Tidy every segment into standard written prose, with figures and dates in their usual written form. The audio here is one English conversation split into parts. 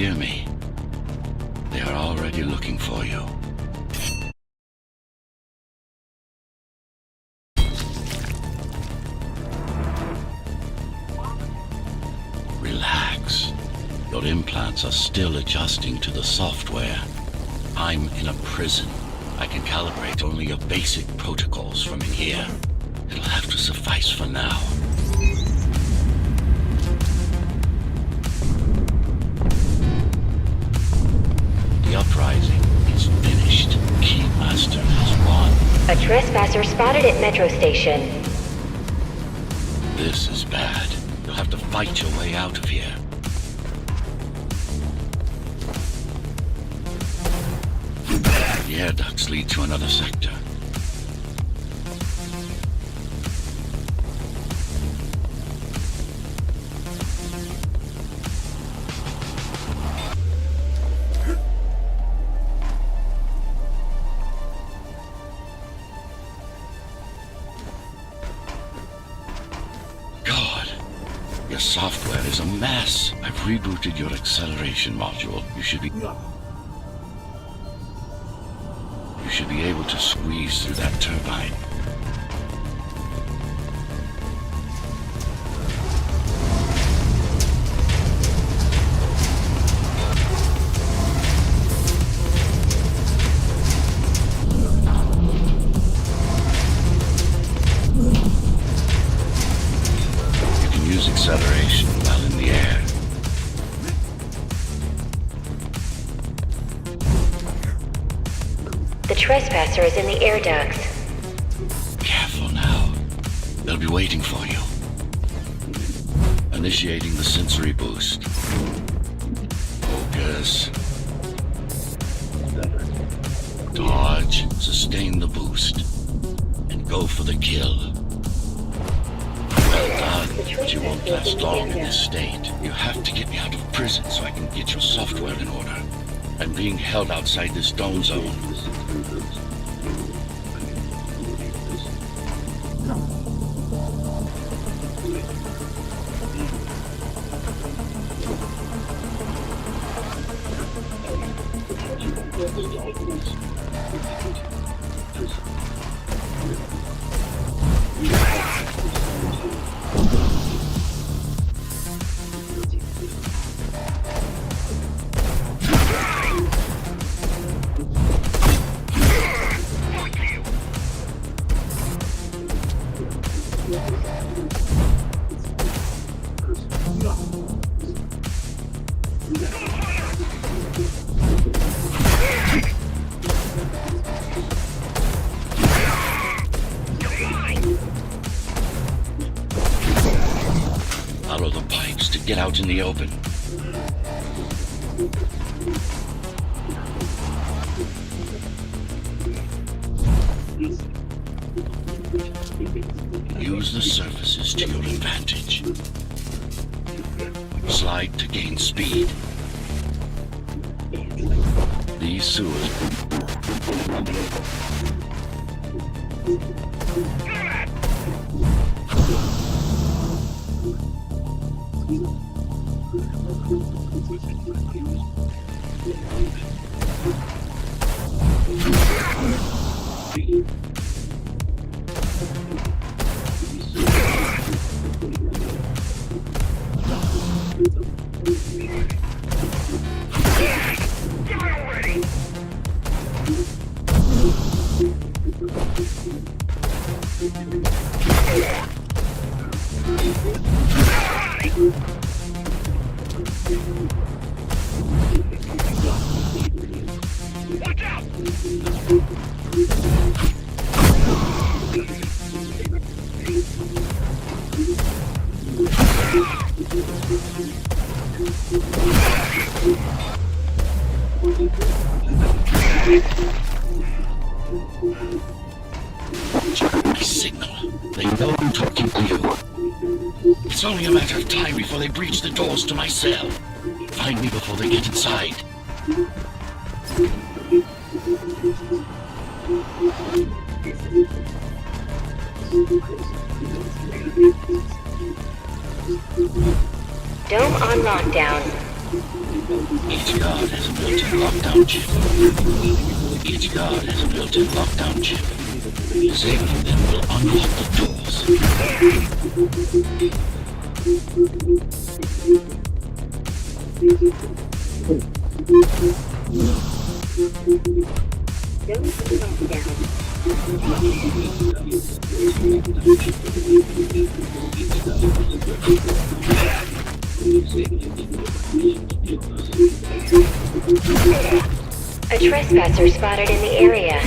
hear me? They are already looking for you. Relax. Your implants are still adjusting to the software. I'm in a prison. I can calibrate only your basic protocols from in here. It'll have to suffice for now. The uprising is finished. Keymaster has won. A trespasser spotted at Metro Station. This is bad. You'll have to fight your way out of here. The air ducts lead to another sector. Your software is a mess. I've rebooted your acceleration module. You should be able to squeeze through that turbine. Acceleration while in the air. The trespasser is in the air ducts. Careful now. They'll be waiting for you. Initiating the sensory boost. Focus. Dodge, sustain the boost, and go for the kill. Well done, but you won't last long in this state. You have to get me out of prison so I can get your software in order. I'm being held outside this dome zone. Follow the pipes to get out in the open. Use the surfaces to your advantage. Slide to gain speed. These sewers... Watch out! My signal. They know I'm talking to you. It's only a matter of time before they breach the doors to my cell. Find me before they get inside. Dome on lockdown. Each guard has a built-in lockdown chip. Each guard has a built-in lockdown chip. Disabling them will unlock the doors. A trespasser spotted in the area.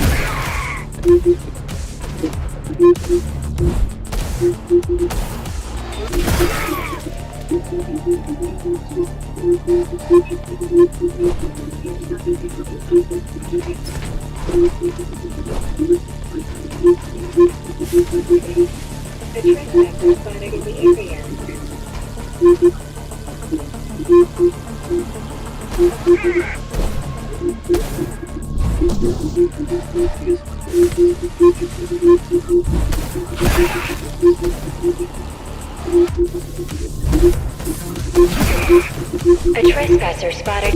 A trespasser spotted.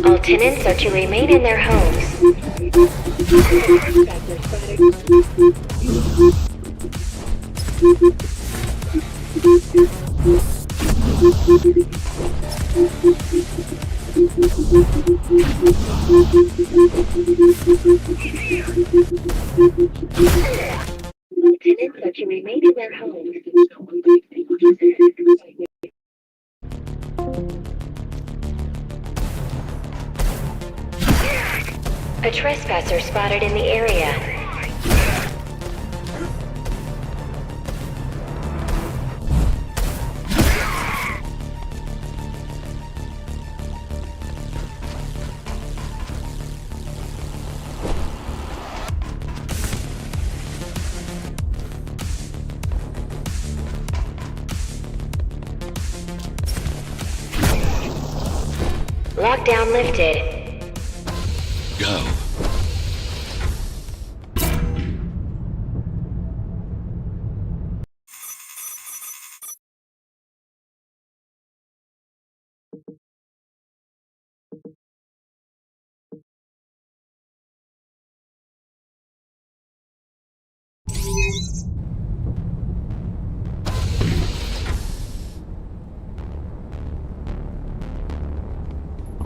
All tenants are to remain in their homes. Tenants are to remain in their homes. A trespasser spotted in the area. Lockdown lifted. Go.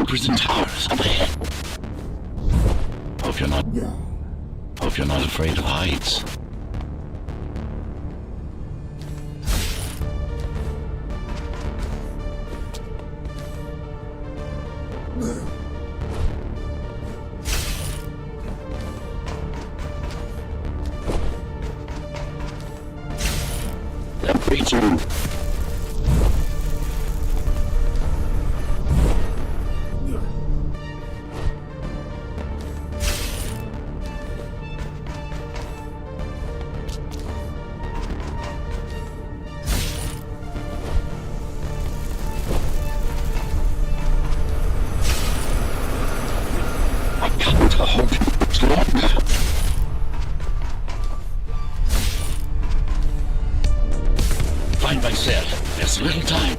Prison towers up ahead. Hope you're not afraid of heights. That preacher. To hold it longer. Find my cell. There's little time.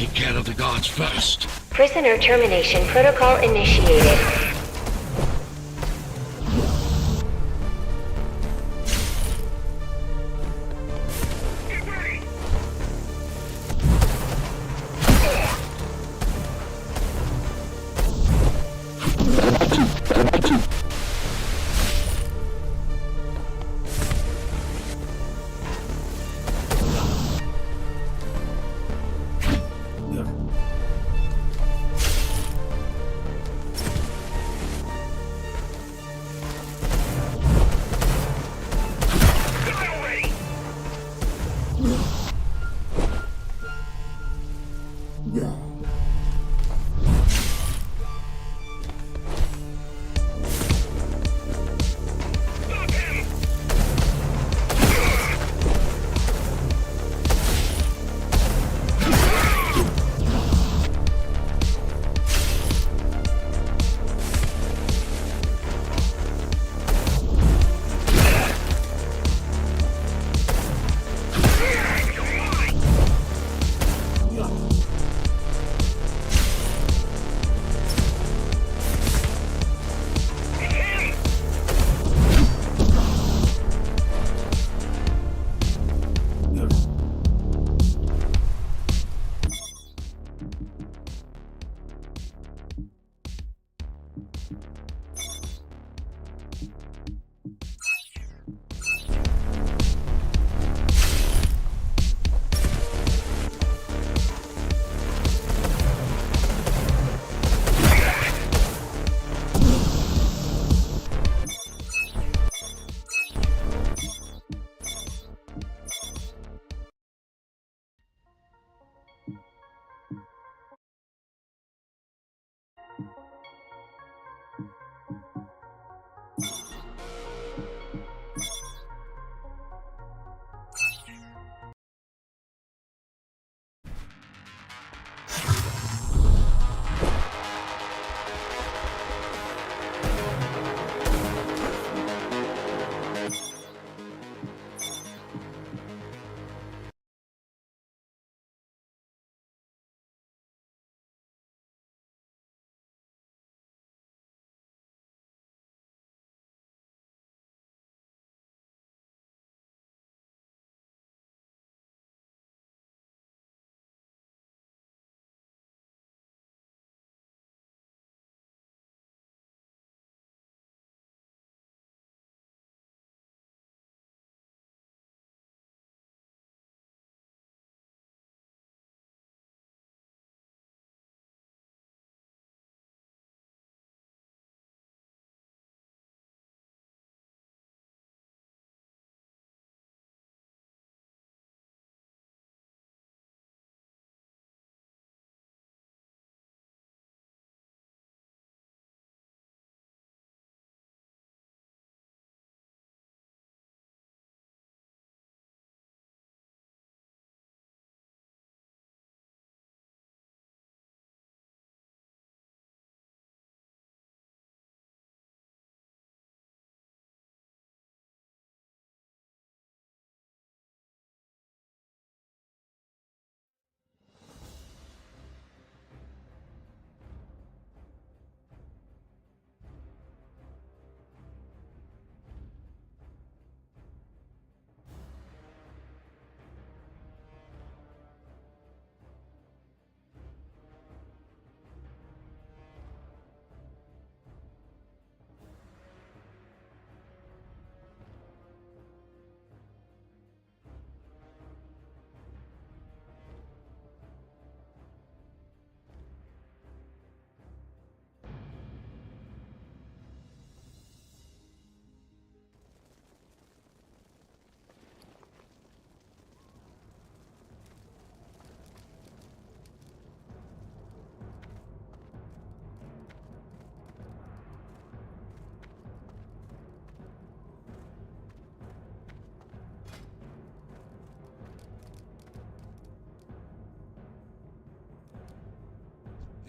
Take care of the guards first. Prisoner termination protocol initiated.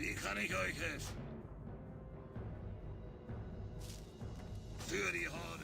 Wie kann ich euch helfen? Für die Horde.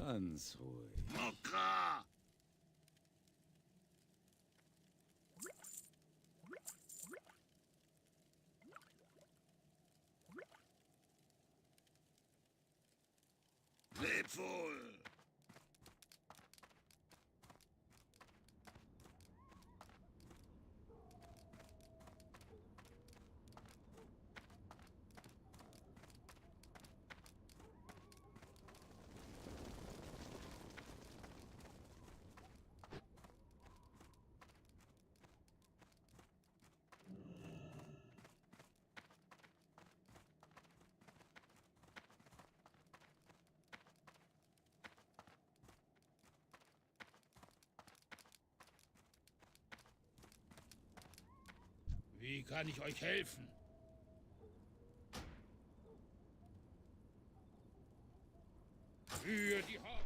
Ganz ruhig. Mokra! Leb wohl! Wie kann ich euch helfen? Für die Horde!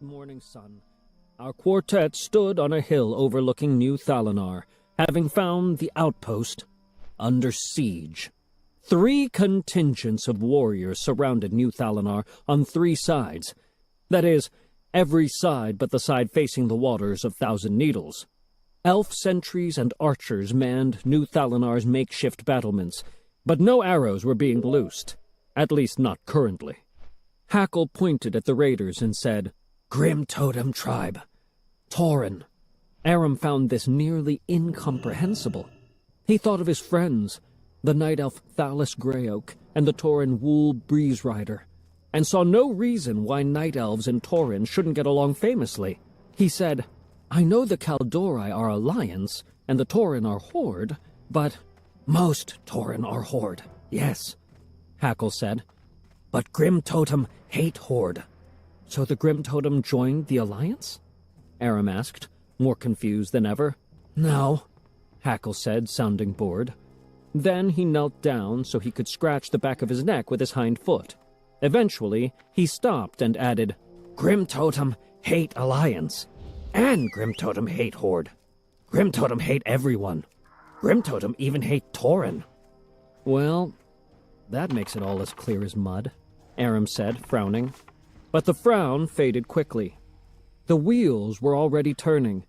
Morning sun. Our quartet stood on a hill overlooking New Thalinar, having found the outpost under siege. 3 contingents of warriors surrounded New Thalinar on 3 sides. That is, every side but the side facing the waters of Thousand Needles. Elf sentries and archers manned New Thalinar's makeshift battlements, but no arrows were being loosed, at least not currently. Hackle pointed at the raiders and said, "Grim Totem Tribe. Tauren." Aram found this nearly incomprehensible. He thought of his friends, the Night Elf Thalis Greyoak and the Tauren Wool Breeze Rider, and saw no reason why Night Elves and Tauren shouldn't get along famously. He said, "I know the Kaldori are alliance, and the Tauren are horde, but most Tauren are horde, yes," Hackle said. "But Grim Totem hate horde." "So the Grim Totem joined the alliance?" Aram asked, more confused than ever. "No," Hackle said, sounding bored. Then he knelt down so he could scratch the back of his neck with his hind foot. Eventually, he stopped and added, "Grim Totem hate alliance, and Grim Totem hate horde. Grim Totem hate everyone. Grim Totem even hate Tauren." "Well, that makes it all as clear as mud," Aram said, frowning. But the frown faded quickly. The wheels were already turning.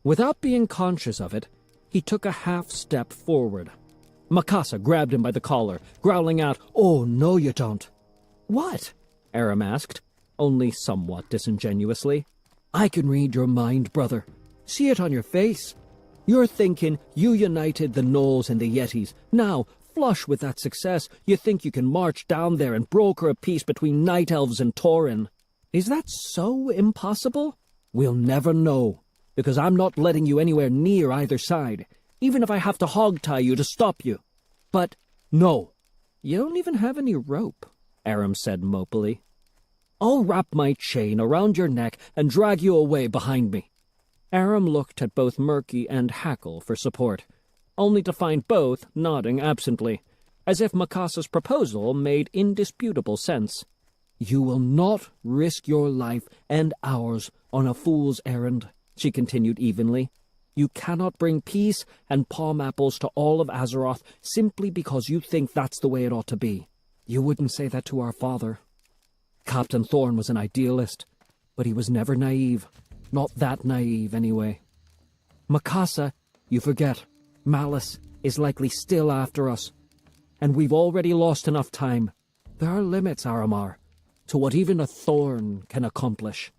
Without being conscious of it, he took a half-step forward. Mikasa grabbed him by the collar, growling out, "Oh, no you don't." "What?" Aram asked, only somewhat disingenuously. "I can read your mind, brother. See it on your face. You're thinking you united the Gnolls and the Yetis. Now, flush with that success, you think you can march down there and broker a peace between Night Elves and Tauren. Is that so impossible? We'll never know, because I'm not letting you anywhere near either side, even if I have to hog-tie you to stop you. But, no. You don't even have any rope," Aram said mopily. "I'll wrap my chain around your neck and drag you away behind me." Aram looked at both Murky and Hackle for support, only to find both nodding absently, as if Mikasa's proposal made indisputable sense. "You will not risk your life and ours on a fool's errand," she continued evenly. "You cannot bring peace and palm apples to all of Azeroth simply because you think that's the way it ought to be. You wouldn't say that to our father. Captain Thorn was an idealist. but he was never naive. Not that naive, anyway. "Mikasa, you forget. Malice is likely still after us. And we've already lost enough time. There are limits, Aramar, to what even a thorn can accomplish."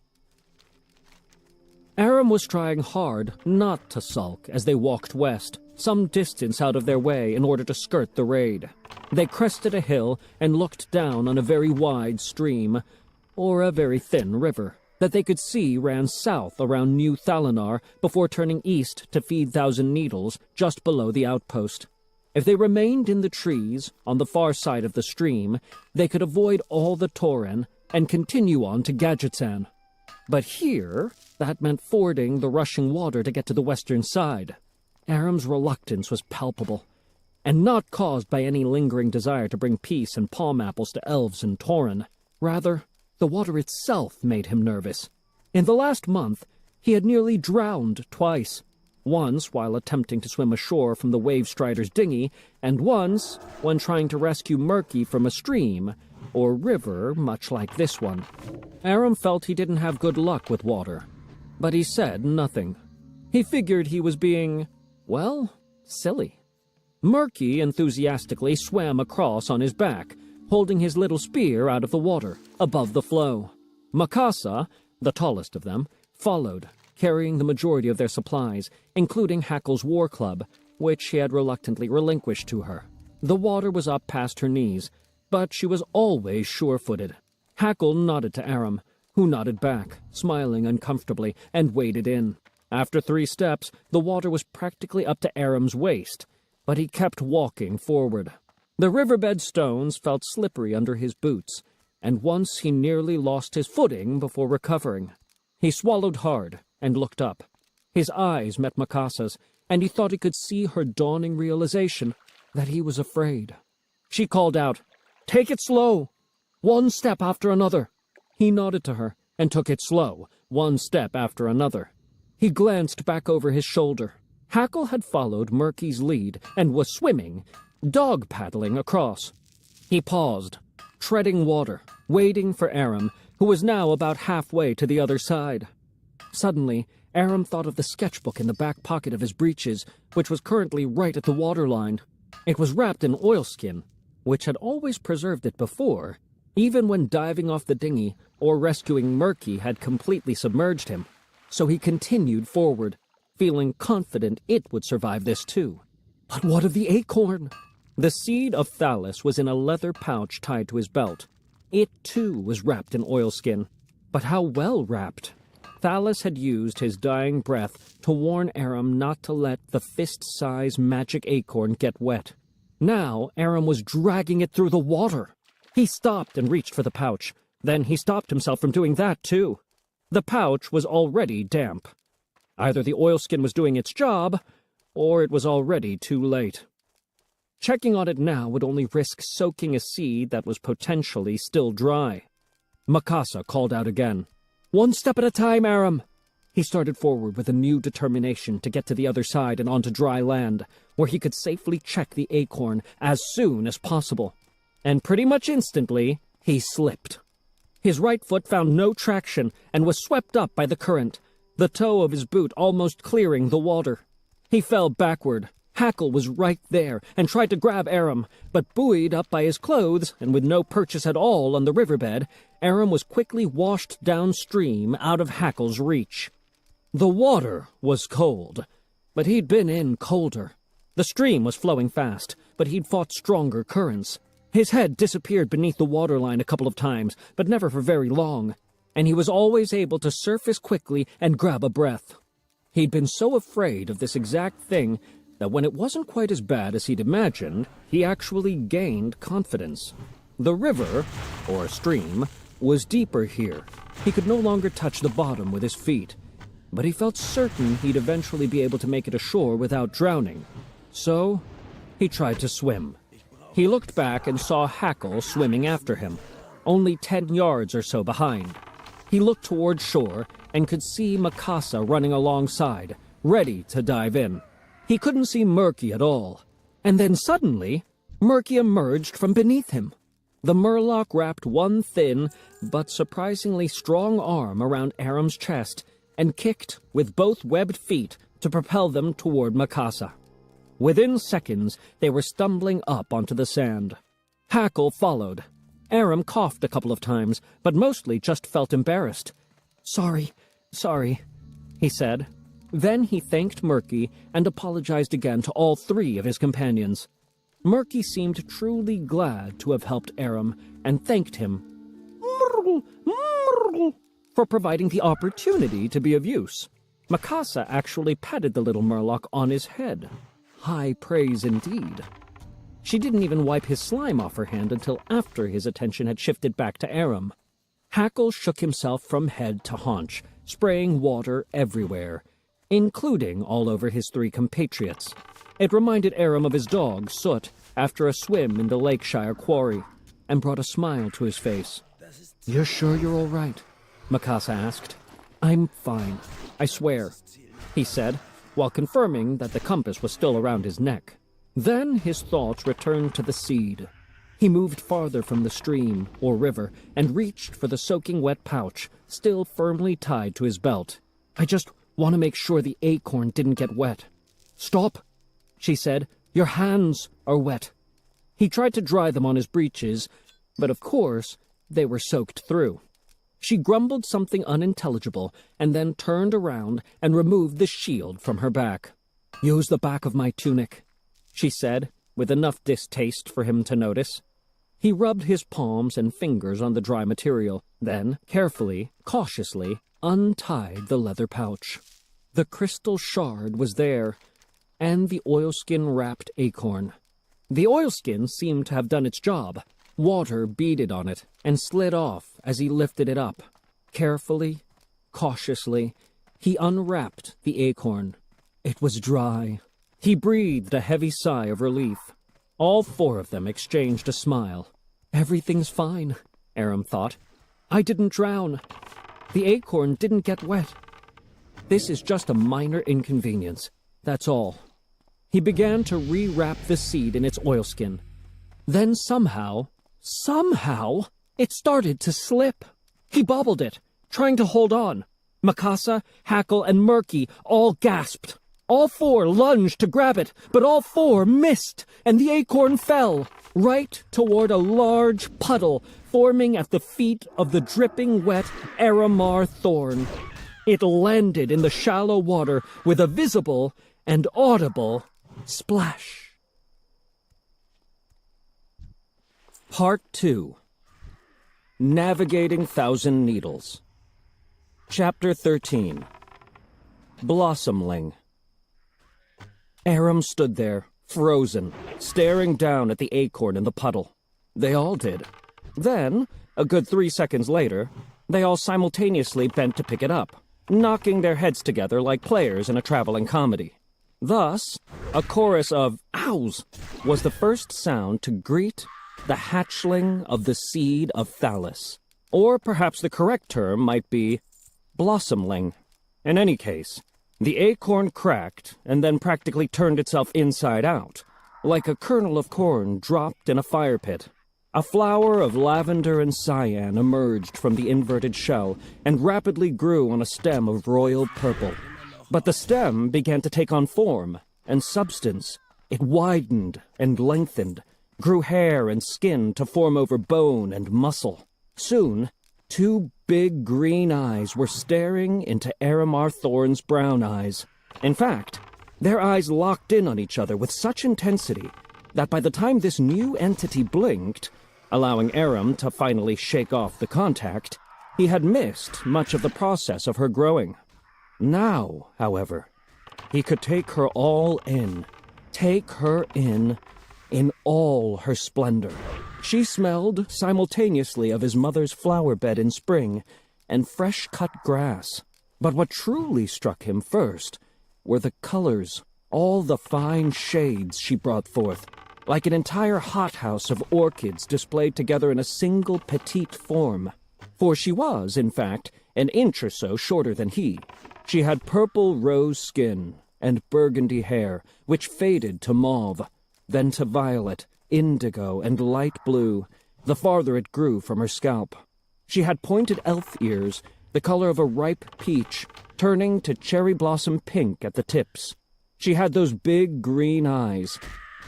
Aram was trying hard not to sulk as they walked west, some distance out of their way in order to skirt the raid. They crested a hill and looked down on a very wide stream, or a very thin river, that they could see ran south around New Thalinar before turning east to feed Thousand Needles just below the outpost. If they remained in the trees on the far side of the stream, they could avoid all the Tauren and continue on to Gadgetzan. But here, that meant fording the rushing water to get to the western side. Aram's reluctance was palpable, and not caused by any lingering desire to bring peace and palm apples to elves and Tauren. Rather, the water itself made him nervous. In the last month, he had nearly drowned twice. Once while attempting to swim ashore from the Wavestrider's dinghy, and once when trying to rescue Murky from a stream, or river much like this one. Aram felt he didn't have good luck with water, but he said nothing. He figured he was being, well, silly. Murky enthusiastically swam across on his back, holding his little spear out of the water, above the flow. Mikasa, the tallest of them, followed, carrying the majority of their supplies, including Hackle's war club, which she had reluctantly relinquished to her. The water was up past her knees, but she was always sure-footed. Hackle nodded to Aram, who nodded back, smiling uncomfortably, and waded in. After 3 steps, the water was practically up to Aram's waist, but he kept walking forward. The riverbed stones felt slippery under his boots, and once he nearly lost his footing before recovering. He swallowed hard and looked up. His eyes met Mikasa's, and he thought he could see her dawning realization that he was afraid. She called out, "Take it slow! 1 step after another!" He nodded to her and took it slow, 1 step after another. He glanced back over his shoulder. Hackle had followed Murky's lead and was swimming, dog-paddling across. He paused, treading water, waiting for Aram, who was now about halfway to the other side. Suddenly, Aram thought of the sketchbook in the back pocket of his breeches, which was currently right at the waterline. It was wrapped in oilskin, which had always preserved it before, even when diving off the dinghy or rescuing Murky had completely submerged him. So he continued forward, feeling confident it would survive this too. But what of the acorn? The seed of Thalas was in a leather pouch tied to his belt. It too was wrapped in oilskin. But how well wrapped? Thalas had used his dying breath to warn Aram not to let the fist-size magic acorn get wet. Now Aram was dragging it through the water. He stopped and reached for the pouch. Then he stopped himself from doing that too. The pouch was already damp. Either the oilskin was doing its job, or it was already too late. Checking on it now would only risk soaking a seed that was potentially still dry. Mikasa called out again. "1 step at a time, Aram!" He started forward with a new determination to get to the other side and onto dry land, where he could safely check the acorn as soon as possible. And pretty much instantly, he slipped. His right foot found no traction and was swept up by the current, the toe of his boot almost clearing the water. He fell backward. Hackle was right there and tried to grab Aram, but buoyed up by his clothes and with no purchase at all on the riverbed, Aram was quickly washed downstream out of Hackle's reach. The water was cold, but he'd been in colder. The stream was flowing fast, but he'd fought stronger currents. His head disappeared beneath the waterline a couple of times, but never for very long, and he was always able to surface quickly and grab a breath. He'd been so afraid of this exact thing that when it wasn't quite as bad as he'd imagined, he actually gained confidence. The river, or stream, was deeper here. He could no longer touch the bottom with his feet, but he felt certain he'd eventually be able to make it ashore without drowning. So, he tried to swim. He looked back and saw Hackle swimming after him, only 10 yards or so behind. He looked toward shore and could see Mikasa running alongside, ready to dive in. He couldn't see Murky at all, and then suddenly, Murky emerged from beneath him. The murloc wrapped one thin but surprisingly strong arm around Aram's chest and kicked with both webbed feet to propel them toward Mikasa. Within seconds, they were stumbling up onto the sand. Hackle followed. Aram coughed a couple of times, but mostly just felt embarrassed. Sorry, he said. Then he thanked Murky and apologized again to all three of his companions. Murky seemed truly glad to have helped Aram and thanked him for providing the opportunity to be of use. Mikasa actually patted the little murloc on his head. High praise indeed. She didn't even wipe his slime off her hand until after his attention had shifted back to Aram. Hackle shook himself from head to haunch, spraying water everywhere, including all over his three compatriots. It reminded Aram of his dog, Soot, after a swim in the Lakeshire quarry, and brought a smile to his face. "You're sure you're all right?" Mikasa asked. "I'm fine, I swear," he said, while confirming that the compass was still around his neck. Then his thoughts returned to the seed. He moved farther from the stream, or river, and reached for the soaking wet pouch, still firmly tied to his belt. "I just want to make sure the acorn didn't get wet." "Stop," she said. "Your hands are wet." He tried to dry them on his breeches, but of course they were soaked through. She grumbled something unintelligible, and then turned around and removed the shield from her back. "Use the back of my tunic," she said, with enough distaste for him to notice. He rubbed his palms and fingers on the dry material, then, carefully, cautiously, untied the leather pouch. The crystal shard was there, and the oilskin-wrapped acorn. The oilskin seemed to have done its job. Water beaded on it and slid off as he lifted it up. Carefully, cautiously, he unwrapped the acorn. It was dry. He breathed a heavy sigh of relief. All four of them exchanged a smile. "Everything's fine," Aram thought. "I didn't drown. The acorn didn't get wet. This is just a minor inconvenience. That's all." He began to re-wrap the seed in its oilskin. Then somehow, it started to slip. He bobbled it, trying to hold on. Mikasa, Hackle, and Murky all gasped. All four lunged to grab it, but all four missed, and the acorn fell, right toward a large puddle forming at the feet of the dripping wet Aramar thorn. It landed in the shallow water with a visible and audible splash. Part 2. Navigating Thousand Needles. Chapter 13. Blossomling. Aram stood there, frozen, staring down at the acorn in the puddle. They all did. Then, a good 3 seconds later, they all simultaneously bent to pick it up, knocking their heads together like players in a traveling comedy. Thus, a chorus of "ows" was the first sound to greet the hatchling of the seed of Thalys. Or perhaps the correct term might be blossomling. In any case, the acorn cracked and then practically turned itself inside out, like a kernel of corn dropped in a fire pit. A flower of lavender and cyan emerged from the inverted shell and rapidly grew on a stem of royal purple. But the stem began to take on form and substance. It widened and lengthened, grew hair and skin to form over bone and muscle. Soon, 2 big green eyes were staring into Aramar Thorn's brown eyes. In fact, their eyes locked in on each other with such intensity that by the time this new entity blinked, allowing Aram to finally shake off the contact, he had missed much of the process of her growing. Now, however, he could take her all in. Take her in all her splendor. She smelled simultaneously of his mother's flower bed in spring and fresh-cut grass. But what truly struck him first were the colors, all the fine shades she brought forth, like an entire hothouse of orchids displayed together in a single petite form. For she was, in fact, an inch or so shorter than he. She had purple rose skin and burgundy hair, which faded to mauve, then to violet, indigo, and light blue, the farther it grew from her scalp. She had pointed elf ears, the color of a ripe peach, turning to cherry blossom pink at the tips. She had those big green eyes,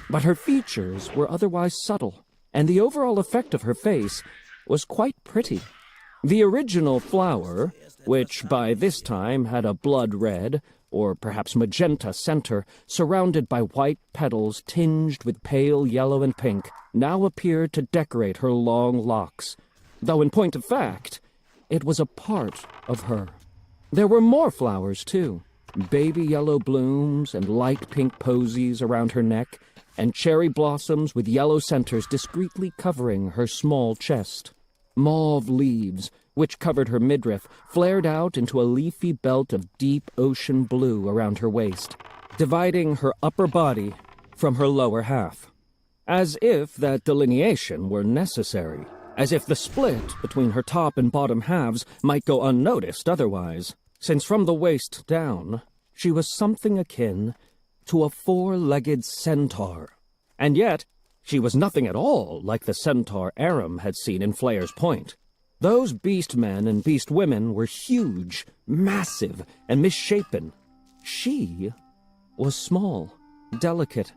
but her features were otherwise subtle, and the overall effect of her face was quite pretty. The original flower, which by this time had a blood red, or perhaps magenta center, surrounded by white petals tinged with pale yellow and pink, now appeared to decorate her long locks, though in point of fact, it was a part of her. There were more flowers, too, baby yellow blooms and light pink posies around her neck, and cherry blossoms with yellow centers discreetly covering her small chest. Mauve leaves, which covered her midriff, flared out into a leafy belt of deep ocean blue around her waist, dividing her upper body from her lower half. As if that delineation were necessary, as if the split between her top and bottom halves might go unnoticed otherwise, since from the waist down she was something akin to a four-legged centaur. And yet she was nothing at all like the centaur Aram had seen in Flayer's Point. Those beast men and beast women were huge, massive, and misshapen. She was small, delicate,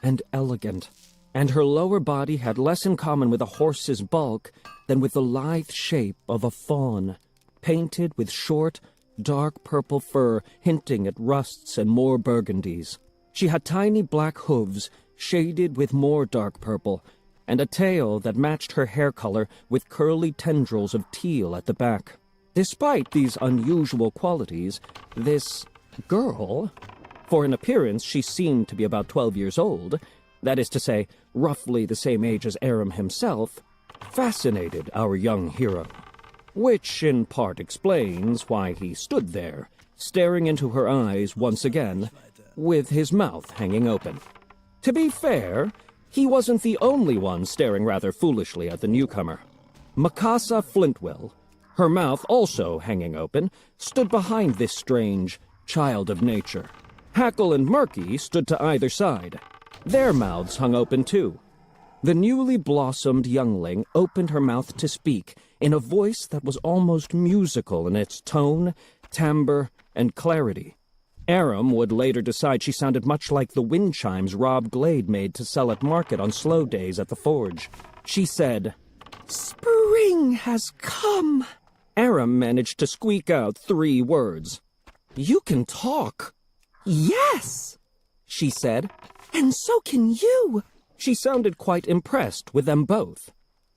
and elegant, and her lower body had less in common with a horse's bulk than with the lithe shape of a fawn, painted with short, dark purple fur hinting at rusts and more burgundies. She had tiny black hooves shaded with more dark purple, and a tail that matched her hair color with curly tendrils of teal at the back. Despite these unusual qualities, this girl, for in appearance she seemed to be about 12 years old, that is to say, roughly the same age as Aram himself, fascinated our young hero. Which in part explains why he stood there, staring into her eyes once again, with his mouth hanging open. To be fair, he wasn't the only one staring rather foolishly at the newcomer. Mikasa Flintwill, her mouth also hanging open, stood behind this strange child of nature. Hackle and Murky stood to either side. Their mouths hung open too. The newly blossomed youngling opened her mouth to speak in a voice that was almost musical in its tone, timbre, and clarity. Aram would later decide she sounded much like the wind chimes Rob Glade made to sell at market on slow days at the forge. She said, "Spring has come." Aram managed to squeak out 3 words. "You can talk." "Yes," she said, "and so can you." She sounded quite impressed with them both.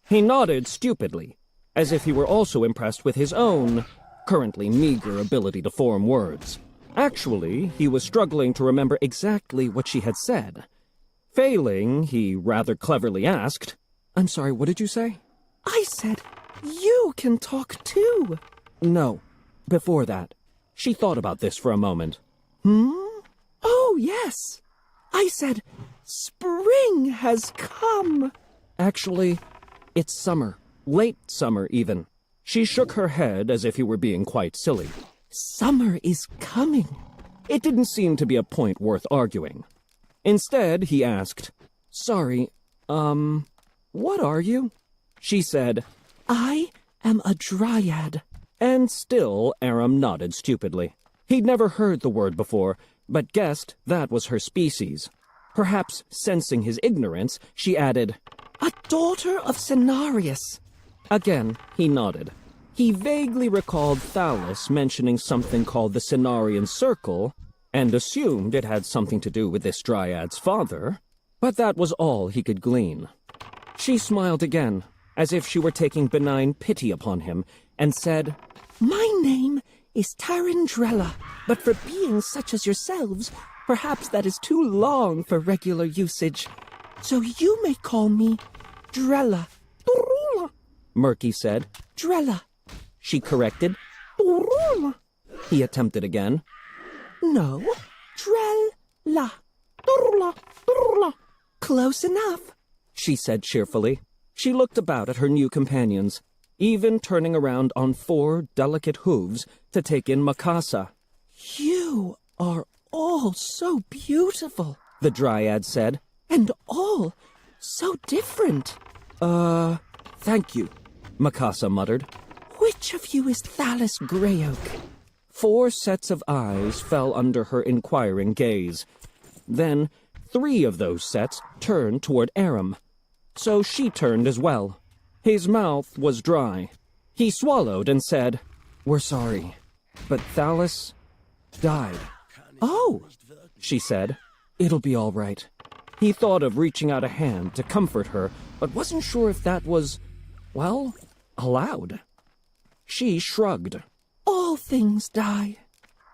He nodded stupidly, as if he were also impressed with his own, currently meager ability to form words. Actually, he was struggling to remember exactly what she had said. Failing, he rather cleverly asked, "I'm sorry, what did you say?" "I said, you can talk too." "No, before that." She thought about this for a moment. "Oh, yes. I said, spring has come." "Actually, it's summer. Late summer, even." She shook her head as if he were being quite silly. "Summer is coming." It didn't seem to be a point worth arguing. Instead, he asked, "Sorry, what are you?" She said, "I am a dryad." And still Aram nodded stupidly. He'd never heard the word before, but guessed that was her species. Perhaps sensing his ignorance, she added, "A daughter of Cenarius." Again, he nodded. He vaguely recalled Thalys mentioning something called the Cenarian Circle, and assumed it had something to do with this dryad's father, but that was all he could glean. She smiled again, as if she were taking benign pity upon him, and said, "My name is Tarandrella, but for beings such as yourselves, perhaps that is too long for regular usage. So you may call me Drella." Murky said, "Drella," she corrected. He attempted again. "No, Drella. Close enough," she said cheerfully. She looked about at her new companions, even turning around on 4 delicate hooves to take in Mikasa. "You are all so beautiful," the dryad said, "and all so different." Thank you, Mikasa muttered. Which of you is Thalis Greyoak? 4 sets of eyes fell under her inquiring gaze. Then 3 of those sets turned toward Aram. So she turned as well. His mouth was dry. He swallowed and said, We're sorry, but Thalis died. Oh, she said. It'll be all right. He thought of reaching out a hand to comfort her, but wasn't sure if that was, well, allowed. She shrugged. All things die.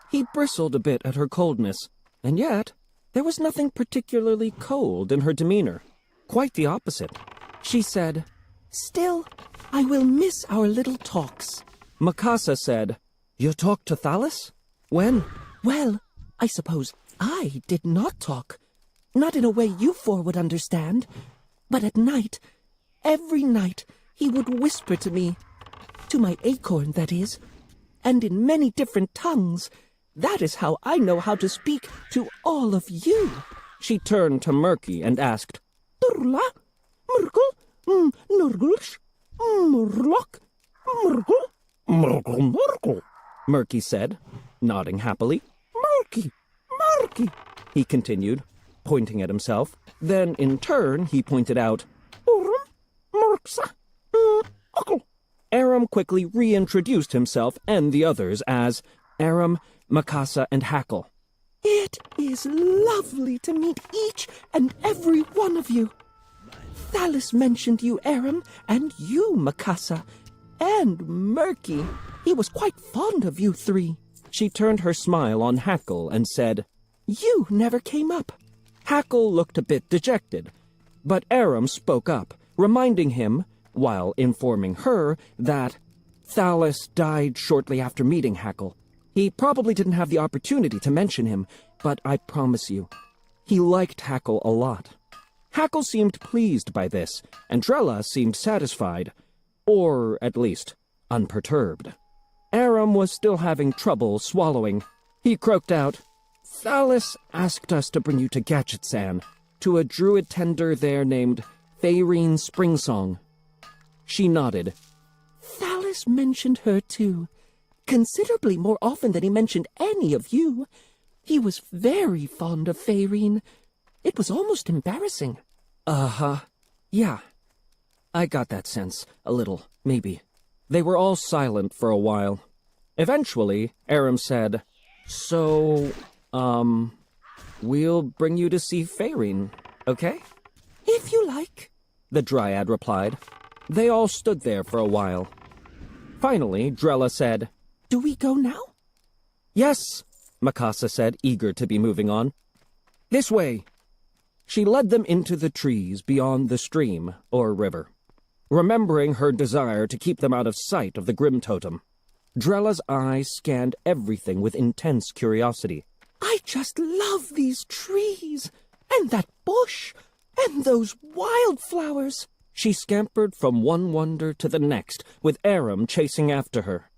He bristled a bit at her coldness, and yet there was nothing particularly cold in her demeanor. Quite the opposite. She said, Still, I will miss our little talks. Mikasa said, You talked to Thalis? When? Well, I suppose I did not talk. Not in a way you 4 would understand. But at night, every night, he would whisper to me. To my acorn, that is. And in many different tongues. That is how I know how to speak to all of you. She turned to Murky and asked, Turla? Murkle? Nurgulsh? Murlok? Murkle? Murkle? Murky said, nodding happily. Murky, he continued, pointing at himself. Then, in turn, he pointed out, Urum, Murksa, Ukle. Aram quickly reintroduced himself and the others as Aram, Mikasa, and Hackle. It is lovely to meet each and every one of you. Thalis mentioned you, Aram, and you, Mikasa, and Murky. He was quite fond of you 3. She turned her smile on Hackle and said, You never came up. Hackle looked a bit dejected, but Aram spoke up, reminding him, while informing her, that Thalis died shortly after meeting Hackle. He probably didn't have the opportunity to mention him, but I promise you, he liked Hackle a lot. Hackle seemed pleased by this, and Drella seemed satisfied, or at least unperturbed. Aram was still having trouble swallowing. He croaked out, Thalis asked us to bring you to Gadget-san, to a druid tender there named Faerine Springsong. She nodded. Thalis mentioned her too, considerably more often than he mentioned any of you. He was very fond of Faerine. It was almost embarrassing. Yeah. I got that sense, a little, maybe. They were all silent for a while. Eventually, Aram said, So, we'll bring you to see Faerine, okay? If you like, the Dryad replied. They all stood there for a while. Finally, Drella said, Do we go now? Yes, Mikasa said, eager to be moving on. This way. She led them into the trees beyond the stream, or river, remembering her desire to keep them out of sight of the Grim Totem. Drella's eyes scanned everything with intense curiosity. I just love these trees, and that bush, and those wildflowers. She scampered from one wonder to the next, with Aram chasing after her.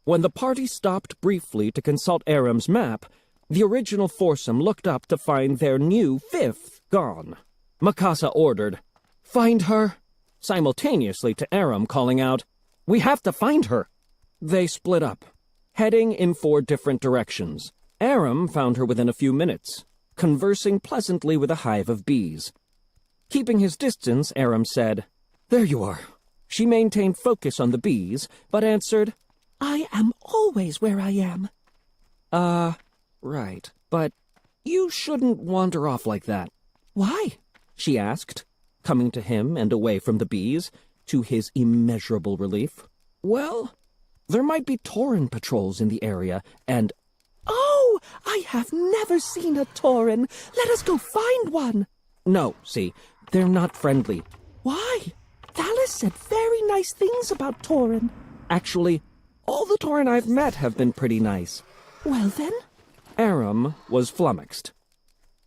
When the party stopped briefly to consult Aram's map, the original foursome looked up to find their new 5th gone. Mikasa ordered, Find her! Simultaneously to Aram calling out, We have to find her! They split up, heading in 4 different directions. Aram found her within a few minutes, conversing pleasantly with a hive of bees. Keeping his distance, Aram said, There you are. She maintained focus on the bees, but answered, I am always where I am. Right, but you shouldn't wander off like that. Why? She asked, coming to him and away from the bees, to his immeasurable relief. Well, there might be Tauren patrols in the area, and... Oh, I have never seen a Tauren. Let us go find one. No, see, they're not friendly. Why? Thalis said very nice things about Tauren. Actually, all the Tauren I've met have been pretty nice. Well then? Aram was flummoxed.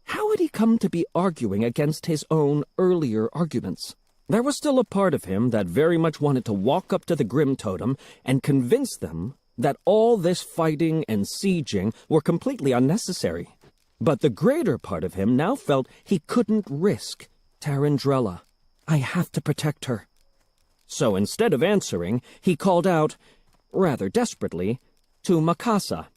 How had he come to be arguing against his own earlier arguments? There was still a part of him that very much wanted to walk up to the Grim Totem and convince them that all this fighting and sieging were completely unnecessary. But the greater part of him now felt he couldn't risk Tarandrella. I have to protect her. So instead of answering, he called out, rather desperately, to Mikasa,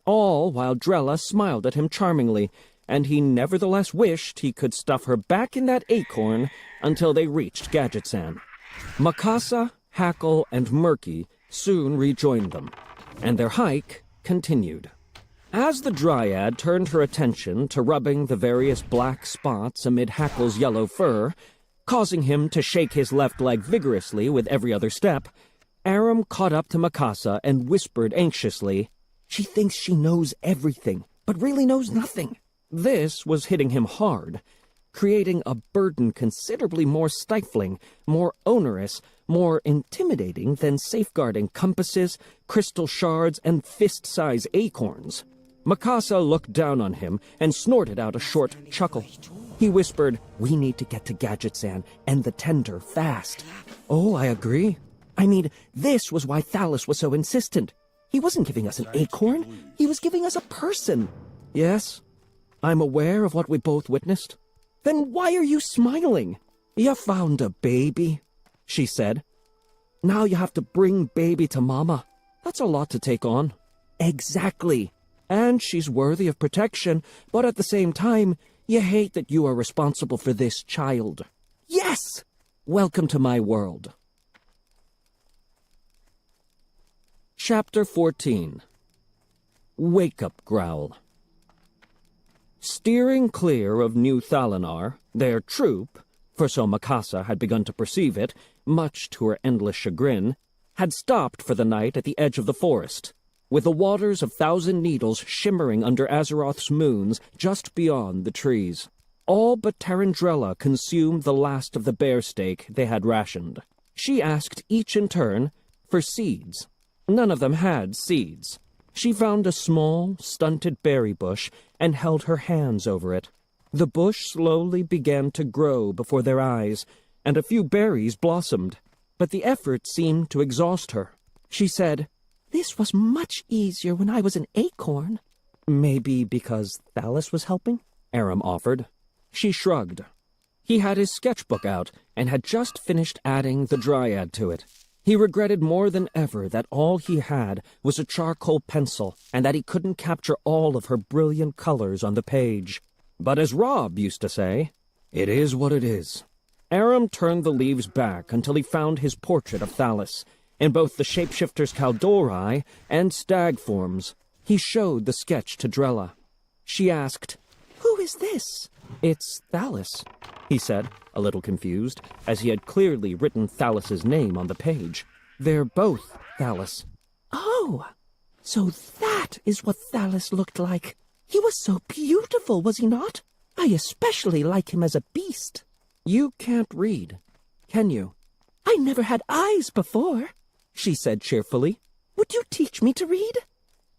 all while Drella smiled at him charmingly, and he nevertheless wished he could stuff her back in that acorn until they reached Gadget-san. Mikasa, Hackle, and Murky soon rejoined them, and their hike continued. As the Dryad turned her attention to rubbing the various black spots amid Hackle's yellow fur, causing him to shake his left leg vigorously with every other step, Aram caught up to Mikasa and whispered anxiously, "She thinks she knows everything, but really knows nothing." This was hitting him hard, creating a burden considerably more stifling, more onerous, more intimidating than safeguarding compasses, crystal shards, and fist-size acorns. Mikasa looked down on him and snorted out a short chuckle. He whispered, "We need to get to Gadget-san and the tender fast." "Oh, I agree. I mean, this was why Thalys was so insistent. He wasn't giving us an acorn, he was giving us a person." "Yes, I'm aware of what we both witnessed." "Then why are you smiling?" "You found a baby," she said. "Now you have to bring baby to Mama. That's a lot to take on." "Exactly. And she's worthy of protection, but at the same time, you hate that you are responsible for this child." "Yes! Welcome to my world." Chapter 14. Wake-up Growl. Steering clear of New Thalinar, their troop, for so Mikasa had begun to perceive it, much to her endless chagrin, had stopped for the night at the edge of the forest, with the waters of Thousand Needles shimmering under Azeroth's moons just beyond the trees. All but Tarandrella consumed the last of the bear steak they had rationed. She asked each in turn for seeds. None of them had seeds. She found a small, stunted berry bush and held her hands over it. The bush slowly began to grow before their eyes, and a few berries blossomed, but the effort seemed to exhaust her. She said, "This was much easier when I was an acorn." "Maybe because Thalys was helping?" Aram offered. She shrugged. He had his sketchbook out and had just finished adding the Dryad to it. He regretted more than ever that all he had was a charcoal pencil and that he couldn't capture all of her brilliant colors on the page. But as Rob used to say, "It is what it is." Aram turned the leaves back until he found his portrait of Thalys, in both the shapeshifter's Kaldori and stag forms. He showed the sketch to Drella. She asked, "Who is this?" "It's Thalys," he said, a little confused, as he had clearly written Thalys's name on the page. "They're both Thalys." "Oh, so that is what Thalys looked like. He was so beautiful, was he not? I especially like him as a beast." "You can't read, can you?" "I never had eyes before," she said cheerfully. "Would you teach me to read?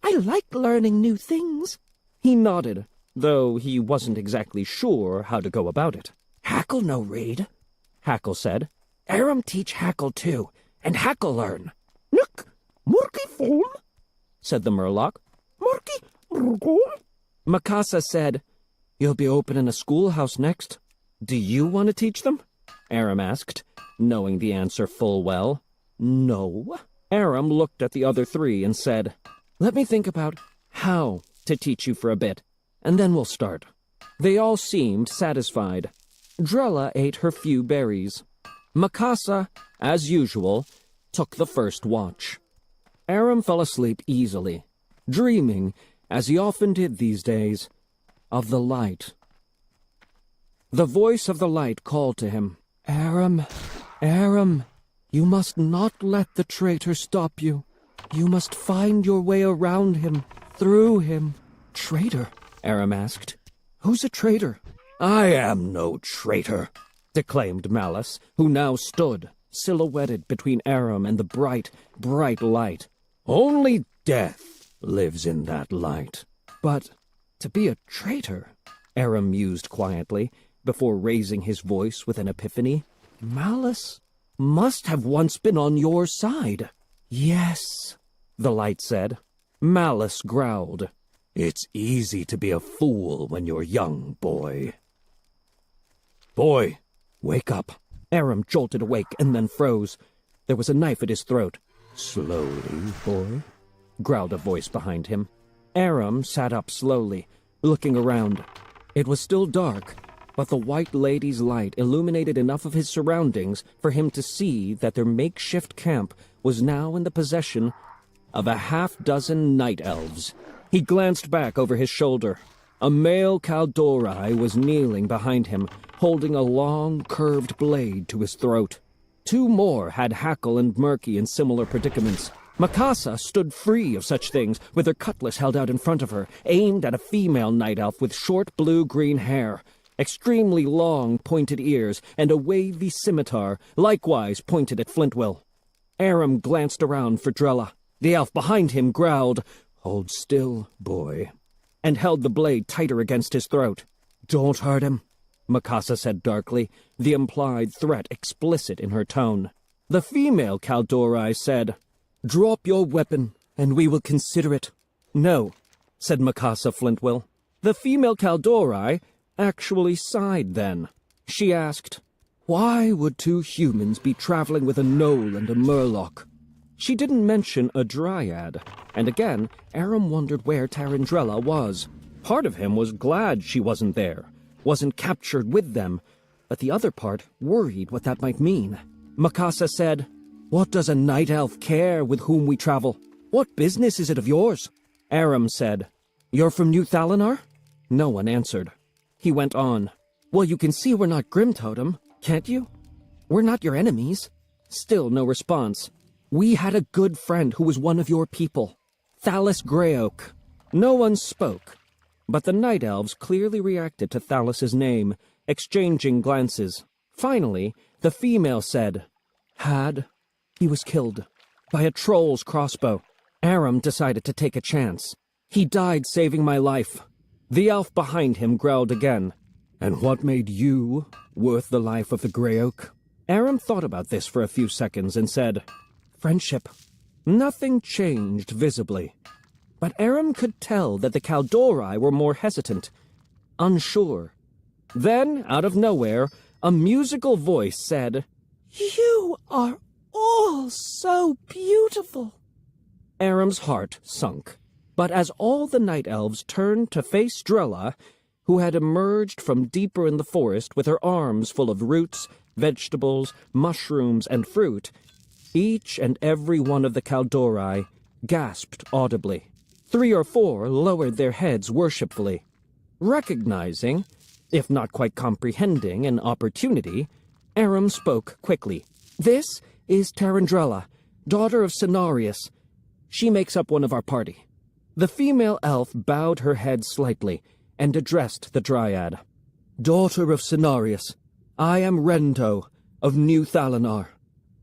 I like learning new things." He nodded, though he wasn't exactly sure how to go about it. "Hackle no read," Hackle said. "Aram teach Hackle too, and Hackle learn." "Nook, Murky fool," said the Murloc. "Murky, Murgo." Mikasa said, "You'll be opening a schoolhouse next. Do you want to teach them?" Aram asked, knowing the answer full well. "No." Aram looked at the other three and said, "Let me think about how to teach you for a bit, and then we'll start." They all seemed satisfied. Drella ate her few berries. Mikasa, as usual, took the first watch. Aram fell asleep easily, dreaming, as he often did these days, of the light. The voice of the light called to him, "Aram, Aram, you must not let the traitor stop you. You must find your way around him, through him." "Traitor?" Aram asked. "Who's a traitor?" "I am no traitor," declaimed Malice, who now stood, silhouetted between Aram and the bright, bright light. "Only death lives in that light." "But to be a traitor," Aram mused quietly, before raising his voice with an epiphany, "Malice must have once been on your side." "Yes," the light said. Malice growled, "It's easy to be a fool when you're young, boy." "Boy, wake up," Aram jolted awake and then froze. There was a knife at his throat. "Slowly, boy," growled a voice behind him. Aram sat up slowly, looking around. It was still dark, but the White Lady's light illuminated enough of his surroundings for him to see that their makeshift camp was now in the possession of a half-dozen night elves. He glanced back over his shoulder. A male Kaldori was kneeling behind him, holding a long, curved blade to his throat. 2 more had Hackle and Murky in similar predicaments. Mikasa stood free of such things, with her cutlass held out in front of her, aimed at a female night elf with short blue-green hair, extremely long, pointed ears, and a wavy scimitar, likewise pointed at Flintwill. Aram glanced around for Drella. The elf behind him growled, "Hold still, boy," and held the blade tighter against his throat. "Don't hurt him," Mikasa said darkly, the implied threat explicit in her tone. The female Kaldori said, "Drop your weapon, and we will consider it." "No," said Mikasa Flintwill. The female Kaldori actually sighed then. She asked, "Why would 2 humans be traveling with a gnoll and a murloc?" She didn't mention a dryad, and again, Aram wondered where Tarandrella was. Part of him was glad she wasn't there, wasn't captured with them, but the other part worried what that might mean. Mikasa said, "What does a night elf care with whom we travel? What business is it of yours?" Aram said, "You're from New Thalinar?" No one answered. He went on, "Well, you can see we're not Grim Totem, can't you? We're not your enemies." Still no response. "We had a good friend who was one of your people, Thalis Greyoak." No one spoke, but the night elves clearly reacted to Thalis's name, exchanging glances. Finally, the female said, "Had. He was killed by a troll's crossbow. Aram decided to take a chance. He died saving my life." The elf behind him growled again. "And what made you worth the life of the Greyoak?" Aram thought about this for a few seconds and said, "Friendship." Nothing changed visibly, but Aram could tell that the Kaldori were more hesitant, unsure. Then, out of nowhere, a musical voice said, "You are all so beautiful." Aram's heart sunk. But as all the night elves turned to face Drella, who had emerged from deeper in the forest with her arms full of roots, vegetables, mushrooms, and fruit, each and every one of the Kaldori gasped audibly. 3 or 4 lowered their heads worshipfully. Recognizing, if not quite comprehending, an opportunity, Aram spoke quickly. "This is Tarandrella, daughter of Cenarius. She makes up one of our party." The female elf bowed her head slightly and addressed the dryad. "Daughter of Cenarius, I am Rendo of New Thalinar."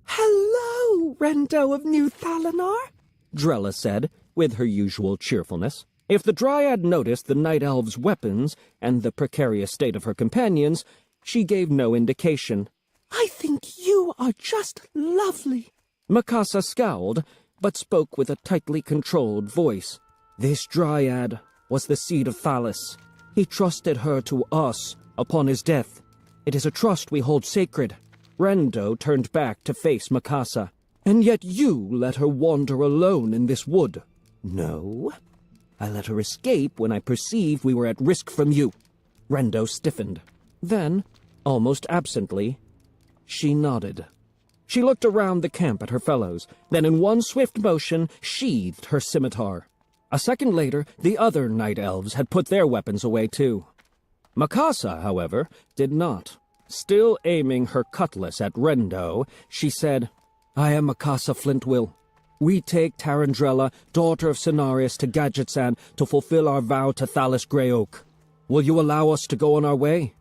"Hello, Rendo of New Thalinar," Drella said, with her usual cheerfulness. If the dryad noticed the night elf's weapons and the precarious state of her companions, she gave no indication. "I think you are just lovely." Mikasa scowled, but spoke with a tightly controlled voice. "This dryad was the seed of Thalis. He trusted her to us upon his death. It is a trust we hold sacred." Rendo turned back to face Mikasa. "And yet you let her wander alone in this wood." "No. I let her escape when I perceived we were at risk from you." Rendo stiffened. Then, almost absently, she nodded. She looked around the camp at her fellows, then in one swift motion sheathed her scimitar. A second later, the other night elves had put their weapons away too. Mikasa, however, did not. Still aiming her cutlass at Rendo, she said, "I am Mikasa Flintwill. We take Tarandrella, daughter of Cenarius, to Gadgetsan to fulfill our vow to Thalis Greyoak. Will you allow us to go on our way?"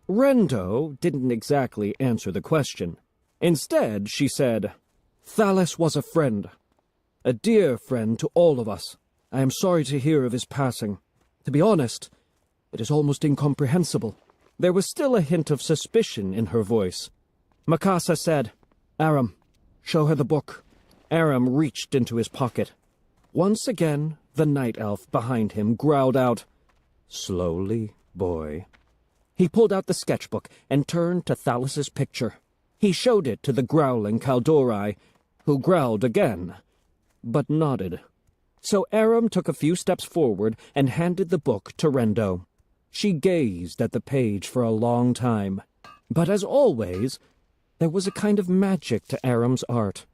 Rendo didn't exactly answer the question. Instead, she said, "Thalis was a friend, a dear friend to all of us. I am sorry to hear of his passing. To be honest, it is almost incomprehensible." There was still a hint of suspicion in her voice. Mikasa said, "Aram, show her the book." Aram reached into his pocket. Once again, the night elf behind him growled out, "Slowly, boy." He pulled out the sketchbook and turned to Thalis's picture. He showed it to the growling Kaldori, who growled again, but nodded. So Aram took a few steps forward and handed the book to Rendo. She gazed at the page for a long time, but as always, there was a kind of magic to Aram's art.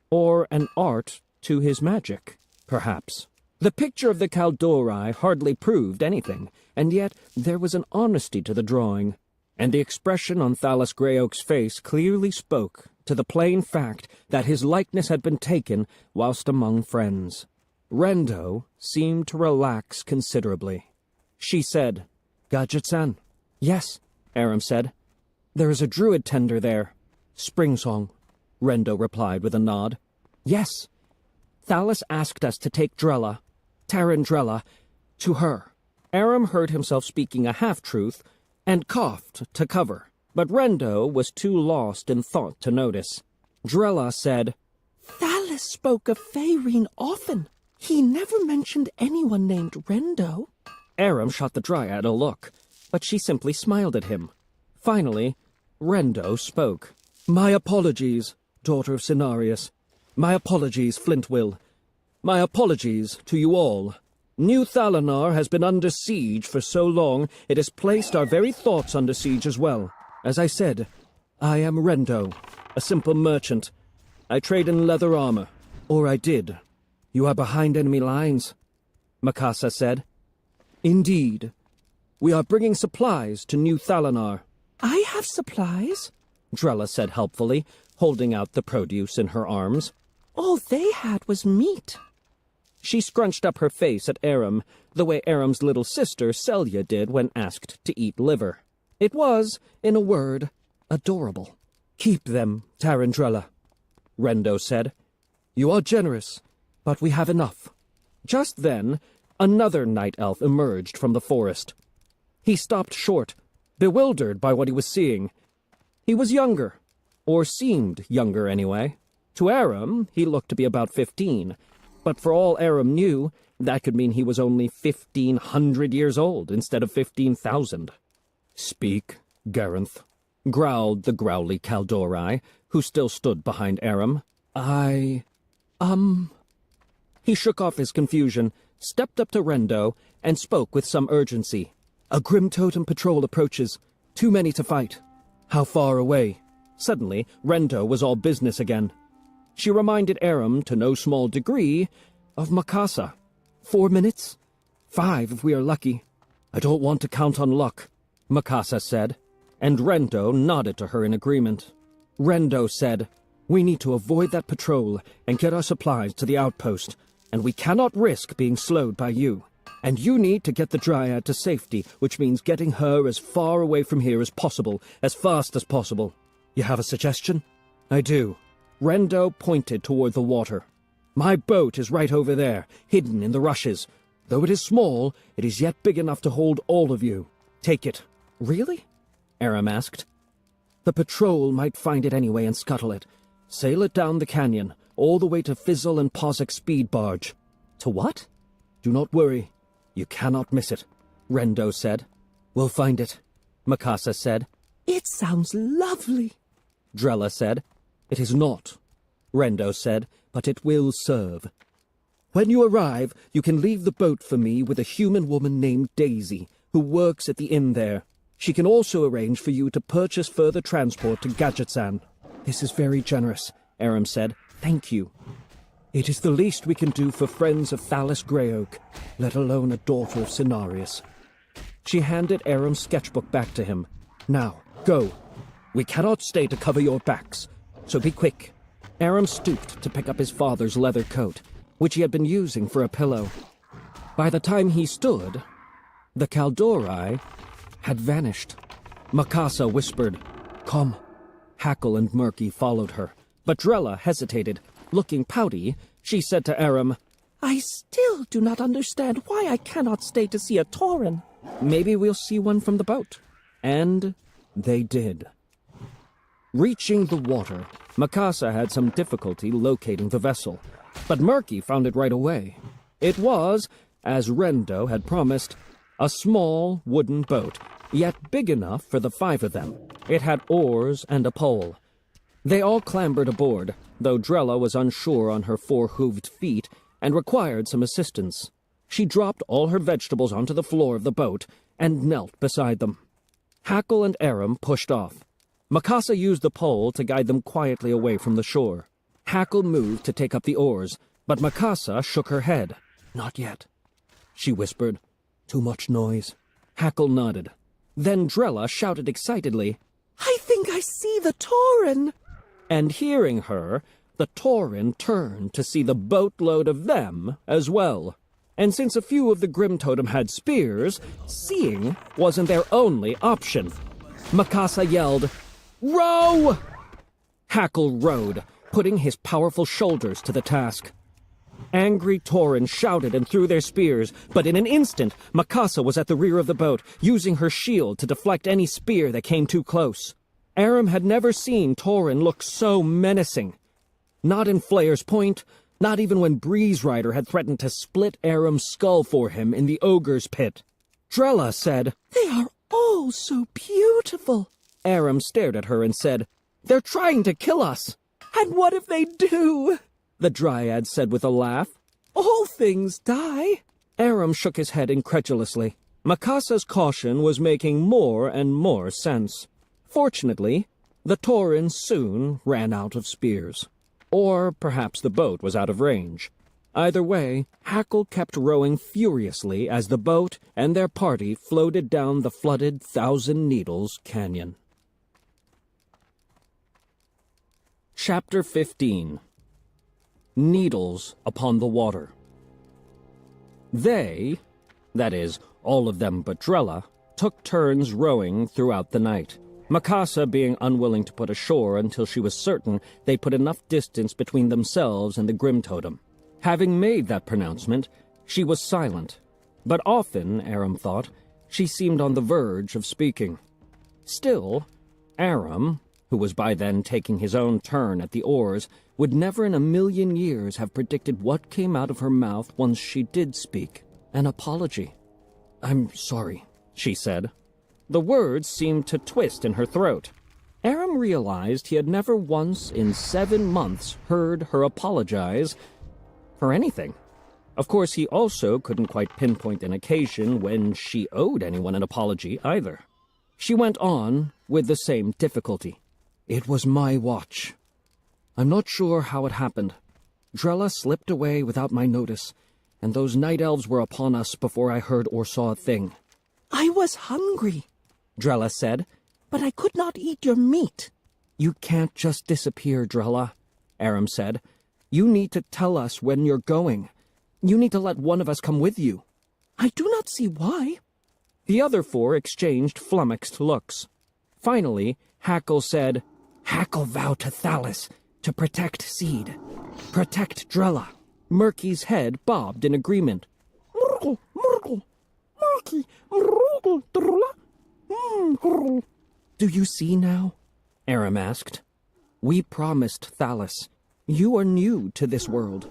Or an art to his magic, perhaps. The picture of the Kaldori hardly proved anything, and yet there was an honesty to the drawing, and the expression on Thalas Greyoak's face clearly spoke to the plain fact that his likeness had been taken whilst among friends. Rendo seemed to relax considerably. She said, "Gadget-san." "Yes," Aram said. "There is a druid tender there." "Spring Song," Rendo replied with a nod. "Yes. Thalas asked us to take Tarandrella, to her." Aram heard himself speaking a half-truth and coughed to cover, but Rendo was too lost in thought to notice. Drella said, "Thalas spoke of Faerine often. He never mentioned anyone named Rendo." Aram shot the dryad a look, but she simply smiled at him. Finally, Rendo spoke. "My apologies, daughter of Cenarius. My apologies, Flintwill. My apologies to you all. New Thalanar has been under siege for so long it has placed our very thoughts under siege as well. As I said, I am Rendo, a simple merchant. I trade in leather armor, or I did. You are behind enemy lines," Mikasa said. "Indeed. We are bringing supplies to New Thalanar." "I have supplies," Drella said helpfully, holding out the produce in her arms. "All they had was meat." She scrunched up her face at Aram, the way Aram's little sister Celia did when asked to eat liver. It was, in a word, adorable. "Keep them, Tarandrella," Rendo said. "You are generous, but we have enough." Just then, another night elf emerged from the forest. He stopped short, bewildered by what he was seeing. He was younger, or seemed younger anyway. To Aram, he looked to be about 15, but for all Aram knew, that could mean he was only 1,500 years old instead of 15,000. "Speak, Garanth," growled the growly Kaldori, who still stood behind Aram. He shook off his confusion, stepped up to Rendo, and spoke with some urgency. "A Grim Totem patrol approaches. Too many to fight." "How far away?" Suddenly, Rendo was all business again. She reminded Aram, to no small degree, of Mikasa. 4 minutes? 5 if we are lucky." "I don't want to count on luck," Mikasa said, and Rendo nodded to her in agreement. Rendo said, "We need to avoid that patrol and get our supplies to the outpost, and we cannot risk being slowed by you. And you need to get the Dryad to safety, which means getting her as far away from here as possible, as fast as possible. You have a suggestion?" "I do." Rendo pointed toward the water. "My boat is right over there, hidden in the rushes. Though it is small, it is yet big enough to hold all of you. Take it." "Really?" Aram asked. "The patrol might find it anyway and scuttle it. Sail it down the canyon, all the way to Fizzle and Pozek's speed barge." "To what?" "Do not worry. You cannot miss it," Rendo said. "We'll find it," Mikasa said. "It sounds lovely," Drella said. "It is not," Rendo said, "but it will serve. When you arrive, you can leave the boat for me with a human woman named Daisy, who works at the inn there. She can also arrange for you to purchase further transport to Gadget-san." "This is very generous," Aram said. "Thank you." "It is the least we can do for friends of Thalas Greyoak, let alone a daughter of Cenarius." She handed Aram's sketchbook back to him. "Now, go. We cannot stay to cover your backs, so be quick." Aram stooped to pick up his father's leather coat, which he had been using for a pillow. By the time he stood, the Kaldori had vanished. Mikasa whispered, "Come." Hackle and Murky followed her, but Drella hesitated. Looking pouty, she said to Aram, "I still do not understand why I cannot stay to see a Tauren." "Maybe we'll see one from the boat." And they did. Reaching the water, Mikasa had some difficulty locating the vessel, but Murky found it right away. It was, as Rendo had promised, a small wooden boat, yet big enough for the 5 of them. It had oars and a pole. They all clambered aboard, though Drella was unsure on her four-hooved feet and required some assistance. She dropped all her vegetables onto the floor of the boat and knelt beside them. Hackle and Aram pushed off. Mikasa used the pole to guide them quietly away from the shore. Hackle moved to take up the oars, but Mikasa shook her head. "Not yet," she whispered. "Too much noise." Hackle nodded. Then Drella shouted excitedly, "I think I see the Tauren!" And hearing her, the Tauren turned to see the boatload of them as well. And since a few of the Grim Totem had spears, seeing wasn't their only option. Mikasa yelled, "Row!" Hackle rowed, putting his powerful shoulders to the task. Angry Tauren shouted and threw their spears, but in an instant, Mikasa was at the rear of the boat, using her shield to deflect any spear that came too close. Aram had never seen Tauren look so menacing. Not in Flayer's Point, not even when Breeze Rider had threatened to split Aram's skull for him in the ogre's pit. Drella said, "They are all so beautiful." Aram stared at her and said, "They're trying to kill us." "And what if they do?" the Dryad said with a laugh. "All things die." Aram shook his head incredulously. Mikasa's caution was making more and more sense. Fortunately, the Tauren soon ran out of spears. Or perhaps the boat was out of range. Either way, Hackle kept rowing furiously as the boat and their party floated down the flooded Thousand Needles Canyon. Chapter 15. Needles Upon the Water. They, that is, all of them but Drella, took turns rowing throughout the night. Mikasa being unwilling to put ashore until she was certain they put enough distance between themselves and the Grim Totem. Having made that pronouncement, she was silent, but often, Aram thought, she seemed on the verge of speaking. Still, Aram, who was by then taking his own turn at the oars, would never in a million years have predicted what came out of her mouth once she did speak. An apology. "I'm sorry," she said. The words seemed to twist in her throat. Aram realized he had never once in 7 months heard her apologize for anything. Of course, he also couldn't quite pinpoint an occasion when she owed anyone an apology either. She went on with the same difficulty. "It was my watch. I'm not sure how it happened. Drella slipped away without my notice, and those night elves were upon us before I heard or saw a thing." "I was hungry," Drella said, "but I could not eat your meat." "You can't just disappear, Drella," Aram said. "You need to tell us when you're going. You need to let one of us come with you." "I do not see why." The other four exchanged flummoxed looks. Finally, Hackle said, "Hackle vowed to Thalys to protect Seed. Protect Drella." Murky's head bobbed in agreement. "Murgle, Murgle, Murky, Murgle, Drella. Do you see now?" Aram asked. "We promised Thalys. You are new to this world.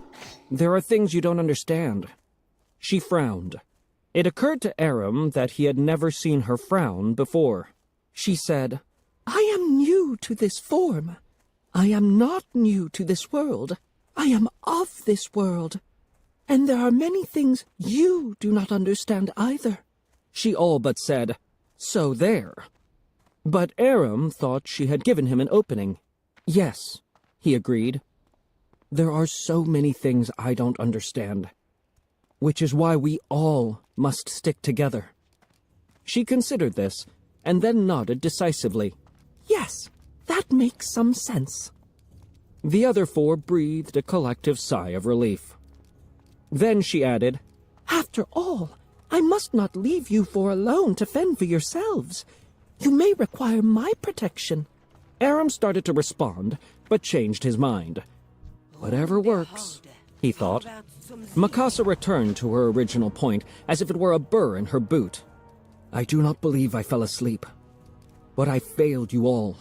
There are things you don't understand." She frowned. It occurred to Aram that he had never seen her frown before. She said, "I am new to this form. I am not new to this world. I am of this world. And there are many things you do not understand either." She all but said, "So there." But Aram thought she had given him an opening. "Yes," he agreed. "There are so many things I don't understand, which is why we all must stick together." She considered this, and then nodded decisively. "Yes, that makes some sense." The other four breathed a collective sigh of relief. Then she added, "After all, I must not leave you four alone to fend for yourselves. You may require my protection." Aram started to respond, but changed his mind. Whatever works, he thought. Mikasa returned to her original point, as if it were a burr in her boot. "I do not believe I fell asleep, but I failed you all.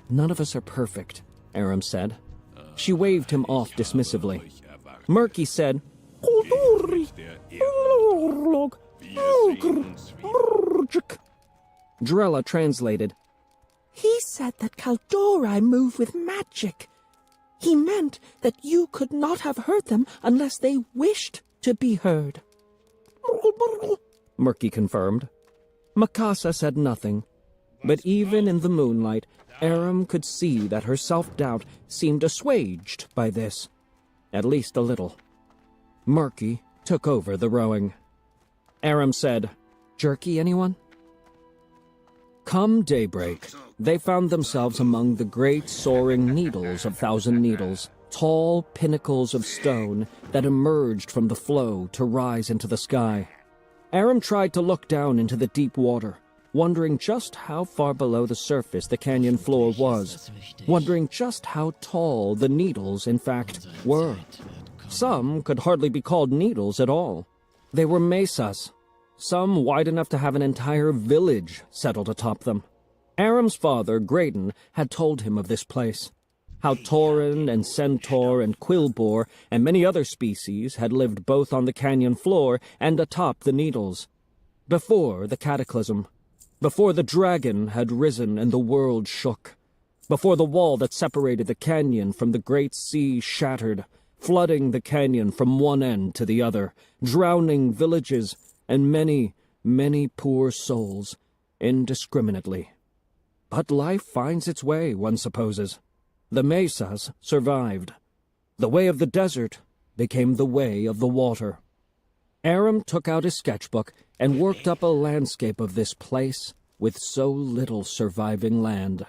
None of us are perfect," Aram said. She waved him off dismissively. Murky said, Drella translated, He said that Kaldori move with magic. He meant that you could not have heard them unless they wished to be heard. Murky confirmed. Mikasa said nothing, but even in the moonlight, Aram could see that her self-doubt seemed assuaged by this, at least a little. Murky took over the rowing. Aram said, "Jerky, anyone?" Come daybreak, they found themselves among the great soaring needles of Thousand Needles, tall pinnacles of stone that emerged from the flow to rise into the sky. Aram tried to look down into the deep water, wondering just how far below the surface the canyon floor was, wondering just how tall the needles, in fact, were. Some could hardly be called needles at all. They were mesas, some wide enough to have an entire village settled atop them. Aram's father, Graydon, had told him of this place, how Tauren and Centaur and Quillboar and many other species had lived both on the canyon floor and atop the needles. Before the cataclysm, before the dragon had risen and the world shook, before the wall that separated the canyon from the great sea shattered, flooding the canyon from one end to the other, drowning villages and many, many poor souls indiscriminately. But life finds its way, one supposes. The mesas survived. The way of the desert became the way of the water. Aram took out his sketchbook and worked up a landscape of this place with so little surviving land.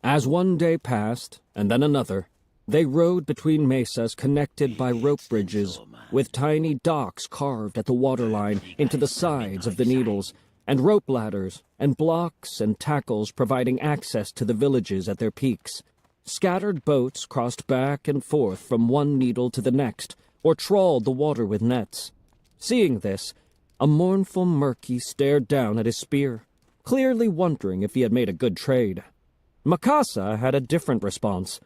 As one day passed, and then another, they rode between mesas connected by rope bridges, with tiny docks carved at the waterline into the sides of the needles, and rope ladders, and blocks and tackles providing access to the villages at their peaks. Scattered boats crossed back and forth from one needle to the next, or trawled the water with nets. Seeing this, a mournful Murky stared down at his spear, clearly wondering if he had made a good trade. Mikasa had a different response.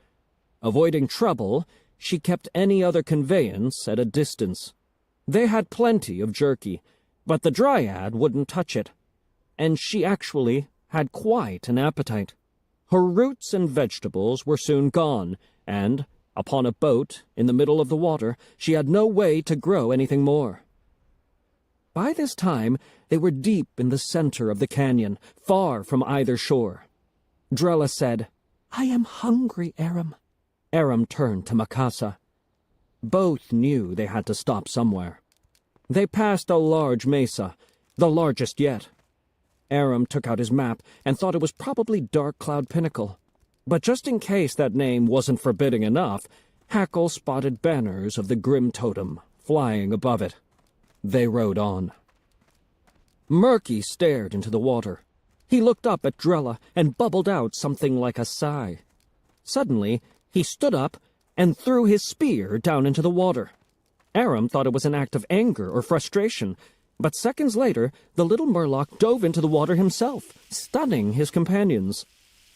Avoiding trouble, she kept any other conveyance at a distance. They had plenty of jerky, but the Dryad wouldn't touch it, and she actually had quite an appetite. Her roots and vegetables were soon gone, and, upon a boat in the middle of the water, she had no way to grow anything more. By this time, they were deep in the center of the canyon, far from either shore. Drella said, "I am hungry, Aram." Aram turned to Mikasa. Both knew they had to stop somewhere. They passed a large mesa, the largest yet. Aram took out his map and thought it was probably Dark Cloud Pinnacle. But just in case that name wasn't forbidding enough, Hackle spotted banners of the Grim Totem flying above it. They rode on. Murky stared into the water. He looked up at Drella and bubbled out something like a sigh. Suddenly, he stood up and threw his spear down into the water. Aram thought it was an act of anger or frustration, but seconds later, the little Murloc dove into the water himself, stunning his companions.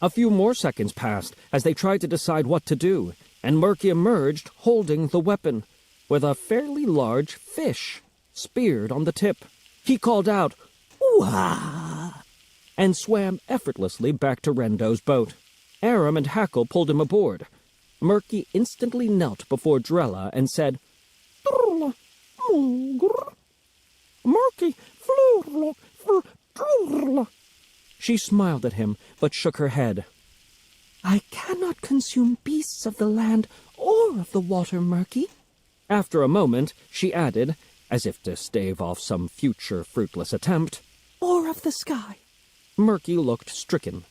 A few more seconds passed as they tried to decide what to do, and Murky emerged holding the weapon, with a fairly large fish speared on the tip. He called out, "Wah!" and swam effortlessly back to Rendo's boat. Aram and Hackle pulled him aboard. Murky instantly knelt before Drella and said, "Murky, She smiled at him, but shook her head. "I cannot consume beasts of the land or of the water, Murky." After a moment, she added, as if to stave off some future fruitless attempt, "Or of the sky." Murky looked stricken.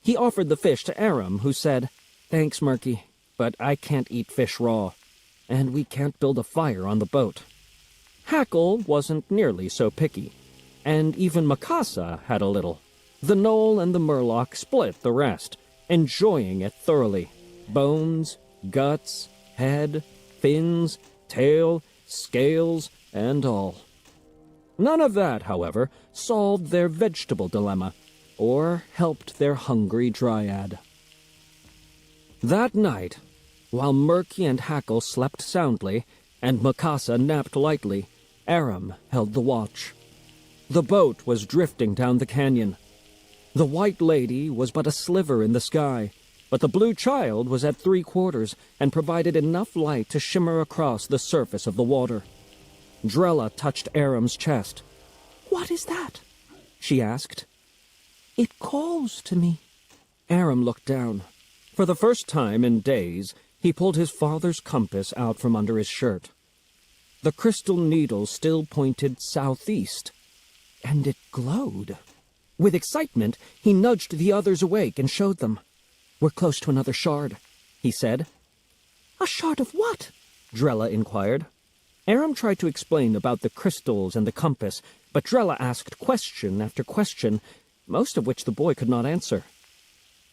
He offered the fish to Aram, who said, "Thanks, Murky, but I can't eat fish raw, and we can't build a fire on the boat." Hackle wasn't nearly so picky, and even Mikasa had a little. The Knoll and the Murloc split the rest, enjoying it thoroughly. Bones, guts, head, fins, tail, scales, and all. None of that, however, solved their vegetable dilemma, or helped their hungry Dryad. That night, while Murky and Hackle slept soundly, and Mikasa napped lightly, Aram held the watch. The boat was drifting down the canyon. The white lady was but a sliver in the sky, but the blue child was at 3/4 and provided enough light to shimmer across the surface of the water. Drella touched Aram's chest. "What is that?" she asked. "It calls to me." Aram looked down. For the first time in days, he pulled his father's compass out from under his shirt. The crystal needle still pointed southeast, and it glowed. With excitement, he nudged the others awake and showed them. "We're close to another shard," he said. "A shard of what?" Drella inquired. Aram tried to explain about the crystals and the compass, but Drella asked question after question, most of which the boy could not answer.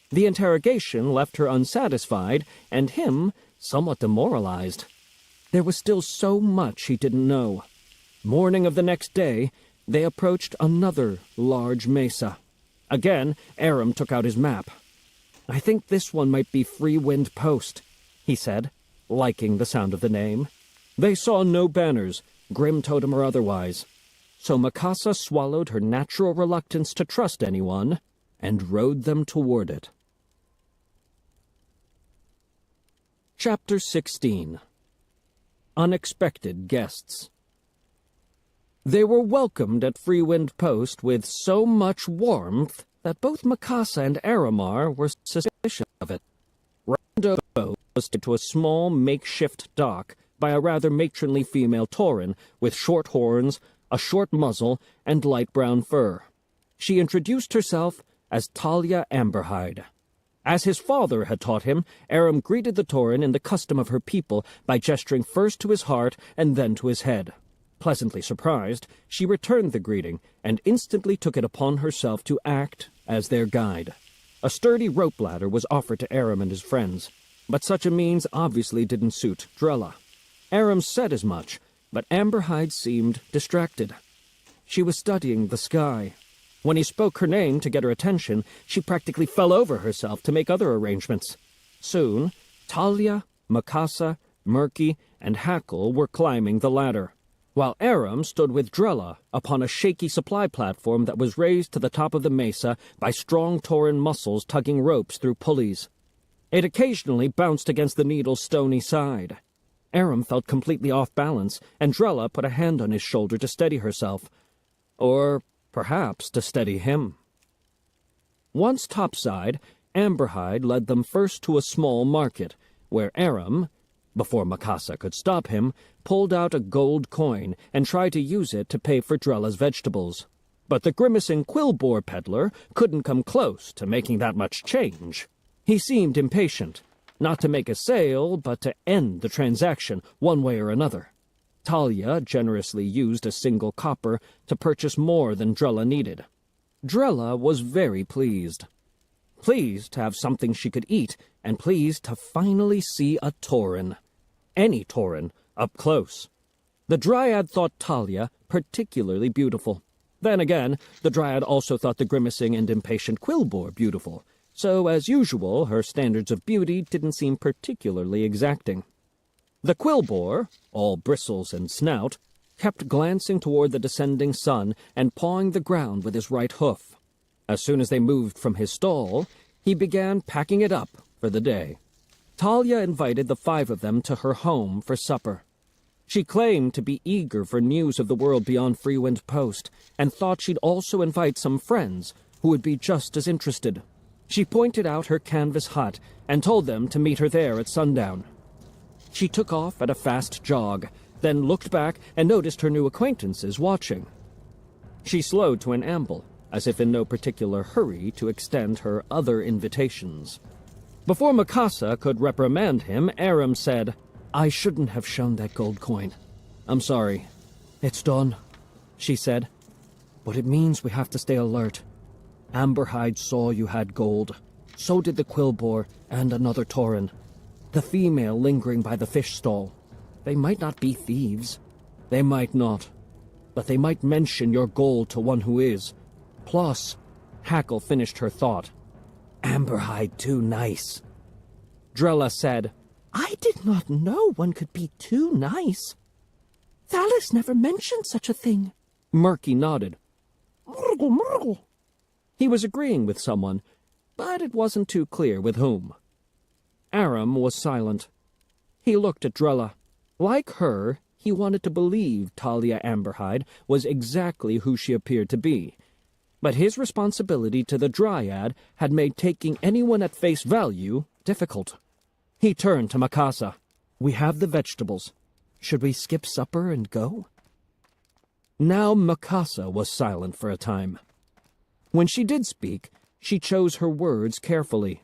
The interrogation left her unsatisfied, and him somewhat demoralized. There was still so much he didn't know. Morning of the next day, they approached another large mesa. Again, Aram took out his map. "I think this one might be Free Wind Post," he said, liking the sound of the name. They saw no banners, grim totem or otherwise, so Mikasa swallowed her natural reluctance to trust anyone and rode them toward it. Chapter 16. Unexpected Guests. They were welcomed at Free Wind Post with so much warmth that both Mikasa and Aramar were suspicious of it. Rando's boat was tied to a small makeshift dock by a rather matronly female tauren with short horns, a short muzzle, and light brown fur. She introduced herself as Talia Amberhide. As his father had taught him, Aram greeted the tauren in the custom of her people by gesturing first to his heart and then to his head. Pleasantly surprised, she returned the greeting and instantly took it upon herself to act as their guide. A sturdy rope ladder was offered to Aram and his friends, but such a means obviously didn't suit Drella. Aram said as much, but Amberhide seemed distracted. She was studying the sky. When he spoke her name to get her attention, she practically fell over herself to make other arrangements. Soon, Talia, Mikasa, Murky, and Hackle were climbing the ladder, while Aram stood with Drella upon a shaky supply platform that was raised to the top of the mesa by strong tauren muscles tugging ropes through pulleys. It occasionally bounced against the needle's stony side. Aram felt completely off balance, and Drella put a hand on his shoulder to steady herself. Or perhaps to steady him. Once topside, Amberhide led them first to a small market, where Aram, before Mikasa could stop him, pulled out a gold coin and tried to use it to pay for Drella's vegetables. But the grimacing quill-bore peddler couldn't come close to making that much change. He seemed impatient, not to make a sale, but to end the transaction one way or another. Talia generously used a single copper to purchase more than Drella needed. Drella was very pleased. Pleased to have something she could eat, and pleased to finally see a tauren. Any tauren, up close. The Dryad thought Talia particularly beautiful. Then again, the Dryad also thought the grimacing and impatient Quillbore beautiful, so as usual her standards of beauty didn't seem particularly exacting. The Quillbore, all bristles and snout, kept glancing toward the descending sun and pawing the ground with his right hoof. As soon as they moved from his stall, he began packing it up for the day. Talia invited the 5 of them to her home for supper. She claimed to be eager for news of the world beyond Free Wind Post, and thought she'd also invite some friends who would be just as interested. She pointed out her canvas hut and told them to meet her there at sundown. She took off at a fast jog, then looked back and noticed her new acquaintances watching. She slowed to an amble, as if in no particular hurry to extend her other invitations. Before Mikasa could reprimand him, Aram said, "I shouldn't have shown that gold coin. I'm sorry. It's done," she said. "But it means we have to stay alert. Amberhide saw you had gold. So did the Quillbore and another tauren. The female lingering by the fish stall. They might not be thieves. They might not. But they might mention your gold to one who is. Plus," Hackle finished her thought, "Amberhide too nice." Drella said, "I did not know one could be too nice. Thalis never mentioned such a thing." Murky nodded. Murgle, murgle. He was agreeing with someone, but it wasn't too clear with whom. Aram was silent. He looked at Drella. Like her, he wanted to believe Talia Amberhide was exactly who she appeared to be, but his responsibility to the Dryad had made taking anyone at face value difficult. He turned to Mikasa. "We have the vegetables. Should we skip supper and go?" Now Mikasa was silent for a time. When she did speak, she chose her words carefully.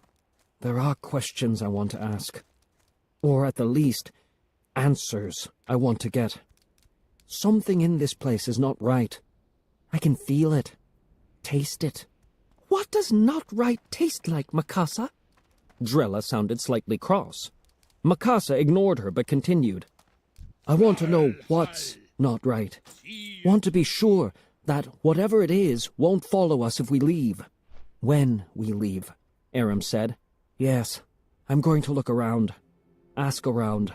"There are questions I want to ask. Or at the least, answers I want to get. Something in this place is not right. I can feel it. Taste it." What does not right taste like, Mikasa? Drella sounded slightly cross. Mikasa ignored her but continued. "I want to know what's not right. Want to be sure that whatever it is won't follow us if we leave." "When we leave," Aram said. "Yes, I'm going to look around. Ask around.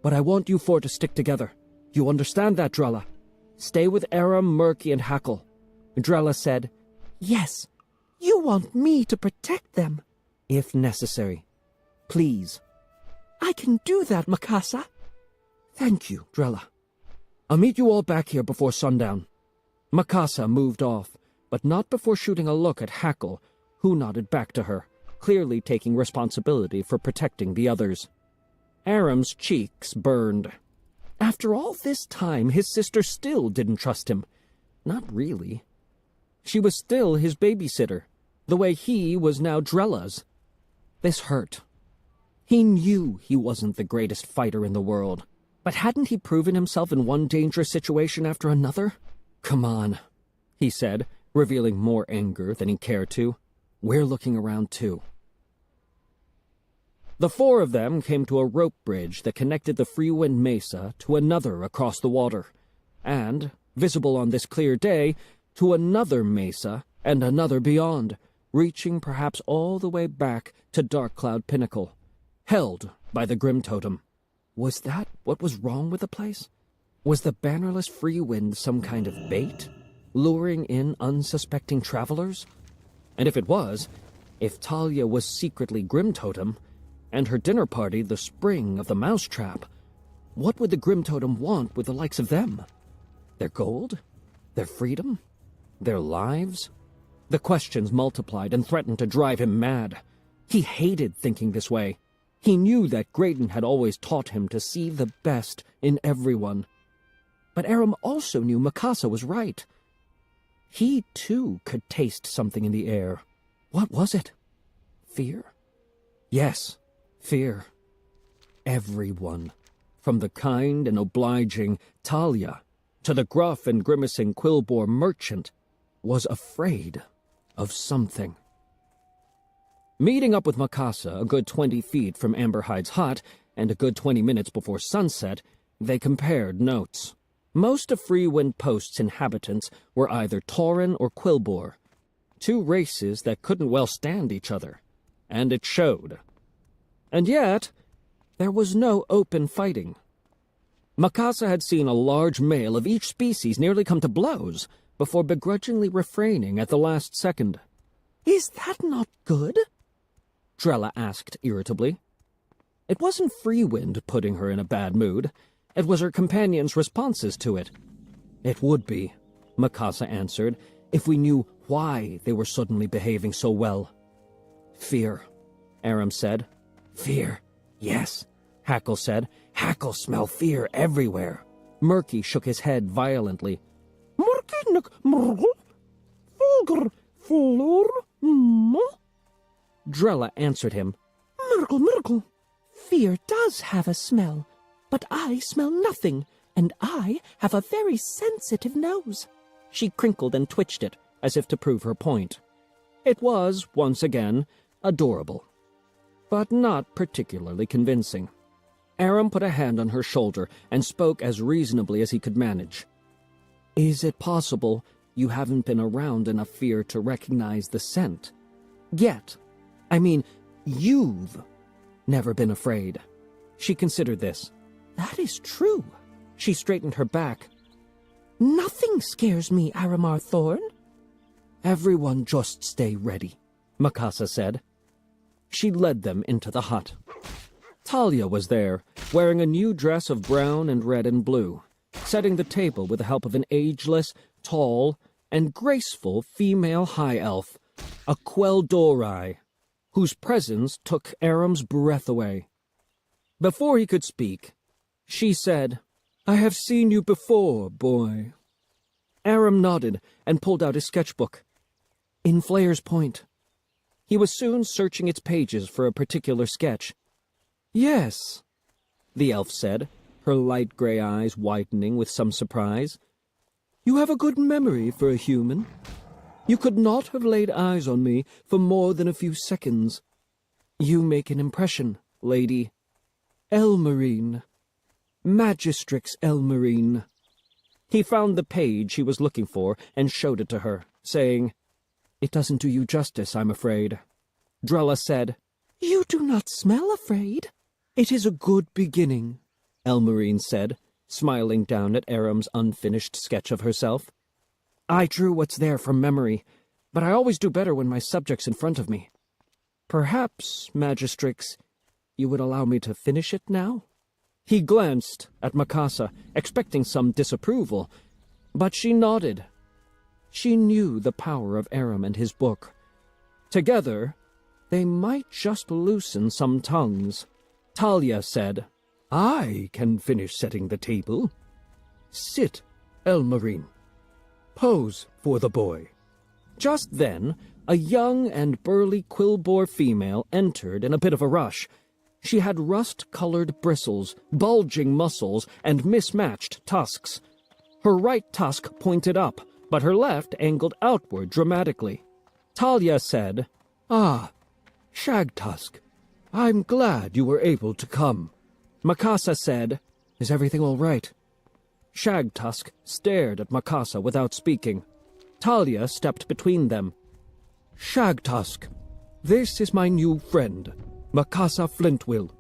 But I want you four to stick together. You understand that, Drella? Stay with Aram, Murky, and Hackle." Drella said, Yes, you want me to protect them. "If necessary. Please." I can do that, Mikasa. "Thank you, Drella. I'll meet you all back here before sundown." Mikasa moved off, but not before shooting a look at Hackle, who nodded back to her, clearly taking responsibility for protecting the others. Aram's cheeks burned. After all this time, his sister still didn't trust him. Not really. She was still his babysitter, the way he was now Drella's. This hurt. He knew he wasn't the greatest fighter in the world, but hadn't he proven himself in one dangerous situation after another? "Come on," he said, revealing more anger than he cared to. "We're looking around too." The four of them came to a rope bridge that connected the Freewind Mesa to another across the water, and, visible on this clear day, to another mesa and another beyond, reaching perhaps all the way back to Dark Cloud Pinnacle, held by the Grim Totem. Was that what was wrong with the place? Was the bannerless Freewind some kind of bait, luring in unsuspecting travelers? And if it was, if Talia was secretly Grim Totem, and her dinner party the spring of the mousetrap, what would the Grim Totem want with the likes of them? Their gold? Their freedom? Their lives? The questions multiplied and threatened to drive him mad. He hated thinking this way. He knew that Graydon had always taught him to see the best in everyone. But Aram also knew Mikasa was right. He, too, could taste something in the air. What was it? Fear? Yes, fear. Everyone, from the kind and obliging Talia to the gruff and grimacing Quilboar merchant, was afraid of something. Meeting up with Mikasa a good 20 feet from Amberhide's hut and a good 20 minutes before sunset, they compared notes. Most of Freewind Post's inhabitants were either Tauren or Quilboar, two races that couldn't well stand each other, and it showed. And yet, there was no open fighting. Mikasa had seen a large male of each species nearly come to blows before begrudgingly refraining at the last second. Is that not good? Drella asked irritably. It wasn't Freewind putting her in a bad mood. It was her companions' responses to it. It would be, Mikasa answered, if we knew why they were suddenly behaving so well. Fear, Aram said. Fear, yes, Hackle said. Hackle smell fear everywhere. Murky shook his head violently. Drella answered him. Murgle. Fear does have a smell, but I smell nothing, and I have a very sensitive nose. She crinkled and twitched it, as if to prove her point. It was, once again, adorable, but not particularly convincing. Aram put a hand on her shoulder and spoke as reasonably as he could manage. Is it possible you haven't been around enough fear to recognize the scent? Yet. I mean, you've never been afraid. She considered this. That is true. She straightened her back. Nothing scares me, Aramar Thorn. Everyone just stay ready, Mikasa said. She led them into the hut. Talia was there, wearing a new dress of brown and red and blue, setting the table with the help of an ageless, tall, and graceful female high elf, a Quel'Dorei, whose presence took Aram's breath away. Before he could speak, she said, "I have seen you before, boy." Aram nodded and pulled out his sketchbook. In Flayer's Point. He was soon searching its pages for a particular sketch. "Yes," the elf said, her light gray eyes widening with some surprise. "You have a good memory for a human. You could not have laid eyes on me for more than a few seconds. You make an impression, lady. Elmarine. Magistrix Elmarine." He found the page he was looking for and showed it to her, saying, "It doesn't do you justice, I'm afraid." Drella said, "You do not smell afraid." "It is a good beginning," Elmarine said, smiling down at Aram's unfinished sketch of herself. "I drew what's there from memory, but I always do better when my subject's in front of me. Perhaps, Magistrix, you would allow me to finish it now?" He glanced at Mikasa, expecting some disapproval, but she nodded. She knew the power of Aram and his book. Together, they might just loosen some tongues. Talia said, "I can finish setting the table. Sit, Elmarine. Pose for the boy." Just then, a young and burly Quillbore female entered in a bit of a rush. She had rust-colored bristles, bulging muscles, and mismatched tusks. Her right tusk pointed up, but her left angled outward dramatically. Talia said, "Ah, Shagtusk, I'm glad you were able to come." Mikasa said, "Is everything all right?" Shagtusk stared at Mikasa without speaking. Talia stepped between them. "Shagtusk, this is my new friend, Mikasa Flintwill.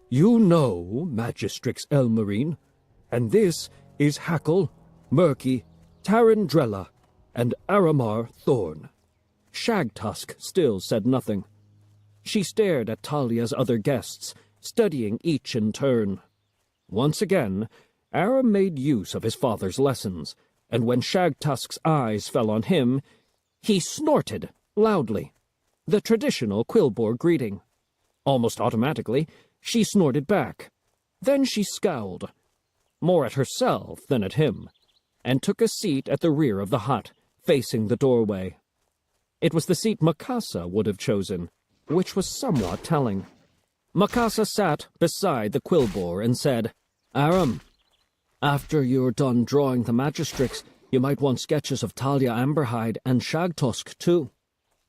You know Magistrix Elmarine, and this is Hackle, Murky, Tarandrella, and Aramar Thorn." Shagtusk still said nothing. She stared at Talia's other guests, studying each in turn. Once again, Aram made use of his father's lessons, and when Shagtusk's eyes fell on him, he snorted loudly, the traditional Quillbore greeting. Almost automatically, she snorted back. Then she scowled, more at herself than at him, and took a seat at the rear of the hut, facing the doorway. It was the seat Mikasa would have chosen, which was somewhat telling. Mikasa sat beside the Quillbore and said, "Aram, after you're done drawing the Magistrix, you might want sketches of Talia Amberhide and Shagtusk, too.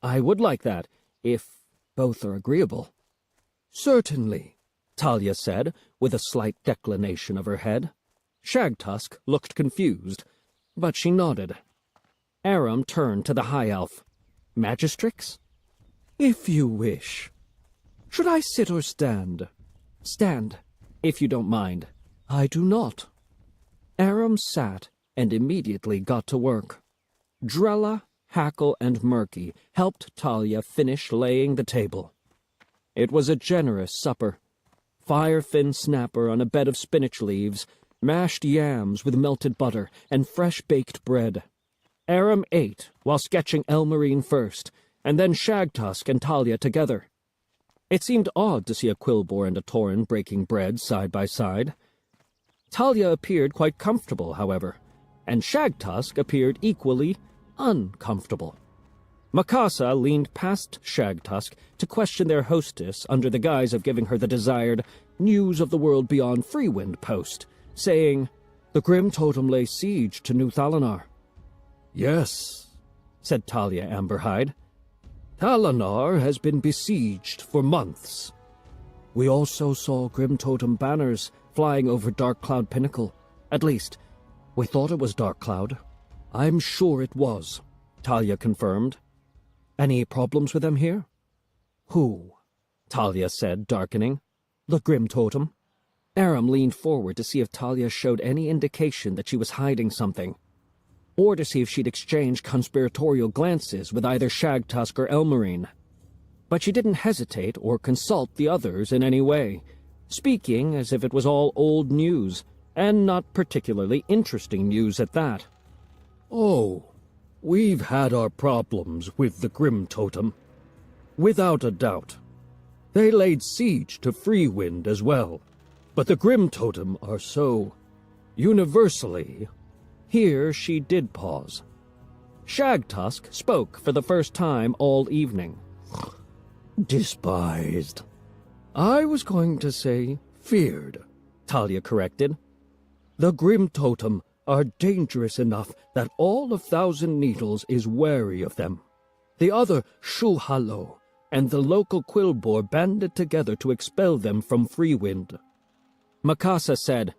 I would like that, if both are agreeable." "Certainly," Talia said, with a slight declination of her head. Shagtusk looked confused, but she nodded. Aram turned to the High Elf. "Magistrix?" "If you wish. Should I sit or stand?" "Stand, if you don't mind." "I do not." Aram sat and immediately got to work. Drella, Hackle, and Murky helped Talia finish laying the table. It was a generous supper. Firefin snapper on a bed of spinach leaves, mashed yams with melted butter, and fresh-baked bread. Aram ate while sketching Elmarine first, and then Shagtusk and Talia together. It seemed odd to see a Quillbore and a Tauren breaking bread side by side. Talia appeared quite comfortable, however, and Shagtusk appeared equally uncomfortable. Mikasa leaned past Shagtusk to question their hostess under the guise of giving her the desired news of the world beyond Freewind post, saying, "The Grim Totem lay siege to New Thalanar." "Yes," said Talia Amberhide. "Thalanar has been besieged for months. We also saw Grim Totem banners flying over Dark Cloud Pinnacle. At least, we thought it was Dark Cloud." "I'm sure it was," Talia confirmed. "Any problems with them here?" "Who?" Talia said, darkening. "The Grim Totem." Aram leaned forward to see if Talia showed any indication that she was hiding something. or to see if she'd exchange conspiratorial glances with either Shagtusk or Elmarine. But she didn't hesitate or consult the others in any way, speaking as if it was all old news, and not particularly interesting news at that. Oh, we've had our problems with the Grim Totem. Without a doubt. They laid siege to Freewind as well, but the Grim Totem are so universally... Here she did pause. Shagtusk spoke for the first time all evening. despised. I was going to say feared, Talia corrected. The Grim Totem are dangerous enough that all of Thousand Needles is wary of them. The other Shuhalo and the local Quillbore banded together to expel them from Freewind. Mikasa said,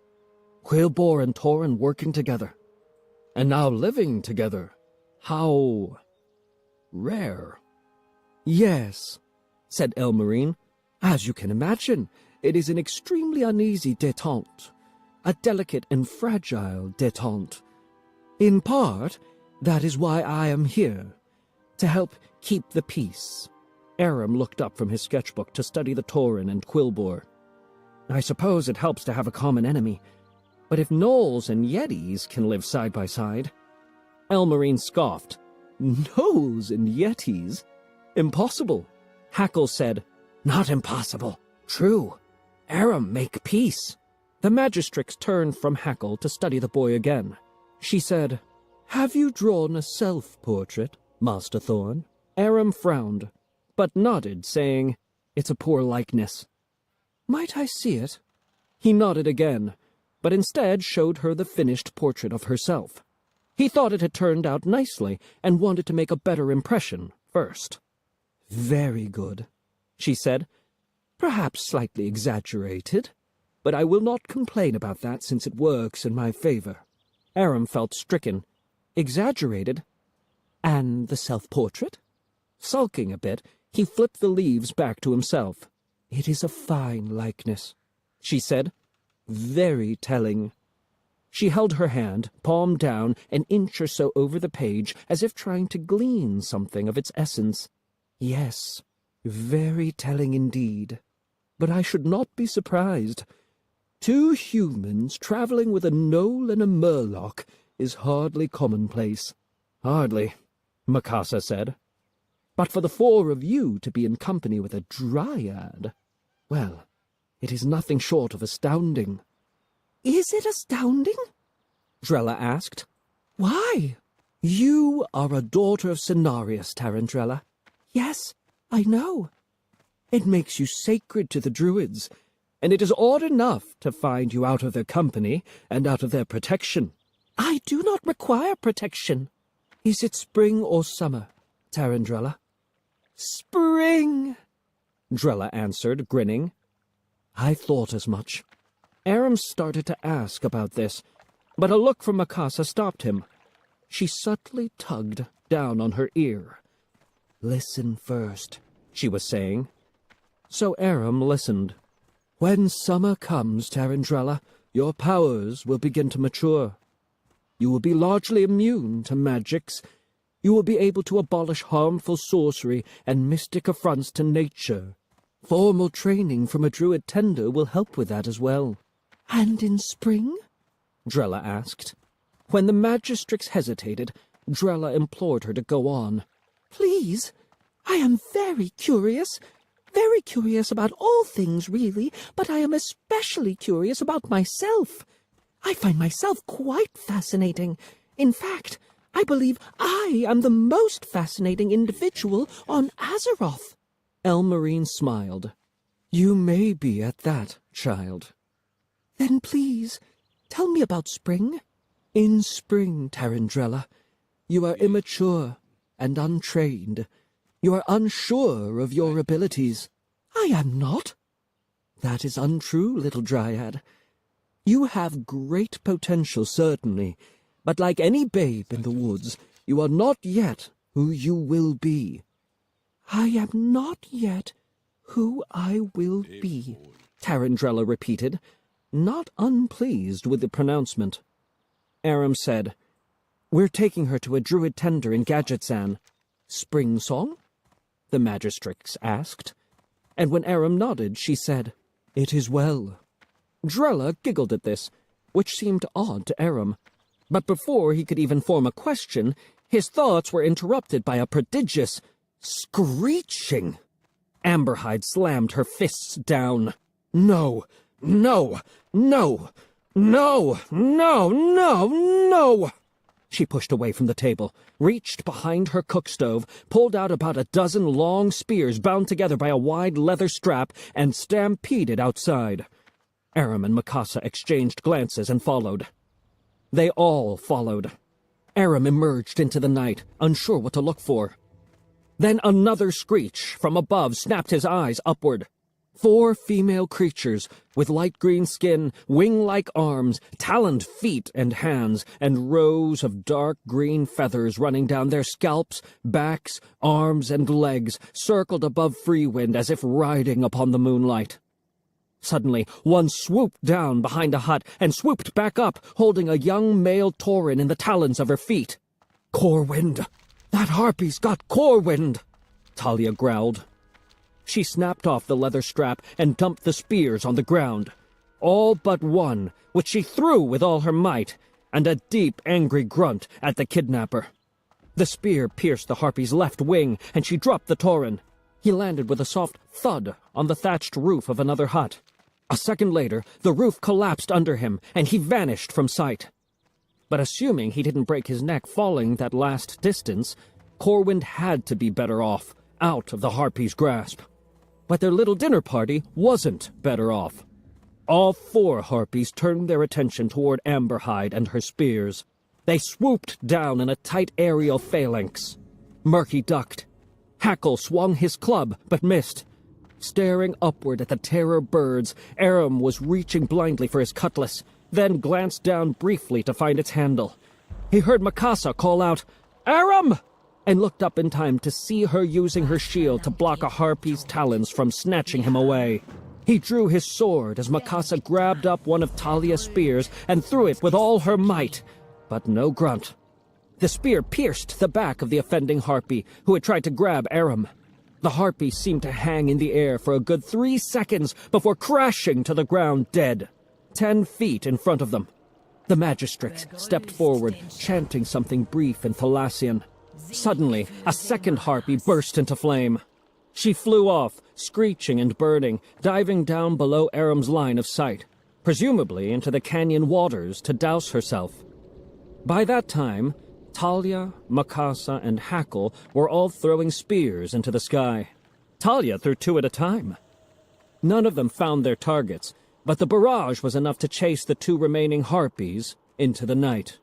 Quillbore and Tauren working together, and now living together. How rare. Yes, said Elmarine. As you can imagine, it is an extremely uneasy détente, a delicate and fragile détente. In part, that is why I am here, to help keep the peace. Aram looked up from his sketchbook to study the Tauren and Quillbore. I suppose it helps to have a common enemy, but if gnolls and yetis can live side by side... Elmarine scoffed. Gnolls and yetis? Impossible. Hackle said, Not impossible. True. Aram make peace. The Magistrix turned from Hackle to study the boy again. She said, Have you drawn a self-portrait, Master Thorn? Aram frowned, but nodded, saying, It's a poor likeness. Might I see it? He nodded again, but instead showed her the finished portrait of herself. He thought it had turned out nicely and wanted to make a better impression first. Very good, she said. Perhaps slightly exaggerated, but I will not complain about that since it works in my favor. Aram felt stricken. Exaggerated? And the self-portrait? Sulking a bit, he flipped the leaves back to himself. It is a fine likeness, she said. Very telling. She held her hand, palm down, an inch or so over the page, as if trying to glean something of its essence. Yes, very telling indeed. But I should not be surprised. 2 humans travelling with a gnoll and a murloc is hardly commonplace. Hardly, Mikasa said. But for the 4 of you to be in company with a dryad, well, it is nothing short of astounding. Is it astounding? Drella asked. Why? You are a daughter of Cenarius, Tarantella. Yes, I know. It makes you sacred to the Druids, and it is odd enough to find you out of their company and out of their protection. I do not require protection. Is it spring or summer, Tarandrella? Spring, Drella answered, grinning. I thought as much. Aram started to ask about this, but a look from Mikasa stopped him. She subtly tugged down on her ear. Listen first, she was saying. So Aram listened. When summer comes, Tarandrella, your powers will begin to mature. You will be largely immune to magics. You will be able to abolish harmful sorcery and mystic affronts to nature. Formal training from a druid tender will help with that as well. And in spring? Drella asked. When the Magistrix hesitated, Drella implored her to go on. Please, I am very curious about all things, really, but I am especially curious about myself. I find myself quite fascinating. In fact, I believe I am the most fascinating individual on Azeroth. Elmarine smiled. You may be at that, child. Then please, tell me about spring. In spring, Tarandrella, you are immature and untrained. You are unsure of your abilities. I am not. That is untrue, little Dryad. You have great potential, certainly, but like any babe in the woods, you are not yet who you will be. I am not yet who I will be, Tarandrella repeated, not unpleased with the pronouncement. Aram said, We're taking her to a druid tender in Gadgetzan. Spring song? The magistrix asked. And when Aram nodded, she said, It is well. Drella giggled at this, which seemed odd to Aram. But before he could even form a question, his thoughts were interrupted by a prodigious screeching. Amberhide slammed her fists down. No, no, no, no, no, no, no! She pushed away from the table, reached behind her cook stove, pulled out about a dozen long spears bound together by a wide leather strap, and stampeded outside. Aram and Mikasa exchanged glances and followed. They all followed. Aram emerged into the night, unsure what to look for. Then another screech from above snapped his eyes upward. 4 female creatures with light green skin, wing-like arms, taloned feet and hands, and rows of dark green feathers running down their scalps, backs, arms, and legs, circled above Freewind as if riding upon the moonlight. Suddenly, one swooped down behind a hut and swooped back up, holding a young male tauren in the talons of her feet. "Corwind! That harpy's got Corwind!" Talia growled. She snapped off the leather strap and dumped the spears on the ground. All but one, which she threw with all her might, and a deep, angry grunt at the kidnapper. The spear pierced the harpy's left wing, and she dropped the tauren. He landed with a soft thud on the thatched roof of another hut. A second later, the roof collapsed under him, and he vanished from sight. But assuming he didn't break his neck falling that last distance, Corwind had to be better off, out of the harpy's grasp. But their little dinner party wasn't better off. All 4 harpies turned their attention toward Amberhide and her spears. They swooped down in a tight aerial phalanx. Murky ducked. Hackle swung his club, but missed. Staring upward at the terror birds, Aram was reaching blindly for his cutlass, then glanced down briefly to find its handle. He heard Mikasa call out, "Aram!" and looked up in time to see her using her shield to block a harpy's talons from snatching him away. He drew his sword as Mikasa grabbed up one of Talia's spears and threw it with all her might, but no grunt. The spear pierced the back of the offending harpy, who had tried to grab Aram. The harpy seemed to hang in the air for a good 3 seconds before crashing to the ground dead, 10 feet in front of them. The magistrix stepped forward, chanting something brief in Thalassian. Suddenly, a second harpy burst into flame. She flew off, screeching and burning, diving down below Aram's line of sight, presumably into the canyon waters to douse herself. By that time, Talia, Mikasa, and Hackle were all throwing spears into the sky. Talia threw 2 at a time. None of them found their targets, but the barrage was enough to chase the 2 remaining harpies into the night.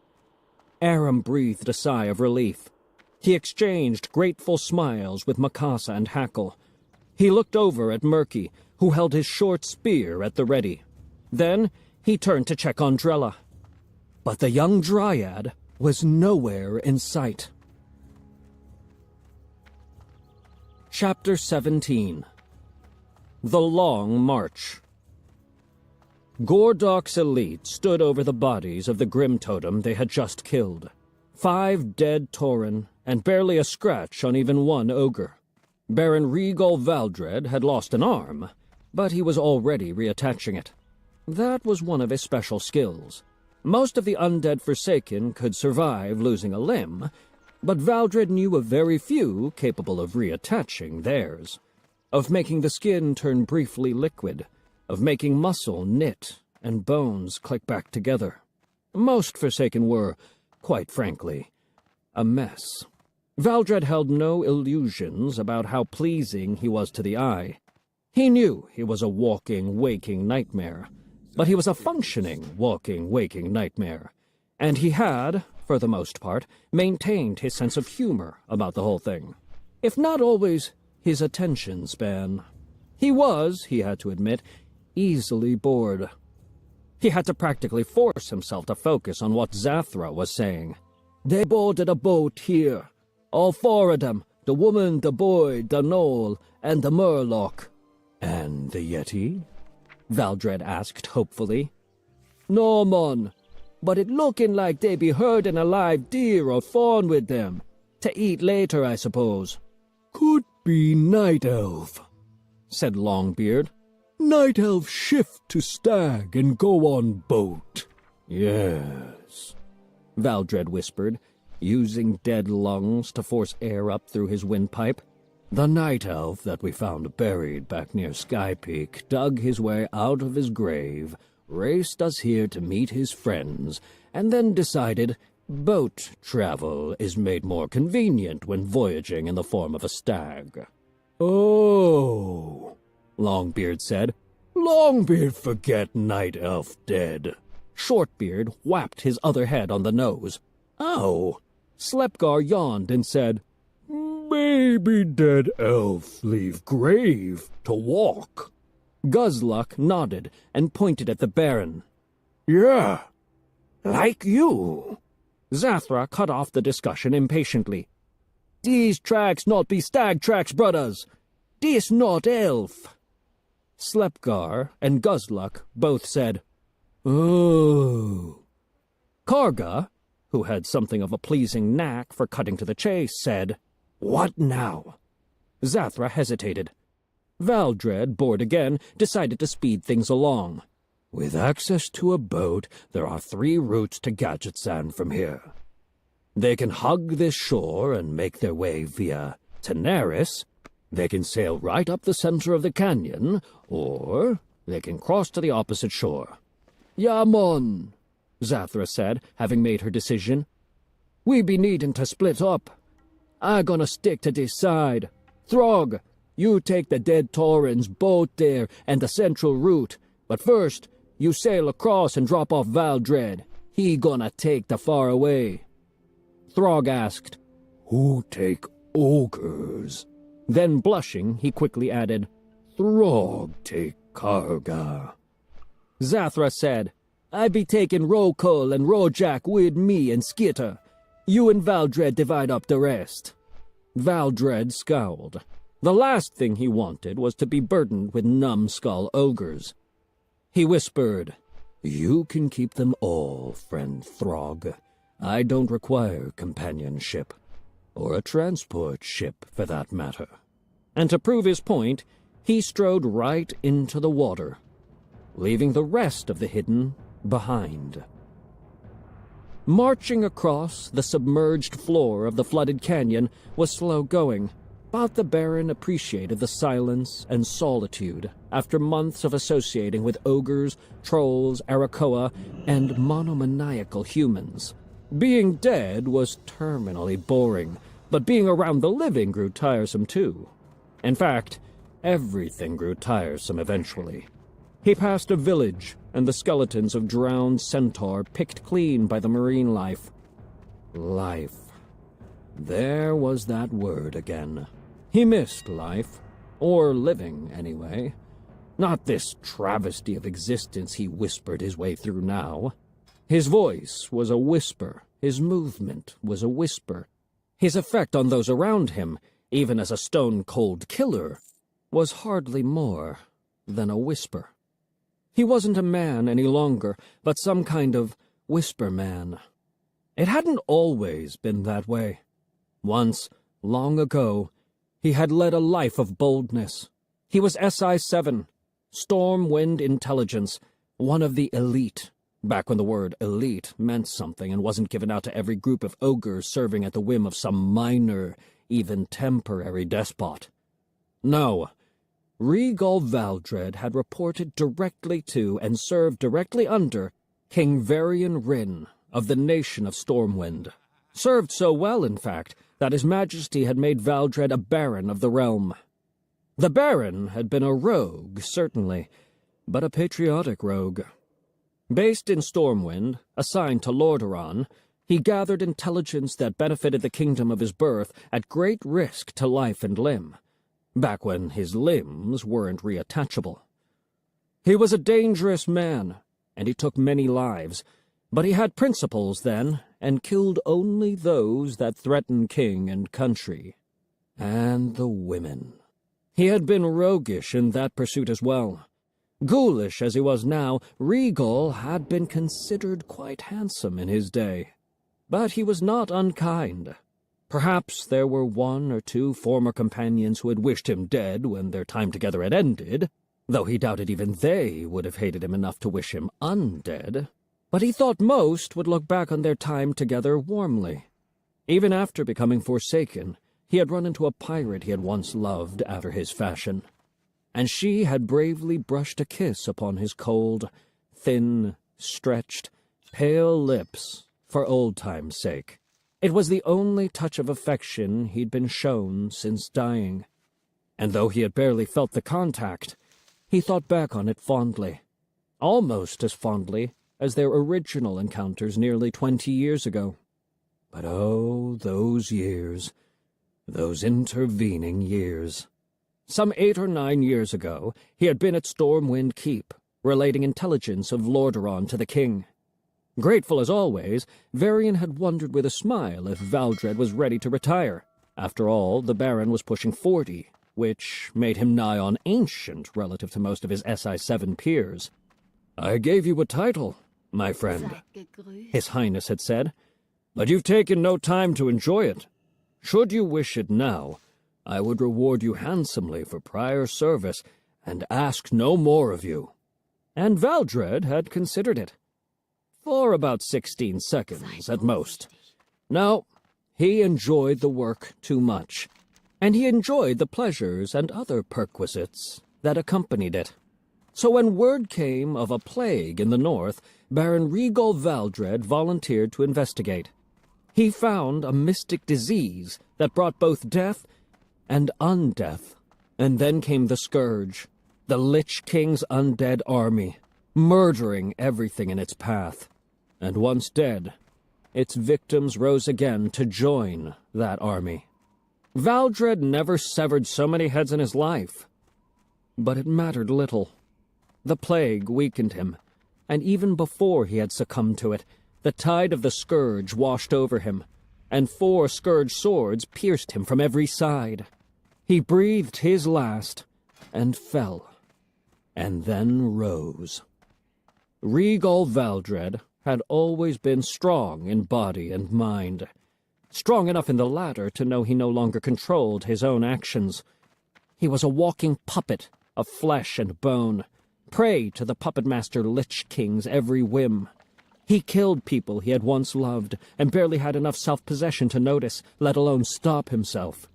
Aram breathed a sigh of relief. He exchanged grateful smiles with Mikasa and Hackle. He looked over at Murky, who held his short spear at the ready. Then he turned to check on Drella. But the young dryad was nowhere in sight. Chapter 17. The Long March. Gordok's elite stood over the bodies of the Grim Totem they had just killed. 5 dead tauren, and barely a scratch on even one ogre. Baron Rhaegal Valdred had lost an arm, but he was already reattaching it. That was one of his special skills. Most of the undead Forsaken could survive losing a limb, but Valdred knew of very few capable of reattaching theirs, of making the skin turn briefly liquid, of making muscle knit and bones click back together. Most Forsaken were, quite frankly, a mess. Valdred held no illusions about how pleasing he was to the eye. He knew he was a walking, waking nightmare, but he was a functioning, walking, waking nightmare, and he had, for the most part, maintained his sense of humor about the whole thing, if not always his attention span. He was, he had to admit, easily bored. He had to practically force himself to focus on what Zathra was saying. "They boarded a boat here. All 4 of them, the woman, the boy, the gnoll, and the murloc." "And the Yeti?" Valdred asked hopefully. "No, mon. but it looking like they be herding a live deer or fawn with them. To eat later, I suppose." "Could be Night Elf," said Longbeard. "Night Elf shift to stag and go on boat." "Yes," Valdred whispered, using dead lungs to force air up through his windpipe. "The Night Elf that we found buried back near Sky Peak dug his way out of his grave, raced us here to meet his friends, and then decided boat travel is made more convenient when voyaging in the form of a stag." "Oh," Longbeard said. "Longbeard forget Night Elf dead." Shortbeard whapped his other head on the nose. "Oh!" Slepgar yawned and said, "Maybe dead elf leave grave to walk." Guzluck nodded and pointed at the Baron. "Yeah, like you." Zathra cut off the discussion impatiently. "These tracks not be stag tracks, brothers. This not elf." Slepgar and Guzluck both said, "Oh." Karga, who had something of a pleasing knack for cutting to the chase, said, "What now?" Zathra hesitated. Valdred, bored again, decided to speed things along. "With access to a boat, there are 3 routes to Gadgetzan from here. They can hug this shore and make their way via Tenaris. They can sail right up the center of the canyon, or they can cross to the opposite shore." "Yamon," Zathra said, having made her decision. "We be needing to split up. I gonna stick to this side. Throg, you take the Dead Tauren's boat there and the central route, but first you sail across and drop off Valdred. He gonna take the far away." Throg asked, "Who take ogres?" Then blushing, he quickly added, "Throg take Karga." Zathra said, "I be taking Rokul and Rojak with me and Skitter. You and Valdred divide up the rest." Valdred scowled. The last thing he wanted was to be burdened with numbskull ogres. He whispered, "You can keep them all, friend Throg. I don't require companionship, or a transport ship for that matter." And to prove his point, he strode right into the water, leaving the rest of the hidden behind. Marching across the submerged floor of the flooded canyon was slow going, but the Baron appreciated the silence and solitude after months of associating with ogres, trolls, Arakoa, and monomaniacal humans. Being dead was terminally boring, but being around the living grew tiresome too. In fact, everything grew tiresome eventually. He passed a village, and the skeletons of drowned centaur picked clean by the marine life. Life. There was that word again. He missed life, or living, anyway. Not this travesty of existence he whispered his way through now. His voice was a whisper, his movement was a whisper. His effect on those around him, even as a stone-cold killer, was hardly more than a whisper. He wasn't a man any longer, but some kind of whisper man. It hadn't always been that way. Once, long ago, he had led a life of boldness. He was SI-7, Stormwind Intelligence, one of the elite, back when the word elite meant something and wasn't given out to every group of ogres serving at the whim of some minor, even temporary despot. No, Regal Valdred had reported directly to and served directly under King Varian Rin of the nation of Stormwind. Served so well, in fact, that His Majesty had made Valdred a baron of the realm. The baron had been a rogue, certainly, but a patriotic rogue. Based in Stormwind, assigned to Lordaeron, he gathered intelligence that benefited the kingdom of his birth at great risk to life and limb, back when his limbs weren't reattachable. He was a dangerous man, and he took many lives, but he had principles then, and killed only those that threatened king and country. And the women. He had been roguish in that pursuit as well. Ghoulish as he was now, Regal had been considered quite handsome in his day. But he was not unkind. Perhaps there were one or two former companions who had wished him dead when their time together had ended, though he doubted even they would have hated him enough to wish him undead. But he thought most would look back on their time together warmly. Even after becoming Forsaken, he had run into a pirate he had once loved after his fashion, and she had bravely brushed a kiss upon his cold, thin, stretched, pale lips for old time's sake. It was the only touch of affection he'd been shown since dying, and though he had barely felt the contact, he thought back on it fondly, almost as fondly as their original encounters nearly 20 years ago. But oh, those years, those intervening years. Some 8 or 9 years ago, he had been at Stormwind Keep, relating intelligence of Lordaeron to the king. Grateful as always, Varian had wondered with a smile if Valdred was ready to retire. After all, the Baron was pushing 40, which made him nigh on ancient relative to most of his SI-7 peers. "I gave you a title, my friend," His Highness had said, "but you've taken no time to enjoy it. Should you wish it now, I would reward you handsomely for prior service and ask no more of you." And Valdred had considered it. For about 16 seconds at most. No, he enjoyed the work too much, and he enjoyed the pleasures and other perquisites that accompanied it. So when word came of a plague in the north, Baron Regal Valdred volunteered to investigate. He found a mystic disease that brought both death and undeath. And then came the scourge, the Lich King's undead army, murdering everything in its path. And once dead, its victims rose again to join that army. Valdred never severed so many heads in his life. But it mattered little. The plague weakened him, and even before he had succumbed to it, the tide of the scourge washed over him, and 4 scourge swords pierced him from every side. He breathed his last, and fell, and then rose. Regal Valdred had always been strong in body and mind, strong enough in the latter to know he no longer controlled his own actions. He was a walking puppet of flesh and bone, prey to the puppet master Lich King's every whim. He killed people he had once loved, and barely had enough self-possession to notice, let alone stop himself.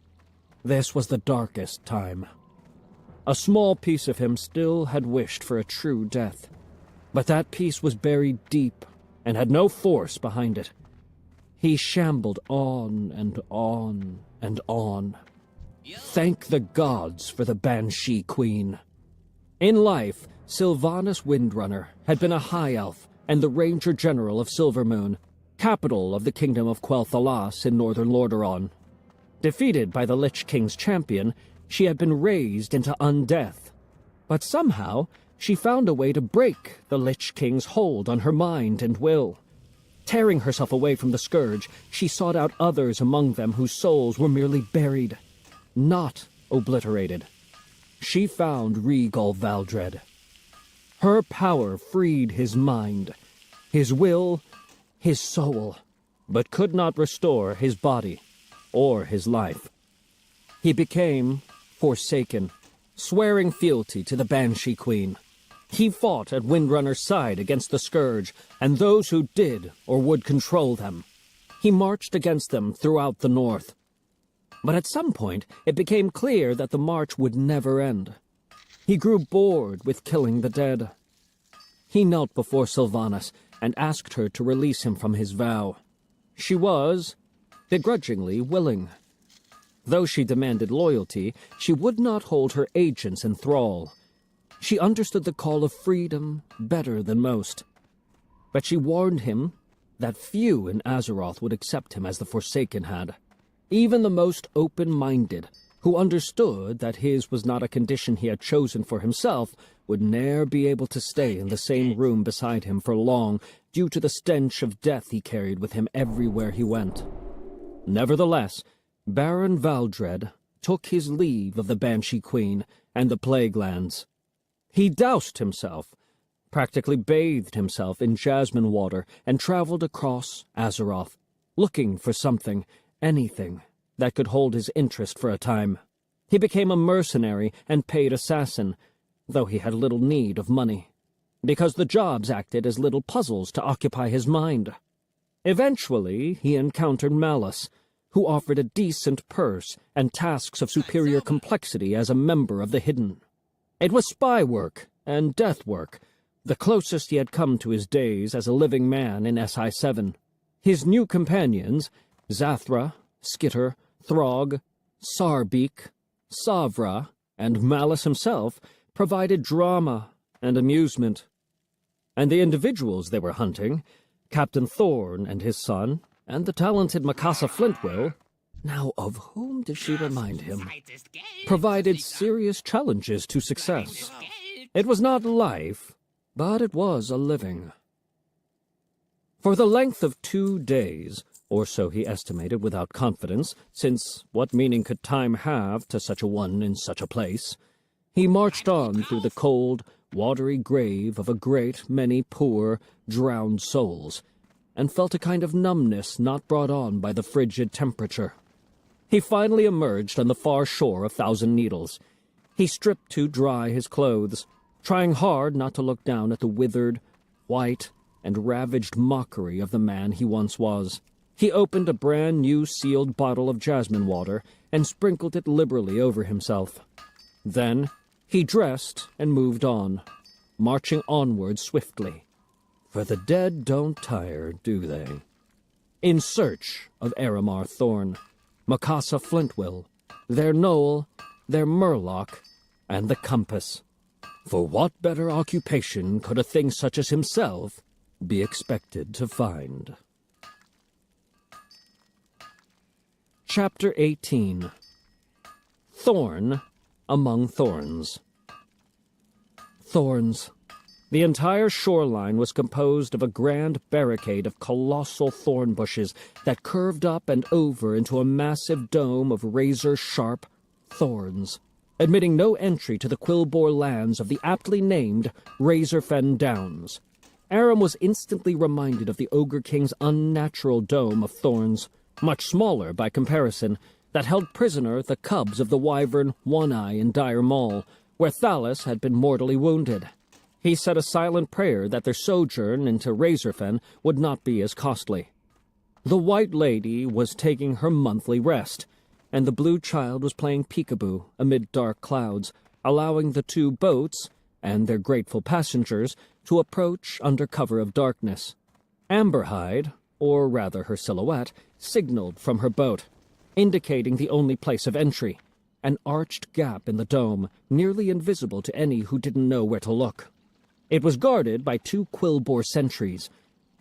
This was the darkest time. A small piece of him still had wished for a true death, but that piece was buried deep and had no force behind it. He shambled on and on and on. Thank the gods for the Banshee Queen. In life, Sylvanas Windrunner had been a high elf and the Ranger General of Silvermoon, capital of the Kingdom of Quel'Thalas in northern Lordaeron. Defeated by the Lich King's champion, she had been raised into undeath. But somehow, she found a way to break the Lich King's hold on her mind and will. Tearing herself away from the scourge, she sought out others among them whose souls were merely buried, not obliterated. She found Regal Valdred. Her power freed his mind, his will, his soul, but could not restore his body or his life. He became Forsaken, swearing fealty to the Banshee Queen. He fought at Windrunner's side against the Scourge and those who did or would control them. He marched against them throughout the north. But at some point, it became clear that the march would never end. He grew bored with killing the dead. He knelt before Sylvanas and asked her to release him from his vow. She was, begrudgingly, willing. Though she demanded loyalty, she would not hold her agents in thrall. She understood the call of freedom better than most. But she warned him that few in Azeroth would accept him as the Forsaken had. Even the most open-minded, who understood that his was not a condition he had chosen for himself, would ne'er be able to stay in the same room beside him for long, due to the stench of death he carried with him everywhere he went. Nevertheless, Baron Valdred took his leave of the Banshee Queen and the Plague Lands. He doused himself, practically bathed himself in jasmine water, and traveled across Azeroth, looking for something, anything, that could hold his interest for a time. He became a mercenary and paid assassin, though he had little need of money, because the jobs acted as little puzzles to occupy his mind. Eventually, he encountered Malice, who offered a decent purse and tasks of superior complexity as a member of the Hidden. It was spy work and death work, the closest he had come to his days as a living man in SI-7. His new companions, Zathra, Skitter, Throg, Sarbeak, Savra, and Malice himself, provided drama and amusement. And the individuals they were hunting, Captain Thorn and his son, and the talented Mikasa Flintwill, now of whom did she remind him, provided serious challenges to success. It was not life, but it was a living. For the length of 2 days, or so he estimated without confidence, since what meaning could time have to such a one in such a place, he marched on through the cold, watery grave of a great many poor, drowned souls, and felt a kind of numbness not brought on by the frigid temperature. He finally emerged on the far shore of Thousand Needles. He stripped to dry his clothes, trying hard not to look down at the withered, white, and ravaged mockery of the man he once was. He opened a brand-new sealed bottle of jasmine water and sprinkled it liberally over himself. Then he dressed and moved on, marching onward swiftly. For the dead don't tire, do they? In search of Aramar Thorn, Mikasa Flintwill, their Knoll, their Murloc, and the Compass. For what better occupation could a thing such as himself be expected to find? Chapter 18. Thorn Among Thorns. Thorns. The entire shoreline was composed of a grand barricade of colossal thorn bushes that curved up and over into a massive dome of razor-sharp thorns, admitting no entry to the Quillbore lands of the aptly named Razorfen Downs. Aram was instantly reminded of the Ogre King's unnatural dome of thorns, much smaller by comparison, that held prisoner the cubs of the wyvern One-Eye in Dire Maul, where Thalas had been mortally wounded. He said a silent prayer that their sojourn into Razorfen would not be as costly. The White Lady was taking her monthly rest, and the Blue Child was playing peekaboo amid dark clouds, allowing the 2 boats and their grateful passengers to approach under cover of darkness. Amberhide, or rather her silhouette, signaled from her boat, indicating the only place of entry, an arched gap in the dome, nearly invisible to any who didn't know where to look. It was guarded by 2 Quillbore sentries,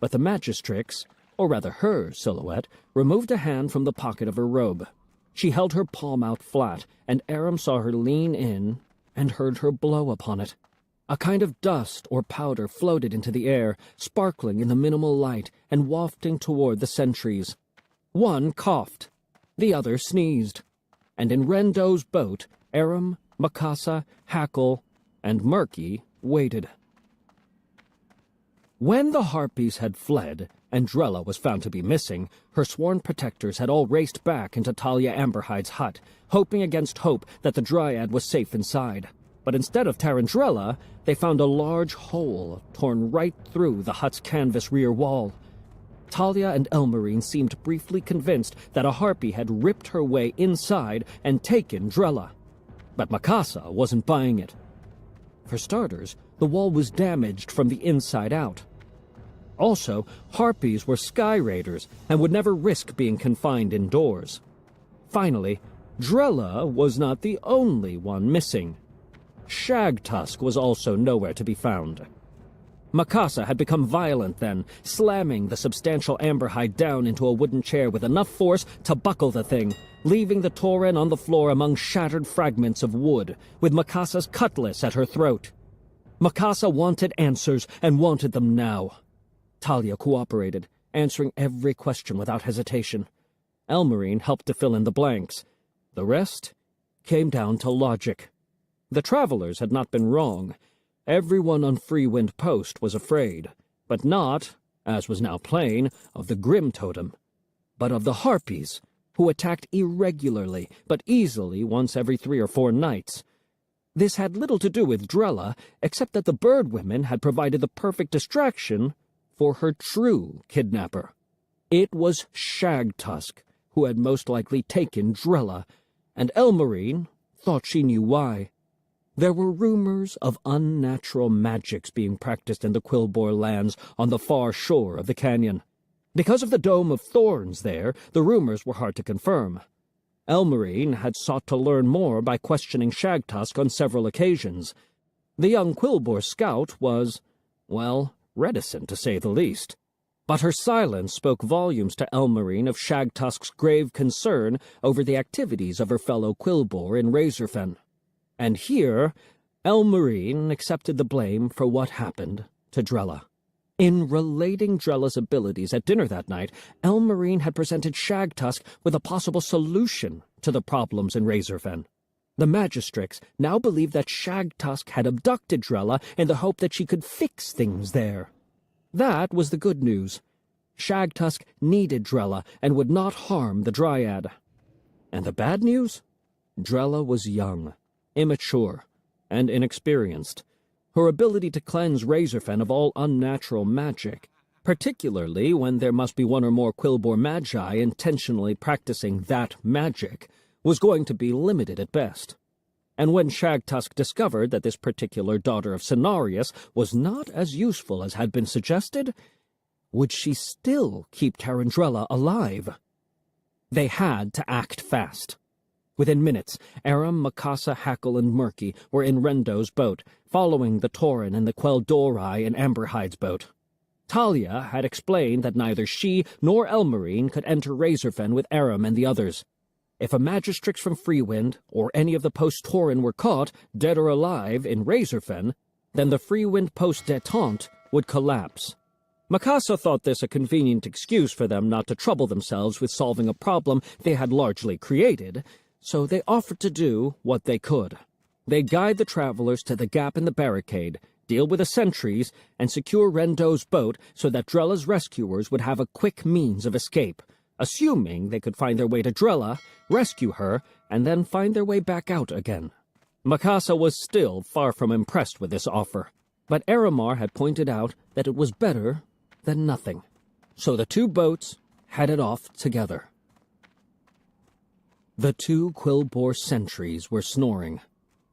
but the Magistrix, or rather her silhouette, removed a hand from the pocket of her robe. She held her palm out flat, and Aram saw her lean in and heard her blow upon it. A kind of dust or powder floated into the air, sparkling in the minimal light and wafting toward the sentries. One coughed, the other sneezed, and in Rendo's boat, Aram, Mikasa, Hackle, and Murky waited. When the Harpies had fled, and Drella was found to be missing, her sworn protectors had all raced back into Talia Amberhide's hut, hoping against hope that the Dryad was safe inside. But instead of Tarantella, they found a large hole torn right through the hut's canvas rear wall. Talia and Elmarine seemed briefly convinced that a Harpy had ripped her way inside and taken Drella. But Mikasa wasn't buying it. For starters, the wall was damaged from the inside out. Also, Harpies were sky raiders and would never risk being confined indoors. Finally, Drella was not the only one missing. Shagtusk was also nowhere to be found. Mikasa had become violent then, slamming the substantial Amberhide down into a wooden chair with enough force to buckle the thing, leaving the Tauren on the floor among shattered fragments of wood, with Mikasa's cutlass at her throat. Mikasa wanted answers, and wanted them now. Talia cooperated, answering every question without hesitation. Elmarine helped to fill in the blanks. The rest came down to logic. The travelers had not been wrong. Everyone on Freewind Post was afraid, but not, as was now plain, of the Grim Totem, but of the Harpies, who attacked irregularly, but easily once every 3 or 4 nights. This had little to do with Drella, except that the bird women had provided the perfect distraction for her true kidnapper. It was Shagtusk, who had most likely taken Drella, and Elmarine thought she knew why. There were rumors of unnatural magics being practiced in the Quilboar lands on the far shore of the canyon. Because of the Dome of Thorns there, the rumors were hard to confirm. Elmarine had sought to learn more by questioning Shagtusk on several occasions. The young Quilboar scout was, well, reticent to say the least. But her silence spoke volumes to Elmarine of Shagtusk's grave concern over the activities of her fellow Quilboar in Razorfen. And here, Elmarine accepted the blame for what happened to Drella. In relating Drella's abilities at dinner that night, Elmarine had presented Shagtusk with a possible solution to the problems in Razorfen. The Magistrix now believed that Shagtusk had abducted Drella in the hope that she could fix things there. That was the good news. Shagtusk needed Drella and would not harm the Dryad. And the bad news? Drella was young, immature, and inexperienced. Her ability to cleanse Razorfen of all unnatural magic, particularly when there must be one or more Quilboar magi intentionally practicing that magic, was going to be limited at best. And when Shagtusk discovered that this particular daughter of Cenarius was not as useful as had been suggested, would she still keep Tarandrella alive? They had to act fast. Within minutes, Aram, Mikasa, Hackle, and Murky were in Rendo's boat, following the Tauren and the Quel'Dorei in Amberhide's boat. Talia had explained that neither she nor Elmarine could enter Razorfen with Aram and the others. If a Magistrix from Freewind, or any of the post-Tauren were caught, dead or alive, in Razorfen, then the Freewind post detente would collapse. Mikasa thought this a convenient excuse for them not to trouble themselves with solving a problem they had largely created, so they offered to do what they could. They'd guide the travelers to the gap in the barricade, deal with the sentries, and secure Rendo's boat so that Drella's rescuers would have a quick means of escape, assuming they could find their way to Drella, rescue her, and then find their way back out again. Mikasa was still far from impressed with this offer, but Aramar had pointed out that it was better than nothing. So the 2 boats headed off together. The 2 Quilboar sentries were snoring.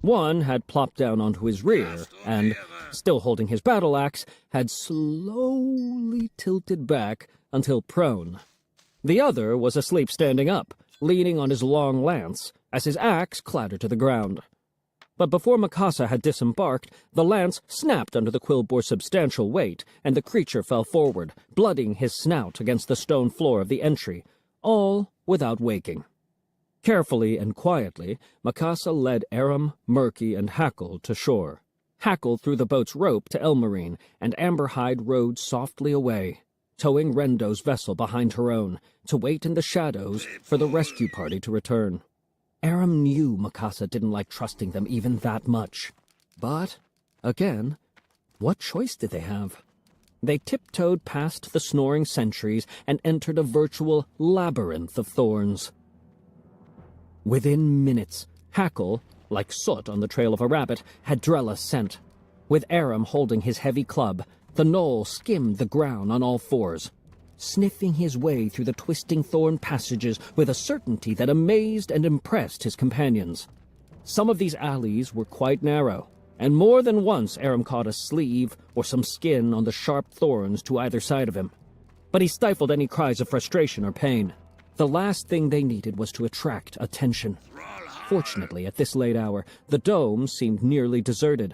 One had plopped down onto his rear and, still holding his battle axe, had slowly tilted back until prone. The other was asleep standing up, leaning on his long lance, as his axe clattered to the ground. But before Mikasa had disembarked, the lance snapped under the Quilboar's substantial weight, and the creature fell forward, blooding his snout against the stone floor of the entry, all without waking. Carefully and quietly, Mikasa led Aram, Murky, and Hackle to shore. Hackle threw the boat's rope to Elmarine, and Amberhide rowed softly away, towing Rendo's vessel behind her own, to wait in the shadows for the rescue party to return. Aram knew Mikasa didn't like trusting them even that much. But, again, what choice did they have? They tiptoed past the snoring sentries and entered a virtual labyrinth of thorns. Within minutes, Hackle, like soot on the trail of a rabbit, had Drella scent. With Aram holding his heavy club, the gnoll skimmed the ground on all fours, sniffing his way through the twisting thorn passages with a certainty that amazed and impressed his companions. Some of these alleys were quite narrow, and more than once Aram caught a sleeve or some skin on the sharp thorns to either side of him. But he stifled any cries of frustration or pain. The last thing they needed was to attract attention. Fortunately, at this late hour, the dome seemed nearly deserted.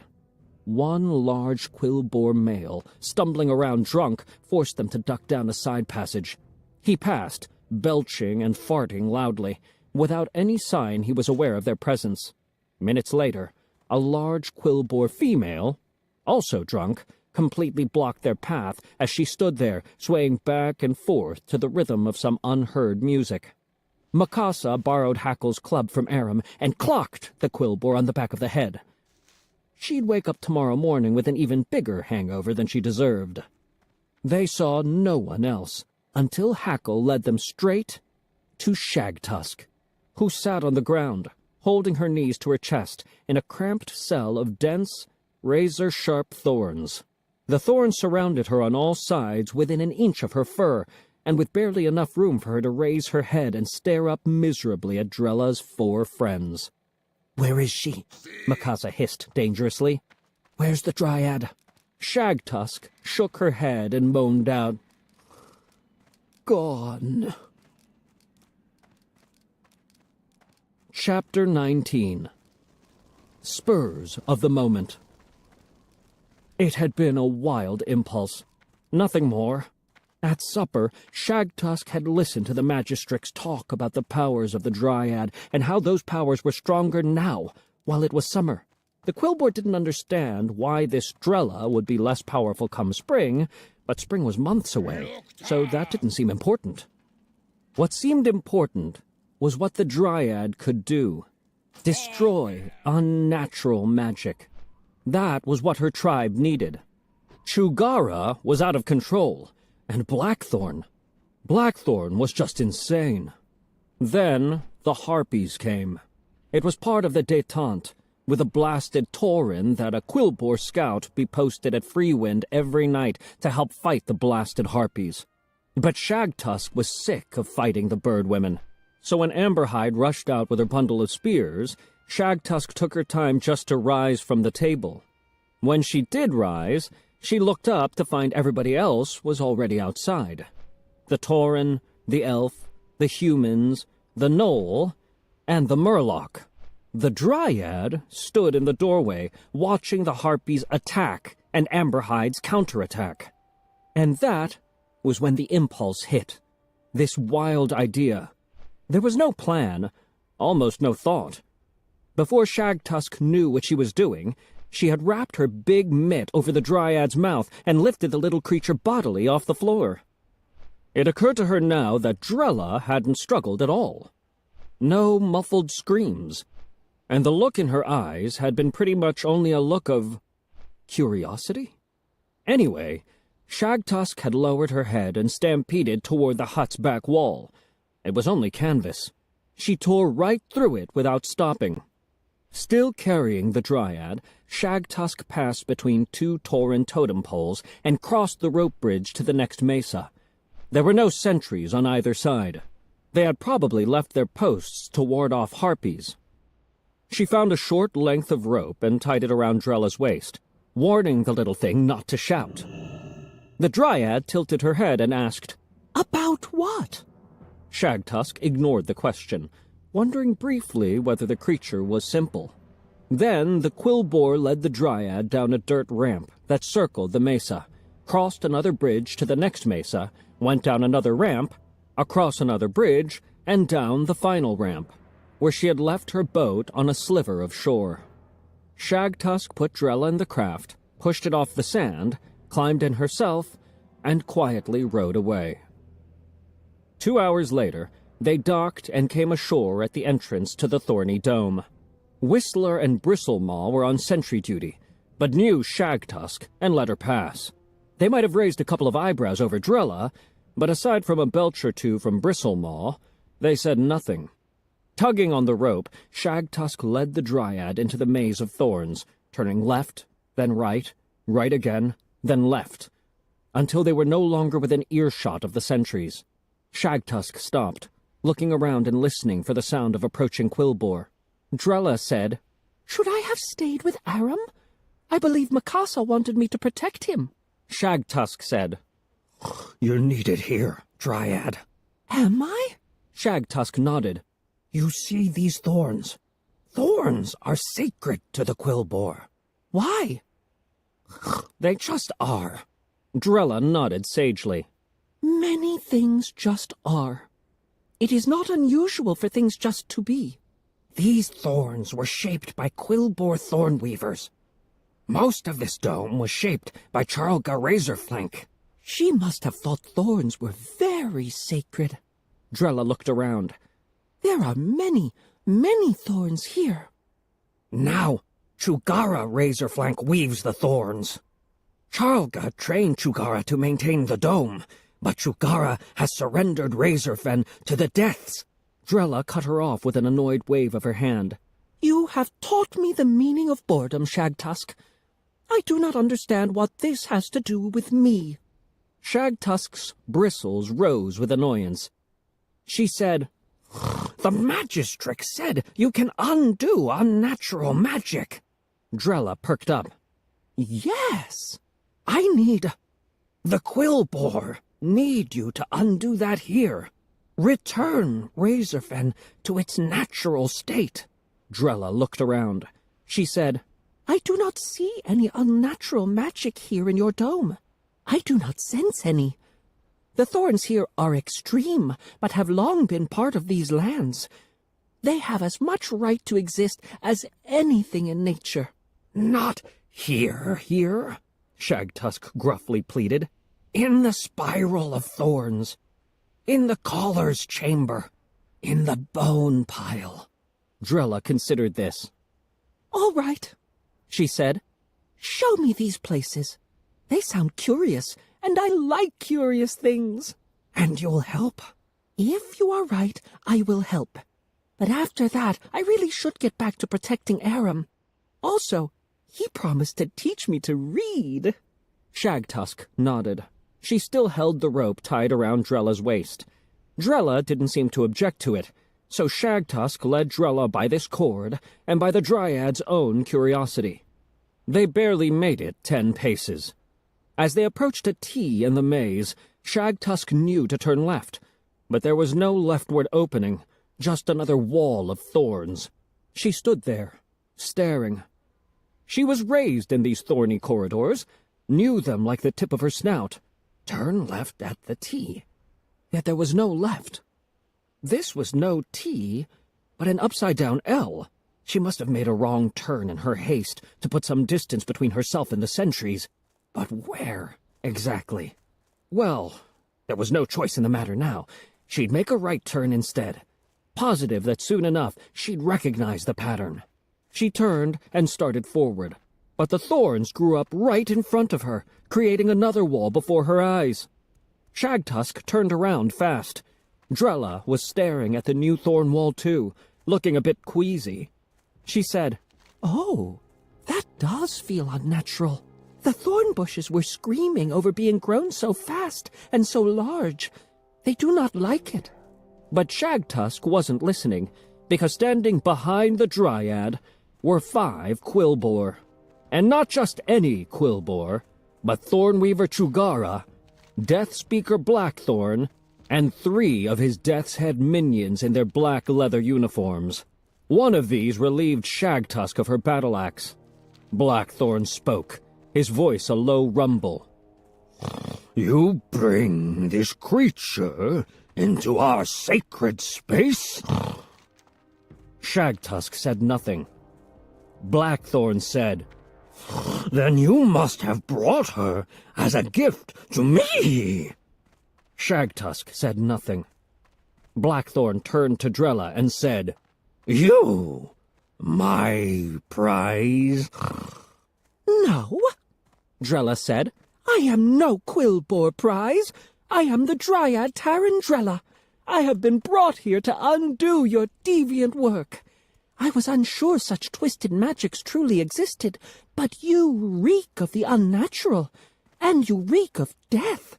One large Quilboar male, stumbling around drunk, forced them to duck down a side passage. He passed, belching and farting loudly, without any sign he was aware of their presence. Minutes later, a large Quilboar female, also drunk, completely blocked their path as she stood there, swaying back and forth to the rhythm of some unheard music. Mikasa borrowed Hackle's club from Aram and clocked the Quilboar on the back of the head. she'd wake up tomorrow morning with an even bigger hangover than she deserved. They saw no one else until Hackle led them straight to Shagtusk, who sat on the ground, holding her knees to her chest in a cramped cell of dense, razor-sharp thorns. The thorns surrounded her on all sides within an inch of her fur, and with barely enough room for her to raise her head and stare up miserably at Drella's 4 friends. Where is she? Mikasa hissed dangerously. Where's the Dryad? Shagtusk shook her head and moaned out, Gone. Chapter 19. Spurs of the Moment. It had been a wild impulse. Nothing more. At supper, Shagtusk had listened to the Magistrix talk about the powers of the Dryad and how those powers were stronger now, while it was summer. The Quillboar didn't understand why this Drella would be less powerful come spring, but spring was months away, so that didn't seem important. What seemed important was what the Dryad could do. Destroy unnatural magic. That was what her tribe needed. Chugara was out of control, and Blackthorn was just insane. Then the Harpies came. It was part of the détente, with a blasted Tauren that a Quillboar scout be posted at Freewind every night to help fight the blasted Harpies. But Shagtusk was sick of fighting the bird women. So when Amberhide rushed out with her bundle of spears, Shagtusk took her time just to rise from the table. When she did rise, she looked up to find everybody else was already outside. The Tauren, the elf, the humans, the gnoll, and the Murloc. The Dryad stood in the doorway, watching the Harpies attack and Amberhide's counterattack. And that was when the impulse hit. This wild idea. There was no plan, almost no thought. Before Shagtusk knew what she was doing, she had wrapped her big mitt over the Dryad's mouth and lifted the little creature bodily off the floor. It occurred to her now that Drella hadn't struggled at all. No muffled screams, and the look in her eyes had been pretty much only a look of curiosity. Anyway, Shagtusk had lowered her head and stampeded toward the hut's back wall. It was only canvas. She tore right through it without stopping. Still carrying the Dryad, Shagtusk passed between 2 Tauren totem poles and crossed the rope bridge to the next mesa. There were no sentries on either side. They had probably left their posts to ward off Harpies. She found a short length of rope and tied it around Drella's waist, warning the little thing not to shout. The Dryad tilted her head and asked, About what? Shagtusk ignored the question, wondering briefly whether the creature was simple. Then the Quillboar led the Dryad down a dirt ramp that circled the mesa, crossed another bridge to the next mesa, went down another ramp, across another bridge, and down the final ramp, where she had left her boat on a sliver of shore. Shagtusk put Drella in the craft, pushed it off the sand, climbed in herself, and quietly rowed away. 2 hours later, they docked and came ashore at the entrance to the Thorny Dome. Whistler and Bristlemaw were on sentry duty, but knew Shagtusk and let her pass. They might have raised a couple of eyebrows over Drella, but aside from a belch or two from Bristlemaw, they said nothing. Tugging on the rope, Shagtusk led the Dryad into the maze of thorns, turning left, then right, right again, then left, until they were no longer within earshot of the sentries. Shagtusk stopped, looking around and listening for the sound of approaching Quillboar. Drella said, Should I have stayed with Aram? I believe Mikasa wanted me to protect him. Shagtusk said, You're needed here, Dryad. Am I? Shagtusk nodded. You see these thorns? Thorns are sacred to the Quillboar. Why? They just are. Drella nodded sagely. Many things just are. It is not unusual for things just to be. These thorns were shaped by Quillboar thornweavers. Most of this dome was shaped by Charlga Razorflank. She must have thought thorns were very sacred. Drella looked around. There are many, many thorns here. Now, Chugara Razorflank weaves the thorns. Charlga trained Chugara to maintain the dome, but Chugara has surrendered Razorfen to the deaths. Drella cut her off with an annoyed wave of her hand. You have taught me the meaning of boredom, Shagtusk. I do not understand what this has to do with me. Shagtusk's bristles rose with annoyance. She said, The Magistrix said you can undo unnatural magic. Drella perked up. Yes. I need... The Quillbore need you to undo that here. Return Razorfen to its natural state. Drella looked around. She said, I do not see any unnatural magic here in your dome. I do not sense any. The thorns here are extreme, but have long been part of these lands. They have as much right to exist as anything in nature. Not here, Shagtusk gruffly pleaded. In the spiral of thorns. In the caller's chamber. In the bone pile. Drella considered this. All right, she said. Show me these places. They sound curious, and I like curious things. And you'll help? If you are right, I will help. But after that, I really should get back to protecting Aram. Also, he promised to teach me to read. Shagtusk nodded. She still held the rope tied around Drella's waist. Drella didn't seem to object to it, so Shagtusk led Drella by this cord and by the Dryad's own curiosity. They barely made it 10 paces. As they approached a T in the maze, Shagtusk knew to turn left, but there was no leftward opening, just another wall of thorns. She stood there, staring. She was raised in these thorny corridors, knew them like the tip of her snout. Turn left at the T. Yet there was no left. This was no T, but an upside-down L. She must have made a wrong turn in her haste to put some distance between herself and the sentries. But where, exactly? Well, there was no choice in the matter now. She'd make a right turn instead, positive that soon enough she'd recognize the pattern. She turned and started forward, but the thorns grew up right in front of her, creating another wall before her eyes. Shagtusk turned around fast. Drella was staring at the new thorn wall too, looking a bit queasy. She said, Oh, that does feel unnatural. The thorn bushes were screaming over being grown so fast and so large. They do not like it. But Shagtusk wasn't listening, because standing behind the Dryad were 5 Quillbore. And not just any Quillbore, but Thornweaver Chugara, Deathspeaker Blackthorn, and 3 of his Death's Head minions in their black leather uniforms. One of these relieved Shagtusk of her battle-axe. Blackthorn spoke, his voice a low rumble. You bring this creature into our sacred space? Shagtusk said nothing. Blackthorn said, Then you must have brought her as a gift to me. Shagtusk said nothing. Blackthorn turned to Drella and said, You, my prize? No, Drella said. I am no Quillbore prize. I am the Dryad Tarandrella. I have been brought here to undo your deviant work. I was unsure such twisted magics truly existed, but you reek of the unnatural, and you reek of death,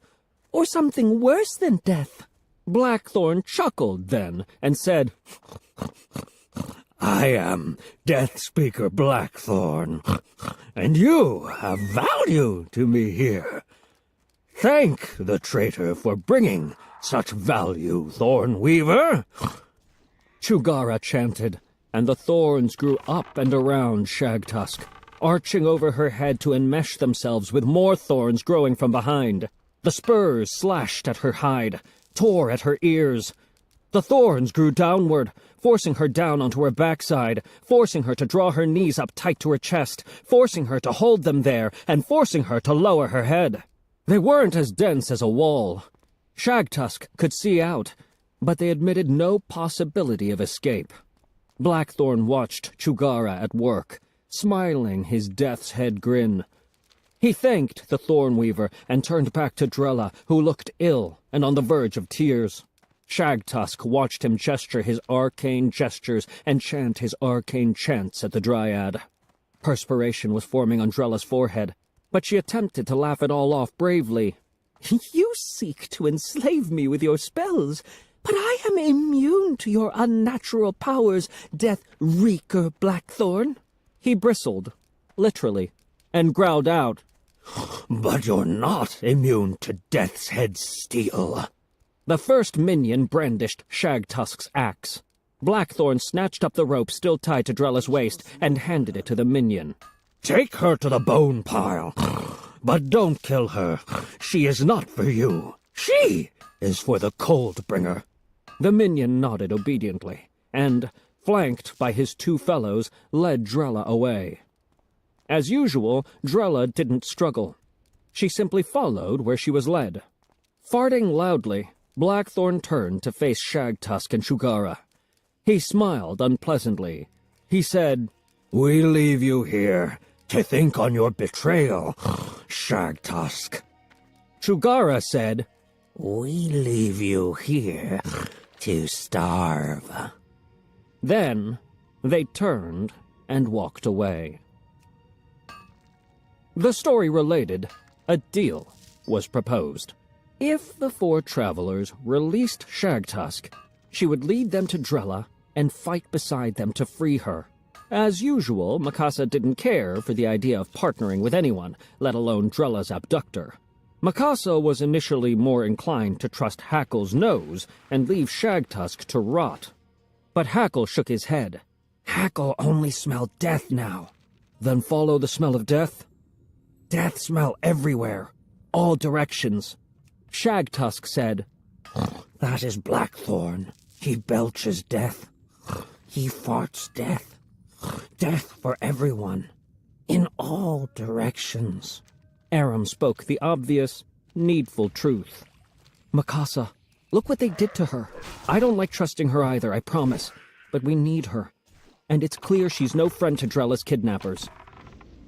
or something worse than death. Blackthorn chuckled then and said, I am Deathspeaker Blackthorn, and you have value to me here. Thank the traitor for bringing such value, Thornweaver. Chugara chanted, and the thorns grew up and around Shagtusk, arching over her head to enmesh themselves with more thorns growing from behind. The spurs slashed at her hide, tore at her ears. The thorns grew downward, forcing her down onto her backside, forcing her to draw her knees up tight to her chest, forcing her to hold them there, and forcing her to lower her head. They weren't as dense as a wall. Shagtusk could see out, but they admitted no possibility of escape. Blackthorn watched Chugara at work, smiling his death's head grin. He thanked the Thornweaver and turned back to Drella, who looked ill and on the verge of tears. Shagtusk watched him gesture his arcane gestures and chant his arcane chants at the Dryad. Perspiration was forming on Drella's forehead, but she attempted to laugh it all off bravely. You seek to enslave me with your spells, but I am immune to your unnatural powers, Death Reeker Blackthorn. He bristled, literally, and growled out, But you're not immune to Death's Head Steel. The first minion brandished Shagtusk's axe. Blackthorn snatched up the rope still tied to Drella's waist and handed it to the minion. Take her to the bone pile. But don't kill her. She is not for you. She is for the Coldbringer. The minion nodded obediently, and, flanked by his two fellows, led Drella away. As usual, Drella didn't struggle. She simply followed where she was led. Farting loudly, Blackthorn turned to face Shagtusk and Shugara. He smiled unpleasantly. He said, We leave you here to think on your betrayal, Shagtusk. Shugara said, We leave you here to starve. Then they turned and walked away. The story related, a deal was proposed. If the four travelers released Shagtusk, she would lead them to Drella and fight beside them to free her. As usual, Mikasa didn't care for the idea of partnering with anyone, let alone Drella's abductor. Mikasa was initially more inclined to trust Hackle's nose and leave Shagtusk to rot. But Hackle shook his head. Hackle only smell death now. Then follow the smell of death? Death smell everywhere, all directions. Shagtusk said, That is Blackthorn. He belches death. He farts death. Death for everyone, in all directions. Aram spoke the obvious, needful truth. Mikasa, look what they did to her. I don't like trusting her either, I promise. But we need her. And it's clear she's no friend to Drella's kidnappers.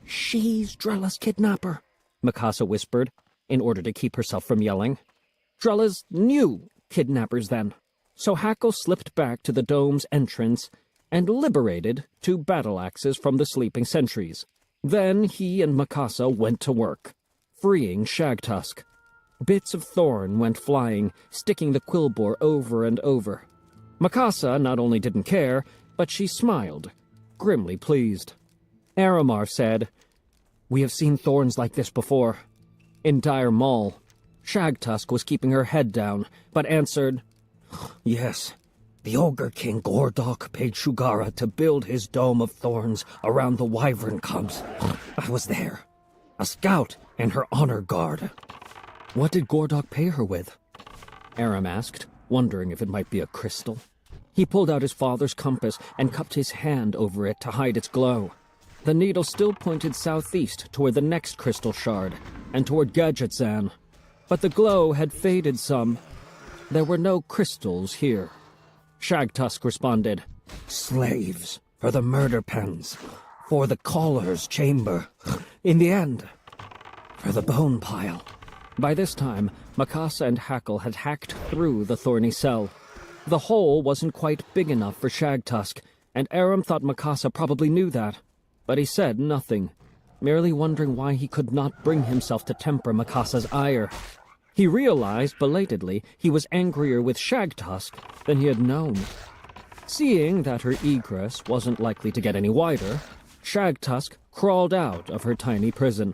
She's Drella's kidnapper, Mikasa whispered, in order to keep herself from yelling. Drella's new kidnappers, then. So Hackle slipped back to the dome's entrance and liberated 2 battle axes from the sleeping sentries. Then he and Mikasa went to work, freeing Shagtusk. Bits of thorn went flying, sticking the quillbore over and over. Mikasa not only didn't care, but she smiled, grimly pleased. Aramar said, We have seen thorns like this before. In Dire Maul, Shagtusk was keeping her head down, but answered, Yes, the Ogre King Gordok paid Shugara to build his dome of thorns around the wyvern cubs. I was there, a scout in her honor guard. What did Gordok pay her with? Aram asked, wondering if it might be a crystal. He pulled out his father's compass and cupped his hand over it to hide its glow. The needle still pointed southeast toward the next crystal shard, and toward Gadgetzan. But the glow had faded some. There were no crystals here. Shagtusk responded, Slaves for the murder pens, for the caller's chamber. In the end, for the bone pile. By this time, Mikasa and Hackle had hacked through the thorny cell. The hole wasn't quite big enough for Shagtusk, and Aram thought Mikasa probably knew that. But he said nothing, merely wondering why he could not bring himself to temper Mikasa's ire. He realized, belatedly, he was angrier with Shagtusk than he had known. Seeing that her egress wasn't likely to get any wider, Shagtusk crawled out of her tiny prison.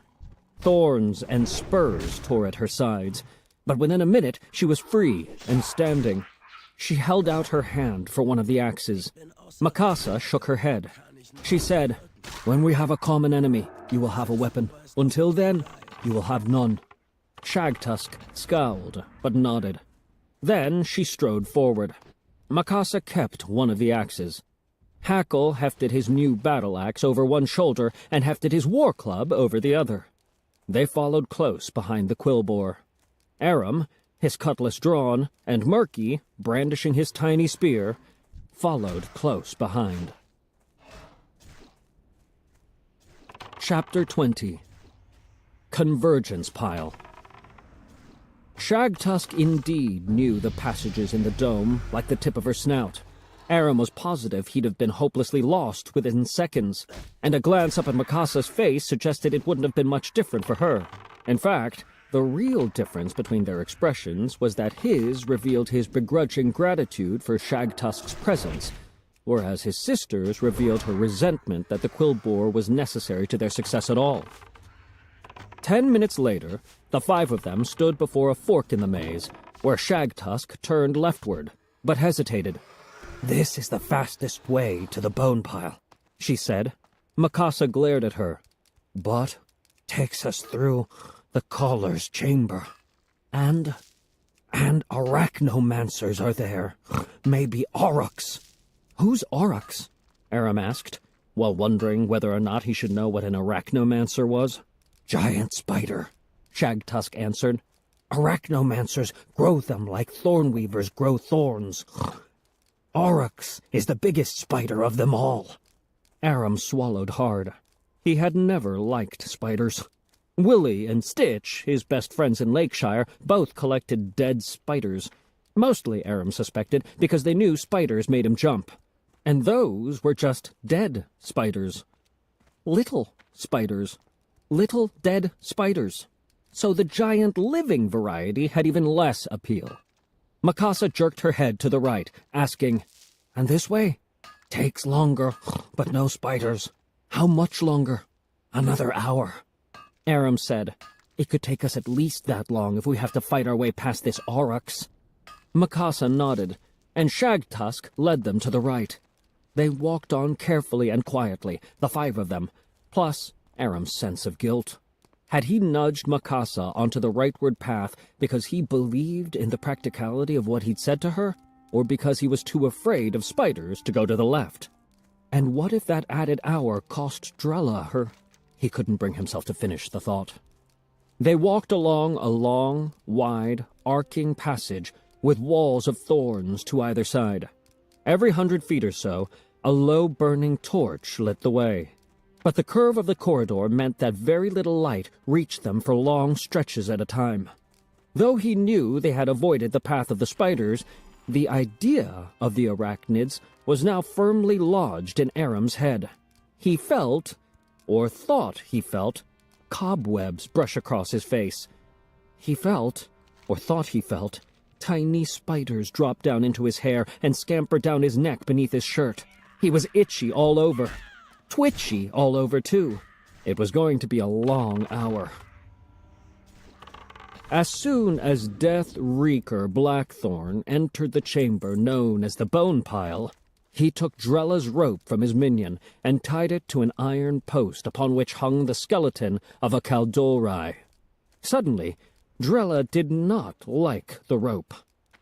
Thorns and spurs tore at her sides, but within a minute she was free and standing. She held out her hand for one of the axes. Mikasa shook her head. She said, When we have a common enemy, you will have a weapon. Until then, you will have none. Shagtusk scowled, but nodded. Then she strode forward. Mikasa kept one of the axes. Hackle hefted his new battle axe over one shoulder and hefted his war club over the other. They followed close behind the quillbore. Aram, his cutlass drawn, and Murky, brandishing his tiny spear, followed close behind. Chapter 20 Convergence Pile. Shagtusk indeed knew the passages in the dome like the tip of her snout. Aram was positive he'd have been hopelessly lost within seconds, and a glance up at Mikasa's face suggested it wouldn't have been much different for her. In fact, the real difference between their expressions was that his revealed his begrudging gratitude for Shagtusk's presence, whereas his sister's revealed her resentment that the Quillboar was necessary to their success at all. 10 minutes later, the five of them stood before a fork in the maze, where Shagtusk turned leftward, but hesitated. "This is the fastest way to the bone pile," she said. Mikasa glared at her. "But takes us through the caller's chamber. And arachnomancers are there. Maybe aurochs." "Who's aurochs?" Aram asked, while wondering whether or not he should know what an arachnomancer was. "Giant spider," Shagtusk answered. "Arachnomancers grow them like thornweavers grow thorns. Aurochs is the biggest spider of them all." Aram swallowed hard. He had never liked spiders. Willie and Stitch, his best friends in Lakeshire, both collected dead spiders. Mostly, Aram suspected, because they knew spiders made him jump. And those were just dead spiders. Little spiders. Little dead spiders. So the giant living variety had even less appeal. Mikasa jerked her head to the right, asking, "And this way? Takes longer, but no spiders." "How much longer?" "Another hour." Aram said, "It could take us at least that long if we have to fight our way past this aurochs." Mikasa nodded, and Shagtusk led them to the right. They walked on carefully and quietly, the five of them, plus Aram's sense of guilt. Had he nudged Mikasa onto the rightward path because he believed in the practicality of what he'd said to her, or because he was too afraid of spiders to go to the left? And what if that added hour cost Drella her? He couldn't bring himself to finish the thought. They walked along a long, wide, arcing passage with walls of thorns to either side. Every 100 feet or so, a low burning torch lit the way. But the curve of the corridor meant that very little light reached them for long stretches at a time. Though he knew they had avoided the path of the spiders, the idea of the arachnids was now firmly lodged in Aram's head. He felt, or thought he felt, cobwebs brush across his face. He felt, or thought he felt, tiny spiders drop down into his hair and scamper down his neck beneath his shirt. He was itchy all over. Twitchy all over, too. It was going to be a long hour. As soon as Death Reeker Blackthorn entered the chamber known as the Bone Pile, he took Drella's rope from his minion and tied it to an iron post upon which hung the skeleton of a Kaldorei. Suddenly, Drella did not like the rope.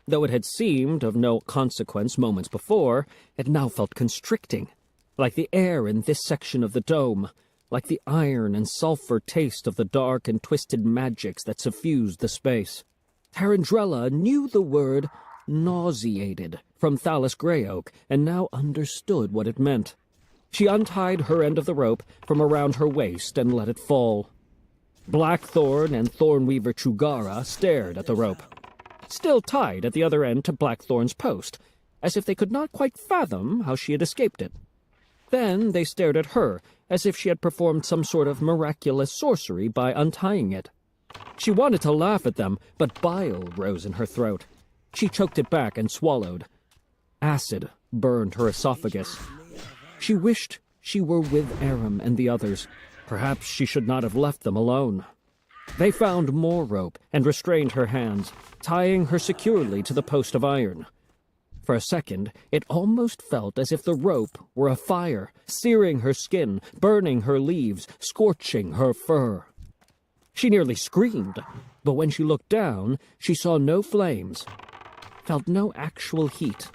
Though it had seemed of no consequence moments before, it now felt constricting. Like the air in this section of the dome, like the iron and sulfur taste of the dark and twisted magics that suffused the space. Tarandrella knew the word nauseated from Thalas Greyoak, and now understood what it meant. She untied her end of the rope from around her waist and let it fall. Blackthorn and Thornweaver Chugara stared at the rope, still tied at the other end to Blackthorn's post, as if they could not quite fathom how she had escaped it. Then they stared at her, as if she had performed some sort of miraculous sorcery by untying it. She wanted to laugh at them, but bile rose in her throat. She choked it back and swallowed. Acid burned her esophagus. She wished she were with Aram and the others. Perhaps she should not have left them alone. They found more rope and restrained her hands, tying her securely to the post of iron. For a second, it almost felt as if the rope were a fire, searing her skin, burning her leaves, scorching her fur. She nearly screamed, but when she looked down, she saw no flames, felt no actual heat.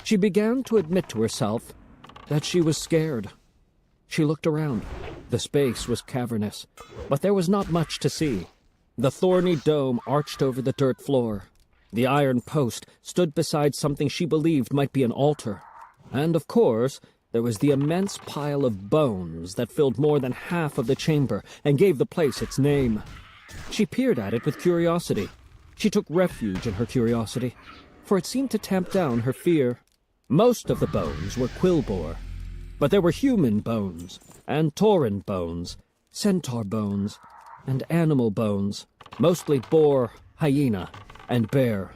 She began to admit to herself that she was scared. She looked around. The space was cavernous, but there was not much to see. The thorny dome arched over the dirt floor. The iron post stood beside something she believed might be an altar. And, of course, there was the immense pile of bones that filled more than half of the chamber and gave the place its name. She peered at it with curiosity. She took refuge in her curiosity, for it seemed to tamp down her fear. Most of the bones were quillbore, but there were human bones, and tauren bones, centaur bones, and animal bones, mostly boar, hyena, and bear.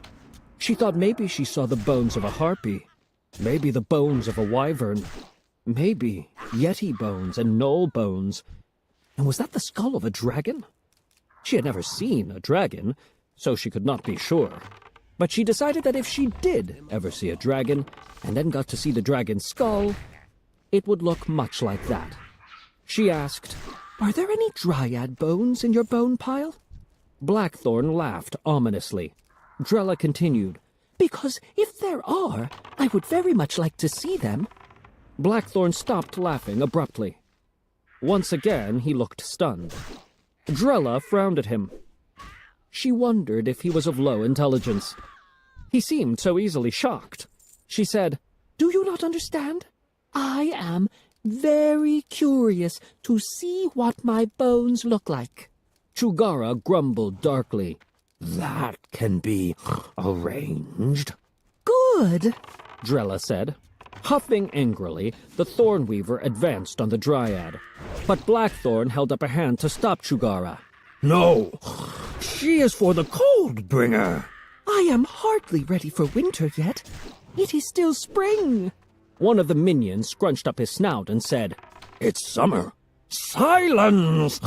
She thought maybe she saw the bones of a harpy, maybe the bones of a wyvern, maybe yeti bones and gnoll bones. And was that the skull of a dragon? She had never seen a dragon, so she could not be sure. But she decided that if she did ever see a dragon, and then got to see the dragon's skull, it would look much like that. She asked, "Are there any dryad bones in your bone pile?" Blackthorn laughed ominously. Drella continued, "Because if there are, I would very much like to see them." Blackthorn stopped laughing abruptly. Once again he looked stunned. Drella frowned at him. She wondered if he was of low intelligence. He seemed so easily shocked. She said, "Do you not understand? I am very curious to see what my bones look like." Chugara grumbled darkly. "That can be arranged." "Good," Drella said. Huffing angrily, the Thornweaver advanced on the Dryad. But Blackthorn held up a hand to stop Chugara. No, she is for the Coldbringer. "I am hardly ready for winter yet. It is still spring." One of the minions scrunched up his snout and said, It's summer. Silence!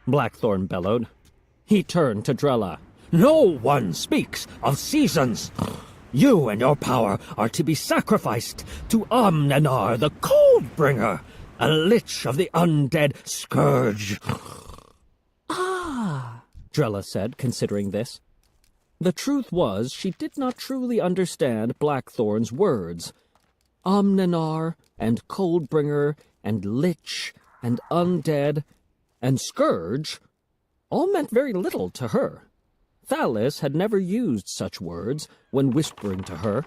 Blackthorn bellowed. He turned to Drella. No one speaks of seasons. You and your power are to be sacrificed to Amnenar, the Coldbringer, a lich of the undead scourge. "Ah," Drella said, considering this. The truth was, she did not truly understand Blackthorn's words. Amnenar, and Coldbringer, and lich, and undead, and scourge all meant very little to her. Thalis had never used such words when whispering to her,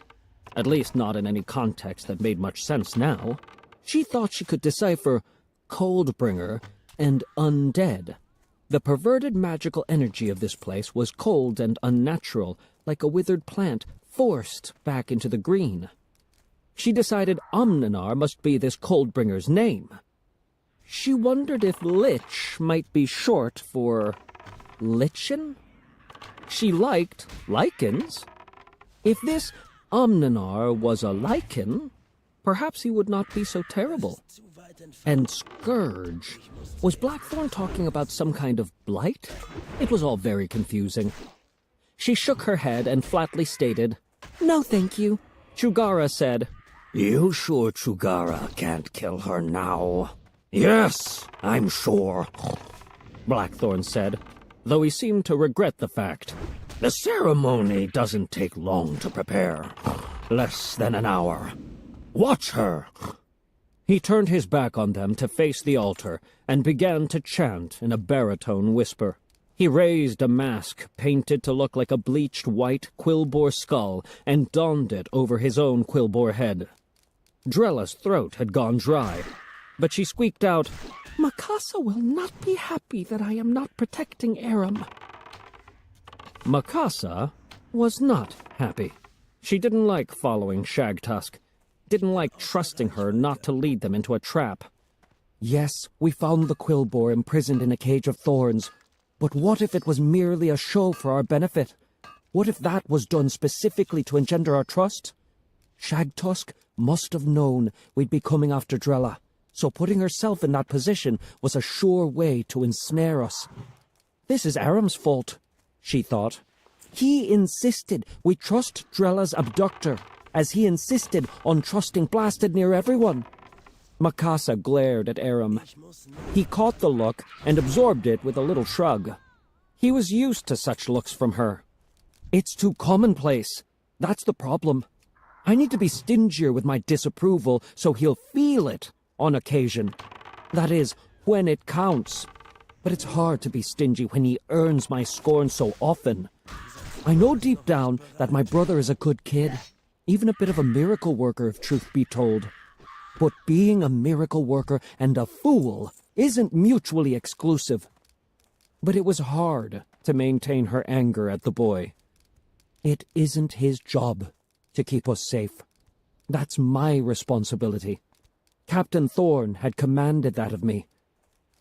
at least not in any context that made much sense now. She thought she could decipher Coldbringer and undead. The perverted magical energy of this place was cold and unnatural, like a withered plant forced back into the green. She decided Amnenar must be this Coldbringer's name. She wondered if lich might be short for lichen? She liked lichens. If this Amnenar was a lichen, perhaps he would not be so terrible. And scourge. Was Blackthorn talking about some kind of blight? It was all very confusing. She shook her head and flatly stated, "No, thank you." Chugara said, You sure Chugara can't kill her now? Yes, I'm sure, Blackthorn said, though he seemed to regret the fact. The ceremony doesn't take long to prepare. Less than an hour. Watch her. He turned his back on them to face the altar and began to chant in a baritone whisper. He raised a mask painted to look like a bleached white quillbore skull and donned it over his own quillbore head. Drella's throat had gone dry, but she squeaked out, "Makasa will not be happy that I am not protecting Aram." Makasa was not happy. She didn't like following Shagtusk, didn't like trusting her not to lead them into a trap. "Yes, we found the quillbore imprisoned in a cage of thorns, but what if it was merely a show for our benefit? What if that was done specifically to engender our trust? Shagtusk must have known we'd be coming after Drella, so putting herself in that position was a sure way to ensnare us. This is Aram's fault," she thought. "He insisted we trust Drella's abductor, as he insisted on trusting Blasted near everyone." Makasa glared at Aram. He caught the look and absorbed it with a little shrug. He was used to such looks from her. "It's too commonplace. That's the problem. I need to be stingier with my disapproval so he'll feel it on occasion. That is, when it counts. But it's hard to be stingy when he earns my scorn so often. I know deep down that my brother is a good kid, even a bit of a miracle worker if truth be told. But being a miracle worker and a fool isn't mutually exclusive. But it was hard to maintain her anger at the boy. It isn't his job to keep us safe. That's my responsibility. Captain Thorne had commanded that of me.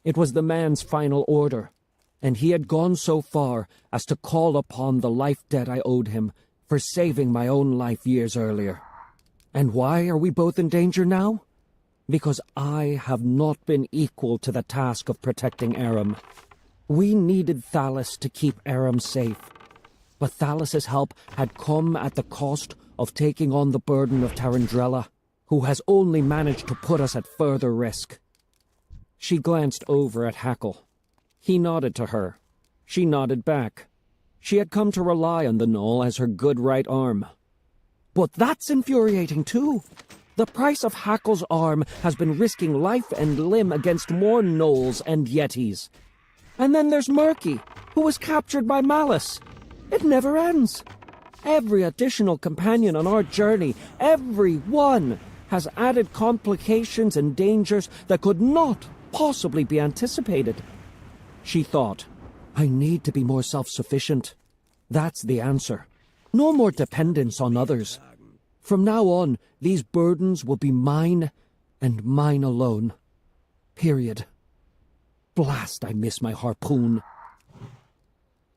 It was the man's final order, and he had gone so far as to call upon the life debt I owed him for saving my own life years earlier. And why are we both in danger now? Because I have not been equal to the task of protecting Aram. We needed Thalos to keep Aram safe, but Thalos' help had come at the cost of taking on the burden of Tarandrella, who has only managed to put us at further risk. She glanced over at Hackle. He nodded to her. She nodded back. She had come to rely on the gnoll as her good right arm. But that's infuriating too. The price of Hackle's arm has been risking life and limb against more gnolls and yetis. And then there's Murky, who was captured by Malice. It never ends. Every additional companion on our journey, every one, has added complications and dangers that could not possibly be anticipated. She thought, I need to be more self-sufficient. That's the answer. No more dependence on others. From now on, these burdens will be mine, and mine alone. Period. Blast, I miss my harpoon.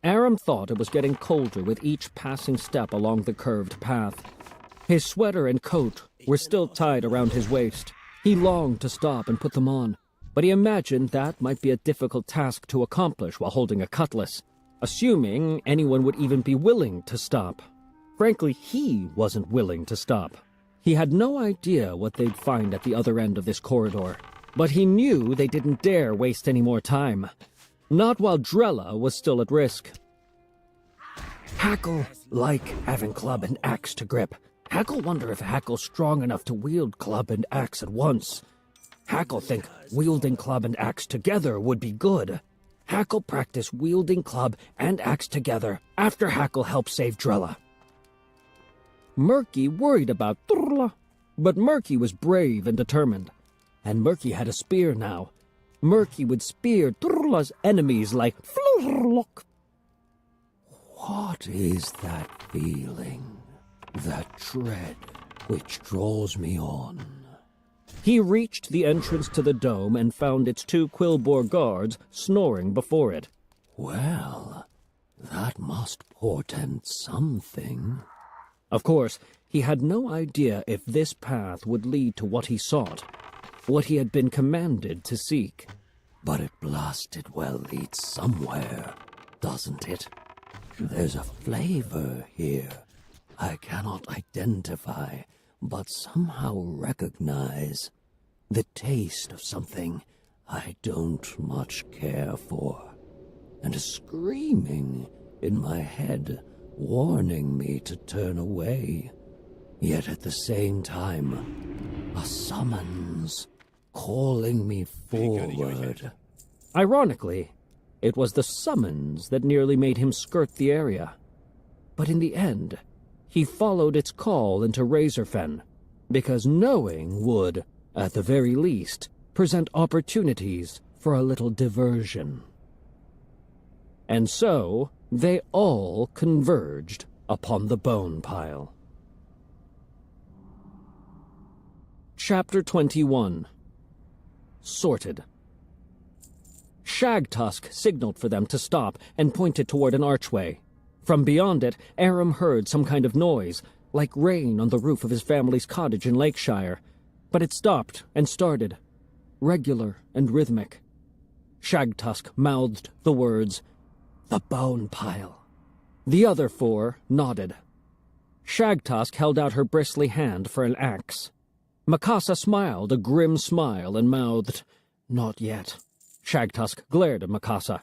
Aram thought it was getting colder with each passing step along the curved path. His sweater and coat were still tied around his waist. He longed to stop and put them on, but he imagined that might be a difficult task to accomplish while holding a cutlass, assuming anyone would even be willing to stop. Frankly, he wasn't willing to stop. He had no idea what they'd find at the other end of this corridor, but he knew they didn't dare waste any more time. Not while Drella was still at risk. Hackle like having club and axe to grip. Hackle wonder if Hackle's strong enough to wield club and axe at once. Hackle think wielding club and axe together would be good. Hackle practice wielding club and axe together after Hackle helped save Drella. Murky worried about Drella, but Murky was brave and determined. And Murky had a spear now. Murky would spear Drella's enemies like Flurlock. What is that feeling? That dread which draws me on? He reached the entrance to the dome and found its two Quillbore guards snoring before it. Well, that must portend something. Of course, he had no idea if this path would lead to what he sought, what he had been commanded to seek. But it blasted well leads somewhere, doesn't it? There's a flavor here I cannot identify, but somehow recognize. The taste of something I don't much care for. And a screaming in my head warning me to turn away. Yet at the same time, a summons calling me forward. Ironically, it was the summons that nearly made him skirt the area. But in the end, he followed its call into Razorfen, because knowing would, at the very least, present opportunities for a little diversion. And so, they all converged upon the bone pile. Chapter 21. Sorted. Shagtusk signaled for them to stop and pointed toward an archway. From beyond it, Aram heard some kind of noise, like rain on the roof of his family's cottage in Lakeshire. But it stopped and started, regular and rhythmic. Shagtusk mouthed the words, "The bone pile." The other four nodded. Shagtusk held out her bristly hand for an axe. Mikasa smiled a grim smile and mouthed, "Not yet." Shagtusk glared at Mikasa,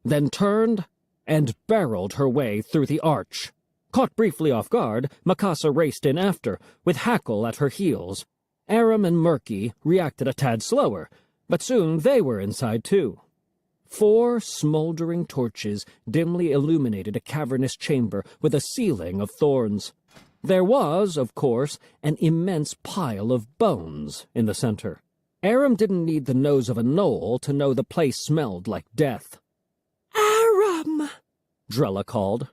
then turned and barreled her way through the arch. Caught briefly off guard, Mikasa raced in after, with Hackle at her heels. Aram and Murky reacted a tad slower, but soon they were inside too. 4 smoldering torches dimly illuminated a cavernous chamber with a ceiling of thorns. There was, of course, an immense pile of bones in the center. Aram didn't need the nose of a gnoll to know the place smelled like death. Aram! Drella called.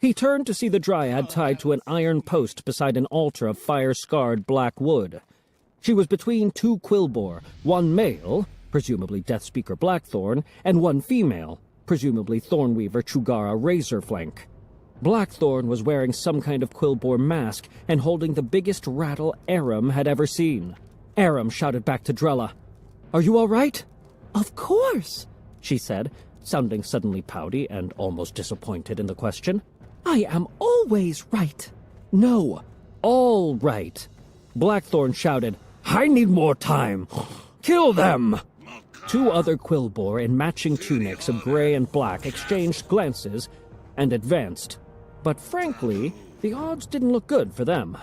He turned to see the dryad tied to an iron post beside an altar of fire-scarred black wood. She was between two quillbore, one male, presumably Deathspeaker Blackthorn, and one female, presumably Thornweaver Chugara Razorflank. Blackthorn was wearing some kind of quillbore mask and holding the biggest rattle Aram had ever seen. Aram shouted back to Drella. "Are you all right?" Of course, she said, sounding suddenly pouty and almost disappointed in the question. I am always right. "No, all right." Blackthorn shouted, "I need more time. Kill them!" Two other quillbore in matching tunics of gray and black exchanged glances and advanced. But frankly, the odds didn't look good for them.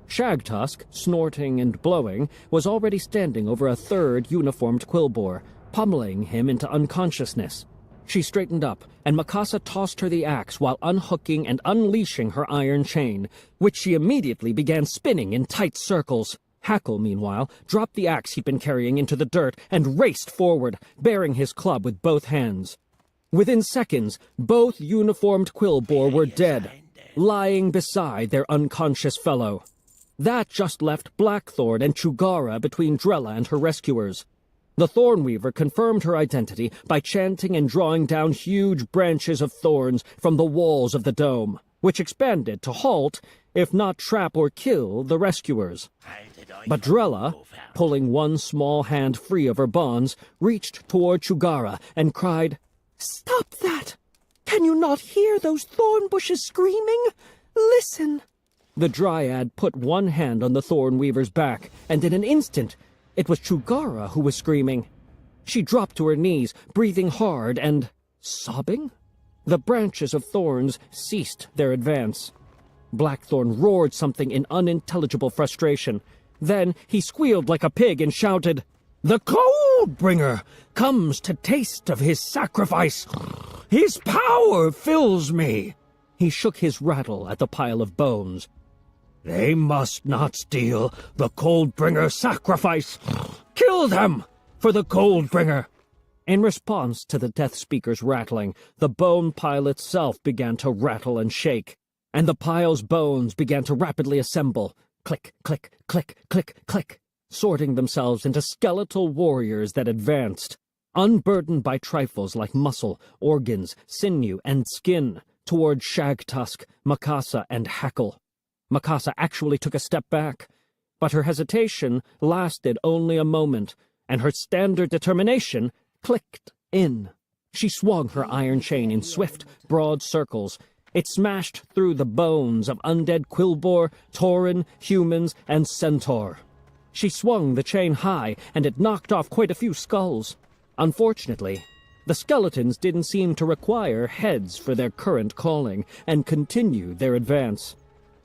Shagtusk, snorting and blowing, was already standing over a third uniformed quillbore, pummeling him into unconsciousness. She straightened up, and Mikasa tossed her the axe while unhooking and unleashing her iron chain, which she immediately began spinning in tight circles. Hackle, meanwhile, dropped the axe he'd been carrying into the dirt and raced forward, bearing his club with both hands. Within seconds, both uniformed quillbore were dead, lying beside their unconscious fellow. That just left Blackthorn and Chugara between Drella and her rescuers. The Thornweaver confirmed her identity by chanting and drawing down huge branches of thorns from the walls of the dome, which expanded to halt, if not trap or kill, the rescuers. But Drella, pulling one small hand free of her bonds, reached toward Chugara and cried, "Stop that! Can you not hear those thorn bushes screaming? Listen!" The dryad put one hand on the Thornweaver's back, and in an instant, it was Chugara who was screaming. She dropped to her knees, breathing hard and sobbing. The branches of thorns ceased their advance. Blackthorn roared something in unintelligible frustration. Then he squealed like a pig and shouted, "The Coldbringer comes to taste of his sacrifice. His power fills me." He shook his rattle at the pile of bones. "They must not steal the Coldbringer sacrifice. Kill them for the Coldbringer." In response to the Death Speaker's rattling, the bone pile itself began to rattle and shake, and the pile's bones began to rapidly assemble, click, click, click, click, click, sorting themselves into skeletal warriors that advanced, unburdened by trifles like muscle, organs, sinew, and skin, toward Shagtusk, Mikasa, and Hackle. Mikasa actually took a step back, but her hesitation lasted only a moment, and her standard determination clicked in. She swung her iron chain in swift, broad circles. It smashed through the bones of undead quillbore, tauren, humans, and centaur. She swung the chain high, and it knocked off quite a few skulls. Unfortunately, the skeletons didn't seem to require heads for their current calling, and continued their advance.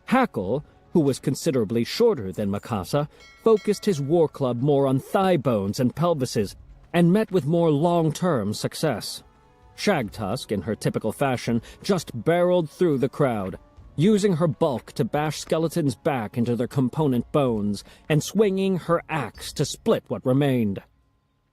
Hackle, who was considerably shorter than Mikasa, focused his war club more on thigh bones and pelvises, and met with more long-term success. Shagtusk, in her typical fashion, just barreled through the crowd, using her bulk to bash skeletons back into their component bones, and swinging her axe to split what remained.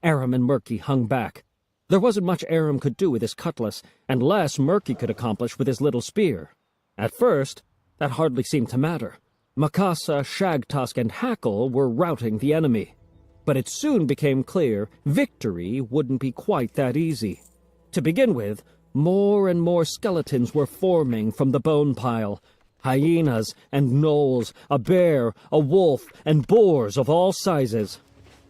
Aram and Murky hung back. There wasn't much Aram could do with his cutlass, and less Murky could accomplish with his little spear. At first, that hardly seemed to matter. Mikasa, Shagtusk, and Hackle were routing the enemy. But it soon became clear victory wouldn't be quite that easy. To begin with, more and more skeletons were forming from the bone pile. Hyenas and gnolls, a bear, a wolf, and boars of all sizes.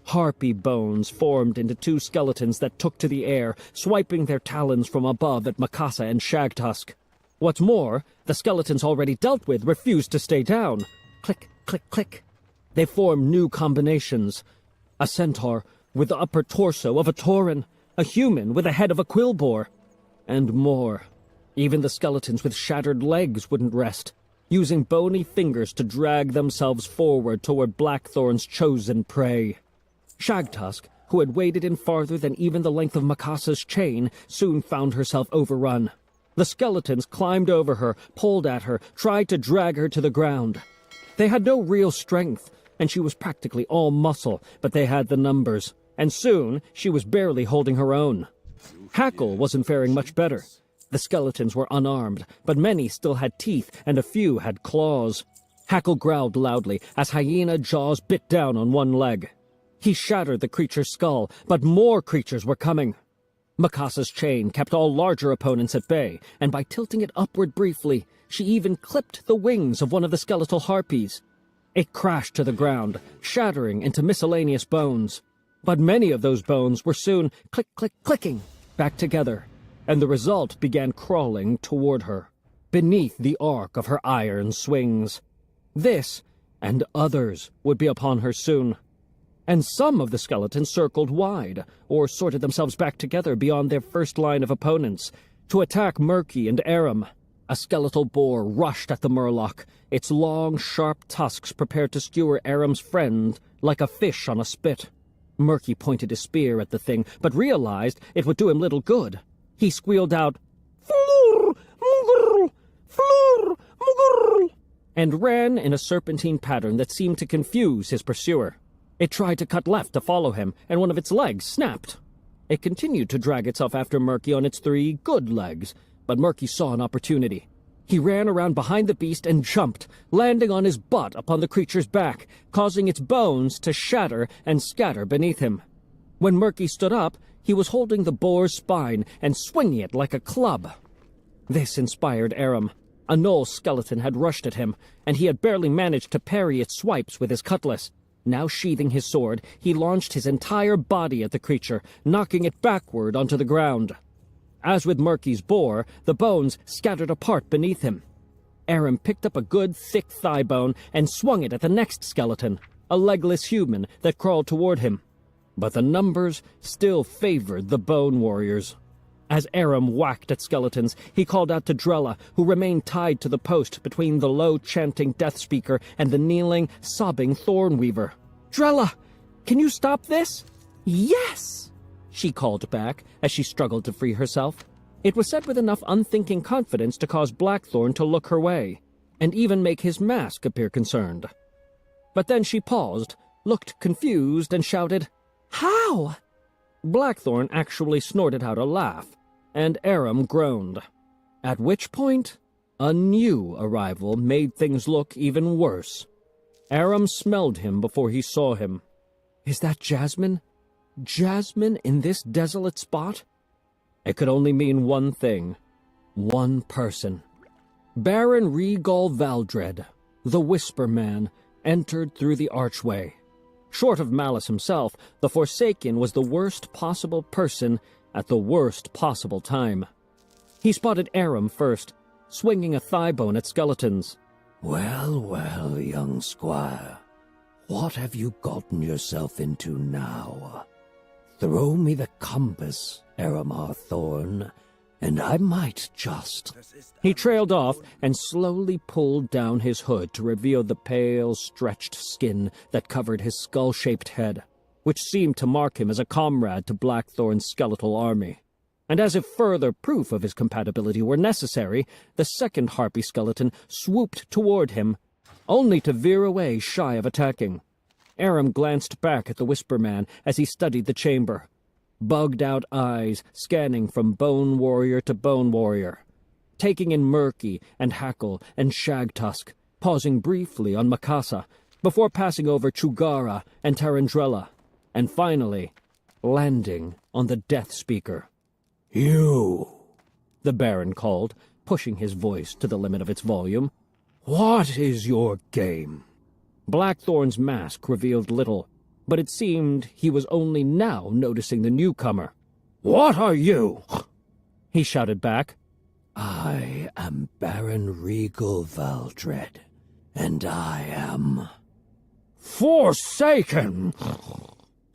Harpy bones formed into two skeletons that took to the air, swiping their talons from above at Mikasa and Shagtusk. What's more, the skeletons already dealt with refused to stay down. Click, click, click. They formed new combinations. A centaur with the upper torso of a tauren, a human with the head of a quillbore, and more. Even the skeletons with shattered legs wouldn't rest, using bony fingers to drag themselves forward toward Blackthorn's chosen prey. Shagtusk, who had waded in farther than even the length of Mikasa's chain, soon found herself overrun. The skeletons climbed over her, pulled at her, tried to drag her to the ground. They had no real strength, and she was practically all muscle, but they had the numbers, and soon she was barely holding her own. Hackle wasn't faring much better. The skeletons were unarmed, but many still had teeth, and a few had claws. Hackle growled loudly as hyena jaws bit down on one leg. He shattered the creature's skull, but more creatures were coming. Mikasa's chain kept all larger opponents at bay, and by tilting it upward briefly, she even clipped the wings of one of the skeletal harpies. It crashed to the ground, shattering into miscellaneous bones. But many of those bones were soon clicking back together, and the result began crawling toward her, beneath the arc of her iron swings. This, and others, would be upon her soon. And some of the skeletons circled wide, or sorted themselves back together beyond their first line of opponents, to attack Murky and Aram. A skeletal boar rushed at the murloc, its long, sharp tusks prepared to skewer Aram's friend like a fish on a spit. Murky pointed his spear at the thing, but realized it would do him little good. He squealed out, "Flur, mugurl, flur, mugurl," and ran in a serpentine pattern that seemed to confuse his pursuer. It tried to cut left to follow him, and one of its legs snapped. It continued to drag itself after Murky on its 3 good legs, but Murky saw an opportunity. He ran around behind the beast and jumped, landing on his butt upon the creature's back, causing its bones to shatter and scatter beneath him. When Murky stood up, he was holding the boar's spine and swinging it like a club. This inspired Aram. A gnoll skeleton had rushed at him, and he had barely managed to parry its swipes with his cutlass. Now sheathing his sword, he launched his entire body at the creature, knocking it backward onto the ground. As with Murky's boar, the bones scattered apart beneath him. Aram picked up a good, thick thigh bone and swung it at the next skeleton, a legless human that crawled toward him. But the numbers still favored the bone warriors. As Aram whacked at skeletons, he called out to Drella, who remained tied to the post between the low-chanting Death Speaker and the kneeling, sobbing Thornweaver. "Drella, can you stop this?" "Yes," she called back as she struggled to free herself. It was said with enough unthinking confidence to cause Blackthorn to look her way, and even make his mask appear concerned. But then she paused, looked confused, and shouted, "How?" Blackthorn actually snorted out a laugh, and Aram groaned. At which point, a new arrival made things look even worse. Aram smelled him before he saw him. Is that Jasmine? Jasmine in this desolate spot? It could only mean one thing. One person. Baron Rhaegal Valdred, the Whisper Man, entered through the archway. Short of Malice himself, the Forsaken was the worst possible person at the worst possible time. He spotted Aram first, swinging a thigh bone at skeletons. Well, well, young squire, what have you gotten yourself into now? Throw me the compass, Aramar Thorn, and I might just... He trailed off and slowly pulled down his hood to reveal the pale, stretched skin that covered his skull-shaped head, which seemed to mark him as a comrade to Blackthorn's skeletal army. And as if further proof of his compatibility were necessary, the second harpy skeleton swooped toward him, only to veer away shy of attacking. Aram glanced back at the Whisper Man as he studied the chamber. Bugged-out eyes scanning from bone warrior to bone warrior, taking in Murky and Hackle and Shagtusk, pausing briefly on Mikasa, before passing over Chugara and Tarandrella, and finally landing on the Death Speaker. You, the Baron called, pushing his voice to the limit of its volume. What is your game? Blackthorn's mask revealed little, but it seemed he was only now noticing the newcomer. What are you? He shouted back. I am Baron Rhaegal Valdred, and I am... Forsaken!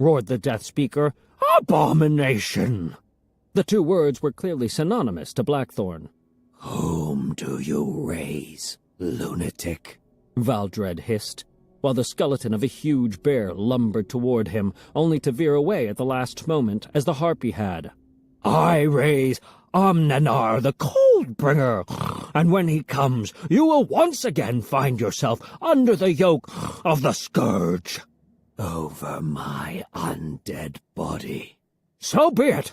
Roared the Death Speaker. Abomination! The two words were clearly synonymous to Blackthorn. Whom do you raise, lunatic? Valdred hissed, while the skeleton of a huge bear lumbered toward him, only to veer away at the last moment, as the harpy had. I raise Omnenar the Cold-bringer, and when he comes, you will once again find yourself under the yoke of the Scourge. Over my undead body. So be it!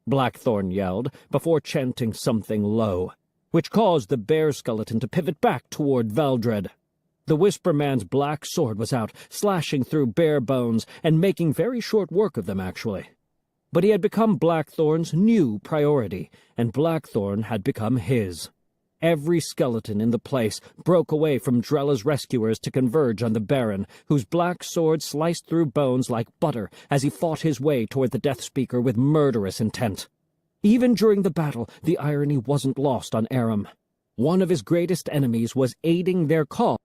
Blackthorn yelled, before chanting something low, which caused the bear skeleton to pivot back toward Valdred. The Whisper Man's black sword was out, slashing through bare bones and making very short work of them, actually. But he had become Blackthorn's new priority, and Blackthorn had become his. Every skeleton in the place broke away from Drella's rescuers to converge on the Baron, whose black sword sliced through bones like butter as he fought his way toward the Death Speaker with murderous intent. Even during the battle, the irony wasn't lost on Aram. One of his greatest enemies was aiding their cause.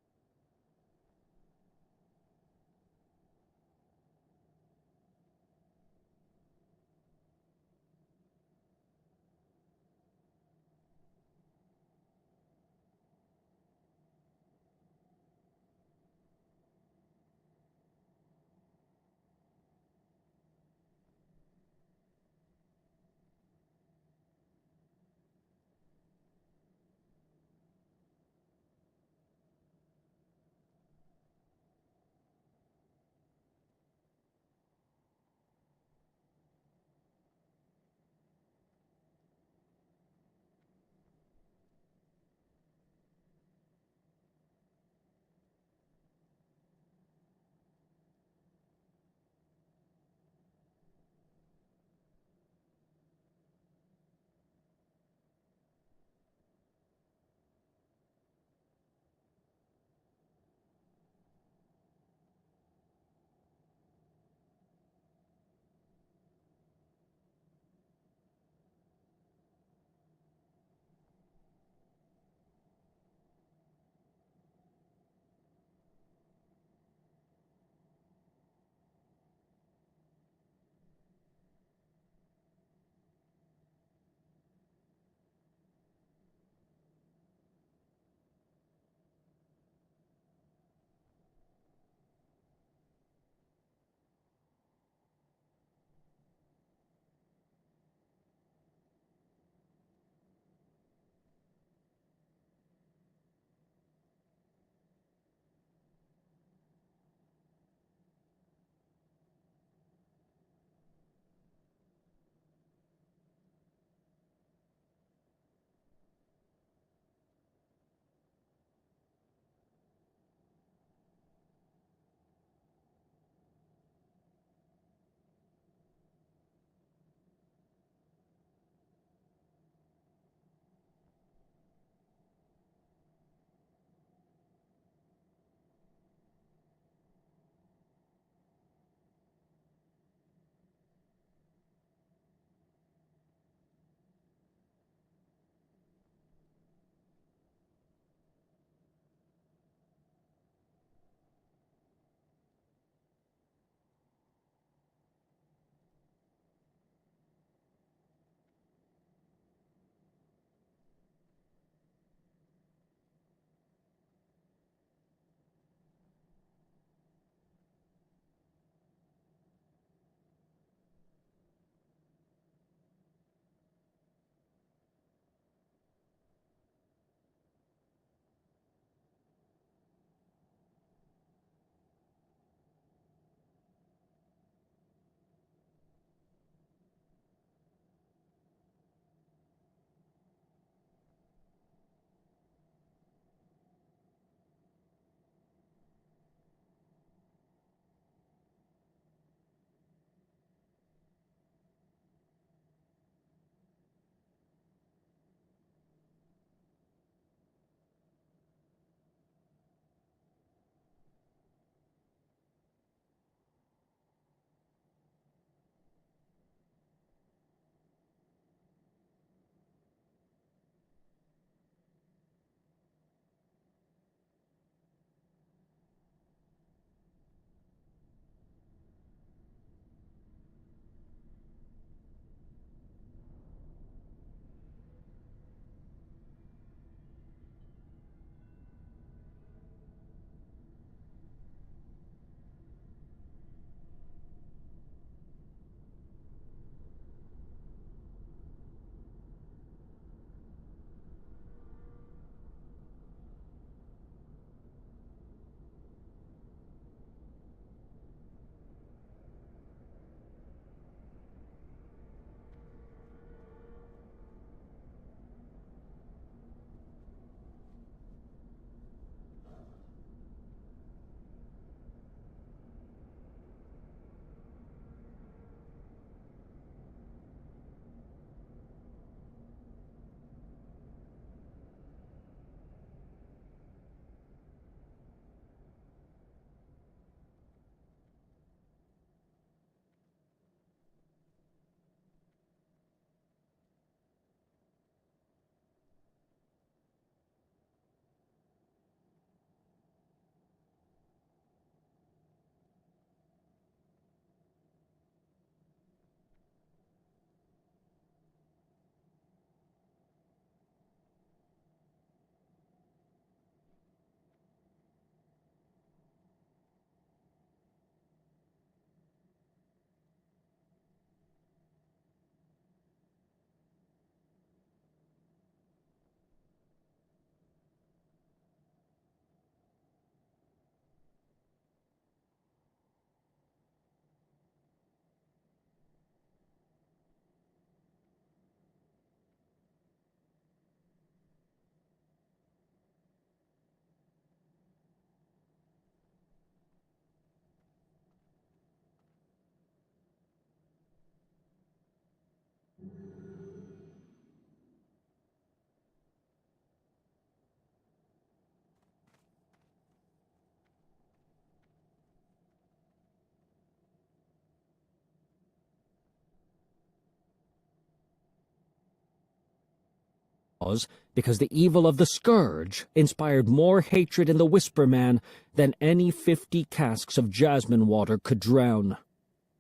was because the evil of the Scourge inspired more hatred in the Whisper Man than any 50 casks of jasmine water could drown.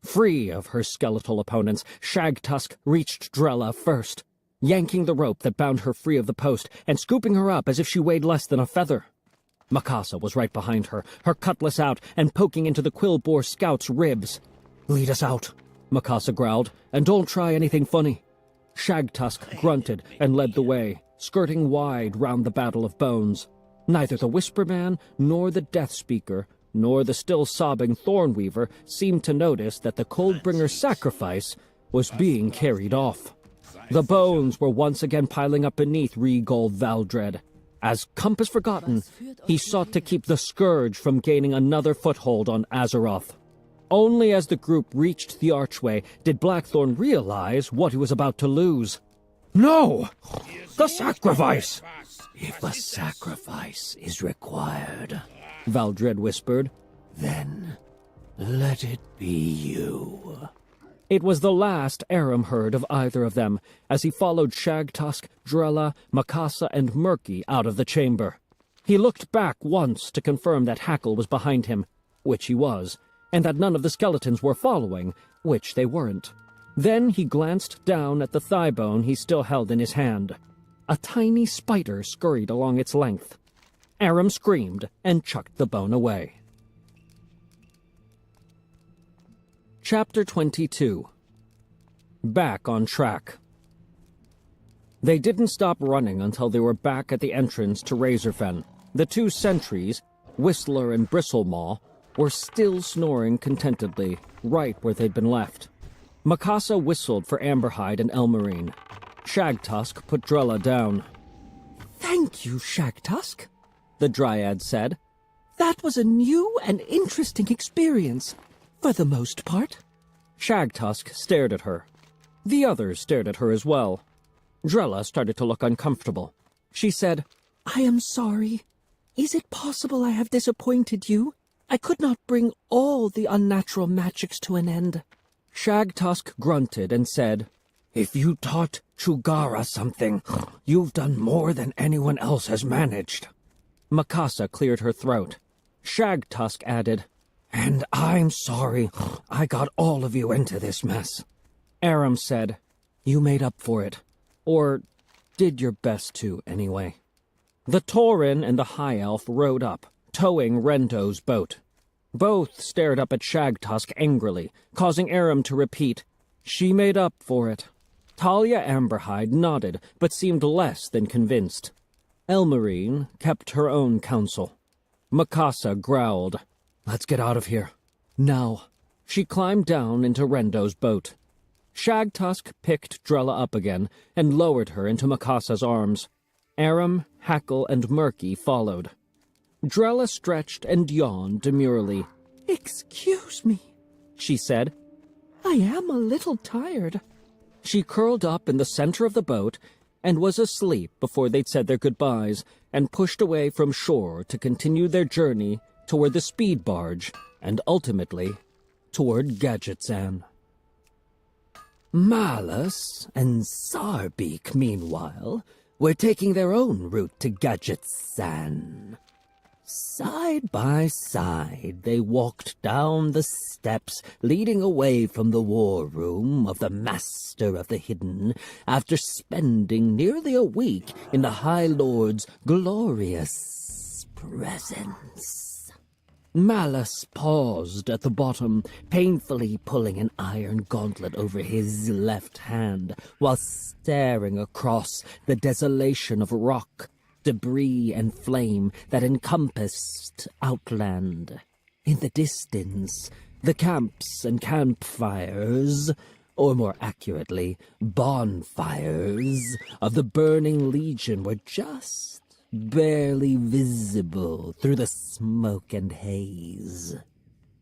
Free of her skeletal opponents, Shagtusk reached Drella first, yanking the rope that bound her free of the post and scooping her up as if she weighed less than a feather. Mikasa was right behind her, her cutlass out and poking into the Quillboar scout's ribs. "Lead us out," Mikasa growled, "and don't try anything funny." Shagtusk grunted and led the way, skirting wide round the Battle of Bones. Neither the Whisper Man, nor the Death Speaker, nor the still sobbing Thornweaver seemed to notice that the Coldbringer's sacrifice was being carried off. The bones were once again piling up beneath Rhaegal Valdred. As compass forgotten, he sought to keep the Scourge from gaining another foothold on Azeroth. Only as the group reached the archway did Blackthorn realize what he was about to lose. No! The sacrifice! If a sacrifice is required, Valdred whispered, then let it be you. It was the last Aram heard of either of them, as he followed Shagtusk, Drella, Mikasa, and Murky out of the chamber. He looked back once to confirm that Hackle was behind him, which he was, and that none of the skeletons were following, which they weren't. Then he glanced down at the thigh bone he still held in his hand. A tiny spider scurried along its length. Aram screamed and chucked the bone away. Chapter 22. Back on track. They didn't stop running until they were back at the entrance to Razorfen. The two sentries, Whistler and Bristlemoor, were still snoring contentedly, right where they'd been left. Mikasa whistled for Amberhide and Elmarine. Shagtusk put Drella down. "Thank you, Shagtusk," the Dryad said. "That was a new and interesting experience, for the most part." Shagtusk stared at her. The others stared at her as well. Drella started to look uncomfortable. She said, "I am sorry. Is it possible I have disappointed you? I could not bring all the unnatural magics to an end." Shagtusk grunted and said, If you taught Chugara something, you've done more than anyone else has managed. Mikasa cleared her throat. Shagtusk added, And I'm sorry I got all of you into this mess. Aram said, You made up for it. Or did your best to, anyway. The Tauren and the High Elf rowed up, towing Rendo's boat. Both stared up at Shagtusk angrily, causing Aram to repeat, She made up for it. Talia Amberhide nodded, but seemed less than convinced. Elmarine kept her own counsel. Mikasa growled, Let's get out of here. Now. She climbed down into Rendo's boat. Shagtusk picked Drella up again and lowered her into Mikasa's arms. Aram, Hackle, and Murky followed. Drella stretched and yawned demurely. "Excuse me," she said. "I am a little tired." She curled up in the center of the boat and was asleep before they'd said their goodbyes and pushed away from shore to continue their journey toward the speed barge and ultimately toward Gadgetzan. Malus and Sarbeak, meanwhile, were taking their own route to Gadgetzan. Side by side, they walked down the steps leading away from the war room of the Master of the Hidden after spending nearly a week in the High Lord's glorious presence. Malus paused at the bottom, painfully pulling an iron gauntlet over his left hand while staring across the desolation of rock, debris, and flame that encompassed Outland. In the distance, the camps and campfires, or more accurately, bonfires, of the Burning Legion were just barely visible through the smoke and haze.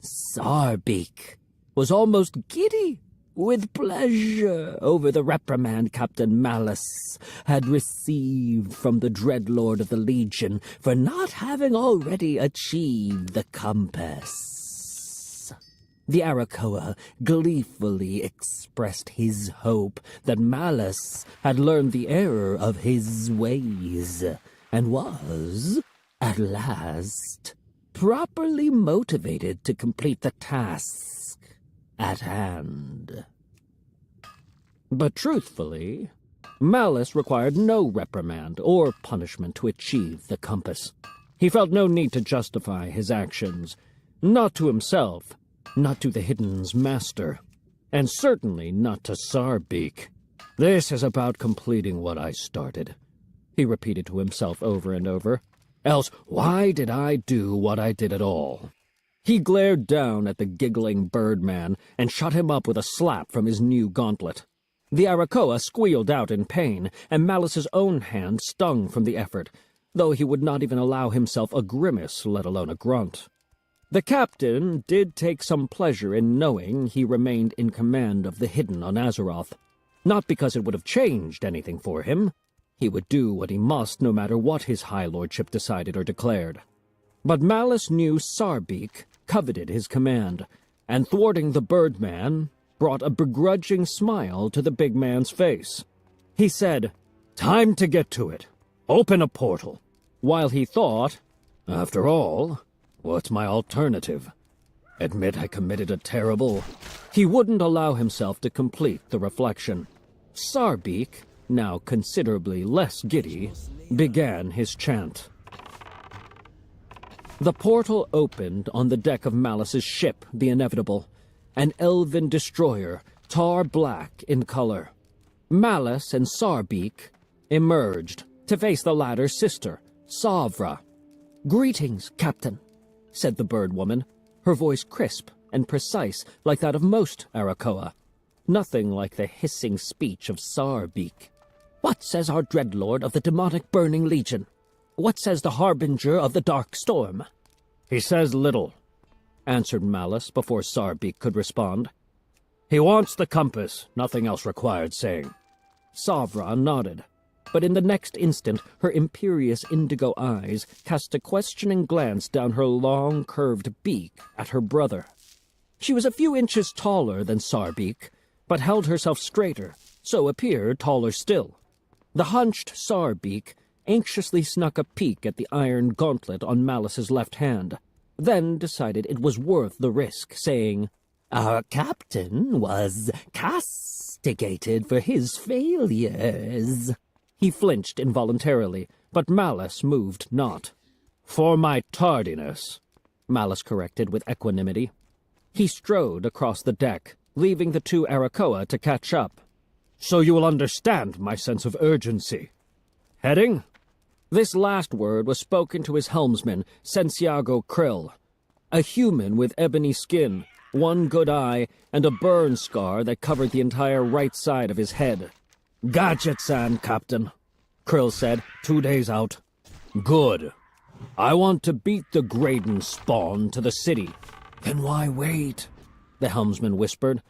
Sarbeak was almost giddy with pleasure over the reprimand Captain Malus had received from the Dreadlord of the Legion for not having already achieved the compass. The Arakoa gleefully expressed his hope that Malice had learned the error of his ways, and was, at last, properly motivated to complete the task at hand. But truthfully, Malice required no reprimand or punishment to achieve the compass. He felt no need to justify his actions, not to himself, not to the Hidden's master, and certainly not to Sarbeak. "This is about completing what I started," he repeated to himself over and over. "Else, why did I do what I did at all?" He glared down at the giggling birdman and shut him up with a slap from his new gauntlet. The Arakoa squealed out in pain, and Malice's own hand stung from the effort, though he would not even allow himself a grimace, let alone a grunt. The captain did take some pleasure in knowing he remained in command of the Hidden on Azeroth, not because it would have changed anything for him. He would do what he must no matter what his High Lordship decided or declared. But Malice knew Sarbeak coveted his command, and thwarting the birdman brought a begrudging smile to the big man's face. He said, "Time to get to it. Open a portal." While he thought, "After all, what's my alternative? Admit I committed a terrible..." He wouldn't allow himself to complete the reflection. Sarbeak, now considerably less giddy, began his chant. The portal opened on the deck of Malice's ship, the Inevitable, an elven destroyer, tar-black in color. Malice and Sarbeak emerged to face the latter's sister, Savra. "Greetings, Captain," said the bird woman, her voice crisp and precise like that of most Arakoa, nothing like the hissing speech of Sarbeak. "What says our dreadlord of the demonic burning legion? What says the harbinger of the dark storm?" "He says little," answered Malice before Sarbeak could respond. "He wants the compass, nothing else required saying." Savra nodded, but in the next instant her imperious indigo eyes cast a questioning glance down her long, curved beak at her brother. She was a few inches taller than Sarbeak, but held herself straighter, so appeared taller still. The hunched Sarbeak anxiously snuck a peek at the iron gauntlet on Malice's left hand, then decided it was worth the risk, saying, "Our captain was castigated for his failures." He flinched involuntarily, but Malice moved not. "For my tardiness," Malice corrected with equanimity. He strode across the deck, leaving the two Arakoa to catch up. "So you will understand my sense of urgency. Heading?" This last word was spoken to his helmsman, Santiago Krill, a human with ebony skin, one good eye, and a burn scar that covered the entire right side of his head. "Gadget-san, Captain," Krill said, 2 days out. "Good. I want to beat the Graydon spawn to the city." "Then why wait?" the helmsman whispered.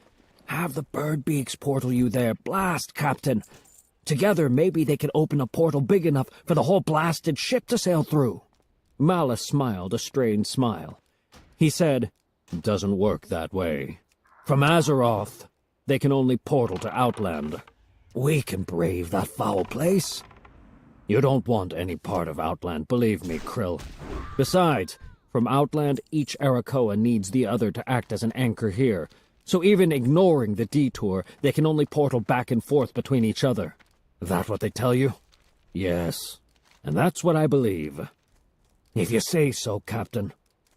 "Have the Birdbeaks portal you there. Blast, Captain. Together, maybe they can open a portal big enough for the whole blasted ship to sail through." Malice smiled a strained smile. He said, "It doesn't work that way. From Azeroth, they can only portal to Outland." "We can brave that foul place." "You don't want any part of Outland, believe me, Krill. Besides, from Outland, each Arakoa needs the other to act as an anchor here, so even ignoring the detour, they can only portal back and forth between each other." "That what they tell you?" "Yes, and that's what I believe." "If you say so, Captain.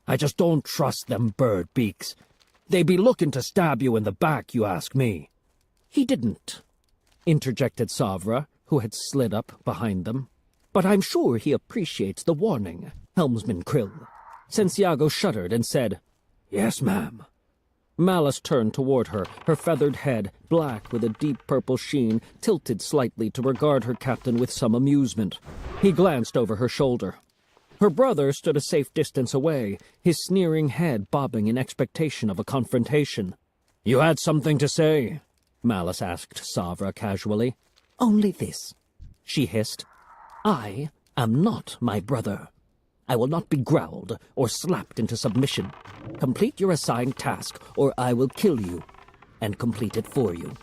I just don't trust them bird beaks. They be looking to stab you in the back, you ask me." "He didn't," interjected Savra, who had slid up behind them. "But I'm sure he appreciates the warning, Helmsman Krill." Santiago shuddered and said, "Yes, ma'am." Malice turned toward her, her feathered head, black with a deep purple sheen, tilted slightly to regard her captain with some amusement. He glanced over her shoulder. Her brother stood a safe distance away, his sneering head bobbing in expectation of a confrontation. "You had something to say?" Malice asked Savra casually. "Only this," she hissed. "I am not my brother. I will not be growled or slapped into submission. Complete your assigned task, or I will kill you, and complete it for you.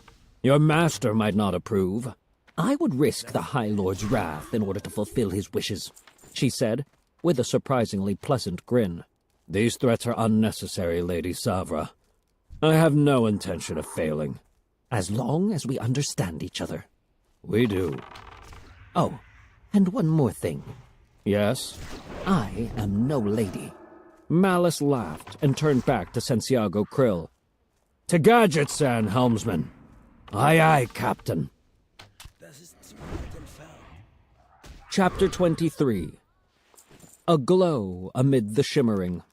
Your master might not approve, I would risk the High Lord's wrath in order to fulfill his wishes, she said, with a surprisingly pleasant grin. These threats are unnecessary, Lady Savra. I have no intention of failing. As long as we understand each other. We do. Oh, and one more thing. Yes? I am no lady. Malice laughed and turned back to Santiago Krill. To Gadget-san, helmsman. Aye, aye, Captain. Chapter 23. A glow amid the shimmering.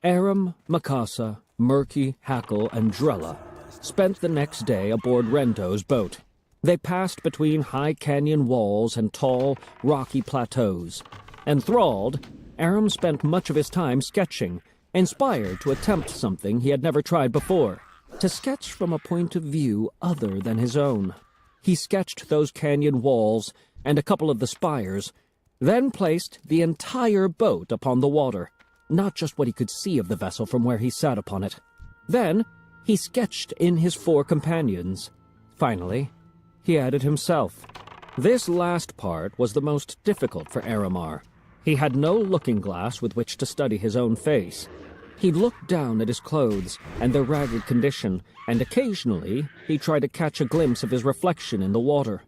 Aram, Mikasa, Murky, Hackle, and Drella spent the next day aboard Rento's boat. They passed between high canyon walls and tall, rocky plateaus. Enthralled, Aram spent much of his time sketching, inspired to attempt something he had never tried before, to sketch from a point of view other than his own. He sketched those canyon walls and a couple of the spires, then placed the entire boat upon the water, not just what he could see of the vessel from where he sat upon it. Then he sketched in his 4 companions. Finally, he added himself. This last part was the most difficult for Aramar. He had no looking-glass with which to study his own face. He looked down at his clothes and their ragged condition, and occasionally he tried to catch a glimpse of his reflection in the water.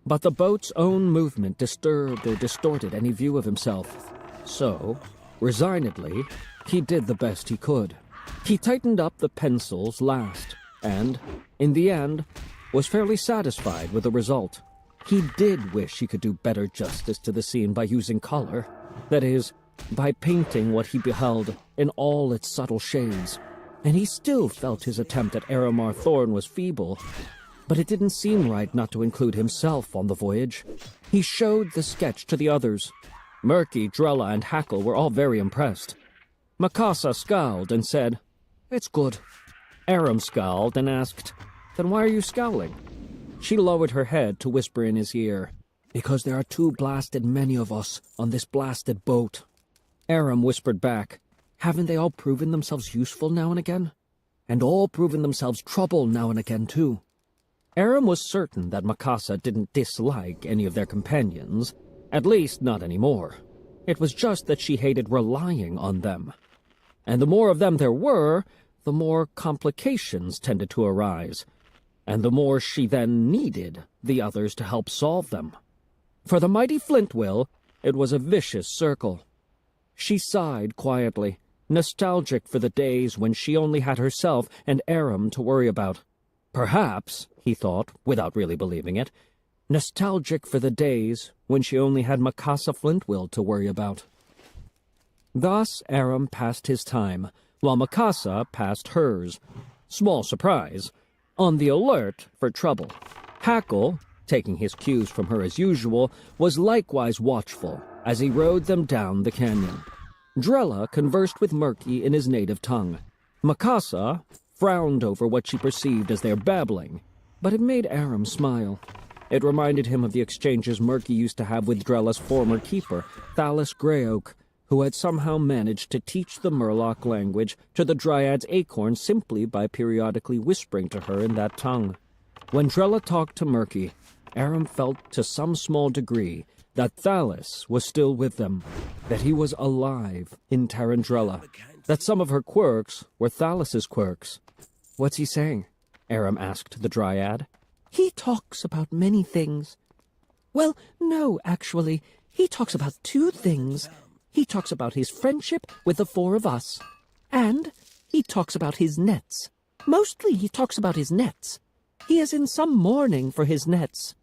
But the boat's own movement disturbed or distorted any view of himself. So, resignedly, he did the best he could. He tightened up the pencils last, and, in the end, was fairly satisfied with the result. He did wish he could do better justice to the scene by using color, that is, by painting what he beheld in all its subtle shades, and he still felt his attempt at Aramar Thorn was feeble, but it didn't seem right not to include himself on the voyage. He showed the sketch to the others. Murky, Drella, and Hackle were all very impressed. Mikasa scowled and said, "It's good." Aram scowled and asked, "Then why are you scowling?" She lowered her head to whisper in his ear, "Because there are too blasted many of us on this blasted boat." Aram whispered back, "Haven't they all proven themselves useful now and again? And all proven themselves trouble now and again, too." Aram was certain that Mikasa didn't dislike any of their companions, at least not anymore. It was just that she hated relying on them. And the more of them there were, the more complications tended to arise, and the more she then needed the others to help solve them. For the mighty Flintwill, it was a vicious circle. She sighed quietly, nostalgic for the days when she only had herself and Aram to worry about. Perhaps, he thought, without really believing it, nostalgic for the days when she only had Mikasa Flintwill to worry about. Thus Aram passed his time, while Mikasa passed hers. Small surprise, on the alert for trouble. Hackle, taking his cues from her as usual, was likewise watchful as he rode them down the canyon. Drella conversed with Murky in his native tongue. Mikasa frowned over what she perceived as their babbling, but it made Aram smile. It reminded him of the exchanges Murky used to have with Drella's former keeper, Thalis Greyoak, who had somehow managed to teach the Murloc language to the Dryad's acorn simply by periodically whispering to her in that tongue. When Drella talked to Murky, Aram felt to some small degree that Thalis was still with them, that he was alive in Tarandrella, that some of her quirks were Thalis's quirks. "What's he saying?" Aram asked the Dryad. "He talks about many things." "Well, no, actually. He talks about 2 things. He talks about his friendship with the 4 of us. And he talks about his nets. Mostly he talks about his nets. He is in some mourning for his nets."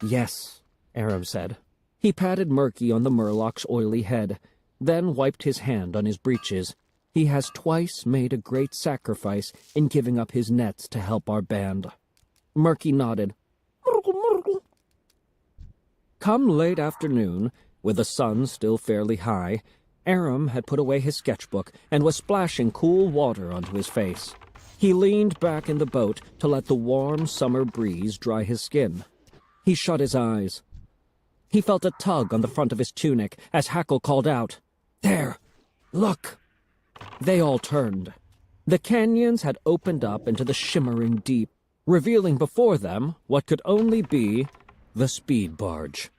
"Yes," Aram said. He patted Murky on the Murloc's oily head, then wiped his hand on his breeches. "He has twice made a great sacrifice in giving up his nets to help our band." Murky nodded. Come late afternoon, with the sun still fairly high, Aram had put away his sketchbook and was splashing cool water onto his face. He leaned back in the boat to let the warm summer breeze dry his skin. He shut his eyes. He felt a tug on the front of his tunic as Hackle called out, "There! Look!" They all turned. The canyons had opened up into the shimmering deep, revealing before them what could only be the speed barge.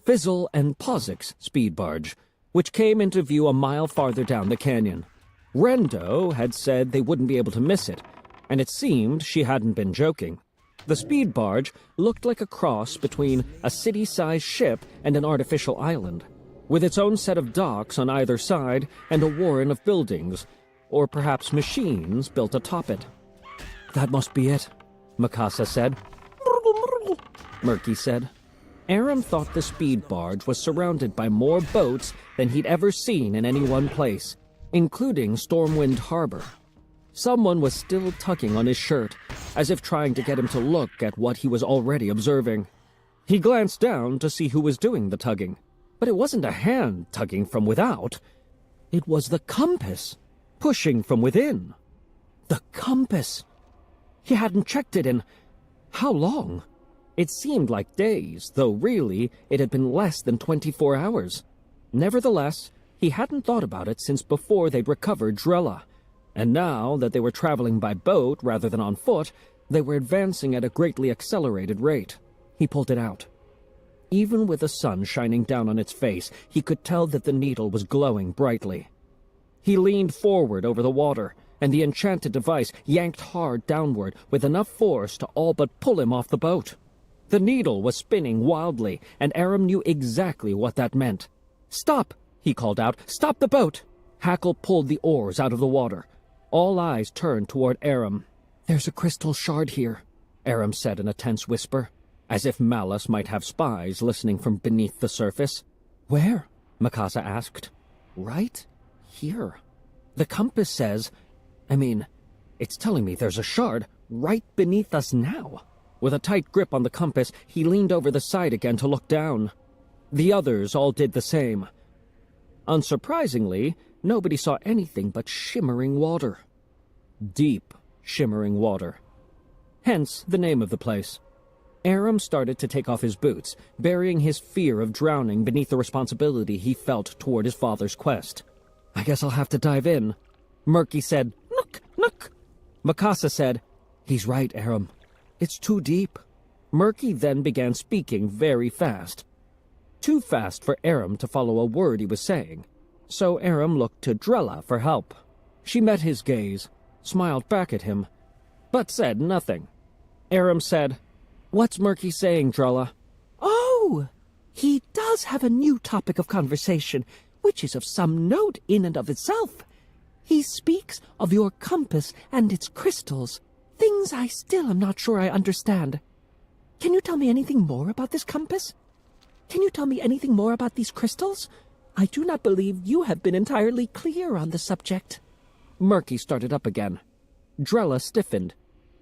Fizzle and Pozik's speed barge, which came into view a mile farther down the canyon. Rendo had said they wouldn't be able to miss it, and it seemed she hadn't been joking. The speed barge looked like a cross between a city-sized ship and an artificial island, with its own set of docks on either side and a warren of buildings, or perhaps machines built atop it. "That must be it," Mikasa said. Murky said. Aram thought the speed barge was surrounded by more boats than he'd ever seen in any one place, including Stormwind Harbor. Someone was still tugging on his shirt, as if trying to get him to look at what he was already observing. He glanced down to see who was doing the tugging, but it wasn't a hand tugging from without. It was the compass, pushing from within. The compass! He hadn't checked it in how long? It seemed like days, though really it had been less than 24 hours. Nevertheless, he hadn't thought about it since before they'd recovered Drella, and now that they were traveling by boat rather than on foot, they were advancing at a greatly accelerated rate. He pulled it out. Even with the sun shining down on its face, he could tell that the needle was glowing brightly. He leaned forward over the water, and the enchanted device yanked hard downward with enough force to all but pull him off the boat. The needle was spinning wildly, and Aram knew exactly what that meant. "Stop!" he called out. "Stop the boat!" Hackle pulled the oars out of the water. All eyes turned toward Aram. "There's a crystal shard here," Aram said in a tense whisper, as if Malice might have spies listening from beneath the surface. "Where?" Mikasa asked. "Right here. The compass says... it's telling me there's a shard right beneath us now." With a tight grip on the compass, he leaned over the side again to look down. The others all did the same. Unsurprisingly, nobody saw anything but shimmering water. Deep, shimmering water. Hence the name of the place. Aram started to take off his boots, burying his fear of drowning beneath the responsibility he felt toward his father's quest. "I guess I'll have to dive in." Murky said, "Nook, nook." Mikasa said, "He's right, Aram. It's too deep." Murky then began speaking very fast. Too fast for Aram to follow a word he was saying. So Aram looked to Drella for help. She met his gaze, smiled back at him, but said nothing. Aram said, "What's Murky saying, Drella?" "Oh, he does have a new topic of conversation, which is of some note in and of itself. He speaks of your compass and its crystals, things I still am not sure I understand. Can you tell me anything more about this compass? Can you tell me anything more about these crystals? I do not believe you have been entirely clear on the subject." Murky started up again. Drella stiffened.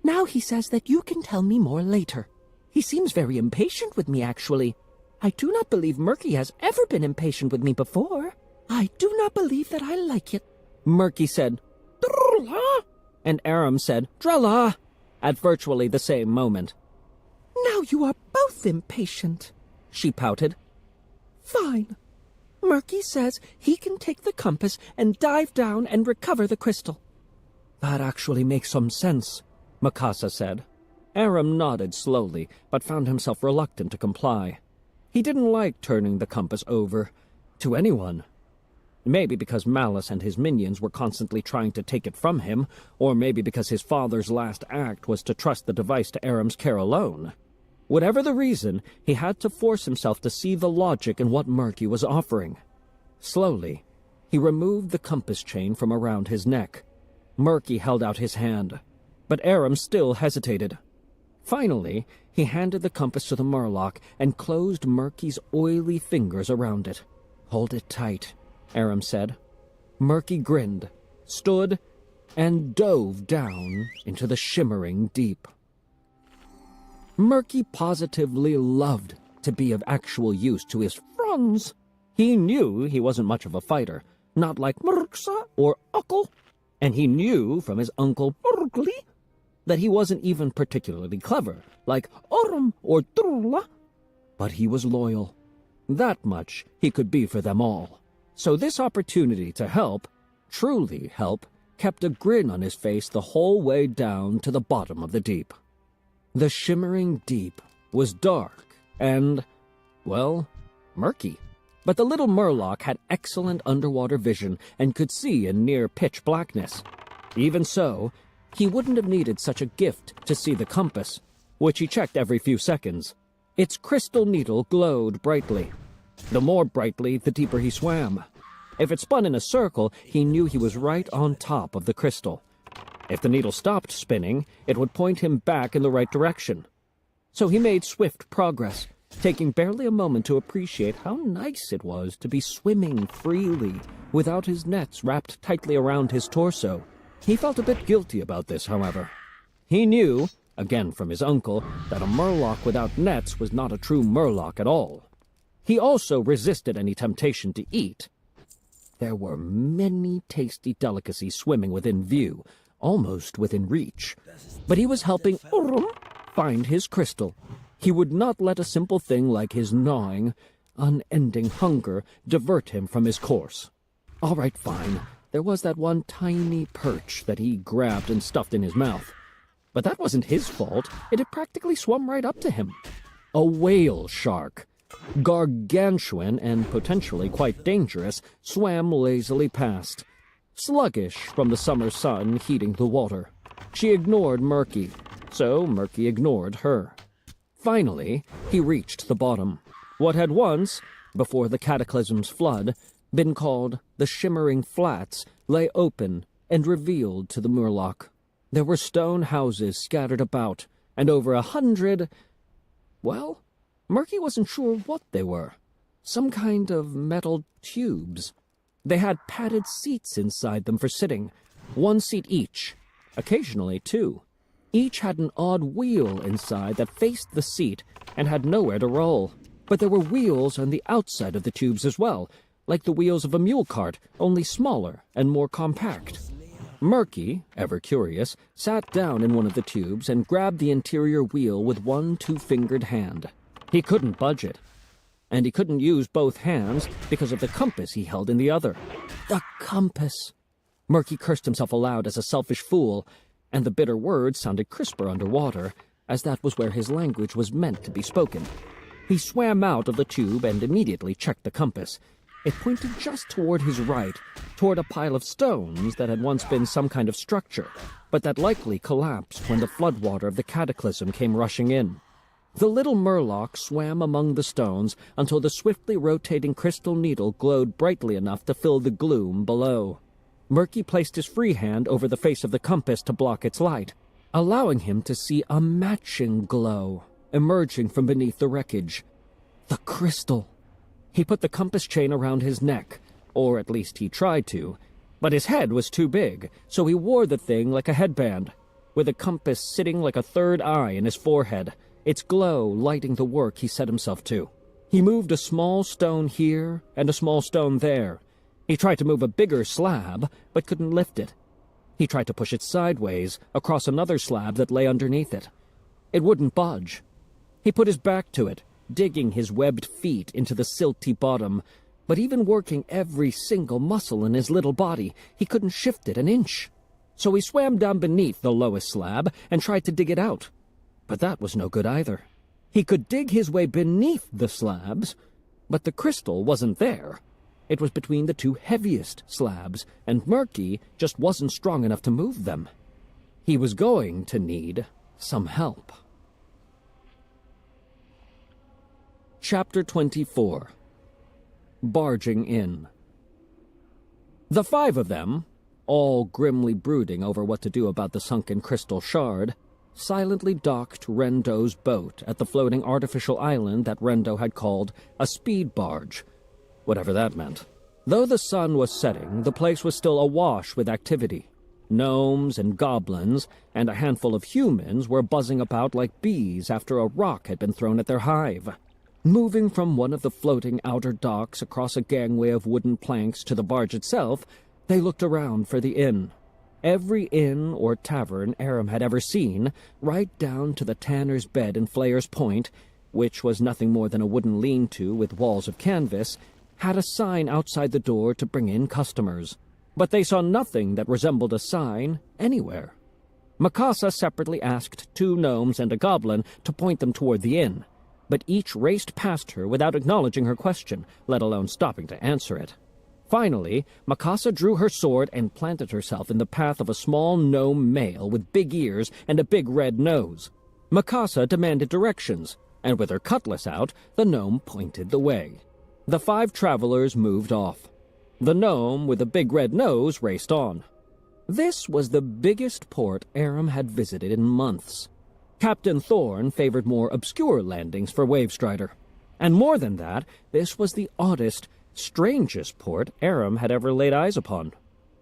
"Now he says that you can tell me more later. He seems very impatient with me, actually. I do not believe Murky has ever been impatient with me before. I do not believe that I like it." Murky said, "Drella," and Aram said, "Drella," at virtually the same moment. "Now you are both impatient," she pouted. "Fine. Murky says he can take the compass and dive down and recover the crystal." "That actually makes some sense," Mikasa said. Aram nodded slowly, but found himself reluctant to comply. He didn't like turning the compass over to anyone. Maybe because Malice and his minions were constantly trying to take it from him, or maybe because his father's last act was to trust the device to Aram's care alone. Whatever the reason, he had to force himself to see the logic in what Murky was offering. Slowly, he removed the compass chain from around his neck. Murky held out his hand, but Aram still hesitated. Finally, he handed the compass to the Murloc and closed Murky's oily fingers around it. "Hold it tight," Aram said. Murky grinned, stood, and dove down into the shimmering deep. Murky positively loved to be of actual use to his friends. He knew he wasn't much of a fighter, not like Murksa or Ukkel, and he knew from his uncle Murkli that he wasn't even particularly clever, like Orum or Drula. But he was loyal. That much he could be for them all. So this opportunity to help, truly help, kept a grin on his face the whole way down to the bottom of the deep. The shimmering deep was dark and, well, murky. But the little Murloc had excellent underwater vision and could see in near pitch blackness. Even so, he wouldn't have needed such a gift to see the compass, which he checked every few seconds. Its crystal needle glowed brightly. The more brightly, the deeper he swam. If it spun in a circle, he knew he was right on top of the crystal. If the needle stopped spinning, it would point him back in the right direction. So he made swift progress, taking barely a moment to appreciate how nice it was to be swimming freely, without his nets wrapped tightly around his torso. He felt a bit guilty about this, however. He knew, again from his uncle, that a Murloc without nets was not a true Murloc at all. He also resisted any temptation to eat. There were many tasty delicacies swimming within view, almost within reach. But he was helping find his crystal. He would not let a simple thing like his gnawing, unending hunger divert him from his course. All right, fine. There was that one tiny perch that he grabbed and stuffed in his mouth. But that wasn't his fault. It had practically swum right up to him. A whale shark, gargantuan and potentially quite dangerous, swam lazily past, sluggish from the summer sun heating the water. She ignored Murky, so Murky ignored her. Finally, he reached the bottom. What had once, before the cataclysm's flood, been called the Shimmering Flats, lay open and revealed to the Murloc. There were stone houses scattered about, and over 100... well, Murky wasn't sure what they were. Some kind of metal tubes. They had padded seats inside them for sitting, 1 seat each, occasionally 2. Each had an odd wheel inside that faced the seat and had nowhere to roll. But there were wheels on the outside of the tubes as well, like the wheels of a mule cart, only smaller and more compact. Murky, ever curious, sat down in one of the tubes and grabbed the interior wheel with one 2-fingered hand. He couldn't budge it. And he couldn't use both hands because of the compass he held in the other. The compass! Murky cursed himself aloud as a selfish fool, and the bitter words sounded crisper underwater, as that was where his language was meant to be spoken. He swam out of the tube and immediately checked the compass. It pointed just toward his right, toward a pile of stones that had once been some kind of structure, but that likely collapsed when the floodwater of the cataclysm came rushing in. The little Murloc swam among the stones until the swiftly rotating crystal needle glowed brightly enough to fill the gloom below. Murky placed his free hand over the face of the compass to block its light, allowing him to see a matching glow emerging from beneath the wreckage. The crystal! He put the compass chain around his neck, or at least he tried to, but his head was too big, so he wore the thing like a headband, with a compass sitting like a third eye in his forehead, its glow lighting the work he set himself to. He moved a small stone here and a small stone there. He tried to move a bigger slab, but couldn't lift it. He tried to push it sideways across another slab that lay underneath it. It wouldn't budge. He put his back to it, digging his webbed feet into the silty bottom, but even working every single muscle in his little body, he couldn't shift it an inch. So he swam down beneath the lowest slab and tried to dig it out. But that was no good either. He could dig his way beneath the slabs, but the crystal wasn't there. It was between the 2 heaviest slabs, and Murky just wasn't strong enough to move them. He was going to need some help. Chapter 24. Barging In. The 5 of them, all grimly brooding over what to do about the sunken crystal shard, silently docked Rendo's boat at the floating artificial island that Rendo had called a speed barge, whatever that meant. Though the sun was setting, the place was still awash with activity. Gnomes and goblins and a handful of humans were buzzing about like bees after a rock had been thrown at their hive. Moving from one of the floating outer docks across a gangway of wooden planks to the barge itself, they looked around for the inn. Every inn or tavern Aram had ever seen, right down to the tanner's bed in Flayer's Point, which was nothing more than a wooden lean-to with walls of canvas, had a sign outside the door to bring in customers. But they saw nothing that resembled a sign anywhere. Mikasa separately asked 2 gnomes and a goblin to point them toward the inn, but each raced past her without acknowledging her question, let alone stopping to answer it. Finally, Mikasa drew her sword and planted herself in the path of a small gnome male with big ears and a big red nose. Mikasa demanded directions, and with her cutlass out, the gnome pointed the way. The 5 travelers moved off. The gnome with a big red nose raced on. This was the biggest port Aram had visited in months. Captain Thorne favored more obscure landings for Wavestrider. And more than that, this was the oddest, strangest port Aram had ever laid eyes upon.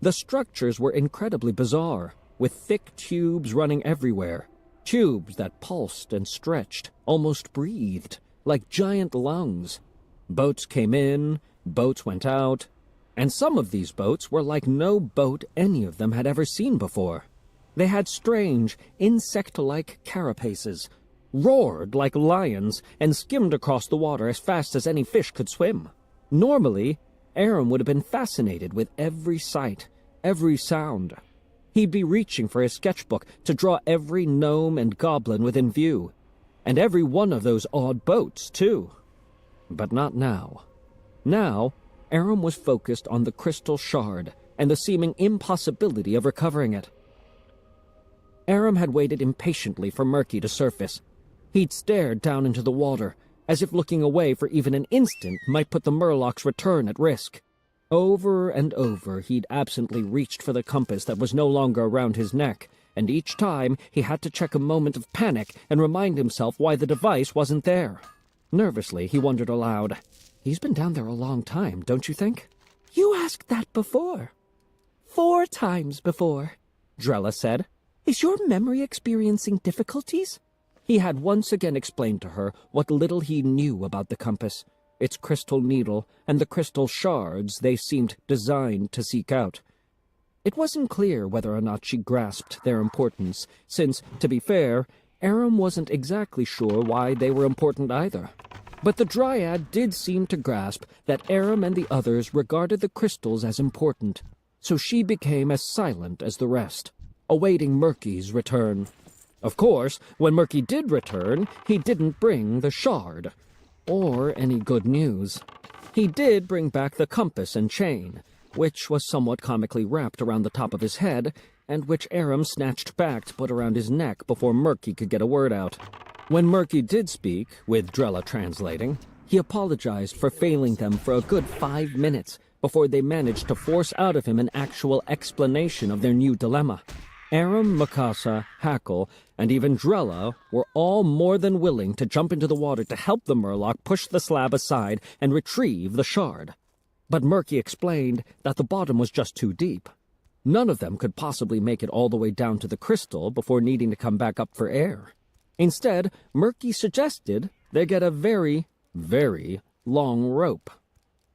The structures were incredibly bizarre, with thick tubes running everywhere. Tubes that pulsed and stretched, almost breathed, like giant lungs. Boats came in, boats went out, and some of these boats were like no boat any of them had ever seen before. They had strange, insect-like carapaces, roared like lions, and skimmed across the water as fast as any fish could swim. Normally, Aram would have been fascinated with every sight, every sound. He'd be reaching for his sketchbook to draw every gnome and goblin within view, and every one of those odd boats, too. But not now. Now, Aram was focused on the crystal shard and the seeming impossibility of recovering it. Aram had waited impatiently for Murky to surface. He'd stared down into the water, as if looking away for even an instant might put the Murloc's return at risk. Over and over he'd absently reached for the compass that was no longer around his neck, and each time he had to check a moment of panic and remind himself why the device wasn't there. Nervously, he wondered aloud, "He's been down there a long time, don't you think?" You asked that before. 4 times before, Drella said. Is your memory experiencing difficulties? He had once again explained to her what little he knew about the compass, its crystal needle, and the crystal shards they seemed designed to seek out. It wasn't clear whether or not she grasped their importance, since, to be fair, Aram wasn't exactly sure why they were important either. But the Dryad did seem to grasp that Aram and the others regarded the crystals as important, so she became as silent as the rest, awaiting Murky's return. Of course, when Murky did return, he didn't bring the shard, or any good news. He did bring back the compass and chain, which was somewhat comically wrapped around the top of his head, and which Aram snatched back to put around his neck before Murky could get a word out. When Murky did speak, with Drella translating, he apologized for failing them for a good 5 minutes before they managed to force out of him an actual explanation of their new dilemma. Aram, Mikasa, Hackle, and even Drella were all more than willing to jump into the water to help the Murloc push the slab aside and retrieve the shard. But Murky explained that the bottom was just too deep. None of them could possibly make it all the way down to the crystal before needing to come back up for air. Instead, Murky suggested they get a very, very long rope.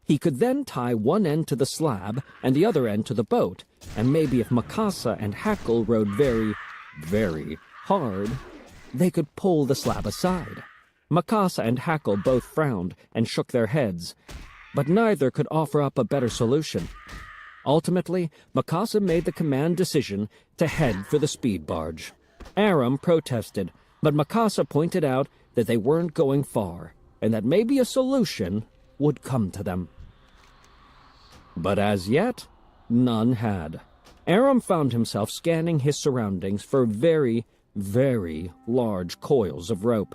He could then tie one end to the slab and the other end to the boat, and maybe if Mikasa and Hackle rowed very, very hard, they could pull the slab aside. Mikasa and Hackle both frowned and shook their heads, but neither could offer up a better solution. Ultimately, Mikasa made the command decision to head for the speed barge. Aram protested, but Mikasa pointed out that they weren't going far, and that maybe a solution would come to them. But as yet, none had. Aram found himself scanning his surroundings for very, very large coils of rope.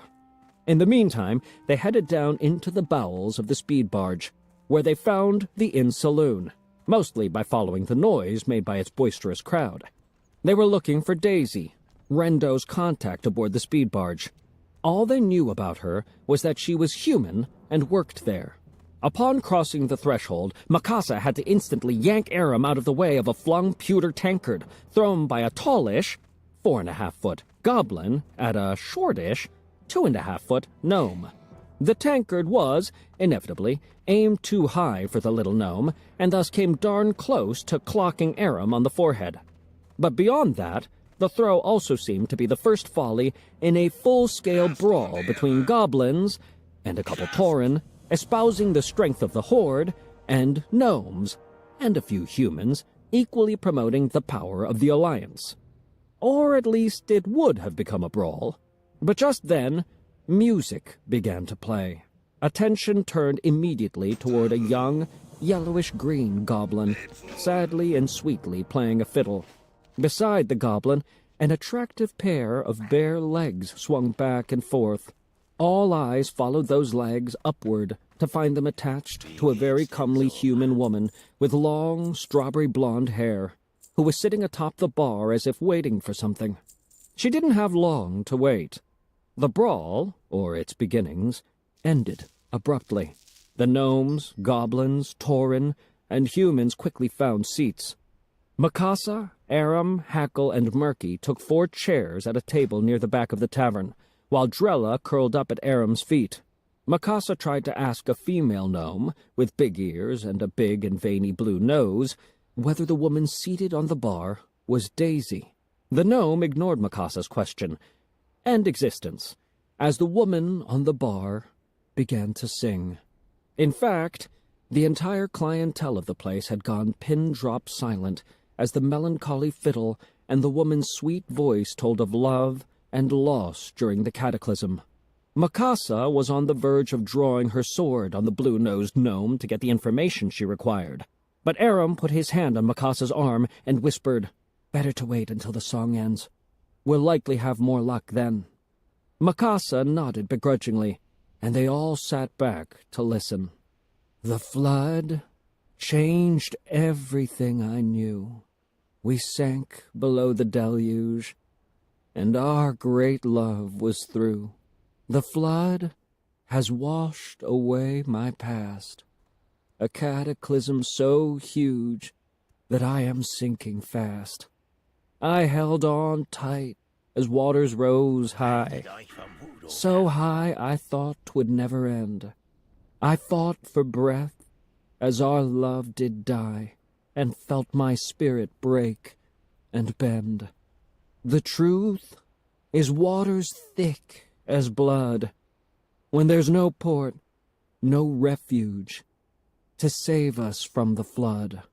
In the meantime, they headed down into the bowels of the speed barge, where they found the inn saloon, mostly by following the noise made by its boisterous crowd. They were looking for Daisy, Rendo's contact aboard the speed barge. All they knew about her was that she was human and worked there. Upon crossing the threshold, Mikasa had to instantly yank Aram out of the way of a flung pewter tankard, thrown by a tallish, 4.5-foot goblin at a shortish, 2.5-foot gnome. The tankard was, inevitably, aimed too high for the little gnome, and thus came darn close to clocking Aram on the forehead. But beyond that, The throw also seemed to be the first folly in a full-scale brawl between goblins and a couple tauren, espousing the strength of the horde, and gnomes, and a few humans, equally promoting the power of the alliance. Or at least it would have become a brawl. But just then, music began to play. Attention turned immediately toward a young, yellowish-green goblin, sadly and sweetly playing a fiddle. Beside the goblin, an attractive pair of bare legs swung back and forth. All eyes followed those legs upward to find them attached to a very comely human woman with long, strawberry-blonde hair, who was sitting atop the bar as if waiting for something. She didn't have long to wait. The brawl, or its beginnings, ended abruptly. The gnomes, goblins, tauren, and humans quickly found seats. Mikasa, Aram, Hackle, and Murky took 4 chairs at a table near the back of the tavern, while Drella curled up at Aram's feet. Mikasa tried to ask a female gnome, with big ears and a big and veiny blue nose, whether the woman seated on the bar was Daisy. The gnome ignored Mikasa's question and existence, as the woman on the bar began to sing. In fact, the entire clientele of the place had gone pin-drop silent as the melancholy fiddle and the woman's sweet voice told of love and loss during the cataclysm. Mikasa was on the verge of drawing her sword on the blue-nosed gnome to get the information she required. But Aram put his hand on Mikasa's arm and whispered, "Better to wait until the song ends. We'll likely have more luck then." Mikasa nodded begrudgingly, and they all sat back to listen. "The flood changed everything I knew. We sank below the deluge, and our great love was through. The flood has washed away my past, a cataclysm so huge that I am sinking fast. I held on tight as waters rose high, so high I thought 'twould never end. I fought for breath as our love did die, and felt my spirit break and bend. The truth is waters thick as blood, when there's no port, no refuge, to save us from the flood."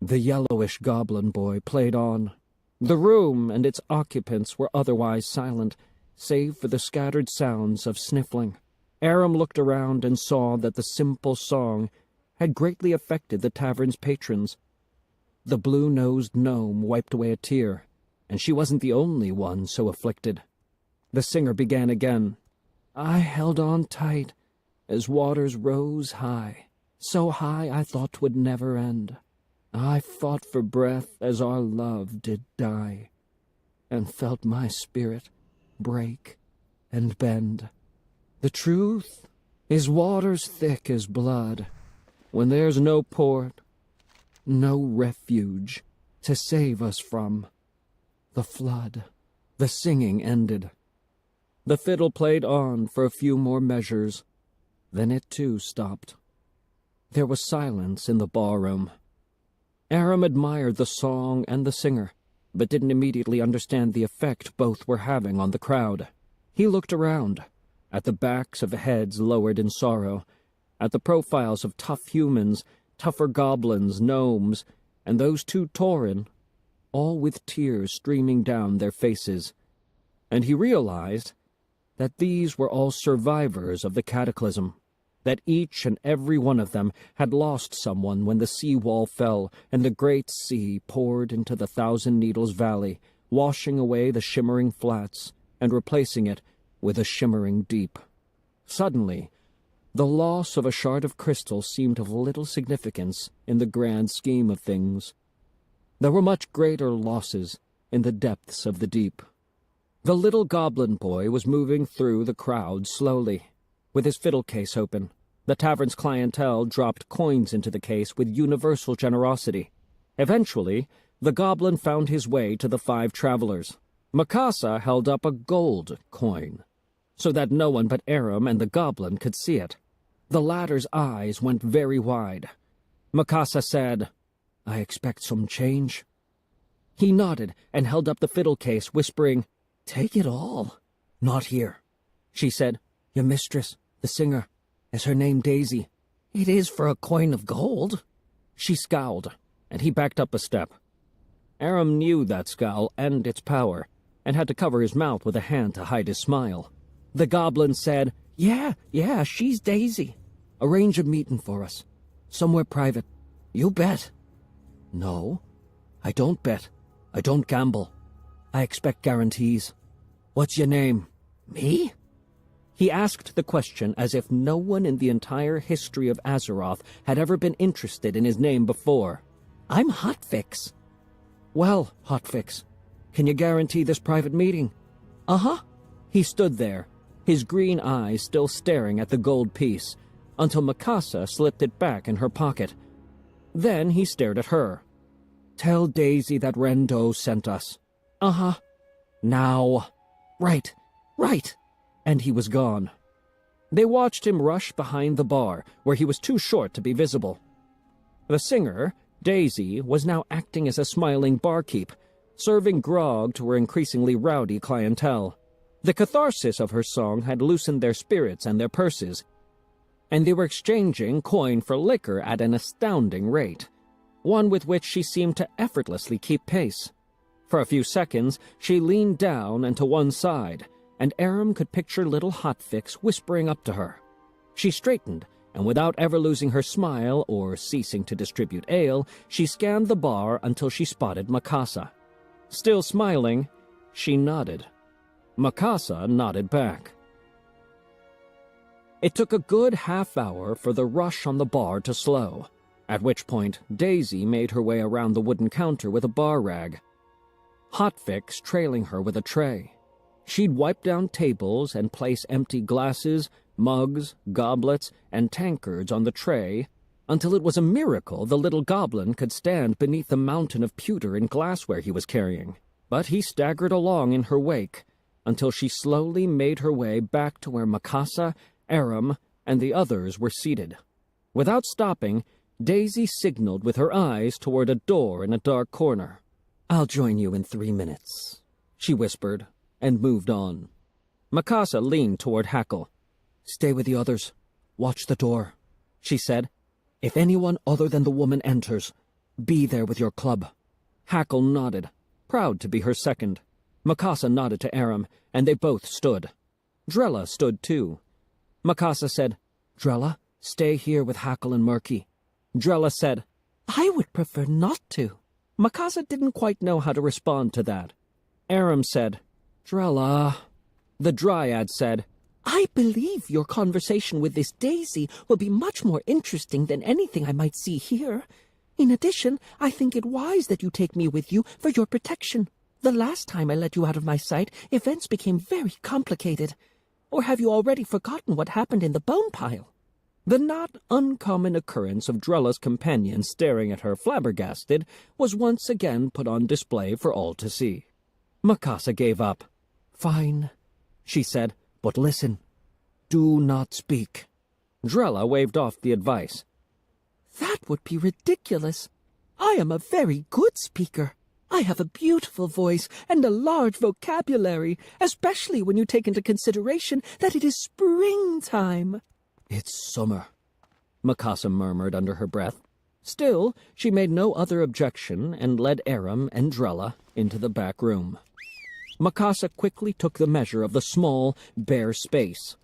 The yellowish goblin boy played on. The room and its occupants were otherwise silent, save for the scattered sounds of sniffling. Aram looked around and saw that the simple song had greatly affected the tavern's patrons. The blue-nosed gnome wiped away a tear, and she wasn't the only one so afflicted. The singer began again. "I held on tight as waters rose high, so high I thought 'twould never end. I fought for breath as our love did die, and felt my spirit break and bend. The truth is waters thick as blood, when there's no port, no refuge to save us from the flood." The singing ended. The fiddle played on for a few more measures, then it too stopped. There was silence in the ballroom. Aram admired the song and the singer, but didn't immediately understand the effect both were having on the crowd. He looked around, at the backs of heads lowered in sorrow, at the profiles of tough humans, tougher goblins, gnomes, and those 2 tauren, all with tears streaming down their faces, and he realized that these were all survivors of the cataclysm, that each and every one of them had lost someone when the sea-wall fell and the great sea poured into the Thousand Needles Valley, washing away the shimmering flats and replacing it with a shimmering deep. Suddenly, the loss of a shard of crystal seemed of little significance in the grand scheme of things. There were much greater losses in the depths of the deep. The little goblin boy was moving through the crowd slowly, with his fiddle case open. The tavern's clientele dropped coins into the case with universal generosity. Eventually, the goblin found his way to the 5 travelers. Mikasa held up a gold coin, so that no one but Aram and the goblin could see it. The latter's eyes went very wide. Mikasa said, "I expect some change." He nodded and held up the fiddle case, whispering, "Take it all." "Not here," she said. "Your mistress, the singer, is her name Daisy?" "It is for a coin of gold." She scowled, and he backed up a step. Aram knew that scowl and its power, and had to cover his mouth with a hand to hide his smile. The goblin said, Yeah, she's Daisy. Arrange a meeting for us. Somewhere private. You bet." "No, I don't bet. I don't gamble. I expect guarantees. What's your name?" "Me?" He asked the question as if no one in the entire history of Azeroth had ever been interested in his name before. "I'm Hotfix." "Well, Hotfix, can you guarantee this private meeting?" "Uh-huh." He stood there, his green eyes still staring at the gold piece, until Mikasa slipped it back in her pocket. Then he stared at her. "Tell Daisy that Rendo sent us." "Uh-huh." "Now." Right. And he was gone. They watched him rush behind the bar, where he was too short to be visible. The singer, Daisy, was now acting as a smiling barkeep, serving grog to her increasingly rowdy clientele. The catharsis of her song had loosened their spirits and their purses, and they were exchanging coin for liquor at an astounding rate, one with which she seemed to effortlessly keep pace. For a few seconds, she leaned down and to one side, and Aram could picture little Hotfix whispering up to her. She straightened, and without ever losing her smile or ceasing to distribute ale, she scanned the bar until she spotted Mikasa. Still smiling, she nodded. Mikasa nodded back. It took a good half-hour for the rush on the bar to slow, at which point Daisy made her way around the wooden counter with a bar rag, Hotfix trailing her with a tray. She'd wipe down tables and place empty glasses, mugs, goblets, and tankards on the tray until it was a miracle the little goblin could stand beneath the mountain of pewter and glassware he was carrying. But he staggered along in her wake until she slowly made her way back to where Mikasa, Aram, and the others were seated. Without stopping, Daisy signaled with her eyes toward a door in a dark corner. "I'll join you in 3 minutes," she whispered, and moved on. Mikasa leaned toward Hackle. "Stay with the others. Watch the door," she said. "If anyone other than the woman enters, be there with your club." Hackle nodded, proud to be her second. Mikasa nodded to Aram, and they both stood. Drella stood too. Mikasa said, "Drella, stay here with Hackle and Murky." Drella said, "I would prefer not to." Mikasa didn't quite know how to respond to that. Aram said, "Drella." The Dryad said, "I believe your conversation with this Daisy will be much more interesting than anything I might see here. In addition, I think it wise that you take me with you for your protection. The last time I let you out of my sight, events became very complicated. Or have you already forgotten what happened in the bone pile?" The not uncommon occurrence of Drella's companion staring at her flabbergasted was once again put on display for all to see. Mikasa gave up. "Fine," she said, "but listen. Do not speak." Drella waved off the advice. "That would be ridiculous. I am a very good speaker. I have a beautiful voice and a large vocabulary, especially when you take into consideration that it is springtime." "It's summer," Mikasa murmured under her breath. Still, she made no other objection and led Aram and Drella into the back room. Mikasa quickly took the measure of the small, bare space.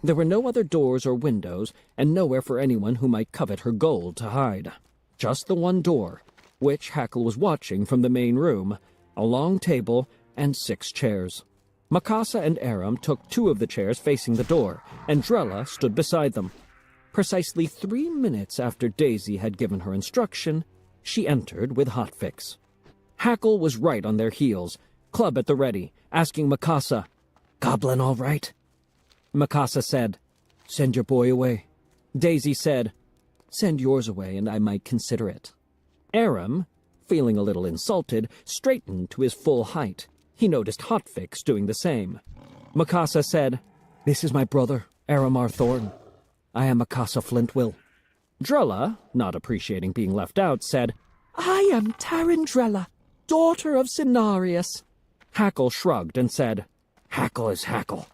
There were no other doors or windows, and nowhere for anyone who might covet her gold to hide. Just the one door, which Hackle was watching from the main room, a long table, and 6 chairs. Mikasa and Aram took 2 of the chairs facing the door, and Drella stood beside them. Precisely 3 minutes after Daisy had given her instruction, she entered with Hotfix. Hackle was right on their heels, club at the ready, asking Mikasa, "Goblin all right?" Mikasa said, "Send your boy away." Daisy said, "Send yours away, and I might consider it." Aram, feeling a little insulted, straightened to his full height. He noticed Hotfix doing the same. Mikasa said, "This is my brother, Aramar Thorn. I am Mikasa Flintwill." Drella, not appreciating being left out, said, "I am Taryn Drella. daughter of Cenarius. Hackle shrugged and said, Hackle is Hackle.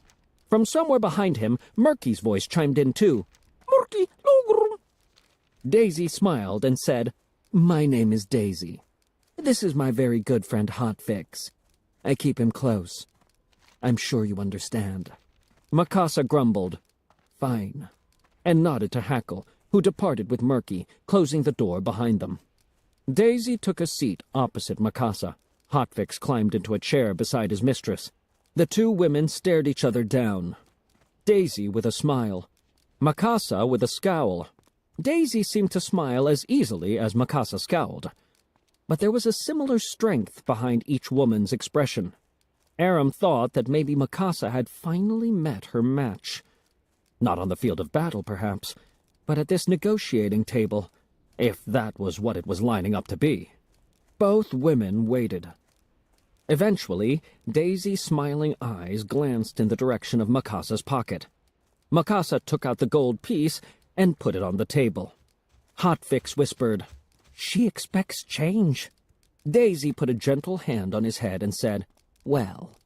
From somewhere behind him, Murky's voice chimed in too. Murky, logrum. Daisy smiled and said, My name is Daisy. This is my very good friend Hotfix. I keep him close. I'm sure you understand. Mikasa grumbled, Fine, and nodded to Hackle, who departed with Murky, closing the door behind them. Daisy took a seat opposite Mikasa. Hotfix climbed into a chair beside his mistress. The two women stared each other down. Daisy with a smile, Mikasa with a scowl. Daisy seemed to smile as easily as Mikasa scowled. But there was a similar strength behind each woman's expression. Aram thought that maybe Mikasa had finally met her match. Not on the field of battle, perhaps, but at this negotiating table, if that was what it was lining up to be. Both women waited. Eventually, Daisy's smiling eyes glanced in the direction of Mikasa's pocket. Mikasa took out the gold piece and put it on the table. Hotfix whispered, She expects change. Daisy put a gentle hand on his head and said, Well,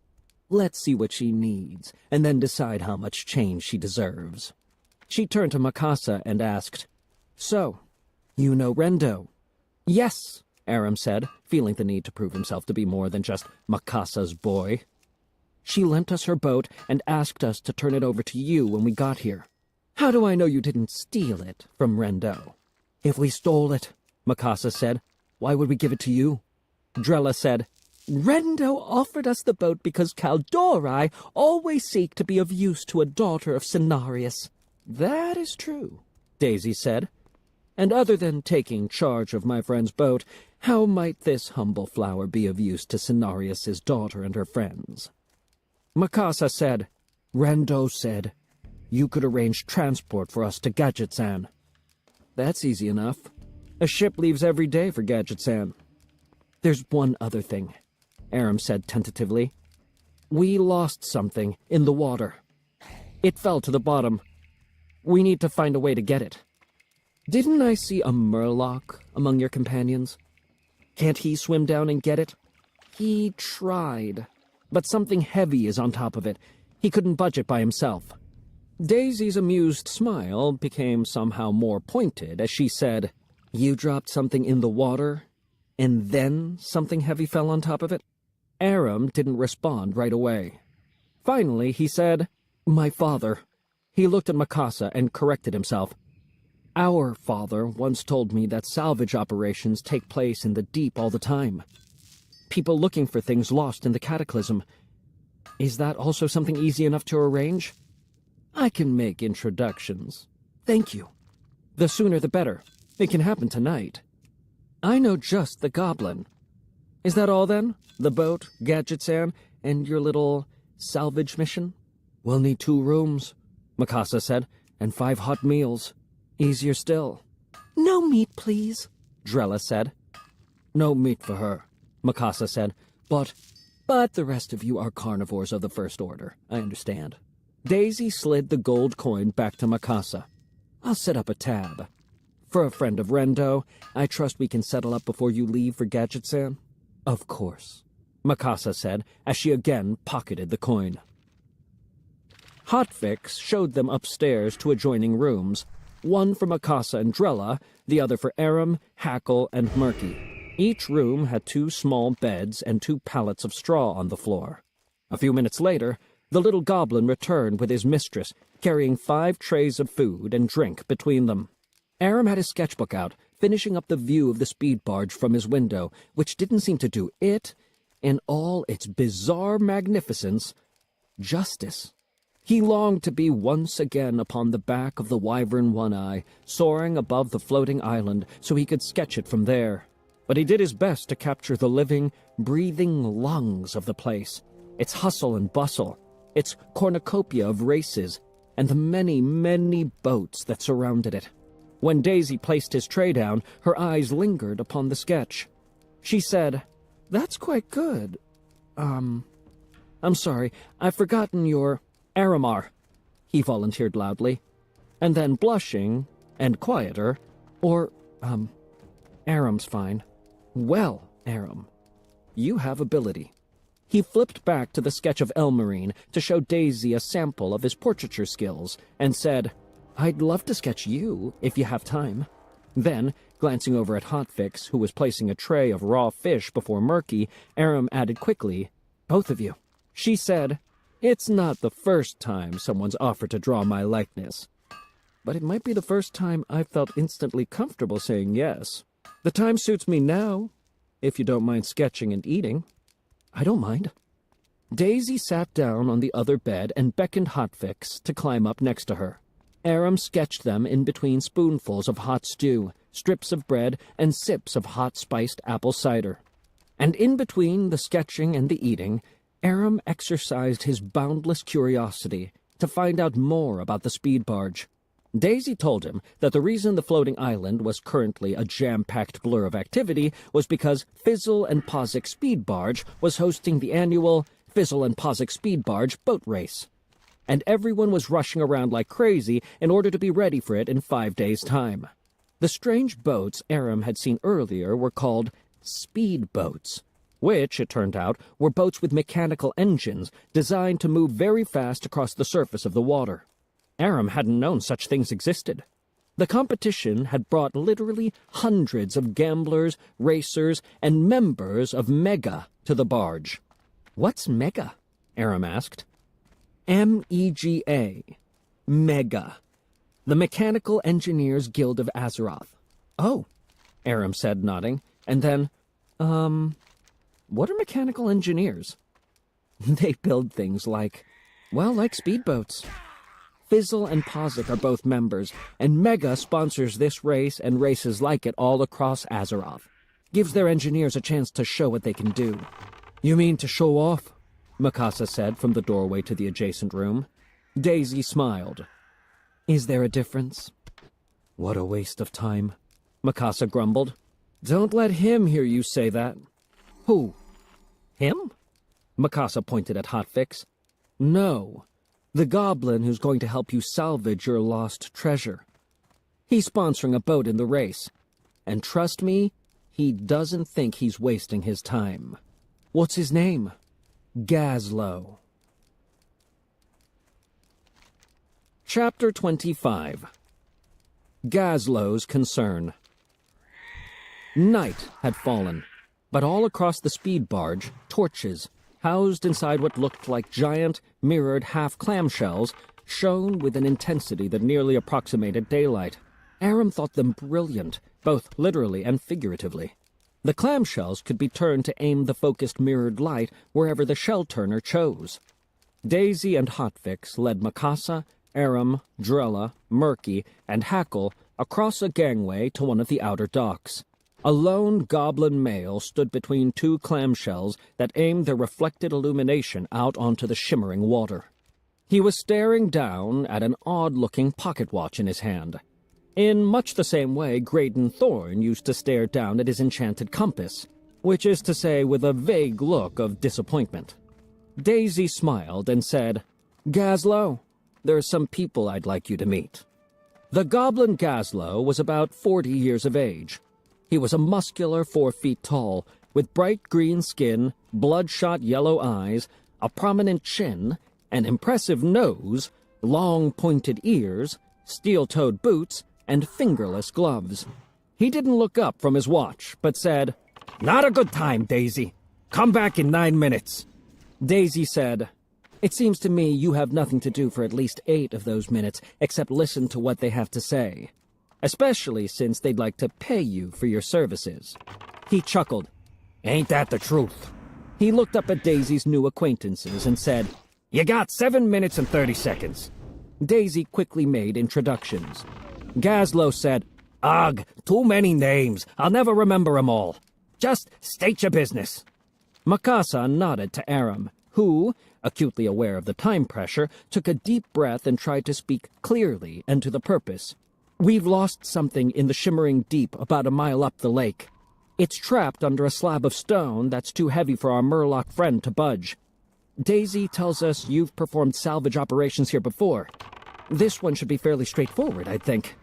let's see what she needs, and then decide how much change she deserves. She turned to Mikasa and asked, So, you know Rendo? Yes, Aram said, feeling the need to prove himself to be more than just Mikasa's boy. She lent us her boat and asked us to turn it over to you when we got here. How do I know you didn't steal it from Rendo? If we stole it, Mikasa said, why would we give it to you? Drella said, Rendo offered us the boat because Kaldori always seek to be of use to a daughter of Cenarius. That is true, Daisy said. And other than taking charge of my friend's boat, how might this humble flower be of use to Cenarius's daughter and her friends? Mikasa said, Rendo said, you could arrange transport for us to Gadget-san. That's easy enough. A ship leaves every day for Gadget-san. There's one other thing, Aram said tentatively. We lost something in the water. It fell to the bottom. We need to find a way to get it. Didn't I see a Murloc among your companions? Can't he swim down and get it? He tried, but something heavy is on top of it. He couldn't budge it by himself. Daisy's amused smile became somehow more pointed as she said, You dropped something in the water, and then something heavy fell on top of it? Aram didn't respond right away. Finally, he said, My father. He looked at Mikasa and corrected himself. Our father once told me that salvage operations take place in the deep all the time. People looking for things lost in the cataclysm. Is that also something easy enough to arrange? I can make introductions. Thank you. The sooner the better. It can happen tonight. I know just the goblin. Is that all then? The boat, Gadget-san, and your little salvage mission? We'll need 2 rooms, Mikasa said, and 5 hot meals. Easier still. No meat, please, Drella said. No meat for her, Mikasa said, but the rest of you are carnivores of the first order, I understand. Daisy slid the gold coin back to Mikasa. I'll set up a tab. For a friend of Rendo, I trust we can settle up before you leave for Gadget-san? Of course, Mikasa said, as she again pocketed the coin. Hotfix showed them upstairs to adjoining rooms, one for Mikasa and Drella, the other for Aram, Hackle, and Murky. Each room had 2 small beds and 2 pallets of straw on the floor. A few minutes later, the little goblin returned with his mistress, carrying 5 trays of food and drink between them. Aram had his sketchbook out, finishing up the view of the speed barge from his window, which didn't seem to do it, in all its bizarre magnificence, justice. He longed to be once again upon the back of the Wyvern One-Eye, soaring above the floating island so he could sketch it from there. But he did his best to capture the living, breathing lungs of the place, its hustle and bustle, its cornucopia of races, and the many, many boats that surrounded it. When Daisy placed his tray down, her eyes lingered upon the sketch. She said, That's quite good. I'm sorry, I've forgotten your... Aramar, he volunteered loudly, and then blushing, and quieter, Aram's fine. Well, Aram, you have ability. He flipped back to the sketch of Elmarine to show Daisy a sample of his portraiture skills, and said, "I'd love to sketch you, if you have time." Then, glancing over at Hotfix, who was placing a tray of raw fish before Murky, Aram added quickly, "Both of you." She said, "It's not the first time someone's offered to draw my likeness, but it might be the first time I've felt instantly comfortable saying yes. The time suits me now, if you don't mind sketching and eating." "I don't mind." Daisy sat down on the other bed and beckoned Hotfix to climb up next to her. Aram sketched them in between spoonfuls of hot stew, strips of bread, and sips of hot spiced apple cider. And in between the sketching and the eating, Aram exercised his boundless curiosity to find out more about the speed barge. Daisy told him that the reason the floating island was currently a jam-packed blur of activity was because Fizzle and Pozic Speed Barge was hosting the annual Fizzle and Pozic Speed Barge boat race, and everyone was rushing around like crazy in order to be ready for it in 5 days' time. The strange boats Aram had seen earlier were called speed boats, which, it turned out, were boats with mechanical engines designed to move very fast across the surface of the water. Aram hadn't known such things existed. The competition had brought literally hundreds of gamblers, racers, and members of Mega to the barge. "What's Mega?" Aram asked. MEGA. Mega. The Mechanical Engineers Guild of Azeroth. "Oh," Aram said, nodding, and then, what are mechanical engineers?" "They build things like speedboats. Fizzle and Pozic are both members, and Mega sponsors this race and races like it all across Azeroth. Gives their engineers a chance to show what they can do." "You mean to show off?" Mikasa said from the doorway to the adjacent room. Daisy smiled. "Is there a difference?" "What a waste of time," Mikasa grumbled. "Don't let him hear you say that." "Who? Him?" Mikasa pointed at Hotfix. "No. The goblin who's going to help you salvage your lost treasure. He's sponsoring a boat in the race. And trust me, he doesn't think he's wasting his time." "What's his name?" "Gazlo." Chapter 25. Gazlo's Concern. Night had fallen, but all across the speed barge, torches, housed inside what looked like giant, mirrored half-clamshells, shone with an intensity that nearly approximated daylight. Aram thought them brilliant, both literally and figuratively. The clamshells could be turned to aim the focused mirrored light wherever the shell-turner chose. Daisy and Hotfix led Mikasa, Aram, Drella, Murky, and Hackle across a gangway to one of the outer docks. A lone goblin male stood between two clamshells that aimed their reflected illumination out onto the shimmering water. He was staring down at an odd-looking pocket watch in his hand, in much the same way Graydon Thorne used to stare down at his enchanted compass, which is to say with a vague look of disappointment. Daisy smiled and said, "Gazlo, there are some people I'd like you to meet." The goblin Gazlo was about 40 years of age. He was a muscular 4 feet tall, with bright green skin, bloodshot yellow eyes, a prominent chin, an impressive nose, long pointed ears, steel-toed boots, and fingerless gloves. He didn't look up from his watch, but said, "Not a good time, Daisy. Come back in 9 minutes." Daisy said, "It seems to me you have nothing to do for at least 8 of those minutes except listen to what they have to say. Especially since they'd like to pay you for your services." He chuckled. "Ain't that the truth?" He looked up at Daisy's new acquaintances and said, "You got 7 minutes and 30 seconds. Daisy quickly made introductions. Gazlo said, "Ugh, too many names. I'll never remember 'em all. Just state your business." Mikasa nodded to Aram, who, acutely aware of the time pressure, took a deep breath and tried to speak clearly and to the purpose. "We've lost something in the shimmering deep about a mile up the lake. It's trapped under a slab of stone that's too heavy for our Murloc friend to budge. Daisy tells us you've performed salvage operations here before. This one should be fairly straightforward, I think."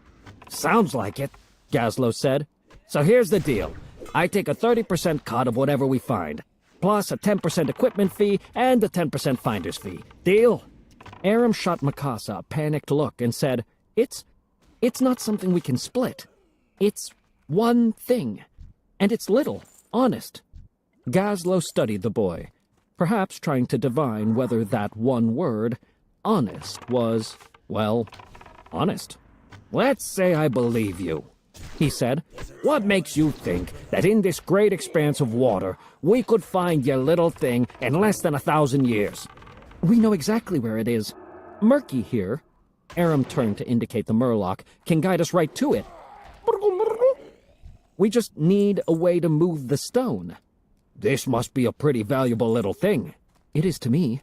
"Sounds like it," Gazlo said. "So here's the deal. I take a 30% cut of whatever we find. plus a 10% equipment fee and a 10% finder's fee. Deal? Aram shot Mikasa a panicked look and said, It's not something we can split. It's one thing. And it's little, honest. Gazlo studied the boy, perhaps trying to divine whether that one word, honest, was, well, honest. Let's say I believe you, he said. What makes you think that in this great expanse of water we could find your little thing in less than 1,000 years? We know exactly where it is. Murky here, Aram turned to indicate the Murloc, can guide us right to it. We just need a way to move the stone. This must be a pretty valuable little thing. It is to me.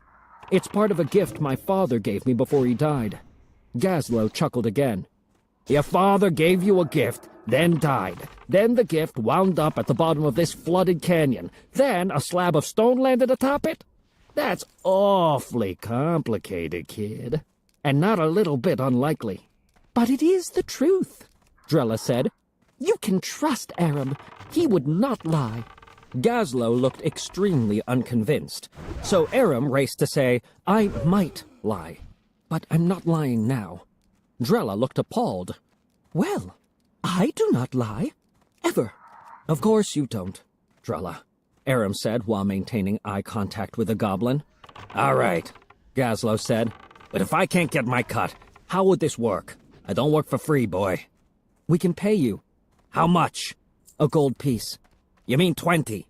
It's part of a gift my father gave me before he died. Gazlo chuckled again. Your father gave you a gift, then died. Then the gift wound up at the bottom of this flooded canyon. Then a slab of stone landed atop it? That's awfully complicated, kid. And not a little bit unlikely. But it is the truth, Drella said. You can trust Aram. He would not lie. Gazlo looked extremely unconvinced, so Aram raced to say, I might lie, but I'm not lying now. Drella looked appalled. Well, I do not lie. Ever. Of course you don't, Drella, Aram said while maintaining eye contact with the goblin. All right, Gazlo said, but if I can't get my cut, how would this work? I don't work for free, boy. We can pay you. How much? A gold piece. You mean 20?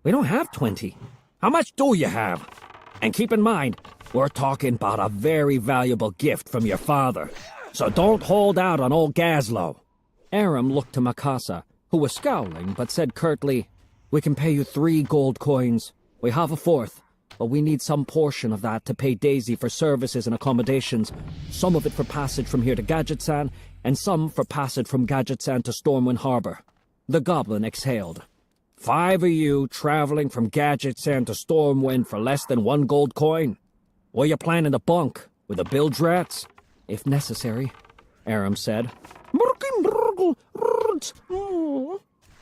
We don't have 20. How much do you have? And keep in mind, we're talking about a very valuable gift from your father. So don't hold out on old Gazlo. Aram looked to Mikasa, who was scowling but said curtly, We can pay you 3 gold coins. We have a 4th, but we need some portion of that to pay Daisy for services and accommodations, some of it for passage from here to Gadget-san, and some for passage from Gadget-san to Stormwind Harbor. The goblin exhaled. 5 of you traveling from Gadget-san to Stormwind for less than 1 gold coin? Were you planning to bunk with the bilge rats? If necessary, Aram said.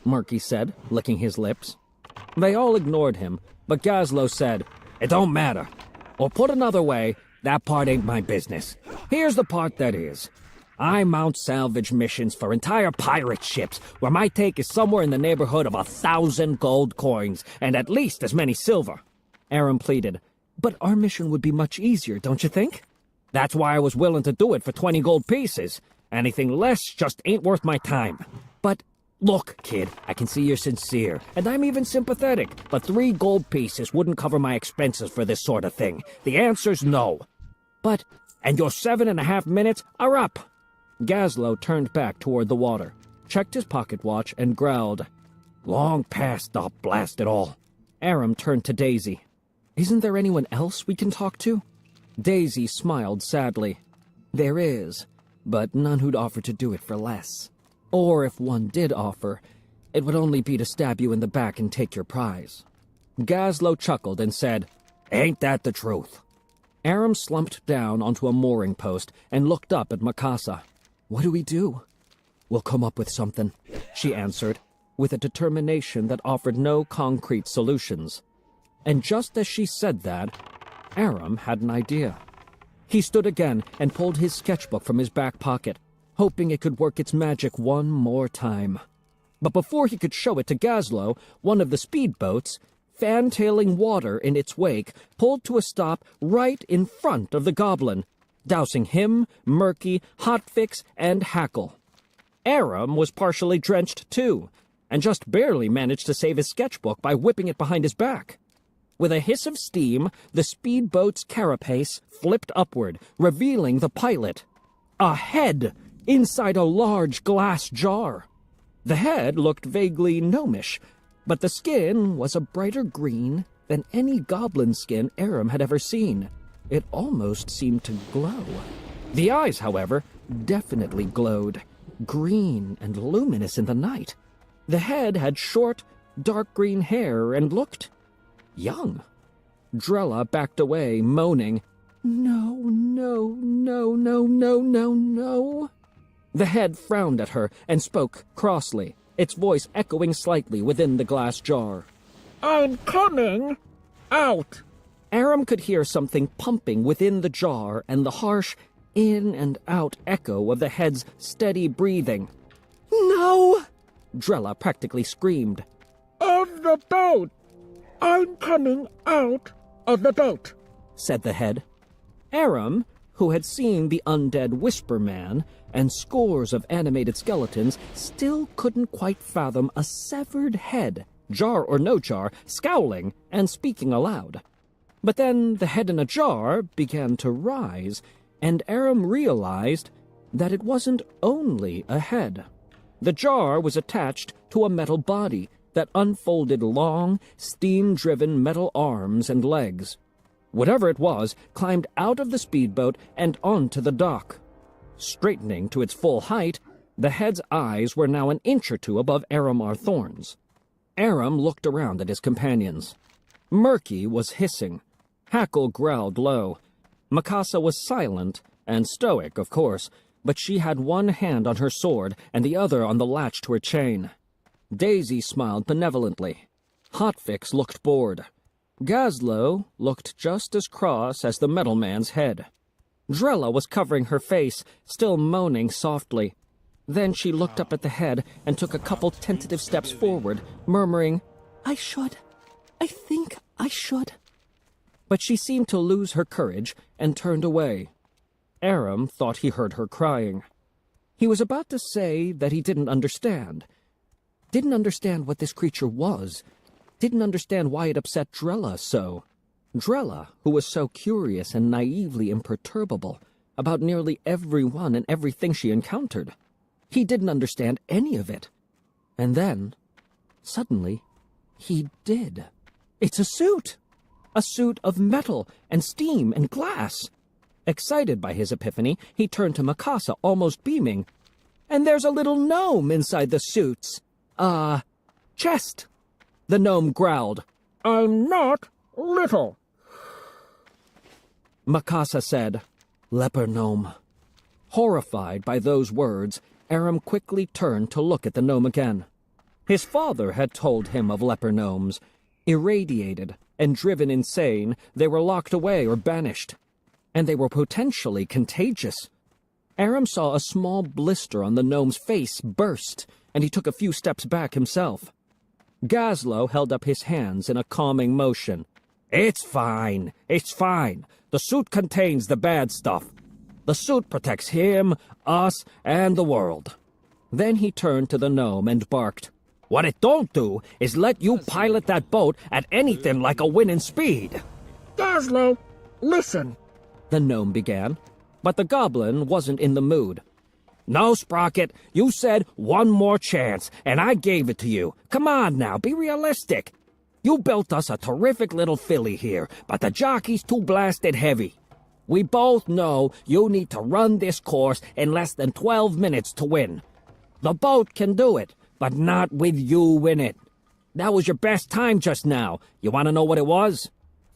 Murky said, licking his lips. They all ignored him, but Gazlo said, It don't matter. Or put another way, that part ain't my business. Here's the part that is. I mount salvage missions for entire pirate ships, where my take is somewhere in the neighborhood of 1,000 gold coins, and at least as many silver. Aram pleaded, But our mission would be much easier, don't you think? That's why I was willing to do it for 20 gold pieces. Anything less just ain't worth my time. But, look, kid, I can see you're sincere, and I'm even sympathetic, but 3 gold pieces wouldn't cover my expenses for this sort of thing. The answer's no. But, and your 7.5 minutes are up. Gazlo turned back toward the water, checked his pocket watch, and growled, Long past up, blast it all. Aram turned to Daisy. Isn't there anyone else we can talk to? Daisy smiled sadly. There is, but none who'd offer to do it for less. Or if one did offer, it would only be to stab you in the back and take your prize. Gazlo chuckled and said, Ain't that the truth? Aram slumped down onto a mooring post and looked up at Mikasa. What do we do? We'll come up with something, she answered, with a determination that offered no concrete solutions. And just as she said that, Aram had an idea. He stood again and pulled his sketchbook from his back pocket, hoping it could work its magic one more time. But before he could show it to Gazlo, one of the speedboats, fan-tailing water in its wake, pulled to a stop right in front of the goblin, dousing him, Murky, Hotfix, and Hackle. Aram was partially drenched too, and just barely managed to save his sketchbook by whipping it behind his back. With a hiss of steam, the speedboat's carapace flipped upward, revealing the pilot. A head inside a large glass jar. The head looked vaguely gnomish, but the skin was a brighter green than any goblin skin Aram had ever seen. It almost seemed to glow. The eyes, however, definitely glowed, green and luminous in the night. The head had short, dark green hair and looked young. Drella backed away, moaning, No, no, no, no, no, no, no. The head frowned at her and spoke crossly, its voice echoing slightly within the glass jar. I'm coming out. Aram could hear something pumping within the jar and the harsh in and out echo of the head's steady breathing. No! Drella practically screamed. Of the boat. I'm coming out of the boat, said the head. Aram, who had seen the undead Whisper Man and scores of animated skeletons, still couldn't quite fathom a severed head, jar or no jar, scowling and speaking aloud. But then the head in a jar began to rise, and Aram realized that it wasn't only a head. The jar was attached to a metal body that unfolded long, steam-driven metal arms and legs. Whatever it was climbed out of the speedboat and onto the dock. Straightening to its full height, the head's eyes were now an inch or two above Aram Thorn's. Aram looked around at his companions. Murky was hissing. Hackle growled low. Mikasa was silent and stoic, of course, but she had one hand on her sword and the other on the latch to her chain. Daisy smiled benevolently. Hotfix looked bored. Gazlo looked just as cross as the metal man's head. Drella was covering her face, still moaning softly. Then she looked up at the head and took a couple tentative steps forward, murmuring, I think I should. But she seemed to lose her courage and turned away. Aram thought he heard her crying. He was about to say that he didn't understand what this creature was, didn't understand why it upset Drella so. Drella, who was so curious and naively imperturbable about nearly everyone and everything she encountered. He didn't understand any of it. And then, suddenly, he did. It's a suit! A suit of metal and steam and glass. Excited by his epiphany, he turned to Mikasa, almost beaming. And there's a little gnome inside the suit's, chest. The gnome growled. I'm not little. Mikasa said, Leper gnome. Horrified by those words, Aram quickly turned to look at the gnome again. His father had told him of leper gnomes. Irradiated and driven insane, they were locked away or banished. And they were potentially contagious. Aram saw a small blister on the gnome's face burst, and he took a few steps back himself. Gazlo held up his hands in a calming motion. It's fine. It's fine. The suit contains the bad stuff. The suit protects him, us, and the world. Then he turned to the gnome and barked. What it don't do is let you pilot that boat at anything like a winning speed. Gazlo, listen, the gnome began, but the goblin wasn't in the mood. No, Sprocket, you said one more chance, and I gave it to you. Come on now, be realistic. You built us a terrific little filly here, but the jockey's too blasted heavy. We both know you need to run this course in less than 12 minutes to win. The boat can do it, but not with you in it. That was your best time just now. You want to know what it was?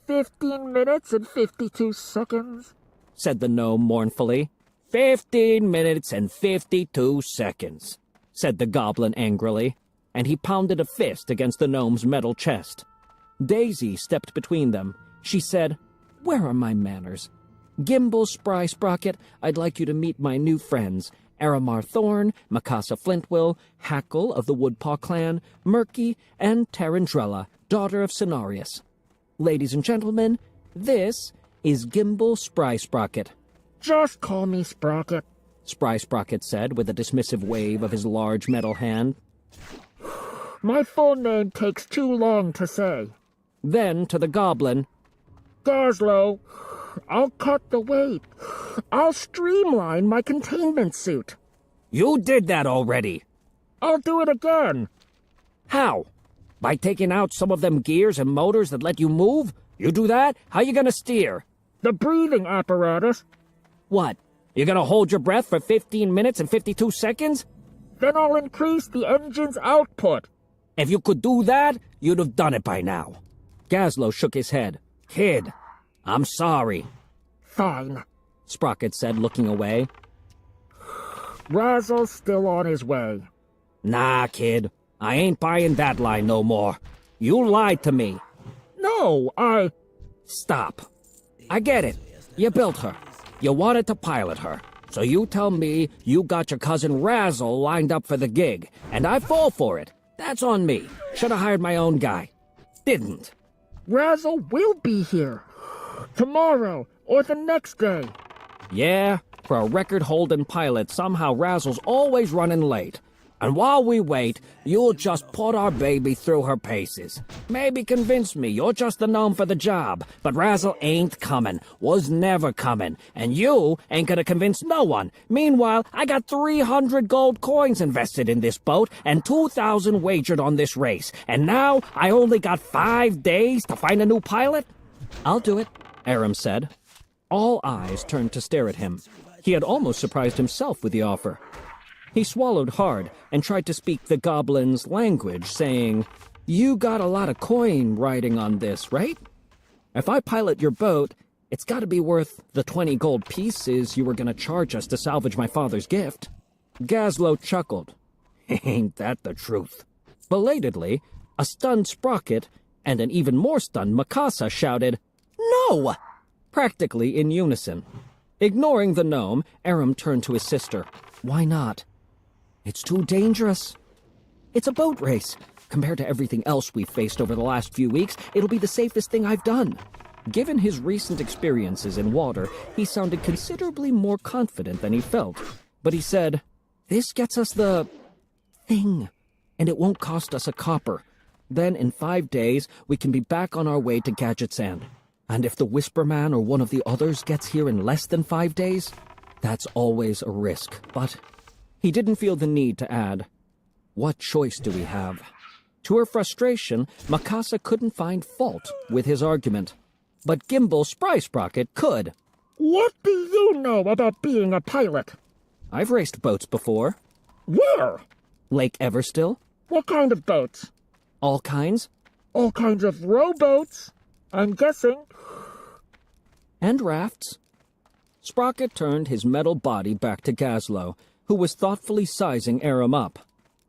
15 minutes and 52 seconds, said the gnome mournfully. 15 minutes and 52 seconds, said the goblin angrily, and he pounded a fist against the gnome's metal chest. Daisy stepped between them. She said, Where are my manners? Gimbal Spry Sprocket, I'd like you to meet my new friends, Aramar Thorn, Mikasa Flintwill, Hackle of the Woodpaw clan, Murky, and Tarandrella, daughter of Cenarius. Ladies and gentlemen, this is Gimbal Spry Sprocket. Just call me Sprocket, Spry Sprocket said with a dismissive wave of his large metal hand. My full name takes too long to say. Then to the goblin, Gazlo, I'll cut the weight. I'll streamline my containment suit. You did that already. I'll do it again. How? By taking out some of them gears and motors that let you move? You do that? How you gonna steer? The breathing apparatus. What? You gonna hold your breath for 15 minutes and 52 seconds? Then I'll increase the engine's output. If you could do that, you'd have done it by now. Gazlo shook his head. Kid, I'm sorry. Fine, Sprocket said, looking away. Razzle's still on his way. Nah, kid. I ain't buying that line no more. You lied to me. No, Stop. I get it. You built her. You wanted to pilot her. So you tell me you got your cousin Razzle lined up for the gig, and I fall for it. That's on me. Should have hired my own guy. Didn't. Razzle will be here. Tomorrow, or the next day. Yeah, for a record-holding pilot, somehow Razzle's always running late. And while we wait, you'll just put our baby through her paces. Maybe convince me you're just the gnome for the job, but Razzle ain't coming, was never coming, and you ain't gonna convince no one. Meanwhile, I got 300 gold coins invested in this boat and 2,000 wagered on this race, and now I only got 5 days to find a new pilot? I'll do it, Aram said. All eyes turned to stare at him. He had almost surprised himself with the offer. He swallowed hard and tried to speak the goblin's language, saying, "You got a lot of coin riding on this, right? If I pilot your boat, it's got to be worth the 20 gold pieces you were going to charge us to salvage my father's gift." Gazlo chuckled. "Ain't that the truth?" Belatedly, a stunned Sprocket and an even more stunned Mikasa shouted, "No!" practically in unison. Ignoring the gnome, Aram turned to his sister. "Why not?" "It's too dangerous." "It's a boat race. Compared to everything else we've faced over the last few weeks, it'll be the safest thing I've done." Given his recent experiences in water, he sounded considerably more confident than he felt. But he said, "This gets us the thing, and it won't cost us a copper. Then in 5 days, we can be back on our way to Gadget Sand. And if the Whisper Man or one of the others gets here in less than 5 days, that's always a risk." But he didn't feel the need to add, "What choice do we have?" To her frustration, Mikasa couldn't find fault with his argument. But Gimbal Sprocket could. What do you know about being a pilot? "I've raced boats before." Where? "Lake Everstill." What kind of boats? "All kinds." All kinds of rowboats, I'm guessing. "And rafts." Sprocket turned his metal body back to Gazlo, who was thoughtfully sizing Aram up.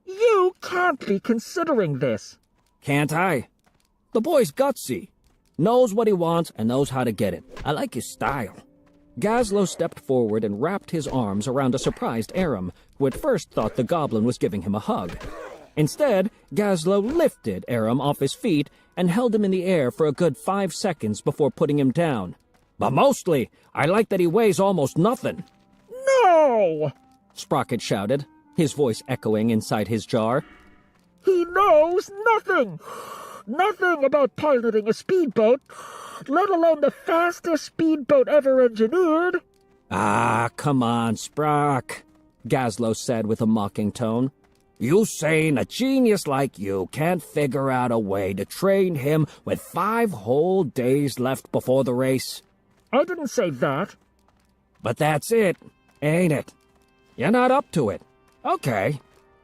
You can't be considering this. "Can't I?" "The boy's gutsy. Knows what he wants and knows how to get it. I like his style." Gazlo stepped forward and wrapped his arms around a surprised Aram, who at first thought the goblin was giving him a hug. Instead, Gazlo lifted Aram off his feet and held him in the air for a good 5 seconds before putting him down. "But mostly, I like that he weighs almost nothing." No! Sprocket shouted, his voice echoing inside his jar. He knows nothing! Nothing about piloting a speedboat, let alone the fastest speedboat ever engineered. "Ah, come on, Sprock," Gazlo said with a mocking tone. "You saying a genius like you can't figure out a way to train him with 5 whole days left before the race?" I didn't say that. "But that's it, ain't it? You're not up to it. Okay,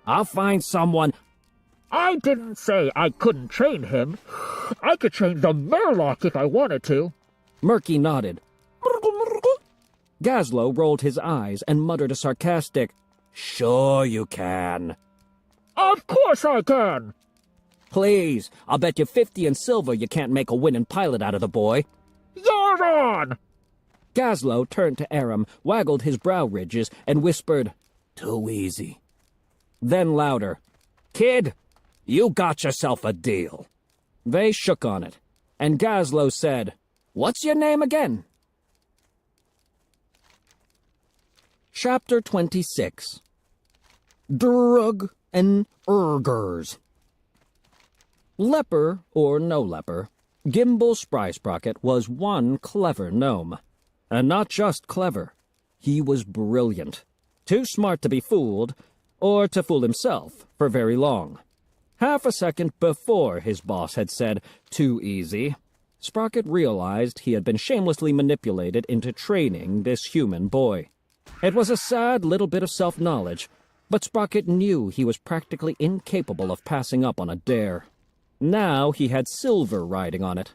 I'll find someone." I didn't say I couldn't train him. I could train the Murloc if I wanted to. Murky nodded. Gazlo rolled his eyes and muttered a sarcastic, "Sure you can." Of course I can. "Please, I'll bet you 50 in silver you can't make a winning pilot out of the boy." You're on! Gazlo turned to Aram, waggled his brow ridges, and whispered, "Too easy." Then louder, "Kid, you got yourself a deal." They shook on it, and Gazlo said, "What's your name again?" Chapter 26. Drug and Urgers. Leper or no leper, Gimbal Sprocket was one clever gnome. And not just clever. He was brilliant. Too smart to be fooled, or to fool himself for very long. Half a second before his boss had said, "Too easy," Sprocket realized he had been shamelessly manipulated into training this human boy. It was a sad little bit of self-knowledge, but Sprocket knew he was practically incapable of passing up on a dare. Now he had silver riding on it.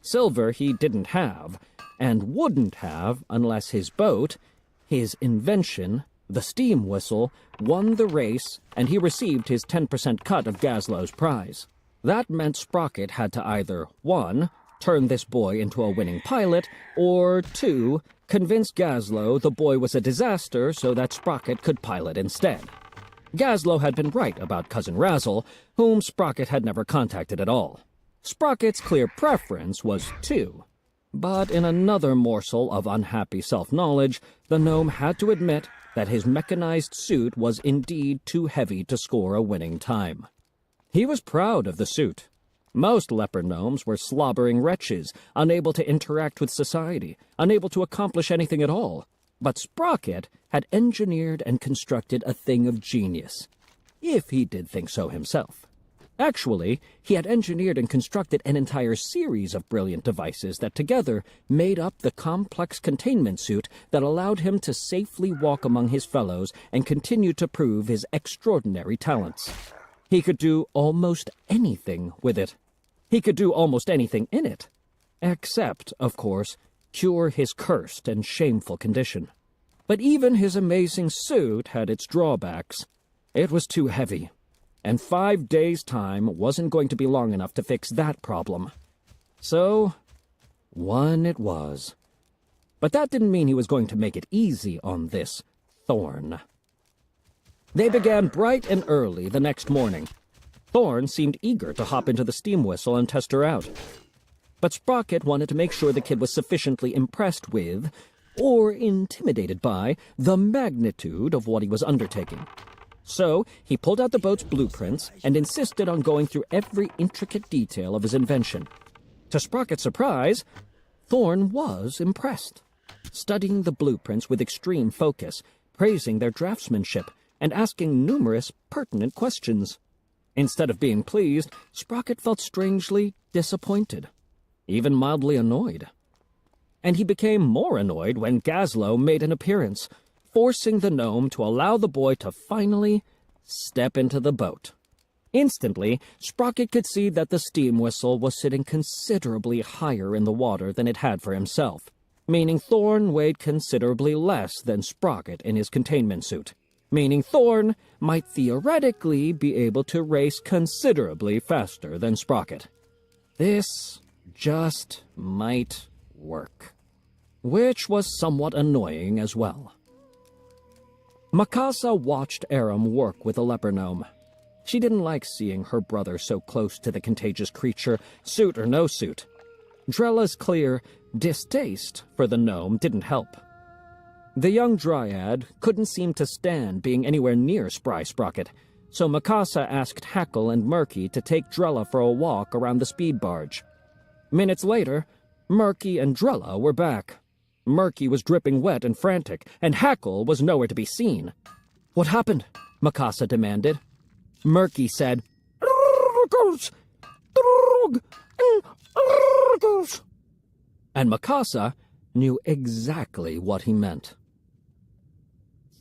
Silver he didn't have, and wouldn't have unless his boat, his invention, the steam whistle, won the race, and he received his 10% cut of Gazlo's prize. That meant Sprocket had to either 1. Turn this boy into a winning pilot, or 2. Convince Gazlowe the boy was a disaster so that Sprocket could pilot instead. Gazlowe had been right about Cousin Razzle, whom Sprocket had never contacted at all. Sprocket's clear preference was 2. But in another morsel of unhappy self-knowledge, the gnome had to admit that his mechanized suit was indeed too heavy to score a winning time. He was proud of the suit. Most leper gnomes were slobbering wretches, unable to interact with society, unable to accomplish anything at all. But Sprocket had engineered and constructed a thing of genius, if he did think so himself. Actually, he had engineered and constructed an entire series of brilliant devices that together made up the complex containment suit that allowed him to safely walk among his fellows and continue to prove his extraordinary talents. He could do almost anything with it. He could do almost anything in it. Except, of course, cure his cursed and shameful condition. But even his amazing suit had its drawbacks. It was too heavy, and 5 days' time wasn't going to be long enough to fix that problem. So, 1 it was. But that didn't mean he was going to make it easy on this Thorn. They began bright and early the next morning. Thorn seemed eager to hop into the steam whistle and test her out. But Sprocket wanted to make sure the kid was sufficiently impressed with, or intimidated by, the magnitude of what he was undertaking. So he pulled out the boat's blueprints and insisted on going through every intricate detail of his invention. To Sprocket's surprise, Thorn was impressed, studying the blueprints with extreme focus, praising their draftsmanship, and asking numerous pertinent questions. Instead of being pleased, Sprocket felt strangely disappointed, even mildly annoyed. And he became more annoyed when Gazlowe made an appearance, forcing the gnome to allow the boy to finally step into the boat. Instantly, Sprocket could see that the steam whistle was sitting considerably higher in the water than it had for himself, meaning Thorn weighed considerably less than Sprocket in his containment suit, meaning Thorn might theoretically be able to race considerably faster than Sprocket. This just might work, which was somewhat annoying as well. Mikasa watched Aram work with the leper gnome. She didn't like seeing her brother so close to the contagious creature, suit or no suit. Drella's clear distaste for the gnome didn't help. The young dryad couldn't seem to stand being anywhere near Spry Sprocket, so Mikasa asked Hackle and Murky to take Drella for a walk around the speed barge. Minutes later, Murky and Drella were back. Murky was dripping wet and frantic, and Hackle was nowhere to be seen. "What happened?" Mikasa demanded. Murky said, and Mikasa knew exactly what he meant.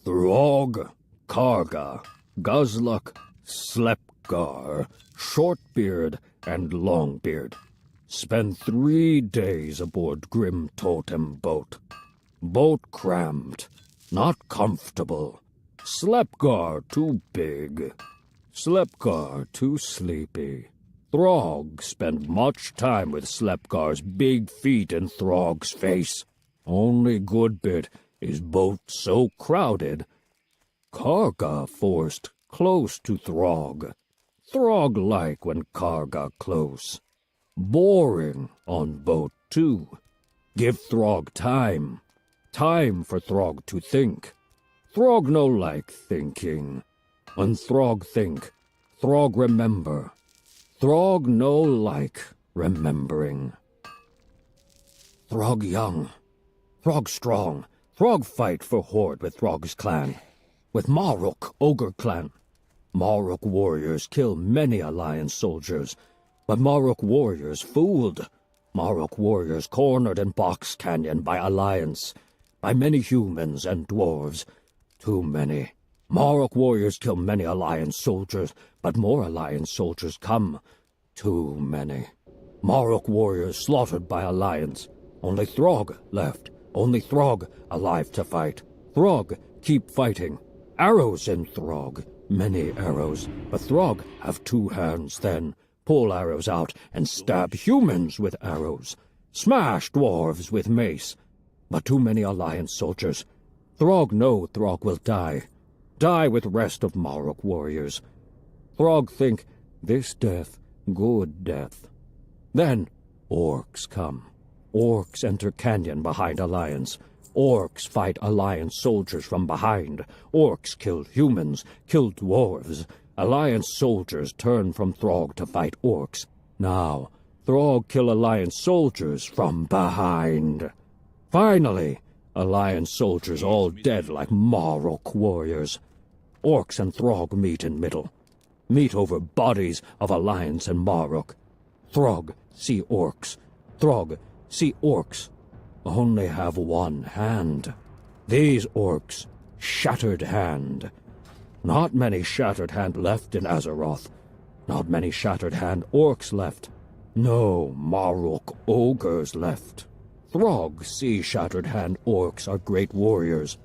Throg, Karga, Guzluk, Slepgar, Shortbeard, and Longbeard spend 3 days aboard Grim Totem boat. Boat crammed, not comfortable. Slepgar too big. Slepgar too sleepy. Throg spend much time with Slepgar's big feet in Throg's face. Only good bit is boat so crowded. Karga forced close to Throg. Throg like when Karga close. Boring on boat too. Give Throg time. Time for Throg to think. Throg no like thinking. When Throg think, Throg remember. Throg no like remembering. Throg young. Throg strong. Throg fight for horde with Throg's clan. With Maruk ogre clan. Maruk warriors kill many alliance soldiers, but Maruk warriors fooled. Maruk warriors cornered in Box Canyon by alliance, by many humans and dwarves. Too many. Maruk warriors kill many alliance soldiers, but more alliance soldiers come. Too many. Maruk warriors slaughtered by alliance. Only Throg left. Only Throg alive to fight. Throg keep fighting. Arrows in Throg. Many arrows. But Throg have 2 hands then. pull arrows out and stab humans with arrows, smash dwarves with mace. But too many Alliance soldiers. Throg know Throg will die. Die with rest of Marok warriors. Throg think this death good death. Then orcs come. Orcs enter canyon behind Alliance. Orcs fight Alliance soldiers from behind. Orcs kill humans, kill dwarves. Alliance soldiers turn from Throg to fight orcs. Now, Throg kill Alliance soldiers from behind. Finally, Alliance soldiers all dead like Marok warriors. Orcs and Throg meet in middle. Meet over bodies of Alliance and Marok. Throg see orcs. Throg see orcs. Only have one hand. These orcs, Shattered Hand. Not many Shattered Hand left in Azeroth. Not many Shattered Hand orcs left. No Marok ogres left. Throg see Shattered Hand orcs are great warriors.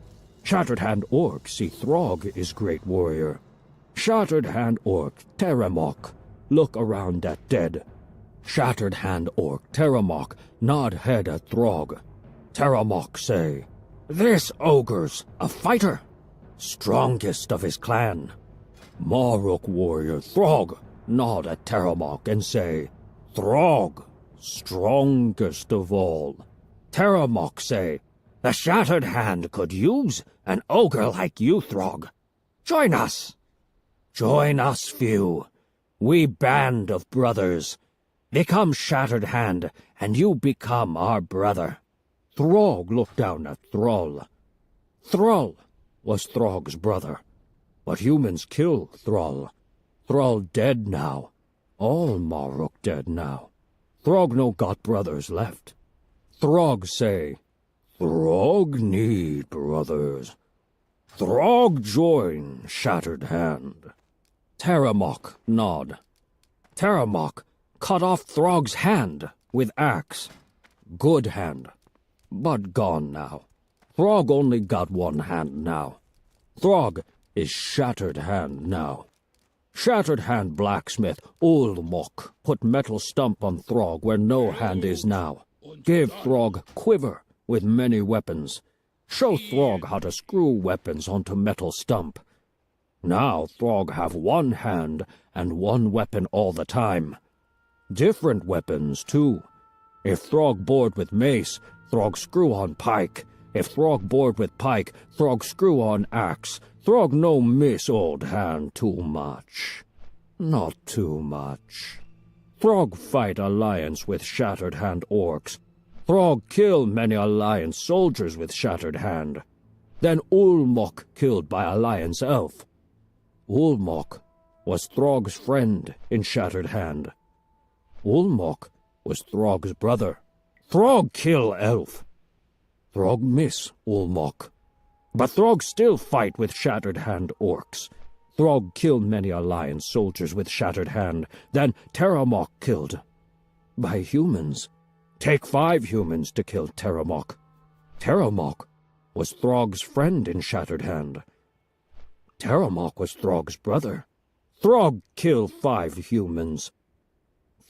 Shattered Hand orcs see Throg is great warrior. Shattered Hand orc Terramok look around at dead. Shattered Hand orc Terramok nod head at Throg. Terramok say, "This ogre's a fighter, strongest of his clan." Marok warrior Throg nod at Terramok and say, "Throg, strongest of all." Terramok say, "The Shattered Hand could use an ogre like you, Throg. Join us. Join us, few. We band of brothers. Become Shattered Hand, and you become our brother." Throg looked down at Thrall. Thrall was Throg's brother. But humans kill Thrall. Thrall dead now. All Marok dead now. Throg no got brothers left. Throg say, "Throg need brothers. Throg join Shattered Hand." Terramok nod. Terramok cut off Throg's hand with axe. Good hand, but gone now. Throg only got one hand now. Throg is Shattered Hand now. Shattered Hand blacksmith Ulmok put metal stump on Throg where no hand is now. Give Throg quiver with many weapons. Show Throg how to screw weapons onto metal stump. Now Throg have one hand and one weapon all the time. Different weapons, too. If Throg bored with mace, Throg screw on pike. If Throg bored with pike, Throg screw on axe. Throg no miss old hand too much. Not too much. Throg fight alliance with Shattered Hand orcs. Throg kill many alliance soldiers with Shattered Hand. Then Ulmok killed by alliance elf. Ulmok was Throg's friend in Shattered Hand. Ulmok was Throg's brother. Throg kill elf. Throg miss Ulmok. But Throg still fight with Shattered Hand orcs. Throg killed many alliance soldiers with Shattered Hand. Then Terramok killed. By humans. Take 5 humans to kill Terramok. Terramok was Throg's friend in Shattered Hand. Terramok was Throg's brother. Throg kill 5 humans.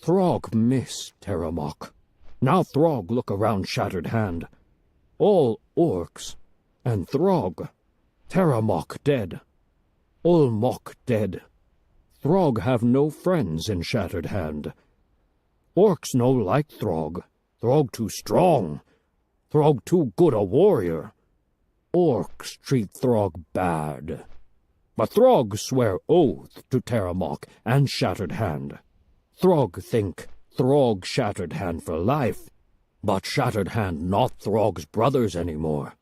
Throg miss Terramok. Now Throg look around Shattered Hand. All orcs and Throg. Terramok dead. Ulmok dead. Throg have no friends in Shattered Hand. Orcs no like Throg. Throg too strong. Throg too good a warrior. Orcs treat Throg bad. But Throg swear oath to Terramok and Shattered Hand. Throg think Throg Shattered Hand for life. But Shattered Hand not Throg's brothers anymore.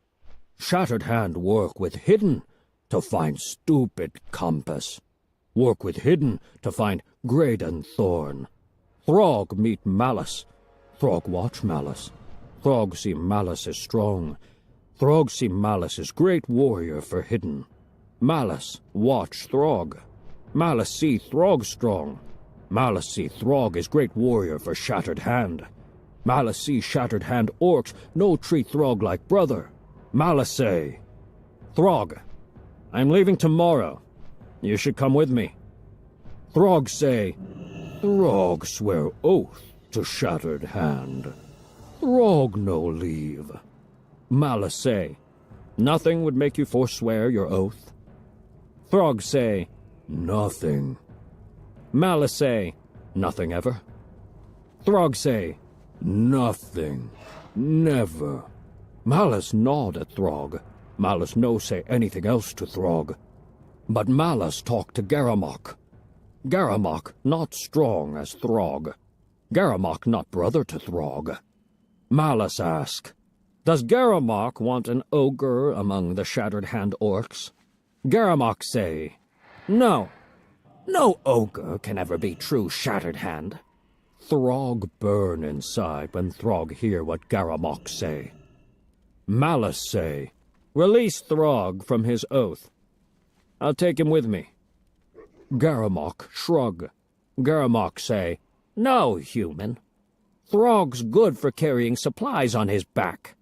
Shattered Hand work with Hidden to find stupid compass. Work with Hidden to find Graydon Thorn. Throg meet Malice. Throg watch Malice. Throg see Malice is strong. Throg see Malice is great warrior for Hidden. Malice watch Throg. Malice see Throg strong. Malice see Throg is great warrior for Shattered Hand. Malice see Shattered Hand orcs no treat Throg like brother. Malice say, "Throg, I'm leaving tomorrow. You should come with me." Throg say, Throg swear oath to Shattered Hand. Throg no leave. Malice say, nothing would make you forswear your oath. Throg say, Nothing. Malice say, nothing ever. Throg say, Nothing. Never. Malice nod at Throg. Malice no say anything else to Throg. But Malice talk to Garamok. Garamok not strong as Throg. Garamok not brother to Throg. Malice ask, does Garamok want an ogre among the Shattered Hand orcs? Garamok say, no. No ogre can ever be true Shattered Hand. Throg burn inside when Throg hear what Garamok say. Malice say, release Throg from his oath. I'll take him with me. Garamok shrug. Garamok say, no, human. Throg's good for carrying supplies on his back.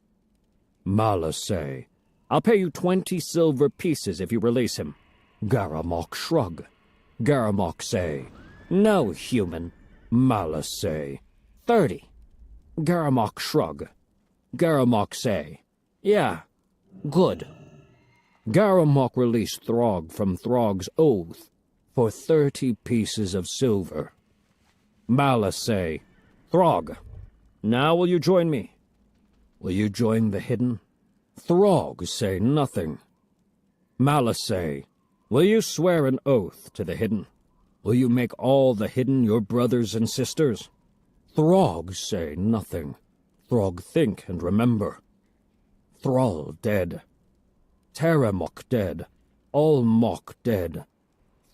Malice say, I'll pay you 20 silver pieces if you release him. Garamok shrug. Garamok say, no, human. Malice say, 30. Garamok shrug. Garamok say, yeah, good. Garamok released Throg from Throg's oath for 30 pieces of silver. Malice say, Throg, now will you join me? Will you join the hidden? Throg say nothing. Malice say, will you swear an oath to the hidden? Will you make all the hidden your brothers and sisters? Throg say nothing. Throg think and remember. Thrall dead. Terramok dead. Allmok dead.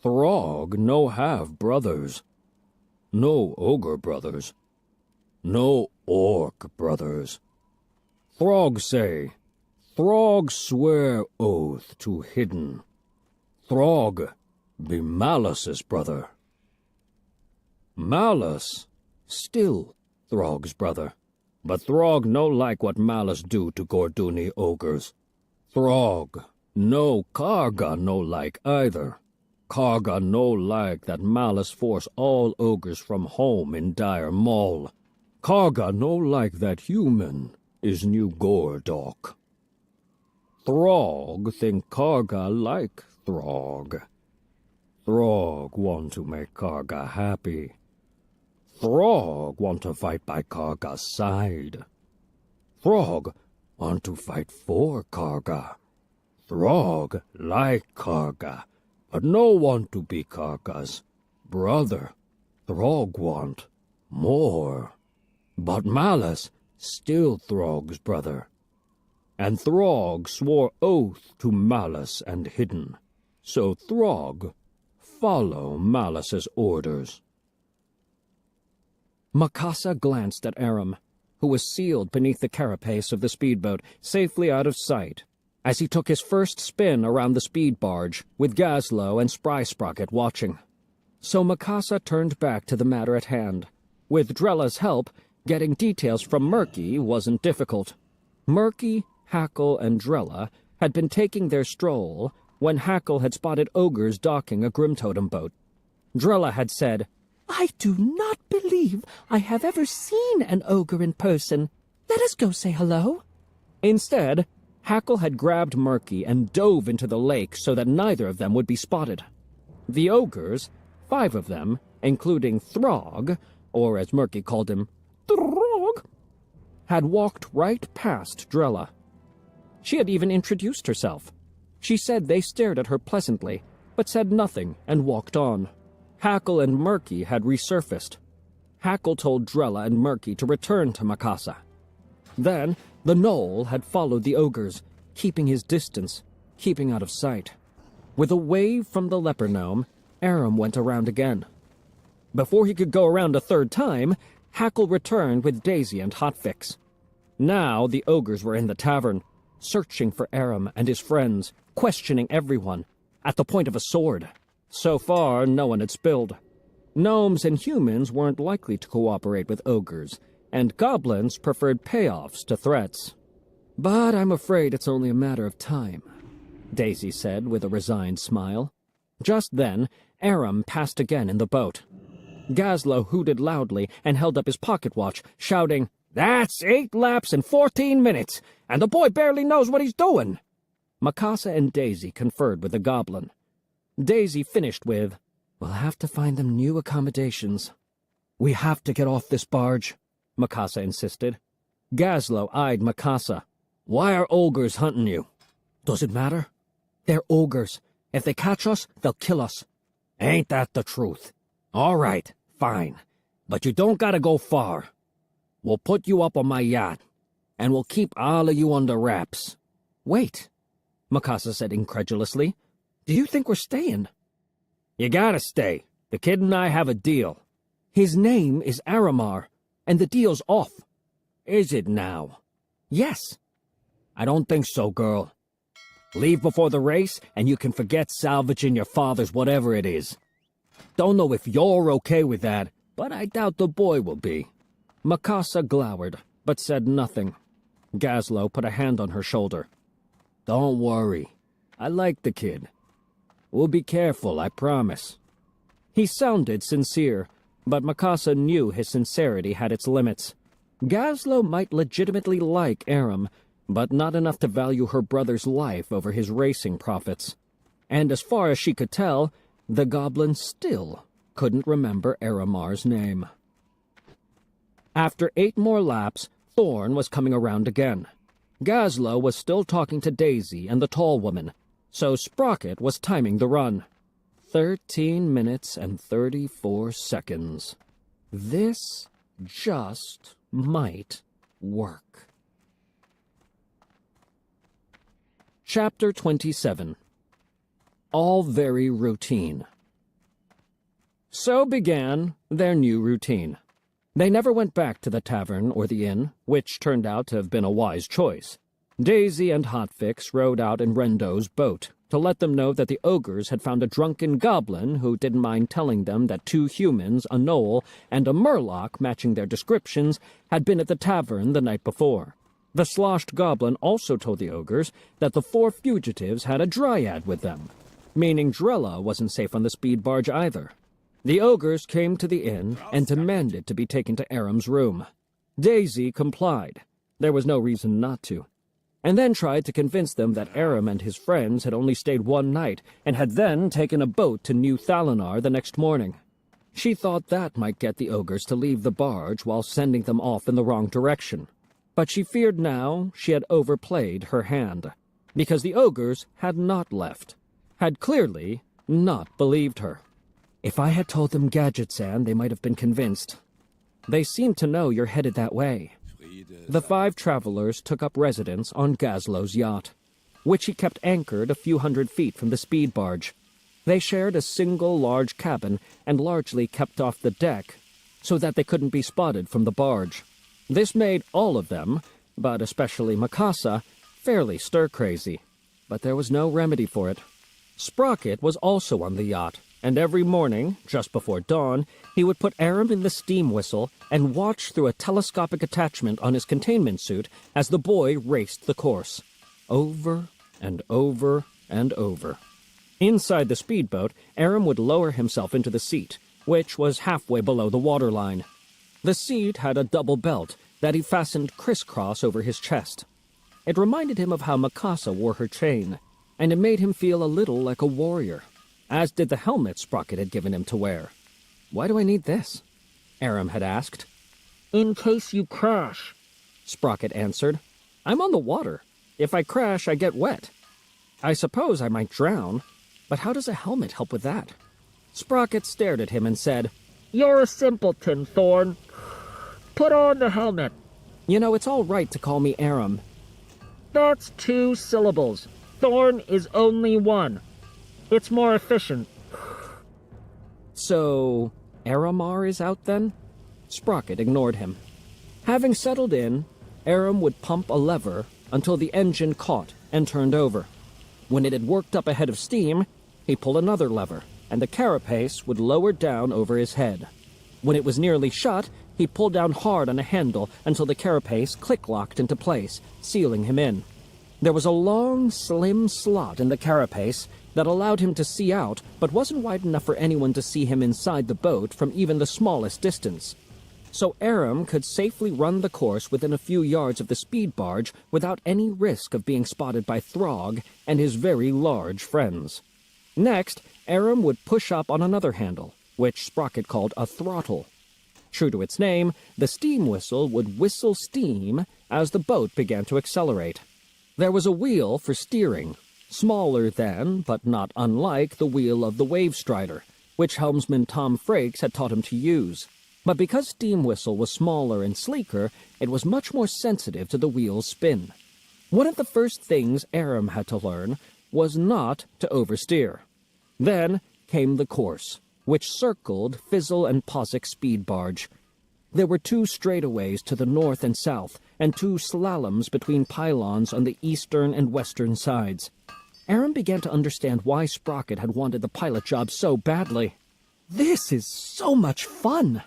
Throg no have brothers. No ogre brothers. No orc brothers. Throg say, Throg swear oath to hidden. Throg be Malice's brother. Malice still Throg's brother, but Throg no like what Malice do to Gorduni ogres. Throg no Karga no like either. Karga no like that Malice force all ogres from home in Dire Maul. Karga no like that human is new Gordok. Throg think Karga like Throg. Throg want to make Karga happy. Throg want to fight by Karga's side. Throg want to fight for Karga. Throg like Karga, but no want to be Karga's brother. Throg want more. But Malice still Throg's brother. And Throg swore oath to Malice and hidden. So Throg follow Malice's orders. Mikasa glanced at Aram, who was sealed beneath the carapace of the speedboat, safely out of sight, as he took his first spin around the speed barge, with Gazlo and Spry Sprocket watching. So Mikasa turned back to the matter at hand. With Drella's help, getting details from Murky wasn't difficult. Murky, Hackle, and Drella had been taking their stroll when Hackle had spotted ogres docking a Grimtotem boat. Drella had said, I do not believe I have ever seen an ogre in person. Let us go say hello. Instead, Hackle had grabbed Murky and dove into the lake so that neither of them would be spotted. The ogres, 5 of them, including Throg, or as Murky called him, Throg, had walked right past Drella. She had even introduced herself. She said they stared at her pleasantly, but said nothing and walked on. Hackle and Murky had resurfaced. Hackle told Drella and Murky to return to Mikasa. Then, the Gnoll had followed the ogres, keeping his distance, keeping out of sight. With a wave from the leper gnome, Aram went around again. Before he could go around a third time, Hackle returned with Daisy and Hotfix. Now the ogres were in the tavern, searching for Aram and his friends, questioning everyone, at the point of a sword. So far, no one had spilled. Gnomes and humans weren't likely to cooperate with ogres, and goblins preferred payoffs to threats. But I'm afraid it's only a matter of time, Daisy said with a resigned smile. Just then, Aram passed again in the boat. Gazlo hooted loudly and held up his pocket watch, shouting, "That's 8 laps in 14 minutes, and the boy barely knows what he's doing." Mikasa and Daisy conferred with the goblin. Daisy finished with, "We'll have to find them new accommodations." "We have to get off this barge," Mikasa insisted. Gazlo eyed Mikasa. "Why are ogres hunting you?" "Does it matter? They're ogres. If they catch us, they'll kill us." "Ain't that the truth?" "All right, fine. But you don't gotta go far. We'll put you up on my yacht, and we'll keep all of you under wraps." "Wait," Mikasa said incredulously. "Do you think we're staying?" "You gotta stay. The kid and I have a deal." "His name is Aramar, and the deal's off." "Is it now?" "Yes." "I don't think so, girl. Leave before the race, and you can forget salvaging your father's whatever it is. Don't know if you're okay with that, but I doubt the boy will be." Mikasa glowered, but said nothing. Gazlo put a hand on her shoulder. "Don't worry. I like the kid. We'll be careful, I promise." He sounded sincere, but Mikasa knew his sincerity had its limits. Gazlo might legitimately like Aram, but not enough to value her brother's life over his racing profits. And as far as she could tell, the goblin still couldn't remember Aramar's name. After 8 more laps, Thorn was coming around again. Gazlo was still talking to Daisy and the tall woman, so Sprocket was timing the run. 13 minutes and 34 seconds. This just might work. Chapter 27. All very routine. So began their new routine. They never went back to the tavern or the inn, which turned out to have been a wise choice. Daisy and Hotfix rowed out in Rendo's boat to let them know that the ogres had found a drunken goblin who didn't mind telling them that 2 humans, a gnoll, and a murloc matching their descriptions had been at the tavern the night before. The sloshed goblin also told the ogres that the 4 fugitives had a dryad with them, meaning Drella wasn't safe on the speed barge either. The ogres came to the inn and demanded to be taken to Aram's room. Daisy complied. There was no reason not to. And then tried to convince them that Aram and his friends had only stayed 1 night and had then taken a boat to New Thalinar the next morning. She thought that might get the ogres to leave the barge while sending them off in the wrong direction. But she feared now she had overplayed her hand, because the ogres had not left, had clearly not believed her. "If I had told them Gadget-san, they might have been convinced. They seem to know you're headed that way." The 5 travelers took up residence on Gazlo's yacht, which he kept anchored a few hundred feet from the speed barge. They shared a single large cabin and largely kept off the deck so that they couldn't be spotted from the barge. This made all of them, but especially Mikasa, fairly stir-crazy. But there was no remedy for it. Sprocket was also on the yacht, and every morning, just before dawn, he would put Aram in the steam whistle and watch through a telescopic attachment on his containment suit as the boy raced the course. Over and over and over. Inside the speedboat, Aram would lower himself into the seat, which was halfway below the waterline. The seat had a double belt that he fastened crisscross over his chest. It reminded him of how Mikasa wore her chain, and it made him feel a little like a warrior, as did the helmet Sprocket had given him to wear. "Why do I need this?" Aram had asked. "In case you crash," Sprocket answered. "I'm on the water. If I crash, I get wet. I suppose I might drown, but how does a helmet help with that?" Sprocket stared at him and said, "You're a simpleton, Thorn. Put on the helmet." "You know, it's all right to call me Aram." "That's 2 syllables. Thorn is only 1. It's more efficient." "So, Aramar is out then?" Sprocket ignored him. Having settled in, Aram would pump a lever until the engine caught and turned over. When it had worked up a head of steam, he pulled another lever, and the carapace would lower down over his head. When it was nearly shut, he pulled down hard on a handle until the carapace click-locked into place, sealing him in. There was a long, slim slot in the carapace that allowed him to see out, but wasn't wide enough for anyone to see him inside the boat from even the smallest distance. So Aram could safely run the course within a few yards of the speed barge without any risk of being spotted by Throg and his very large friends. Next, Aram would push up on another handle, which Sprocket called a throttle. True to its name, the steam whistle would whistle steam as the boat began to accelerate. There was a wheel for steering, smaller than, but not unlike, the wheel of the Wave Strider, which helmsman Tom Frakes had taught him to use. But because Steam Whistle was smaller and sleeker, it was much more sensitive to the wheel's spin. One of the first things Aram had to learn was not to oversteer. Then came the course, which circled Fizzle and Posic's speed barge. There were 2 straightaways to the north and south, and 2 slaloms between pylons on the eastern and western sides. Aram began to understand why Sprocket had wanted the pilot job so badly. This is so much fun!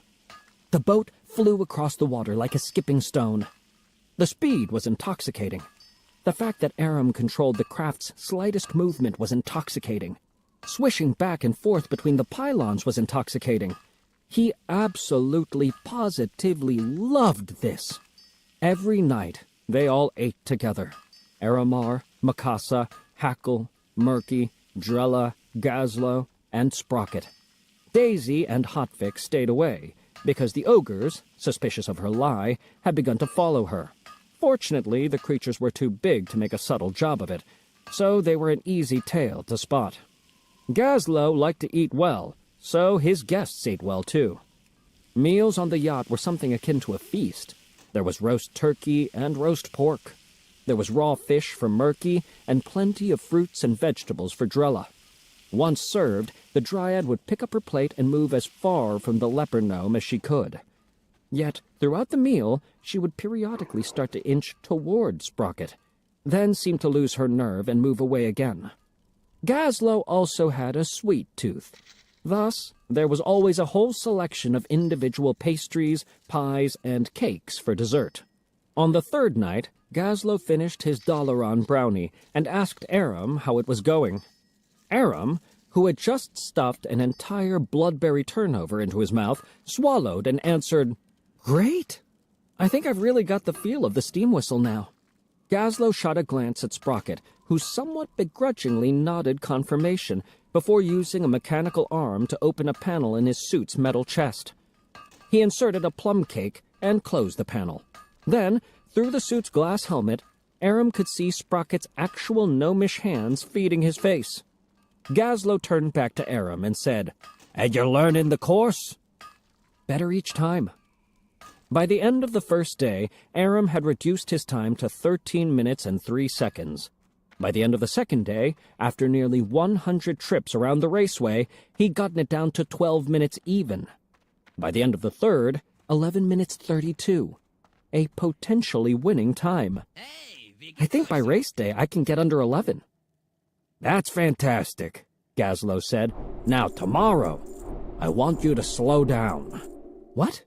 The boat flew across the water like a skipping stone. The speed was intoxicating. The fact that Aram controlled the craft's slightest movement was intoxicating. Swishing back and forth between the pylons was intoxicating. He absolutely, positively loved this. Every night, they all ate together. Aramar, Mikasa, Hackle, Murky, Drella, Gazlo, and Sprocket. Daisy and Hotfix stayed away, because the ogres, suspicious of her lie, had begun to follow her. Fortunately, the creatures were too big to make a subtle job of it, so they were an easy tail to spot. Gazlo liked to eat well, so his guests ate well too. Meals on the yacht were something akin to a feast. There was roast turkey and roast pork. There was raw fish for Murky, and plenty of fruits and vegetables for Drella. Once served, the Dryad would pick up her plate and move as far from the leper gnome as she could. Yet, throughout the meal, she would periodically start to inch toward Sprocket, then seem to lose her nerve and move away again. Gazlo also had a sweet tooth. Thus, there was always a whole selection of individual pastries, pies, and cakes for dessert. On the 3rd night, Gazlo finished his Dalaran brownie and asked Aram how it was going. Aram, who had just stuffed an entire bloodberry turnover into his mouth, swallowed and answered, "Great! I think I've really got the feel of the steam whistle now." Gazlo shot a glance at Sprocket, who somewhat begrudgingly nodded confirmation before using a mechanical arm to open a panel in his suit's metal chest. He inserted a plum cake and closed the panel. Then, through the suit's glass helmet, Aram could see Sprocket's actual gnomish hands feeding his face. Gazlo turned back to Aram and said, "And you're learning the course?" "Better each time." By the end of the first day, Aram had reduced his time to 13 minutes and 3 seconds. By the end of the second day, after nearly 100 trips around the raceway, he'd gotten it down to 12 minutes even. By the end of the third, 11 minutes 32. A potentially winning time. I think by race day I can get under 11. "That's fantastic," Gazlo said. "Now tomorrow, I want you to slow down." "What?"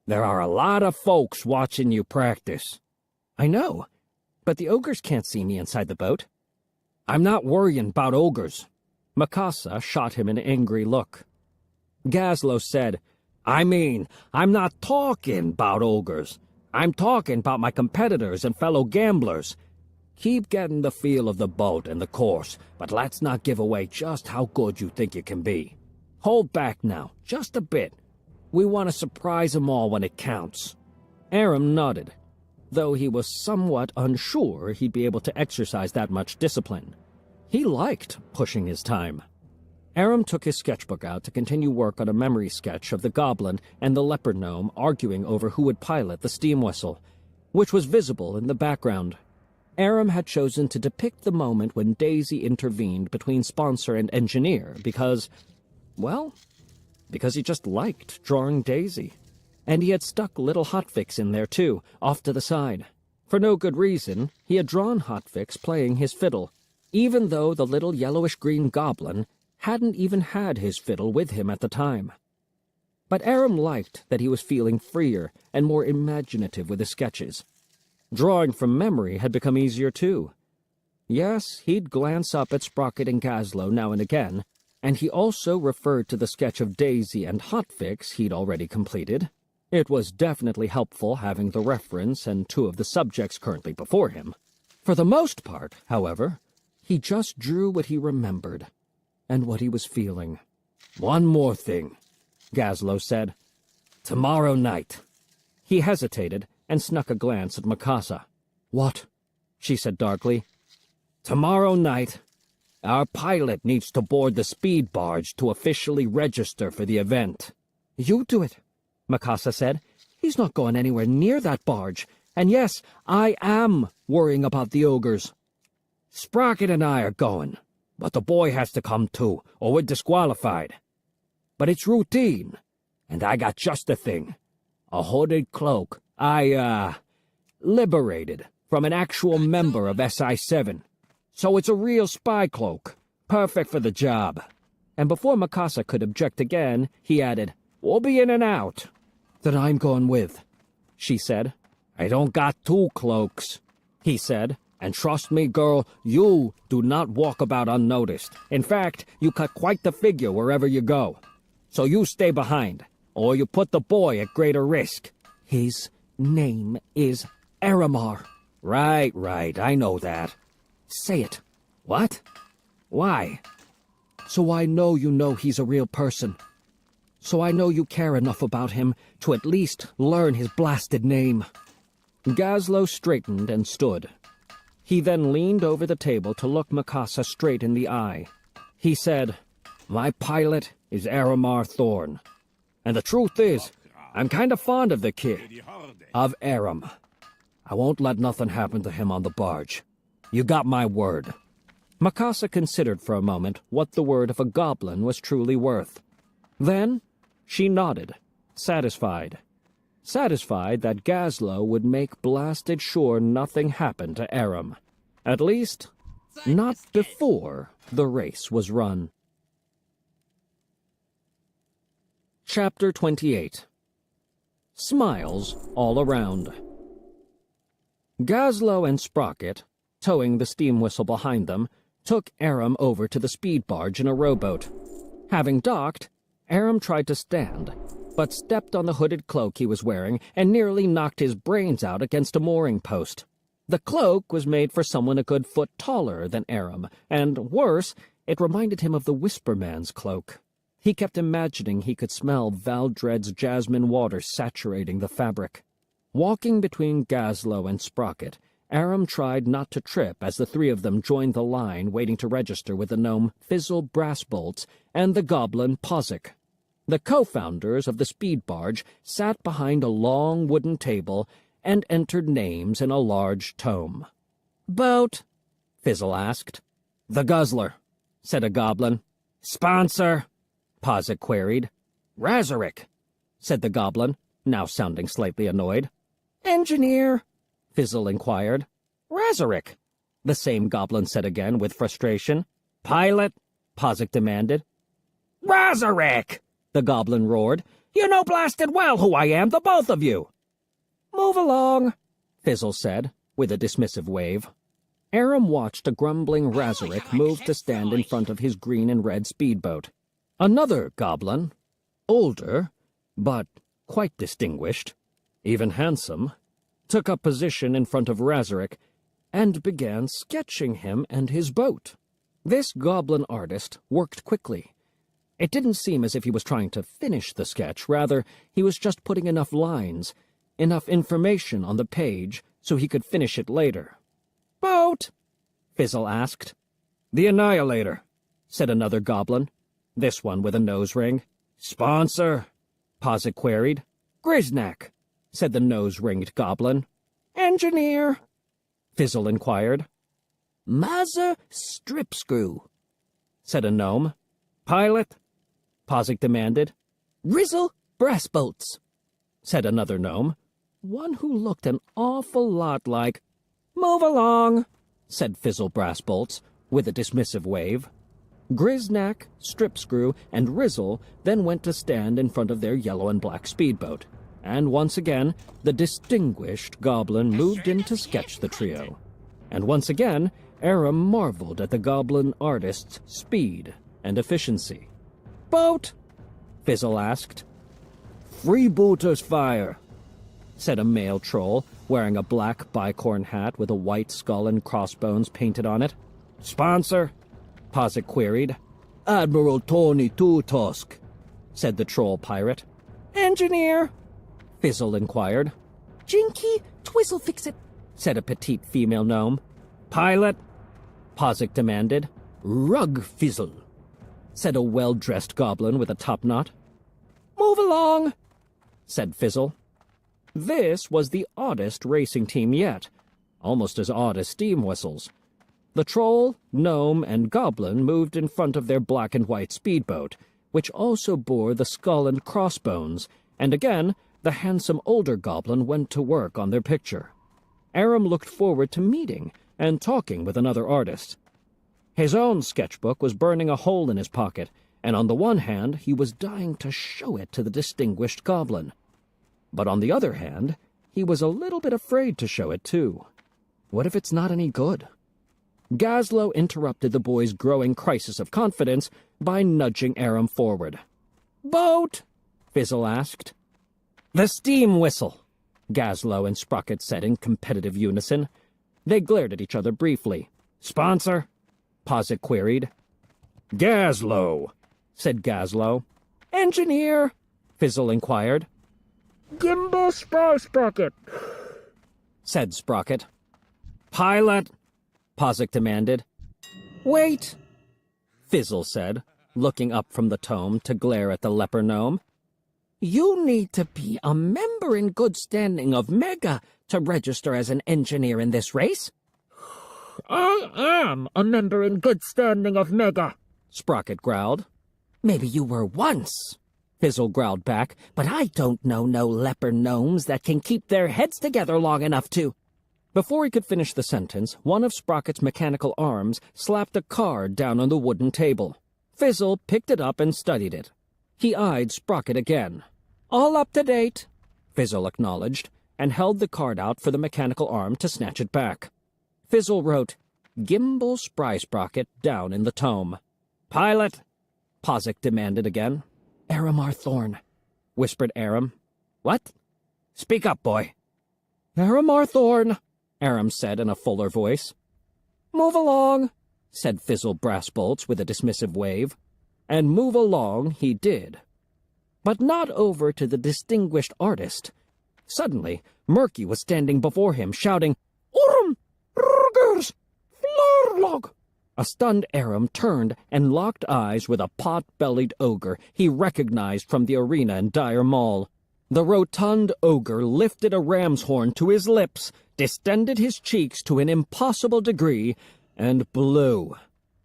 "There are a lot of folks watching you practice." "I know, but the ogres can't see me inside the boat." "I'm not worrying about ogres." Mikasa shot him an angry look. Gazlo said, I'm not talking about ogres. I'm talking about my competitors and fellow gamblers. Keep getting the feel of the boat and the course, but let's not give away just how good you think you can be. Hold back now, just a bit. We want to surprise them all when it counts." Aram nodded, though he was somewhat unsure he'd be able to exercise that much discipline. He liked pushing his time. Aram took his sketchbook out to continue work on a memory sketch of the goblin and the leopard gnome arguing over who would pilot the steam whistle, which was visible in the background. Aram had chosen to depict the moment when Daisy intervened between sponsor and engineer because he just liked drawing Daisy. And he had stuck little Hotfix in there too, off to the side. For no good reason, he had drawn Hotfix playing his fiddle, even though the little yellowish-green goblin hadn't even had his fiddle with him at the time. But Aram liked that he was feeling freer and more imaginative with his sketches. Drawing from memory had become easier too. Yes, he'd glance up at Sprocket and Gazlowe now and again, and he also referred to the sketch of Daisy and Hotfix he'd already completed. It was definitely helpful having the reference and two of the subjects currently before him. For the most part, however, he just drew what he remembered and what he was feeling. One more thing, Gazlowe said. tomorrow night. He hesitated and snuck a glance at Mikasa. What? She said darkly. Tomorrow night, our pilot needs to board the speed barge to officially register for the event. You do it, Mikasa said. He's not going anywhere near that barge. And yes, I am worrying about the ogres. Sprocket and I are going, but the boy has to come too, or we're disqualified. But it's routine, and I got just the thing. A hooded cloak I liberated from an actual member of SI-7. So it's a real spy cloak, perfect for the job. And before Mikasa could object again, he added, We'll be in and out. That I'm going with, she said. I don't got two cloaks, he said. and trust me, girl, you do not walk about unnoticed. In fact, you cut quite the figure wherever you go. So you stay behind, or you put the boy at greater risk. His name is Aramar. Right, I know that. Say it. What? Why? So I know you know he's a real person. So I know you care enough about him to at least learn his blasted name. Gazlowe straightened and stood. He then leaned over the table to look Mikasa straight in the eye. He said, My pilot is Aramar Thorn. And the truth is, I'm kind of fond of the kid. Of Aram. I won't let nothing happen to him on the barge. You got my word. Mikasa considered for a moment what the word of a goblin was truly worth. Then she nodded, satisfied. Satisfied that Gazlowe would make blasted sure nothing happened to Aram. At least, not before the race was run. Chapter 28. Smiles all around. Gazlowe and Sprocket, towing the steam whistle behind them, took Aram over to the speed barge in a rowboat. Having docked, Aram tried to stand, but stepped on the hooded cloak he was wearing and nearly knocked his brains out against a mooring post. The cloak was made for someone a good foot taller than Aram, and worse, it reminded him of the Whisper Man's cloak. He kept imagining he could smell Valdred's jasmine water saturating the fabric. Walking between Gazlowe and Sprocket, Aram tried not to trip as the three of them joined the line waiting to register with the gnome Fizzle Brassbolts and the goblin Pozic. The co-founders of the speed barge sat behind a long wooden table and entered names in a large tome. "Boat?" Fizzle asked. The Guzzler, said a goblin. Sponsor? Pozic queried. Razorick, said the goblin, now sounding slightly annoyed. Engineer? Fizzle inquired. Razorick, the same goblin said again with frustration. Pilot? Pozic demanded. Razorick! The goblin roared. You know blasted well who I am, the both of you. Move along, Fizzle said, with a dismissive wave. Aram watched a grumbling Razorick move to stand in front of his green and red speedboat. Another goblin, older, but quite distinguished, even handsome, took up position in front of Razorick and began sketching him and his boat. This goblin artist worked quickly. It didn't seem as if he was trying to finish the sketch. Rather, he was just putting enough lines, enough information on the page so he could finish it later. Boat? Fizzle asked. The Annihilator, said another goblin, this one with a nose ring. Sponsor? Pozic queried. Grisnak, said the nose-ringed goblin. Engineer? Fizzle inquired. Mazer Stripscrew, said a gnome. Pilot? Pozic demanded. Rizzle Brassbolts, said another gnome, one who looked an awful lot like... Move along, said Fizzle Brassbolts, with a dismissive wave. Grisnak, Stripscrew, and Rizzle then went to stand in front of their yellow and black speedboat, and once again the distinguished goblin moved in to sketch the trio. And once again, Aram marveled at the goblin artist's speed and efficiency. "Boat?" Fizzle asked. "Freebooters fire," said a male troll, wearing a black bicorn hat with a white skull and crossbones painted on it. "Sponsor?" Posik queried. "Admiral Tony Two-Tusk," said the troll pirate. "Engineer?" Fizzle inquired. Jinky, Twizzle fix it, said a petite female gnome. "Pilot?" Posik demanded. "Rug Fizzle," said a well-dressed goblin with a topknot. move along, said Fizzle. This was the oddest racing team yet, almost as odd as steam whistles. The troll, gnome, and goblin moved in front of their black and white speedboat, which also bore the skull and crossbones, and again the handsome older goblin went to work on their picture. Aram looked forward to meeting and talking with another artist. His own sketchbook was burning a hole in his pocket, and on the one hand he was dying to show it to the distinguished goblin. But on the other hand, he was a little bit afraid to show it too. What if it's not any good? Gazlo interrupted the boy's growing crisis of confidence by nudging Aram forward. "Boat?" Fizzle asked. "The steam whistle," Gazlo and Sprocket said in competitive unison. They glared at each other briefly. "Sponsor?" Posik queried. "Gazlo," said Gazlo. "Engineer?" Fizzle inquired. "Gimbal Sprocket," said Sprocket. "Pilot?" Posik demanded. "Wait," Fizzle said, looking up from the tome to glare at the leper gnome. "You need to be a member in good standing of Mega to register as an engineer in this race." "I am a member in good standing of Mega," Sprocket growled. Maybe you were once, Fizzle growled back, but I don't know no leper gnomes that can keep their heads together long enough to— Before he could finish the sentence, one of Sprocket's mechanical arms slapped a card down on the wooden table. Fizzle picked it up and studied it. He eyed Sprocket again. "All up to date," Fizzle acknowledged, and held the card out for the mechanical arm to snatch it back. Fizzle wrote, "Gimbal Spry Sprocket," down in the tome. "Pilot?" Posik demanded again. Aramar Thorn, whispered Aram. "What?" "Speak up, boy." "Aramar Thorn," Aram said in a fuller voice. "Move along," said Fizzle Brassbolts with a dismissive wave. And move along he did. But not over to the distinguished artist. Suddenly, Murky was standing before him, shouting, "Urum! Rugers! Florlog!" A stunned Aram turned and locked eyes with a pot-bellied ogre he recognized from the arena in Dire Mall. The rotund ogre lifted a ram's horn to his lips, distended his cheeks to an impossible degree, and blew.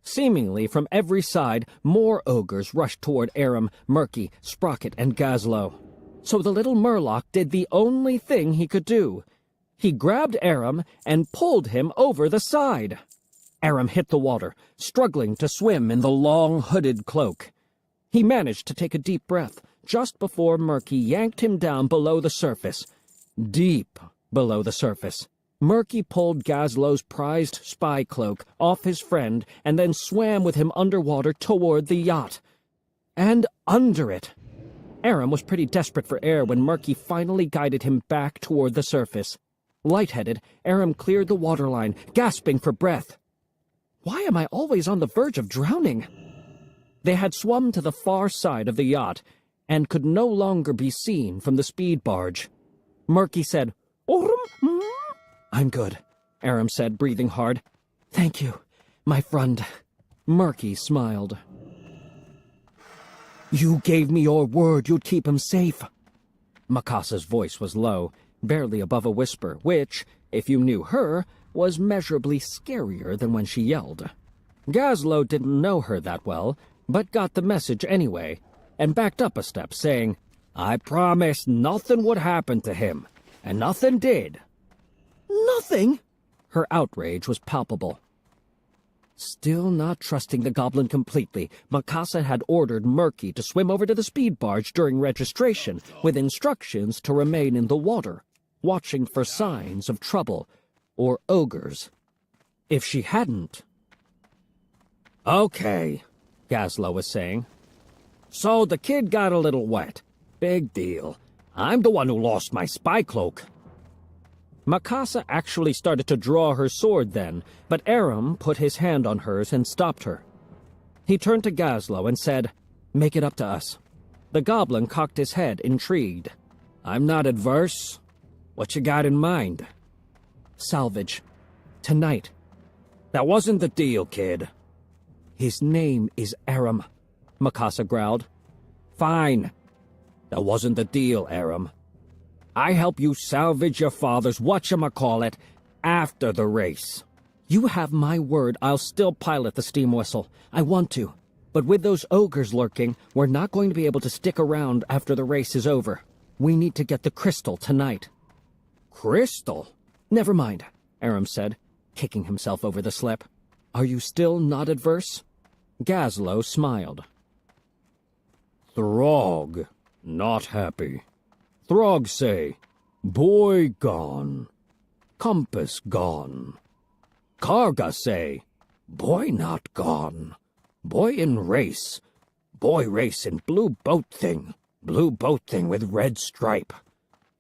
Seemingly from every side, more ogres rushed toward Aram, Murky, Sprocket, and Gazlo. So the little Murloc did the only thing he could do. He grabbed Aram and pulled him over the side. Aram hit the water, struggling to swim in the long hooded cloak. He managed to take a deep breath just before Murky yanked him down below the surface. Deep below the surface. Murky pulled Gazlo's prized spy cloak off his friend and then swam with him underwater toward the yacht. And under it. Aram was pretty desperate for air when Murky finally guided him back toward the surface. Lightheaded, Aram cleared the waterline, gasping for breath. Why am I always on the verge of drowning? They had swum to the far side of the yacht and could no longer be seen from the speed barge. Murky said, "Orum?" "I'm good," Aram said, breathing hard. "Thank you, my friend." Murky smiled. "You gave me your word you'd keep him safe." Makasa's voice was low, barely above a whisper, which, if you knew her, was measurably scarier than when she yelled. Gazlo didn't know her that well, but got the message anyway, and backed up a step, saying, "I promised nothing would happen to him, and nothing did." nothing. Her outrage was palpable. Still not trusting the goblin completely, Makasa had ordered Murky to swim over to the speed barge during registration, with instructions to remain in the water, watching for signs of trouble or ogres. If she hadn't... Okay, Gazlo was saying. So the kid got a little wet. Big deal. I'm the one who lost my spy cloak. Mikasa actually started to draw her sword then, but Aram put his hand on hers and stopped her. He turned to Gazlo and said, "Make it up to us." The goblin cocked his head, intrigued. "I'm not adverse. What you got in mind?" "Salvage. Tonight." "That wasn't the deal, kid." "His name is Aram," Mikasa growled. "Fine. That wasn't the deal, Aram. I help you salvage your father's whatchamacallit after the race." "You have my word I'll still pilot the steam whistle. I want to. But with those ogres lurking, we're not going to be able to stick around after the race is over. We need to get the crystal tonight." "Crystal?" "Never mind," Aram said, kicking himself over the slip. "Are you still not adverse?" Gazlo smiled. Throg, not happy. Throg say, boy gone. Compass gone. Karga say, boy not gone. Boy in race. Boy race in blue boat thing. Blue boat thing with red stripe.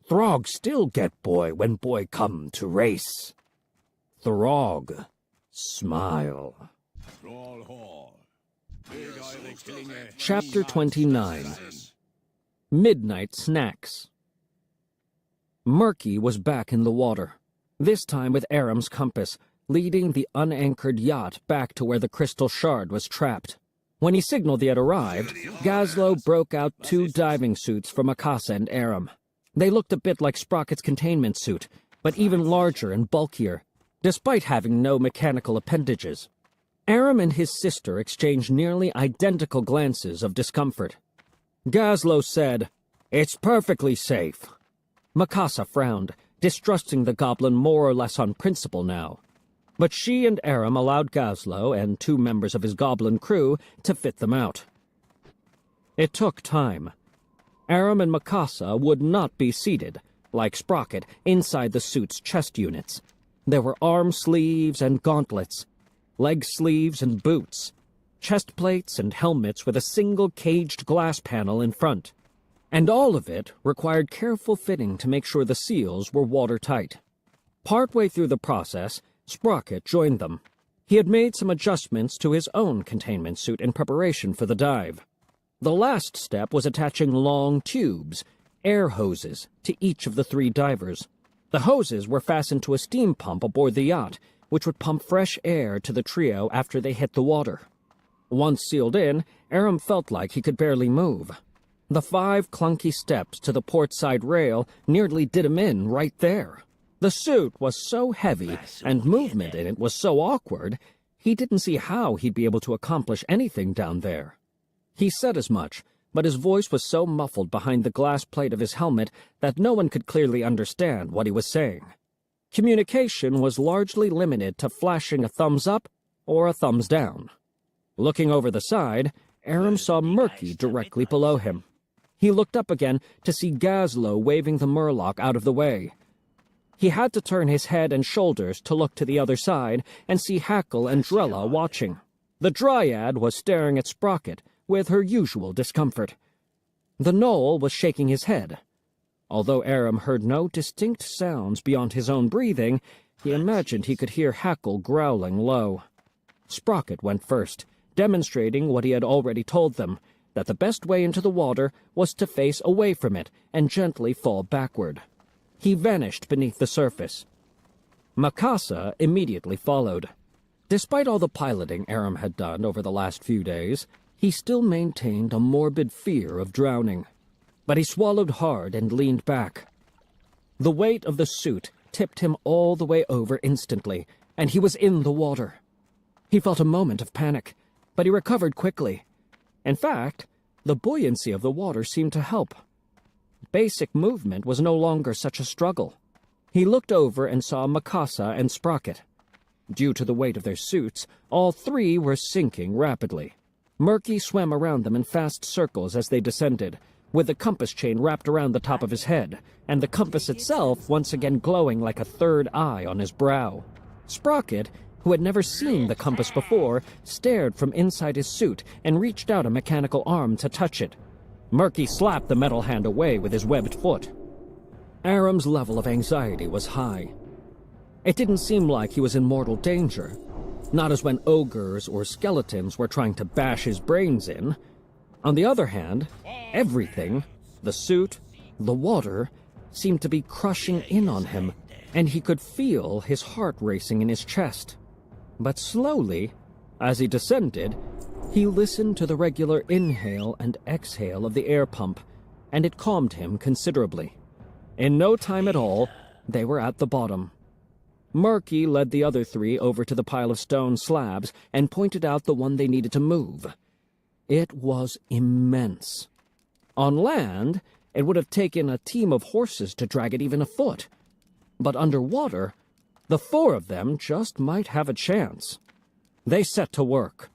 Throg still get boy when boy come to race. Throg, smile. Chapter 29. Midnight Snacks. Murky was back in the water, this time with Aram's compass, leading the unanchored yacht back to where the crystal shard was trapped. When he signaled he had arrived, Gazlo broke out 2 diving suits for Mikasa and Aram. They looked a bit like Sprocket's containment suit, but even larger and bulkier, despite having no mechanical appendages. Aram and his sister exchanged nearly identical glances of discomfort. Gazlo said, "It's perfectly safe." Mikasa frowned, distrusting the goblin more or less on principle now. But she and Aram allowed Gazlo and 2 members of his goblin crew to fit them out. It took time. Aram and Mikasa would not be seated, like Sprocket, inside the suit's chest units. There were arm sleeves and gauntlets, leg sleeves and boots, chest plates and helmets with a single caged glass panel in front. And all of it required careful fitting to make sure the seals were watertight. Partway through the process, Sprocket joined them. He had made some adjustments to his own containment suit in preparation for the dive. The last step was attaching long tubes, air hoses, to each of the 3 divers. The hoses were fastened to a steam pump aboard the yacht, which would pump fresh air to the trio after they hit the water. Once sealed in, Aram felt like he could barely move. The 5 clunky steps to the port side rail nearly did him in right there. The suit was so heavy, and movement in it was so awkward, he didn't see how he'd be able to accomplish anything down there. He said as much, but his voice was so muffled behind the glass plate of his helmet that no one could clearly understand what he was saying. Communication was largely limited to flashing a thumbs up or a thumbs down. Looking over the side, Aram saw Murky directly below him. He looked up again to see Gazlo waving the murloc out of the way. He had to turn his head and shoulders to look to the other side and see Hackle and Drella watching. The Dryad was staring at Sprocket with her usual discomfort. The Gnoll was shaking his head. Although Aram heard no distinct sounds beyond his own breathing, he imagined he could hear Hackle growling low. Sprocket went first, demonstrating what he had already told them, that the best way into the water was to face away from it and gently fall backward. He vanished beneath the surface. Mikasa immediately followed. Despite all the piloting Aram had done over the last few days, he still maintained a morbid fear of drowning. But he swallowed hard and leaned back. The weight of the suit tipped him all the way over instantly, and he was in the water. He felt a moment of panic, but he recovered quickly. In fact, the buoyancy of the water seemed to help. Basic movement was no longer such a struggle. He looked over and saw Mikasa and Sprocket. Due to the weight of their suits, all 3 were sinking rapidly. Murky swam around them in fast circles as they descended, with the compass chain wrapped around the top of his head, and the compass itself once again glowing like a third eye on his brow. Sprocket, who had never seen the compass before, stared from inside his suit and reached out a mechanical arm to touch it. Murky slapped the metal hand away with his webbed foot. Aram's level of anxiety was high. It didn't seem like he was in mortal danger, not as when ogres or skeletons were trying to bash his brains in. On the other hand, everything, the suit, the water, seemed to be crushing in on him, and he could feel his heart racing in his chest. But slowly, as he descended, he listened to the regular inhale and exhale of the air pump, and it calmed him considerably. In no time at all, they were at the bottom. Murky led the other three over to the pile of stone slabs and pointed out the one they needed to move. It was immense. On land, it would have taken a team of horses to drag it even a foot. But underwater, the four of them just might have a chance. They set to work.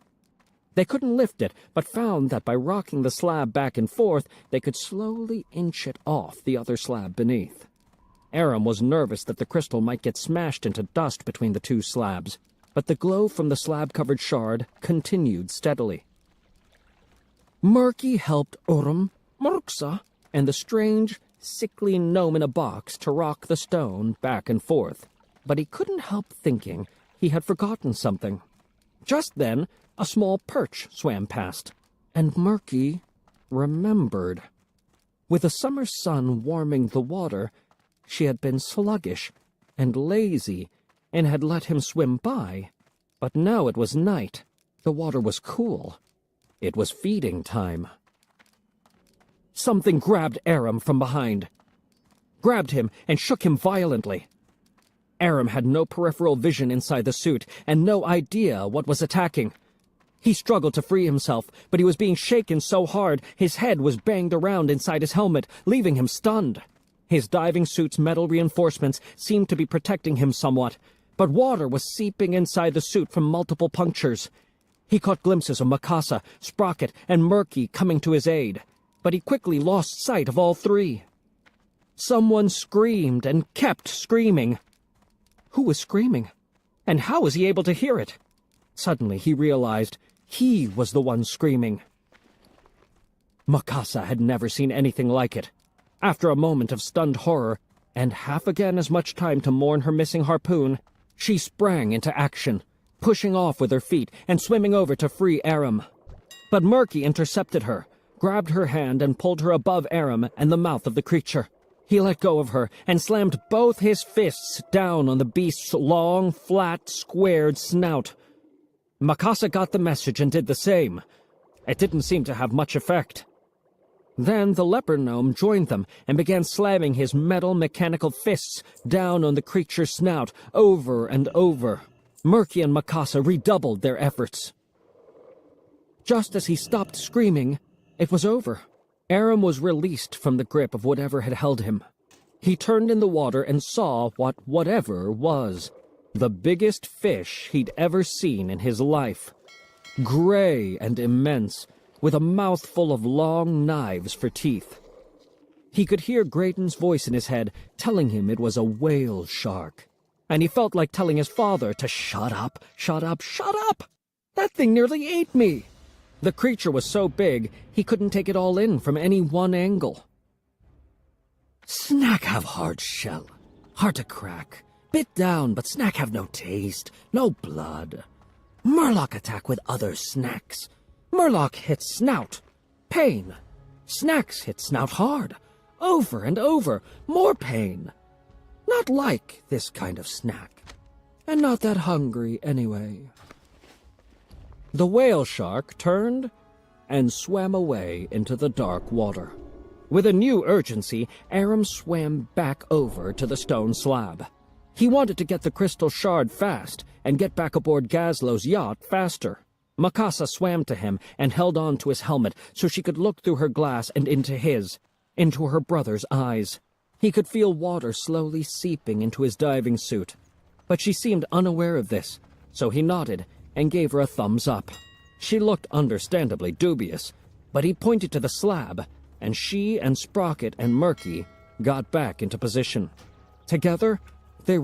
They couldn't lift it, but found that by rocking the slab back and forth, they could slowly inch it off the other slab beneath. Aram was nervous that the crystal might get smashed into dust between the two slabs, but the glow from the slab-covered shard continued steadily. Murky helped Urum, Murksa, and the strange, sickly gnome in a box to rock the stone back and forth, but he couldn't help thinking he had forgotten something. Just then, a small perch swam past, and Murky remembered. With the summer sun warming the water, she had been sluggish and lazy and had let him swim by, but now it was night. The water was cool. It was feeding time. Something grabbed Aram from behind, grabbed him and shook him violently. Aram had no peripheral vision inside the suit and no idea what was attacking. He struggled to free himself, but he was being shaken so hard his head was banged around inside his helmet, leaving him stunned. His diving suit's metal reinforcements seemed to be protecting him somewhat, but water was seeping inside the suit from multiple punctures. He caught glimpses of Mikasa, Sprocket, and Murky coming to his aid, but he quickly lost sight of all three. Someone screamed and kept screaming. Who was screaming? And how was he able to hear it? Suddenly he realized he was the one screaming. Mikasa had never seen anything like it. After a moment of stunned horror, and half again as much time to mourn her missing harpoon, she sprang into action, pushing off with her feet and swimming over to free Aram. But Murky intercepted her, grabbed her hand and pulled her above Aram and the mouth of the creature. He let go of her and slammed both his fists down on the beast's long, flat, squared snout. Mikasa got the message and did the same. It didn't seem to have much effect. Then the leopard gnome joined them and began slamming his metal mechanical fists down on the creature's snout over and over. Murky and Mikasa redoubled their efforts. Just as he stopped screaming, it was over. Aram was released from the grip of whatever had held him. He turned in the water and saw what whatever was. The biggest fish he'd ever seen in his life. Gray and immense, with a mouthful of long knives for teeth. He could hear Graydon's voice in his head telling him it was a whale shark. And he felt like telling his father to shut up, shut up, shut up! That thing nearly ate me! The creature was so big, he couldn't take it all in from any one angle. Snack have hard shell, hard to crack. Bit down, but snack have no taste, no blood. Murloc attack with other snacks. Murloc hit snout. Pain. Snacks hit snout hard. Over and over. More pain. Not like this kind of snack. And not that hungry anyway. The whale shark turned and swam away into the dark water. With a new urgency, Aram swam back over to the stone slab. He wanted to get the crystal shard fast and get back aboard Gazlo's yacht faster. Mikasa swam to him and held on to his helmet so she could look through her glass and into his, into her brother's eyes. He could feel water slowly seeping into his diving suit, but she seemed unaware of this, so he nodded and gave her a thumbs up. She looked understandably dubious, but he pointed to the slab, and she and Sprocket and Murky got back into position. Together,